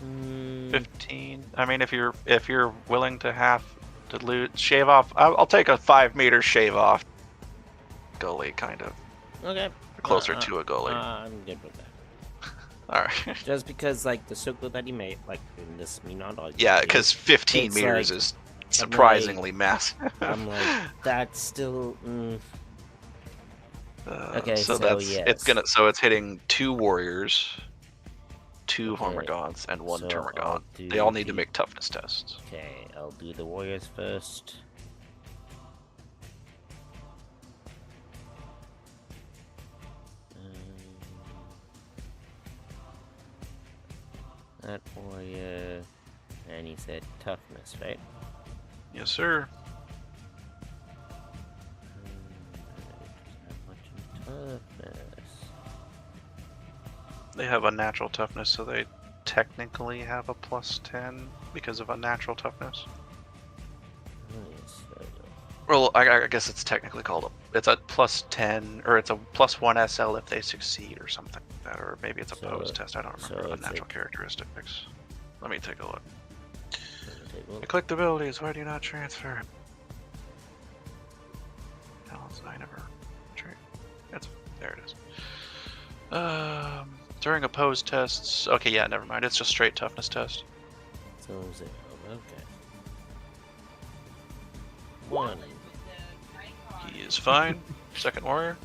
Mm, 15. I mean, if you're willing to shave off, I'll take a 5 meter shave off. Goalie, kind of okay. closer to a goalie. I'm good with that. All right. Just because, like, the circle that he made, like, in this Minot. Yeah, because 15 it's meters like- is surprisingly massive. I'm like, that's still. Okay, so so it's yes. it's hitting 2 warriors, 2 Okay, Hormagons, and 1 so Termagon. I'll do They all need to the- make toughness tests. Okay, I'll do the warriors first. That warrior, and he said toughness, right? Yes, sir. Toughness. They have a natural toughness, so they technically have a +10 because of a natural toughness. Well, I guess it's technically called it's a +10, or it's a +1 SL if they succeed, or something like that, or maybe it's a So- pose test. I don't remember so the it's natural a- characteristics. Let me take a look. Well, I clicked abilities. Why do you not transfer? I never. There it is. During opposed tests. Okay, yeah, never mind. It's just straight toughness test. so 0, okay. 1. He is fine. Second warrior.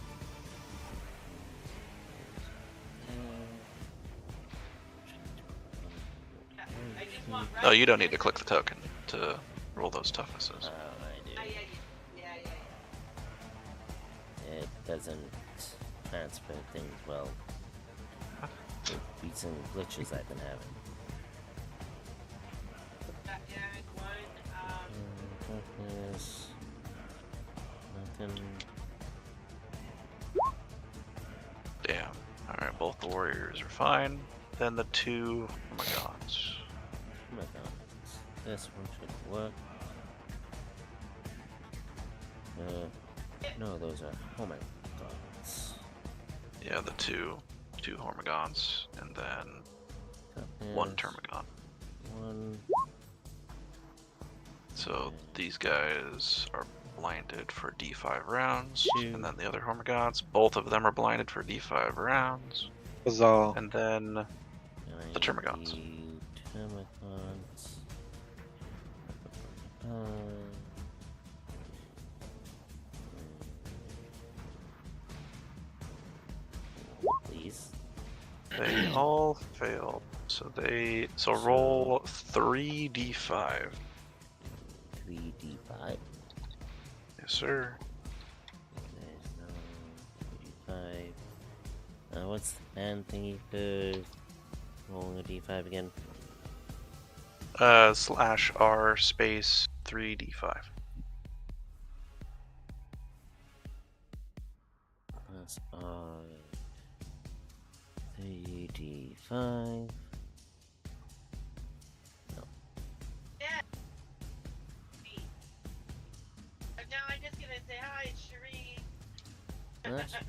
Oh, you don't need to click the token to roll those toughnesses. I do. Yeah. It doesn't transfer things well. Beat some glitches I've been having. Darkness. Nothing. Damn. Alright, both the warriors are fine. Then the two Magons. Oh my god. This one should work. No, those are. Oh my gods. Yeah, the two Hormigons, and then one Termagon. One. So these guys are blinded for D5 rounds, and then the other Hormigons, both of them are blinded for D5 rounds. Huzzah. And then the Termagons. Termagons. Please. They all failed. So roll 3d5. 3d5. Yes, sir. There's no d5. What's the man thingy for rolling a d5 again? /R space 3d5. That's R 3d5. Now I'm just gonna say hi, it's Sheree. That's odd.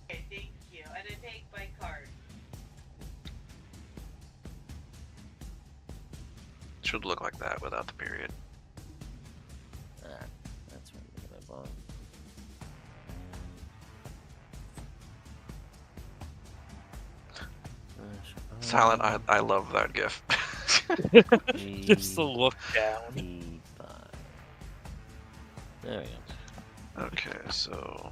Okay, thank you. And then take my card. Should look like that without the period. That's what I bought. Silent, I love that gif. Just the look down. D5. There we go. Okay, so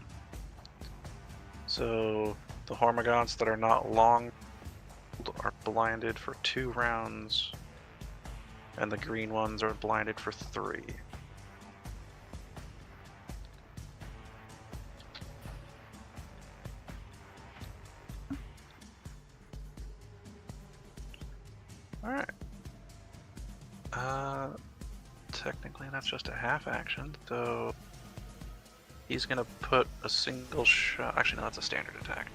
the Hormigons that are not long are blinded for 2 rounds, and the green ones are blinded for 3. Alright. Technically that's just a half action, so he's gonna put a single shot. Actually, no, that's a standard attack.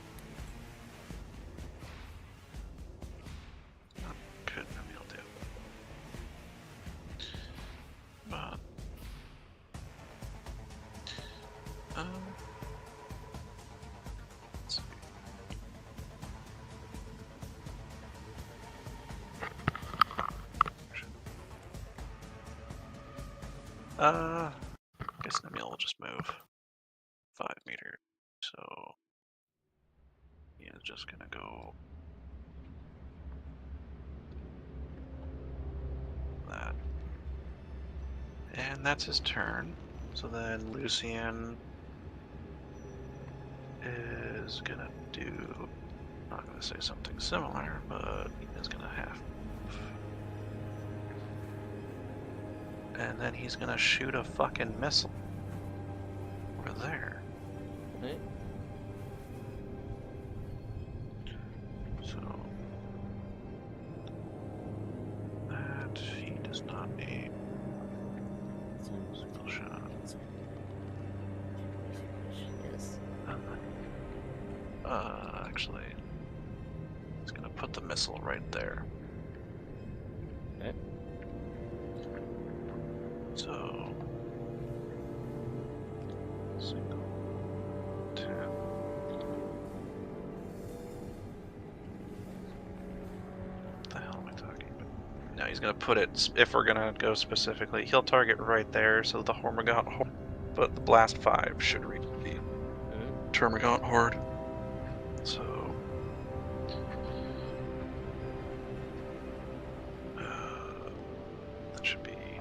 Could maybe I'll do. But let's see. I guess Nemiel will just move 5 meters. So he is just gonna go that. And that's his turn. So then Lucian is gonna do, not gonna say something similar, but he is gonna have. And then he's gonna shoot a fucking missile over there. Okay. So that he does not need a single shot. Yes. Actually, he's gonna put the missile right there. Okay. So single 10. What the hell am I talking about? No, he's gonna put it. If we're gonna go specifically, he'll target right there. So the Hormigaunt, but the blast 5 should reach the Termagant horde. So that should be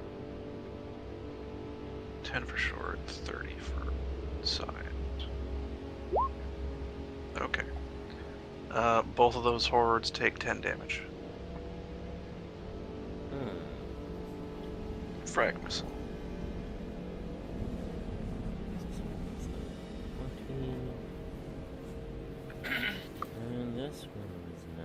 10 for short, 30 for side. Okay. Both of those hordes take 10 damage. Frag missile. This one is not.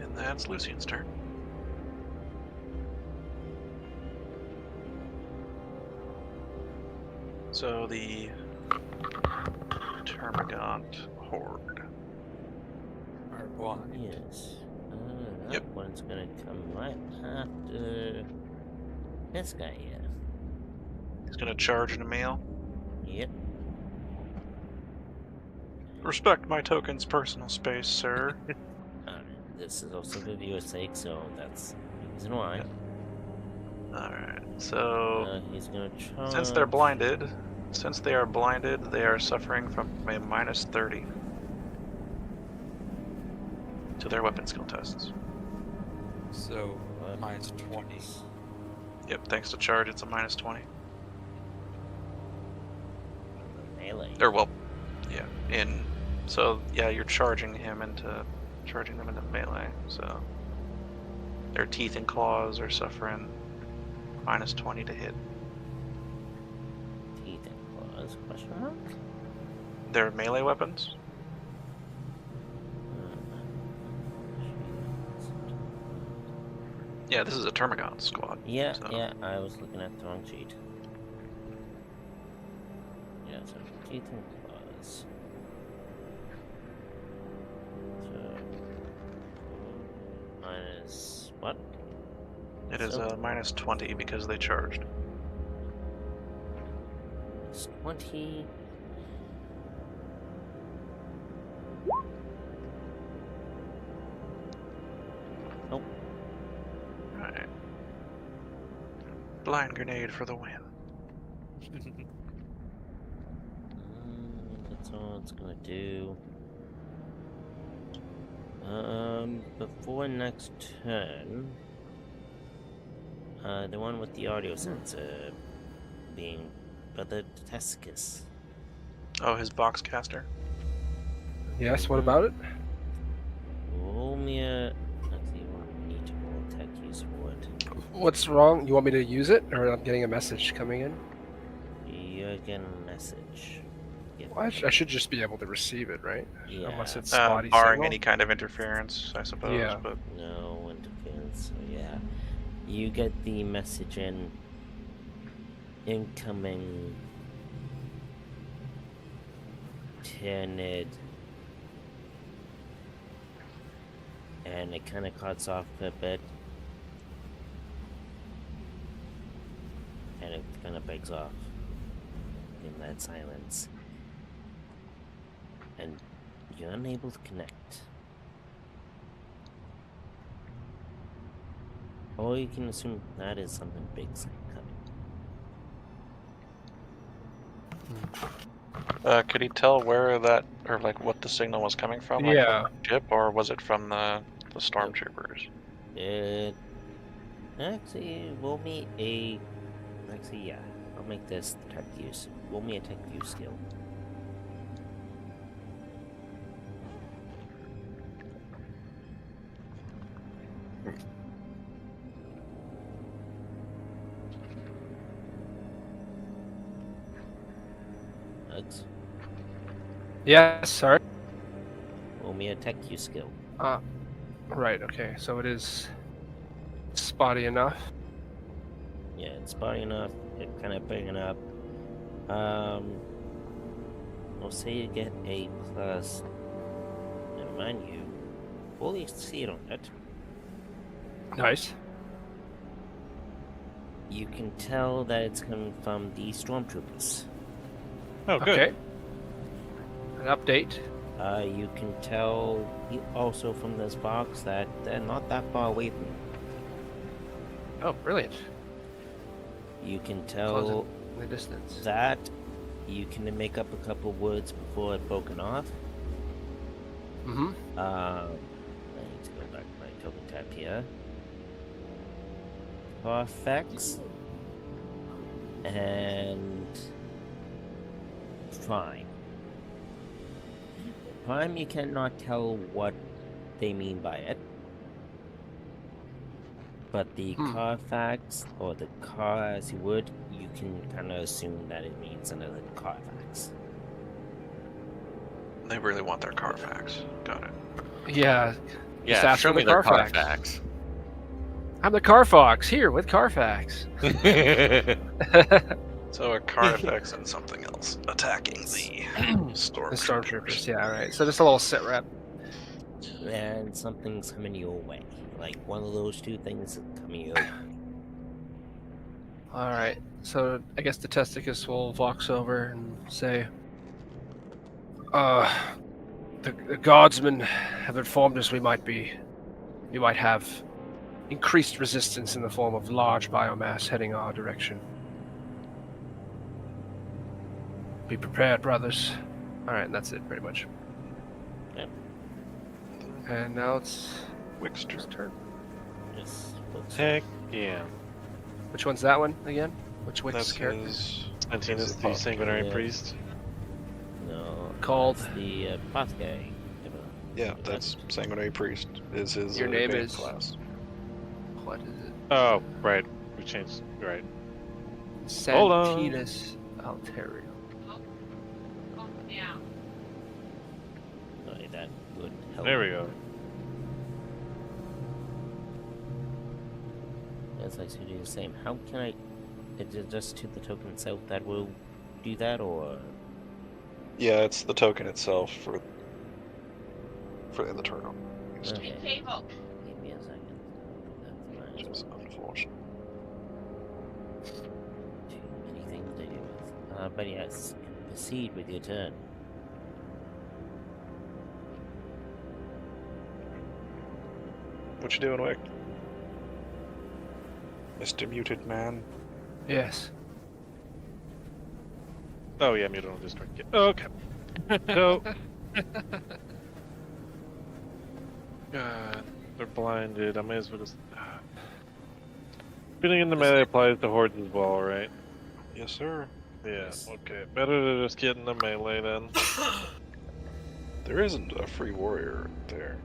And that's Lucian's turn. So the Termagant Horde. Or blind. Yes. That Yep. one's gonna come right after this guy here. He's gonna charge into melee. Yep. Respect my token's personal space, sir. This is also for viewer's sake, so that's the reason why. Alright, so He's gonna charge. since they're blinded, they are suffering from a minus 30 to their weapon skill tests. So minus 20. Yep, thanks to charge, it's a minus 20. Melee. Or well, yeah, you're charging them into melee. So their teeth and claws are suffering minus 20 to hit. Teeth and claws? Question mark? They're melee weapons. Yeah, this is a Termagant squad. Yeah, so. yeah, I was looking at the wrong sheet. Yeah, so teeth and claws. So minus what? It is So- a minus 20 because they charged. It's 20. Nope. Alright. Blind grenade for the win. That's all it's gonna do. Before next turn, the one with the audio sensor being Brother Tescus. Oh, his box caster. Yes, what about it? Roll me a. Actually, you need to roll tech use for it. What's wrong? You want me to use it, or I'm getting a message coming in? You're getting a message. Yep. Well, I should just be able to receive it, right? Yeah. Unless it's spotty Barring signal. any kind of interference, I suppose. Yeah. But No interference, so yeah. You get the message in incoming Tyrannid, and it kind of cuts off a bit, and it kind of breaks off in that silence, and you're unable to connect. Or you can assume that is something big's coming. could he tell where that, or like what the signal was coming from? Like Yeah. from the ship, or was it from the stormtroopers? It actually roll me a. Actually, yeah, I'll make this tech use. Roll me a tech use skill. Alex, Yes, sorry. roll me a tech use skill. Right, okay. So it is spotty enough. Yeah, it's spotty enough. It's kind of big enough. I'll say you get a plus. Never mind you. Fully succeed on it. Nice. You can tell that it's coming from the stormtroopers. Oh, good. Okay. An update. You can tell also from this box that they're not that far away from you. Oh, brilliant. You can Close tell in the distance. that you can make up a couple words before it broken off. Mm-hmm. I need to go back to my token tab here. Perfects and Prime. Prime, you cannot tell what they mean by it. But the Carfax, or the car as you would, you can kind of assume that it means another Carfax. They really want their Carfax. Got it. Yeah. Just Yeah, ask show for me the their Carfax. Carfax. I'm the Carfax here with Carfax. So a Carfax and something else attacking the stormtroopers. The stormtroopers, yeah, right. So just a little sit rep. And something's coming your way. Like one of those two things is coming your way. Alright, so I guess the Testicus will vox over and say, the guardsmen have informed us we might have increased resistance in the form of large biomass heading our direction. Be prepared, brothers. Alright, and that's it, pretty much. Yep. And now it's Wickster's turn. Just Heck yeah. Which one's that one again? Which Wick's That's character? his. Antinous, the sanguinary Yeah. priest. no. Called? That's the apothecary. Yeah, that's Sanguinary Priest. Is his Your name advanced is- class. What is it? Oh, right. We changed. Right. Hold on. Santinus Alterium. Oh, yeah. Sorry, that would help. There we go. It's like to do the same. How can I? Is it just to the token itself that will do that, or? Yeah, it's the token itself for in the turn. Okay. Cable. Give me a second. That's Which fine. is unfortunate. Too many things to do with. But yes, proceed with your turn. What you doing, Wick? Mr. Muted Man. Yes. Oh yeah, mutant will district. Yeah. Okay. So. God, they're blinded. I may as well just. Being in the melee applies to hordes as well, right? Yes, sir. Yeah. Okay. Better to just get in the melee then. There isn't a free warrior there.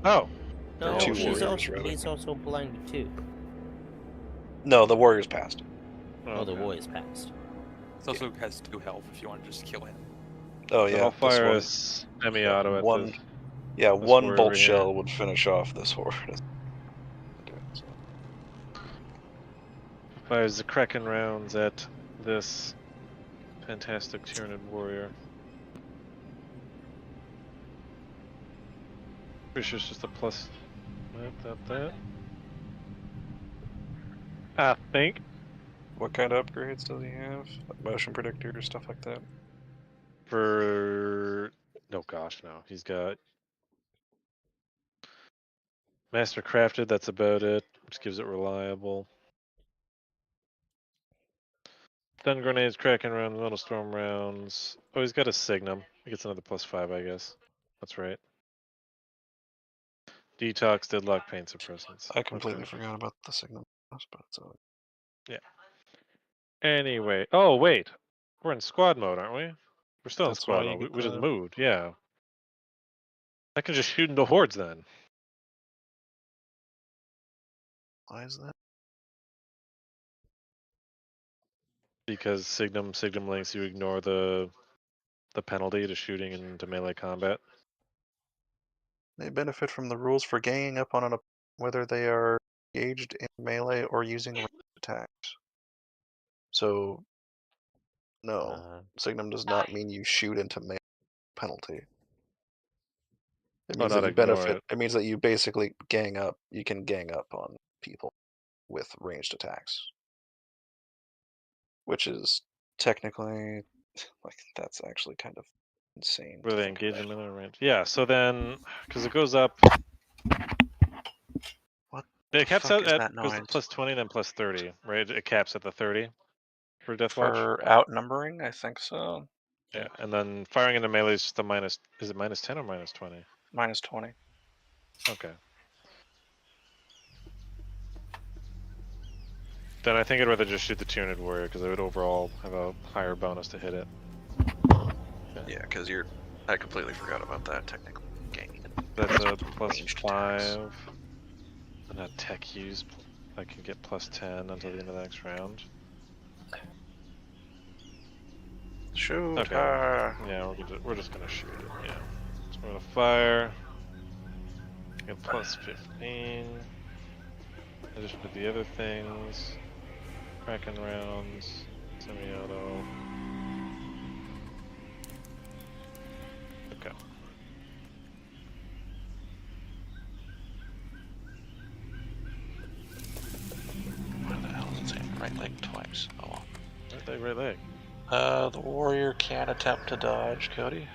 Oh. No, two he's warriors, rather. also blinded too. No, the warrior's passed. Oh, the okay. warrior's passed. He also has 2 health if you want to just kill him. Oh So yeah. I'll fire a this semi-auto at one. this. Yeah, this one warrior bolt over shell here. would finish off this horde. Fires the Kraken rounds at this fantastic Tyranid warrior. Pretty sure it's just a plus. That. I think. What kind of upgrades does he have? Like motion predictor, stuff like that. For no, gosh, no. He's got Master Crafted. That's about it, which gives it reliable. Stun grenades, Kraken rounds, metal storm rounds. Oh, he's got a Signum. He gets another +5, I guess. That's right. Detox, deadlock, pain suppressants. I completely Okay. forgot about the signal, but it's all right. Anyway, oh wait, we're in squad mode, aren't we? We're still in That's why squad you mode. We, get we just the- moved, yeah. I can just shoot into hordes then. Why is that? Because Signum links you ignore the penalty to shooting into melee combat. They benefit from the rules for ganging up on whether they are engaged in melee or using ranged attacks. So, no, Signum does not mean you shoot into melee penalty. It means not that you ignore benefit. it. It means that you basically gang up. You can gang up on people with ranged attacks, which is technically like that's actually kind of insane. Were to they think engaged in about. melee range? Yeah, so then, because it goes up. What It caps fuck out is at that goes to noise? +20, then +30, right? It caps at the 30 for Deathwatch. For outnumbering, I think so. Yeah, and then firing into melee is just a minus. Is it -10 or -20? -20. Okay. Then I think I'd rather just shoot the Tyranid warrior because I would overall have a higher bonus to hit it. Yeah, because you're. I completely forgot about that technical game. That's a Ranged attacks. +5. And a tech use. I can get plus 10 until the end of the next round. Shoot Okay. her. Yeah, we're just gonna shoot it. Yeah. So we're gonna fire. Get plus 15. In addition to the other things, Kraken rounds, semi-auto. Okay. Where the hell is it saying right leg twice? Oh well. Right leg. The warrior can attempt to dodge, Cody.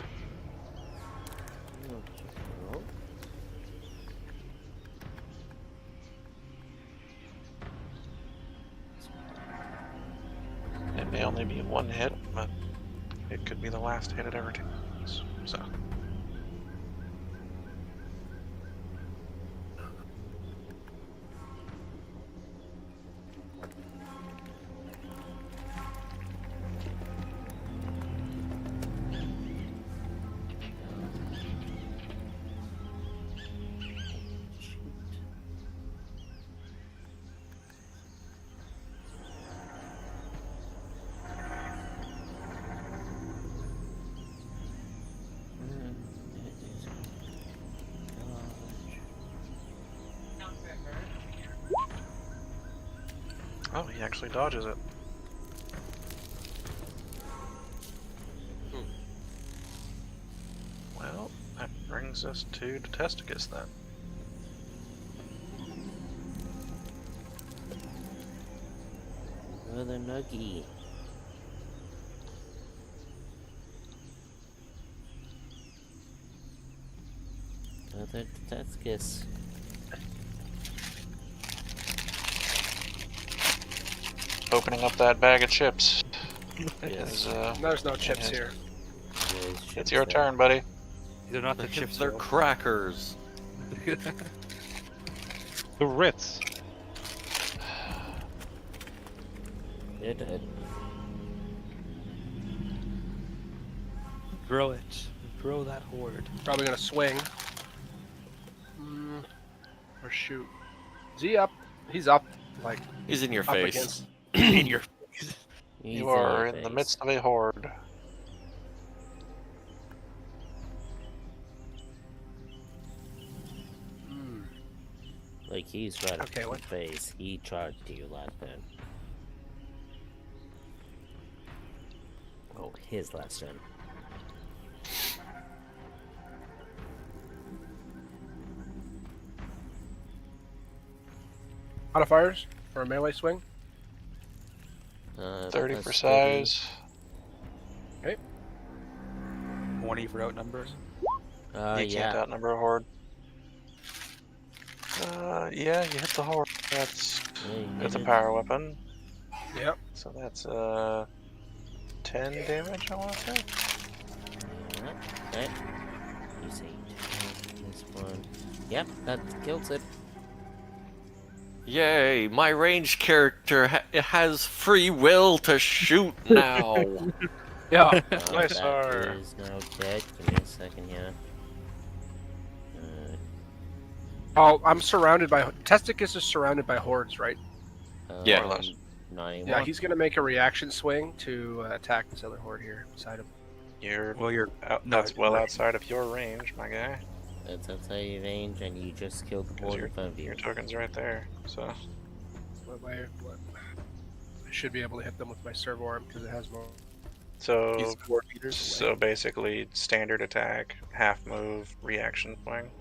It may only be one hit, but it could be the last hit it ever takes. So. Oh, he actually dodges it. Well, that brings us to Testicus then. Another nuggy. Another Testicus. Opening up that bag of chips. Yes. There's no chips yeah. here. It's your turn, buddy. These are not the chips. They're Joe. crackers. The Ritz. You're dead. Grill it. Grill that horde. Probably gonna swing. Or shoot. Is he up? He's up. Like He's in your up face. against. In your face. You are in the midst of a horde. Like he's right Okay, up in what- your face. He charged you last turn. Oh, his last turn. Modifiers for a melee swing. 30 plus for size. 20 for outnumbers. You can't Yeah. outnumber a horde. Yeah, you hit the horde. That's a power weapon. Yep. So that's 10 damage, I want to say. Right. You see this one. Yep, that kills it. Yay, my ranged character has free will to shoot now. Yeah. Nice, That sir. is now dead. Give me a second here. Oh, I'm surrounded by Testicus is surrounded by hordes, right? Yeah. More or less. Not anymore. Yeah, he's gonna make a reaction swing to attack this other horde here beside him. You're Well, you're that's well right. outside of your range, my guy. That's outside your range, and you just killed the 'Cause horde in front of you. Your token's right there. So What? I should be able to hit them with my servo arm because it has more. so He's 4 meters so away. basically standard attack, half move, reaction swing.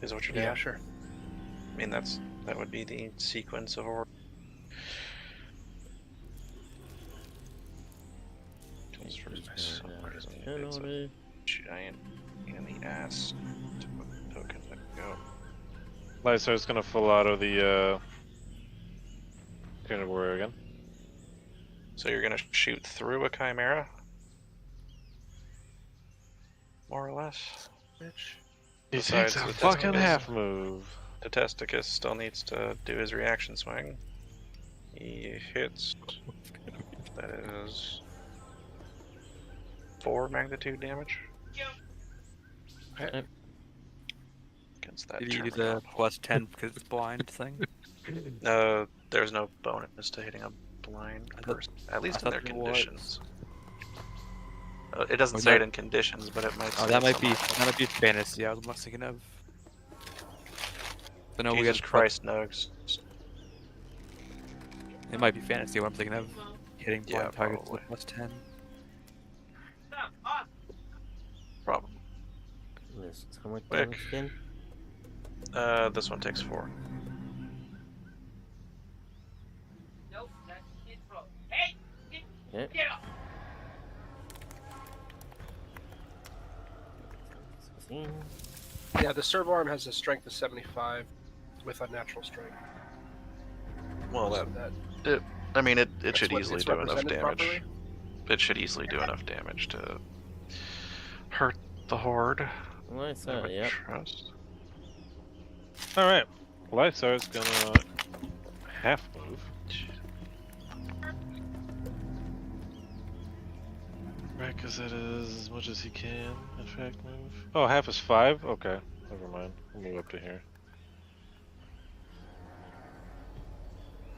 Is what you're doing. Yeah, sure. I mean that would be the sequence of horde. Just for He's my got, somewhere, isn't it? turn It's a order. giant in the ass to put the token that go. Lysar's gonna full out of the Kind warrior again. So you're gonna shoot through a chimera? More or less? He Besides takes a the fucking Testicus. half move. The Testicus still needs to do his reaction swing. He hits. That is 4 magnitude damage. Yep. Okay, against that Did you do determined the plus 10 because it's blind thing? There's no bonus to hitting a blind I thought- person, at least in thought their there was. conditions. It doesn't Or say that- it in conditions, but it might. Oh, say that it might be somewhere. fantasy. I was thinking of. So no, we Jesus got Christ, Nugs. It might be fantasy. What I'm thinking of hitting Yeah, blind targets probably. with plus 10. Problem. This is how much Quick. damage again? This one takes 4. Nope, that's his fault. Hey! Okay. Get up! 16. Yeah, the servo arm has a strength of 75 with a natural strength. Well, So it should that's what easily it's do enough represented damage. properly? It should easily do enough damage to hurt the horde. Well, I I saw would it, yep. trust. Alright. Lysar's gonna half move. Right, because it is as much as he can, in fact, move. Oh, half is 5? Okay, never mind. We'll move up to here.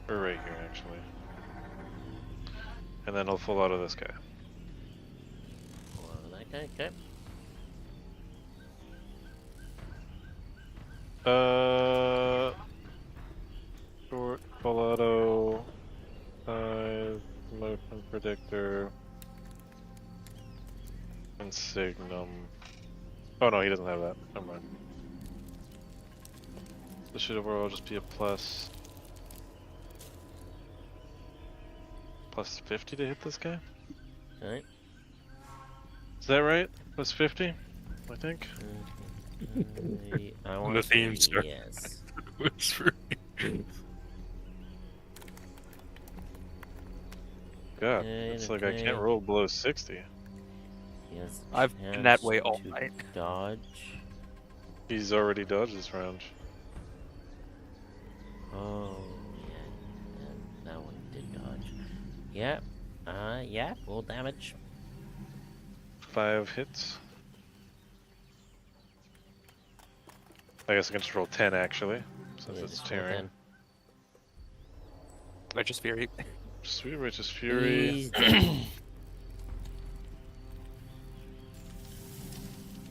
Or right here, actually. And then he'll full out of this guy. Well, that guy, okay. Short, full auto, size, motion predictor, and signum. Oh no, he doesn't have that. Never mind. This should overall just be a plus 50 to hit this guy. Alright. Is that right? Plus 50, I think. I The want theme, to- sir. Yes. God, it's like I okay. can't roll below 60. Yes. I've been that way all to night. Dodge. He's already dodged this round. Oh, yeah. And that one did dodge. Yep. Yeah, full damage. 5 hits. I guess I can just roll 10 actually, since Yeah, it's just roll tearing. 10. Righteous Fury. Sweet Righteous Fury. He's dead.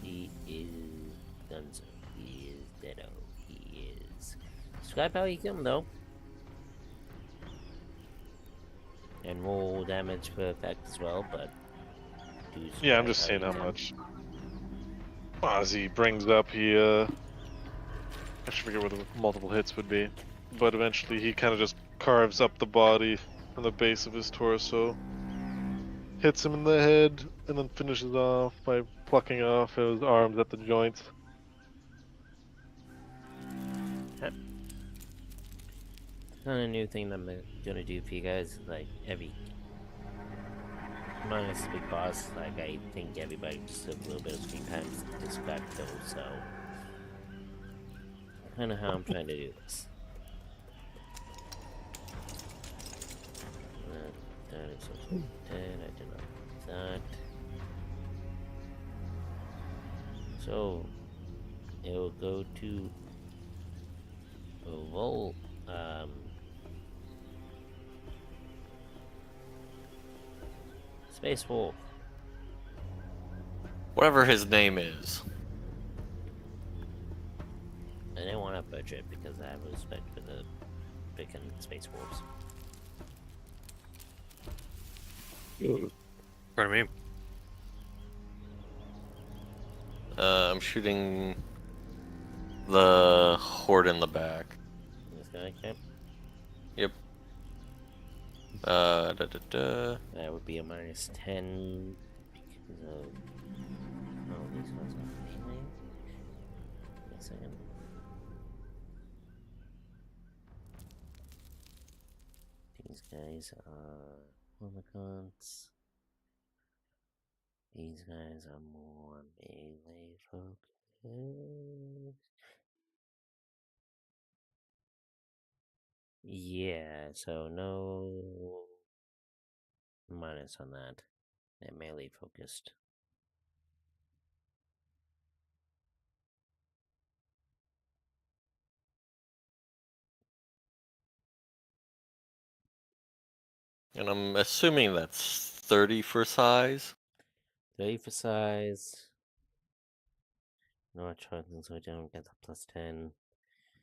He is Dunzo. He is Deado. He is. Describe how you kill him though. And roll damage for effect as well, but. do Yeah, I'm describe just seeing you how kill him. much Ozzy brings up. He, I should forget what the multiple hits would be. But eventually he kind of just carves up the body from the base of his torso. Hits him in the head, and then finishes off by plucking off his arms at the joints. Kind of new thing that I'm gonna do for you guys, like every minus the big boss, like I think everybody just took a little bit of screen time to describe those, so kind of how I'm trying to do this. That is also 10, I did not do that. So it will go to roll. Space Wolf. Whatever his name is. I didn't want to butcher it because I have respect for the freaking Space Wolves. Pardon me. I'm shooting the horde in the back. This guy, okay. Yep. That would be a minus 10 because of. Oh, these guys are melee? Wait a second. These guys are polygons. These guys are more melee focused. Yeah, so no minus on that. They're melee focused. And I'm assuming that's 30 for size. 30 for size. No, I tried things so I don't get the plus 10.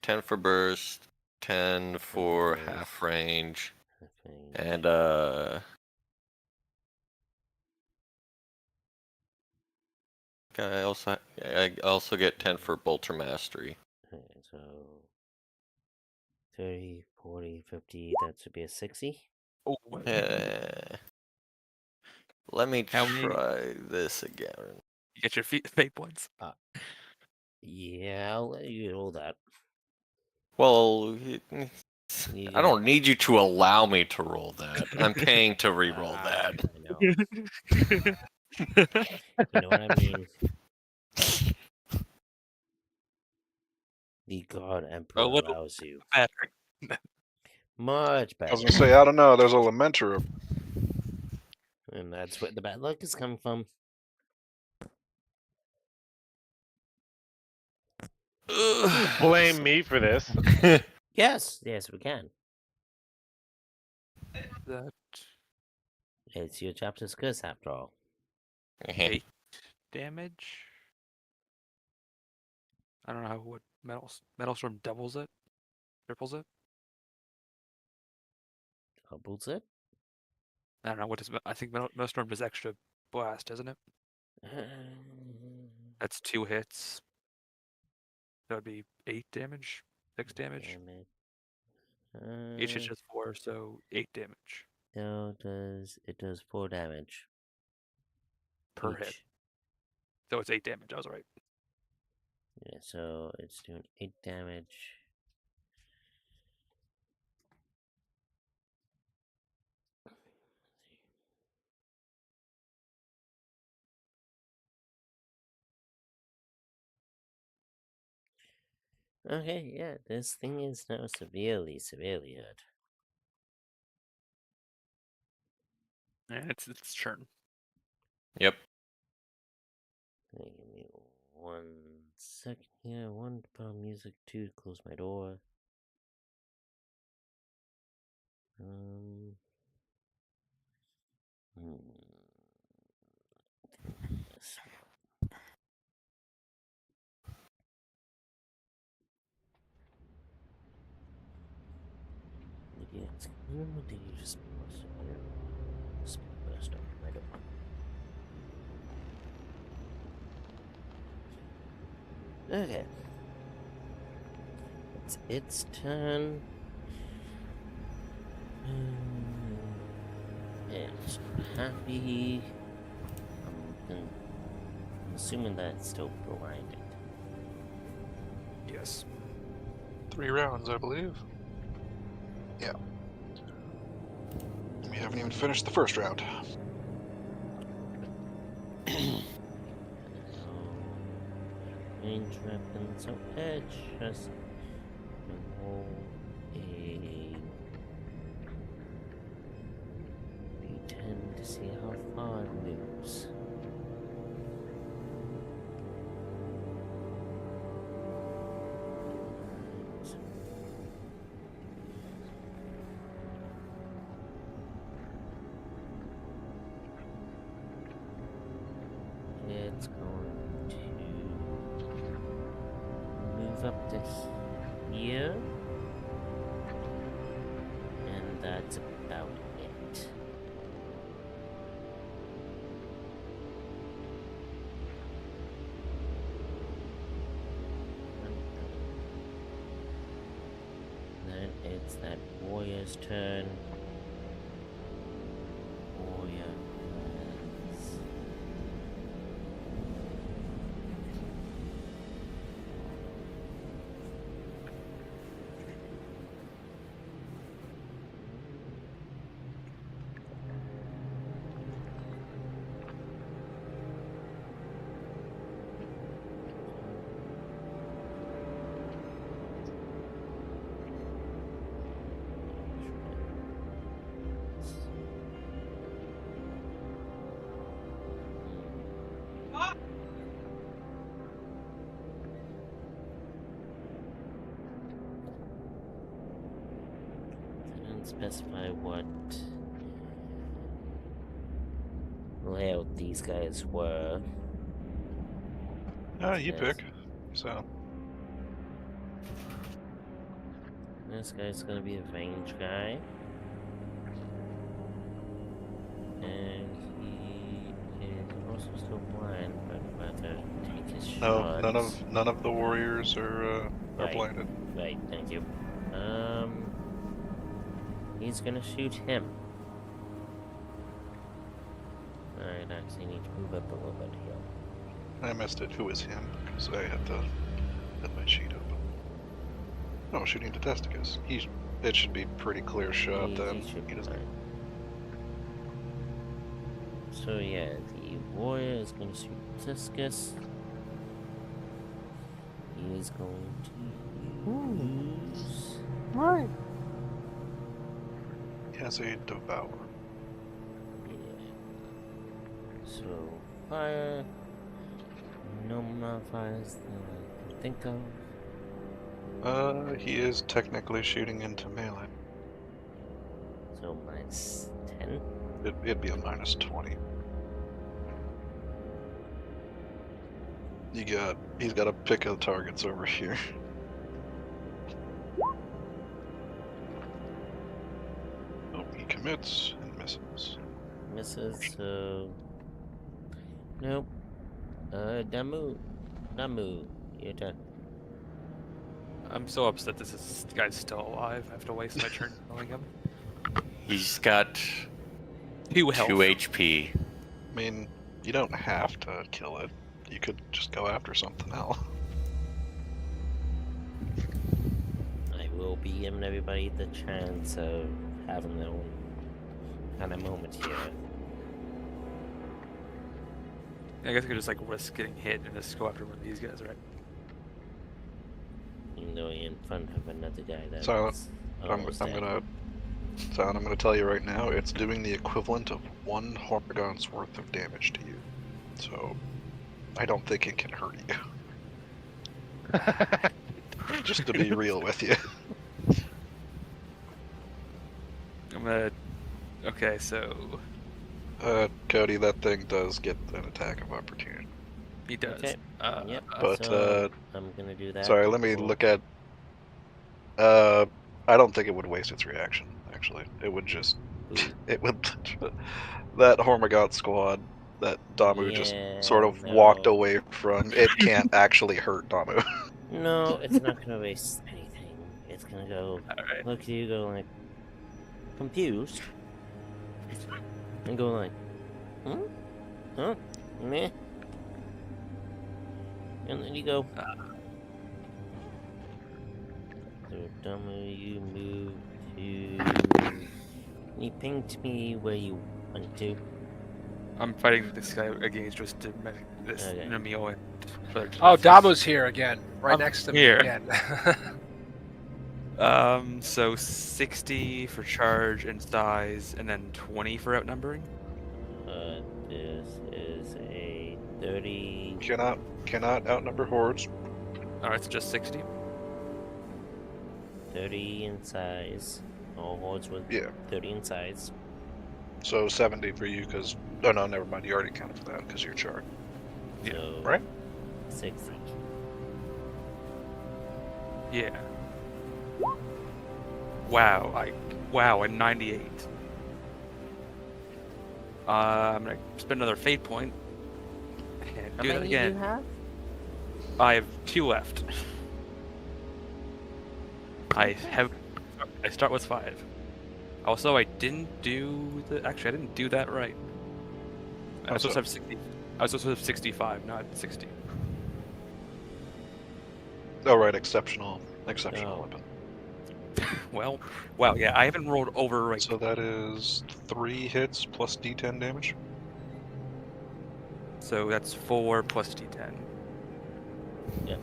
10 for burst. 10 for burst. half range. Half range. And I also get 10 for bolter mastery. Okay, so 30, 40, 50, that should be a 60. Oh, Let me How many- try this again. you get your fate points. Yeah, I'll let you roll that. Well, You I don't need you to allow me to roll that. I'm paying to re-roll that. I know. You know what I mean? The God Emperor A little allows you. better. Much I was better. gonna say, I don't know. There's a lamenter. And that's where the bad luck is coming from. Blame me for this. Yes, yes, we can. That It's your chapter's curse after all. 8 damage. I don't know how what metal storm doubles it, triples it. Doubles it? I don't know what does. I think metal storm does extra blast, doesn't it? That's 2 hits. That would be 8 damage, 6 damage. Each hit does 4, so 8 damage No, it does 4 damage per each. hit. So it's 8 damage. I was right. Yeah, so it's doing 8 damage. Okay, yeah, this thing is now severely hurt. And it's turn. Yep. Okay, give me 1 second here. 1 to put on music, 2 to close my door. Yes. Idiots. Did you just burst open my door? Okay. It's its turn. It's happy. I'm assuming that it's still blinded. Yes. 3 rounds, I believe. Yeah. We haven't even finished the first round. Range weapon, so edge just roll a d10 to see how far it moves. It's going to move up to here, and that's about it. Then it's that warrior's turn. Warrior has Didn't specify what layout these guys were. You Yes. pick. So, This guy's gonna be a range guy. And he is also still blind, but about to take his no, shots. none of the warriors are Right. blinded. Right, thank you. He's gonna shoot him. Alright, actually need to move up a little bit here. I missed it. Who is him? Because I had my sheet up. Oh, shooting to Testicus. It should be pretty clear shot then. should He be doesn't. fine. So yeah, the warrior is going to shoot Tiscus. He is going to use... Right. He has a devour. Yeah. So, fire. No modifiers that I can think of. He is technically shooting into melee. So, minus 10. It'd be a minus 20. He's got a pick of targets over here. Oh, he commits and misses. Misses, so... Nope. Damu, your turn. I'm so upset this guy's still alive. I have to waste my turn killing him. He's got 2 health. 2 HP. I mean, you don't have to kill it. You could just go after something else. I will be giving everybody the chance of having their own kind of moment here. I guess I could just like risk getting hit and just go after one of these guys, right? Even though you're in front of another guy that's Silent. I'm almost dead. gonna tell you right now, it's doing the equivalent of 1 Hormigaunt's worth of damage to you. So, I don't think it can hurt you. Just to be real with you. I'm gonna. Okay, so Cody, that thing does get an attack of opportunity. he does. Okay. Yep. But, so I'm gonna do that. Sorry, let me before- look at... I don't think it would waste its reaction, actually. It would just... It would... That Hormigaunt squad that Damu just sort of walked no. away from, it can't actually hurt Damu. No, it's not gonna waste anything. It's gonna go. Alright. Look at you go like confused, and go like, huh, meh, and then you go. So Damu, you move to. You ping to me where you want to. I'm fighting this guy against just this Okay. Namio and. Oh, Damu's here again, right I'm next to me here. again. So 60 for charge and size, and then 20 for outnumbering. This is a 30. Cannot outnumber hordes. Alright, so just 60. 30 in size. All hordes with Yeah. 30 in size. So 70 for you, because... Oh no, never mind. You already counted for that, because you're charged. So Right? 60. Yeah. Wow, a 98. I'm gonna spend another fate point. And How do that many again. do you have? I have 2 left. I start with 5. Also, I didn't do I didn't do that right. I was supposed to have 60. I was supposed to have 65, not 60. Oh right, exceptional No. weapon. Well, wow, yeah, I haven't rolled over like. So that is 3 hits plus D10 damage. So that's 4 plus D10. Yep.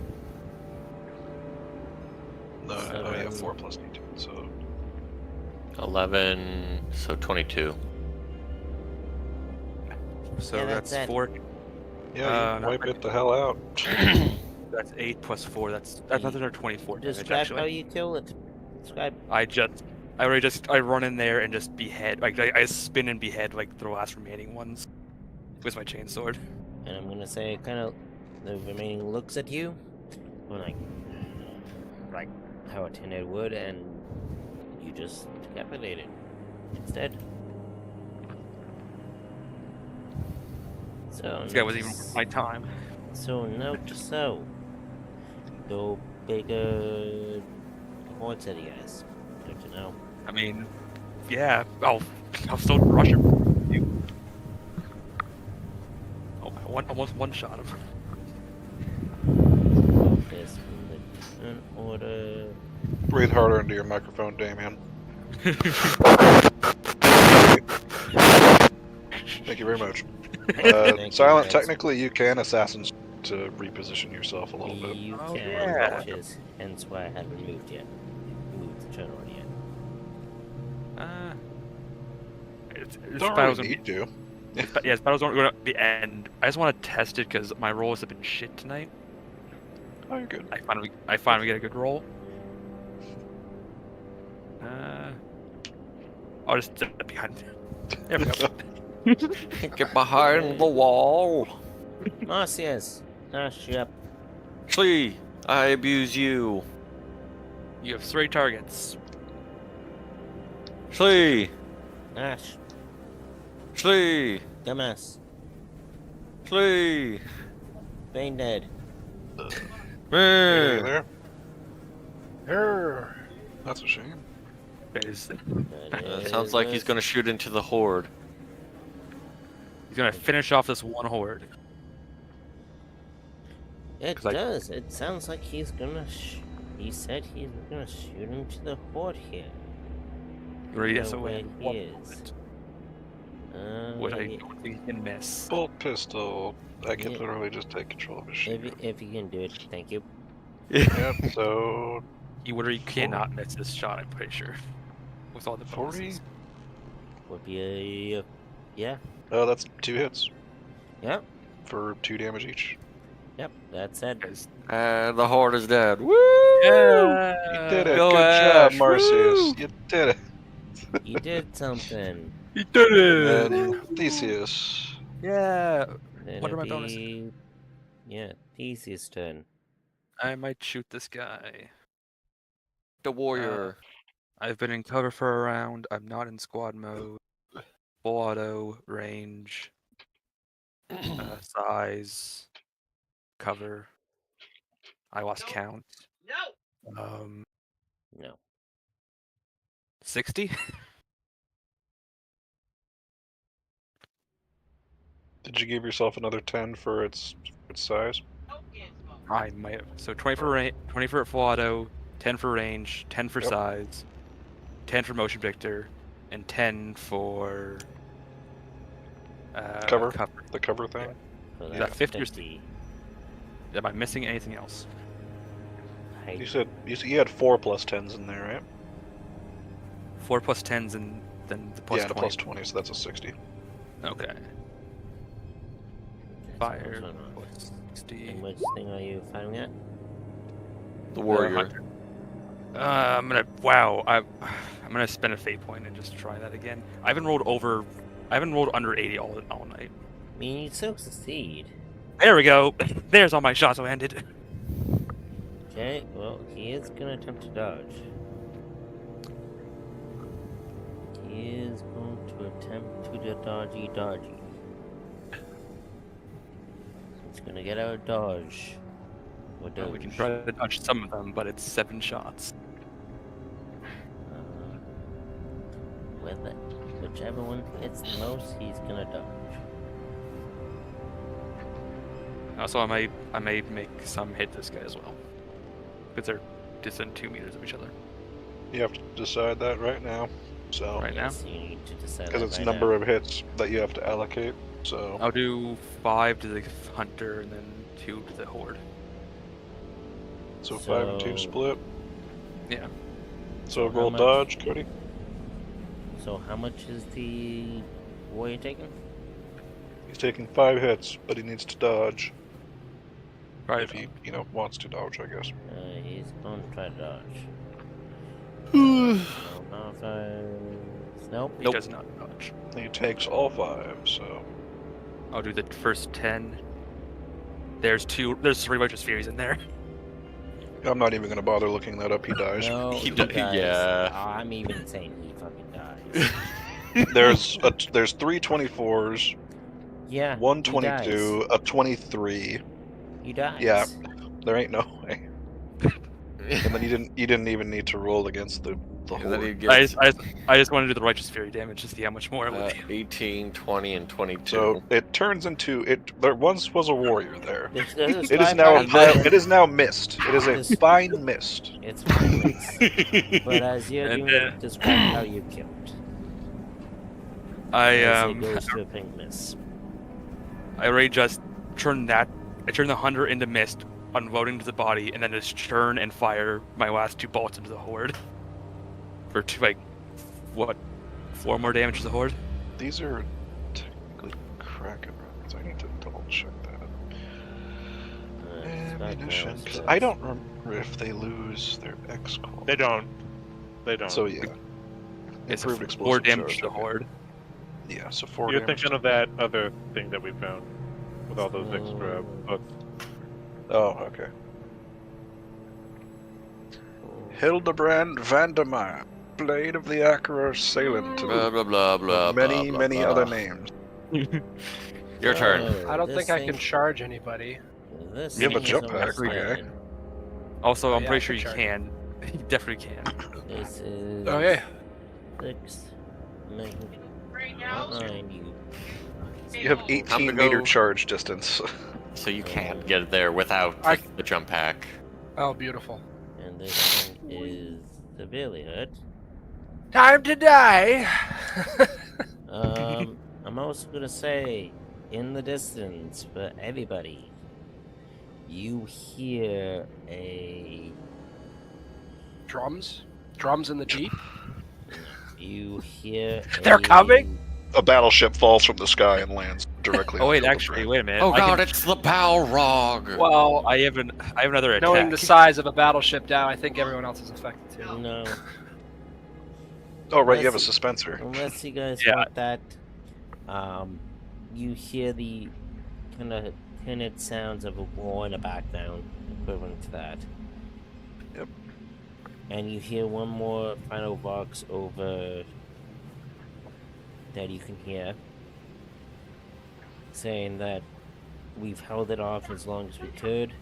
No, So, oh yeah, 4 plus D10. So 11, so 22. So Yeah, that's that's it. 4. yeah, you not wipe really. it the hell out. That's 8 plus 4. That's another 24 damage. Describe how Actually, you kill it. Describe. I run in there and just behead. Like I spin and behead like the last remaining ones. with my chainsword. And I'm gonna say, kind of, the remaining looks at you, like how a tin would, and you just decapitate it instead. So This guy was even worth my time. So note to self: go bigger hordes at you guys. Good to know. I mean, yeah, I'll still rush him. Oh, almost one shot him. Focus from the turn order. Breathe harder into your microphone, Damien. Thank you very much. Thank you, Silent, guys. technically you can assassins to reposition yourself a little bit. You Oh, can, yeah. which is hence why I haven't moved yet. Moved the turn order yet. This Don't battle's really gonna need to. be, this battle's going to be end. I just want to test it because my rolls have been shit tonight. Oh, you're good. I finally get a good roll. I'll just sit behind. There we go. Get behind the wall. Marcius, Nash, you up. Flee. I abuse you. You have 3 targets. Flee. Nash, Flee. dumbass, Flee. Bane dead. Are you Meh. there? That's a shame. He's Sounds like he's gonna shoot into the horde. gonna finish off this one horde. It 'Cause I- does. It sounds like he's gonna. He said he's gonna shoot into the horde here. Ready No so way in he one is. bullet, which I Yeah, don't think he can miss. Bolt pistol. I can Yeah. literally just take control of his shit. if you can do it, thank you. Yep, so He literally cannot miss this shot. I'm pretty sure. With all the 40? bonuses. Would be a yeah. Oh, that's 2 hits Yep. for 2 damage each. Yep. That's it. Guys. And the horde is dead. Woo! Yeah. You did it. Go Good Ash, job, Marcius. woo! You did it. You did something. He did it. And Theseus. Yeah. Then What are it'd my bonuses? be yeah, Theseus' turn. I might shoot this guy. The warrior. I've been in cover for a round. I'm not in squad mode. Full auto, range, size, cover. I lost count. No. No. 60? Did you give yourself another 10 for its size? I might have. So 20 for 20 for full auto, 10 for range, 10 for Yep. size, 10 for motion predictor, and 10 for Cover? cover. The cover thing? So Is that that's 50 or 50. Am I missing anything else? Height. You said you had 4 plus 10s in there, right? 4 plus 10s and then the plus yeah, 20. plus 20, so that's a 60. Okay. Okay, so Fire. what's going on? Plus 60. And which thing are you fighting at? The warrior. Hunter. I'm gonna spend a fate point and just try that again. I haven't rolled under 80 all night. I mean, you'd still succeed. There we go. There's all my shots landed. Okay, well, he is gonna attempt to dodge. He is going to attempt to do dodgy. He's gonna get out of dodge. Or Well, we can doge. try to dodge some of them, but it's 7 shots. With it. Whichever one hits the most, he's gonna dodge. Also, I may make some hit this guy as well, because they're distant 2 meters of each other. You have to decide that right now. So, Right now? Yes, you need to decide because that it's right number now. of hits that you have to allocate. So, I'll do 5 to the hunter and then 2 to the horde. so 5 and 2 So- split. Yeah. So how roll much- dodge, Cody. So how much is the warrior taking? He's taking 5 hits, but he needs to dodge Right. if he, wants to dodge, I guess. He's going to try to dodge. No modifiers. Nope. He does not dodge. He takes all 5, so I'll do the first 10. There's 3 Righteous Furies in there. I'm not even gonna bother looking that up. He dies. No, He he do- dies. yeah. I'm even saying he fucking dies. There's 3 24s, Yeah. one he 22, a 23. dies. He dies. Yeah. There ain't no way. And then you didn't even need to roll against the And then he horde. gets I just want to do the Righteous Fury damage to see how much more it would be. 18, 20, and 22. So it turns into it. There once was a warrior there. There's It is five now a bodies. pile, it is now mist. It is a This- fine mist. It's fine. But as you're And doing it, describe how you killed. I As it goes to a pink mist. I already just turned that. I turned the hunter into mist, unloading to the body, and then just turn and fire my last 2 bolts into the horde. For 4 more damage to the horde. These are technically Kraken rounds. I need to double check that. Ammunition. 'Cause I don't remember if they lose their X quality. They don't. They don't. So yeah. It's Improved 4 explosive damage charge, to the okay. horde. Yeah, so 4 You're damage. thinking of that other thing that we found with all those extra books. Oh, okay. Hildebrand Vandermeer, Blade of the Acra Assailant, Blah blah blah blah. many, blah, many blah. other names. Your turn. I don't this think I can thing- charge anybody. This You have a thing is jump almost pack, okay. dead. Also, I'm Yeah, pretty I sure you can charge. can. You definitely can. This is Okay. 6, 9, Right now? 9, you. You have I'm 18 gonna meter go- charge distance. So you can't get there without the jump pack. Oh, beautiful. And this thing is severely hurt. Time to die. I'm also gonna say, in the distance, for everybody, you hear a. Drums. Drums in the jeep. You hear. They're coming? A battleship falls from the sky and lands directly. Oh on wait, Hildebrand. actually, wait a minute. Oh I god, can- it's the Balrog! Well, I have another attack. knowing the size of a battleship now, I think everyone else is affected too. No. Oh right, you have a Unless- dispenser. Unless you guys Yeah. want that, you hear the kind of tinted sounds of a war in the background, equivalent to that. Yep. And you hear one more final box over that you can hear, saying that we've held it off as long as we could.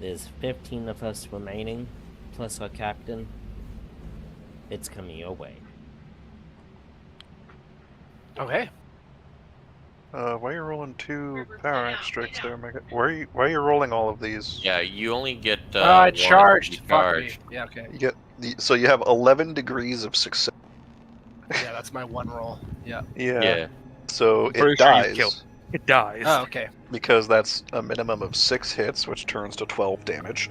There's 15 of us remaining, plus our captain. It's coming your way. Okay. Why are you rolling 2 power extracts there, Mega? Why are you rolling all of these? Yeah, you only get. I one charged. to be Fuck me. charged. Yeah. Okay. You get so you have 11 degrees of success. Yeah, that's my one roll. Yeah. Yeah. Yeah. So Pretty it sure you dies killed- It dies. Oh, okay. because that's a minimum of 6 hits, which turns to 12 damage.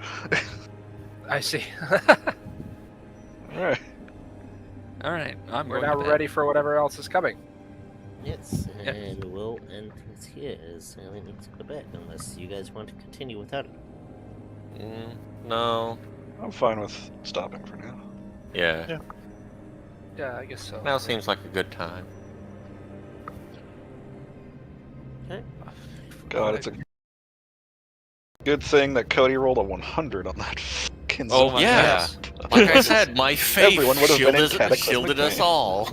I see. All right. All right, I'm We're going now to bed. ready for whatever else is coming. Yes, Yep. and we'll end things here as I need to go to bed, unless you guys want to continue without it. No. I'm fine with stopping for now. Yeah. Yeah, I guess so. Now seems like a good time. God, it's a good thing that Cody rolled a 100 on that fucking Oh zone. my Yeah. goodness. Like I said, my faith Everyone would have been in shielded, cataclysmic shielded us pain. all.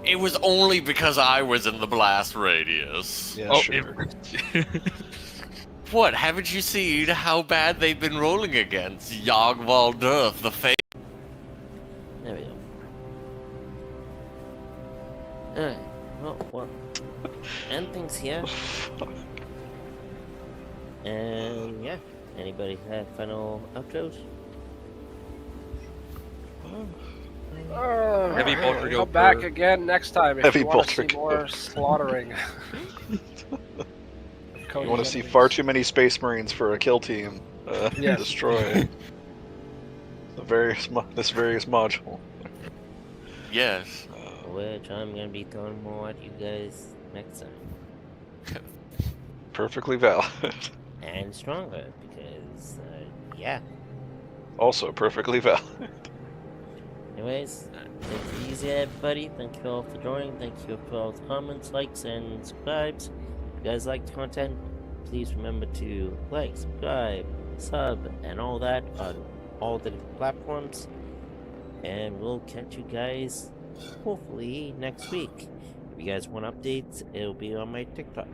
It was only because I was in the blast radius. Yeah, Oh, sure. What? Haven't you seen how bad they've been rolling against Yogg the Faith? There we go. Alright, well, end things here. And yeah, anybody have final outros? Heavy bolter go Come back for- again next time if Heavy you want to bolter see go. more slaughtering. You want to see far too many Space Marines for a kill team Yes. destroy this various module. Yes. Which I'm gonna be throwing more at you guys next time. Perfectly valid. And stronger, because, yeah. Also perfectly valid. Anyways, take it easy, everybody. Thank you all for joining. Thank you for all the comments, likes, and subscribes. If you guys like the content, please remember to like, subscribe, sub, and all that on all the different platforms. And we'll catch you guys hopefully next week. If you guys want updates, it'll be on my TikTok.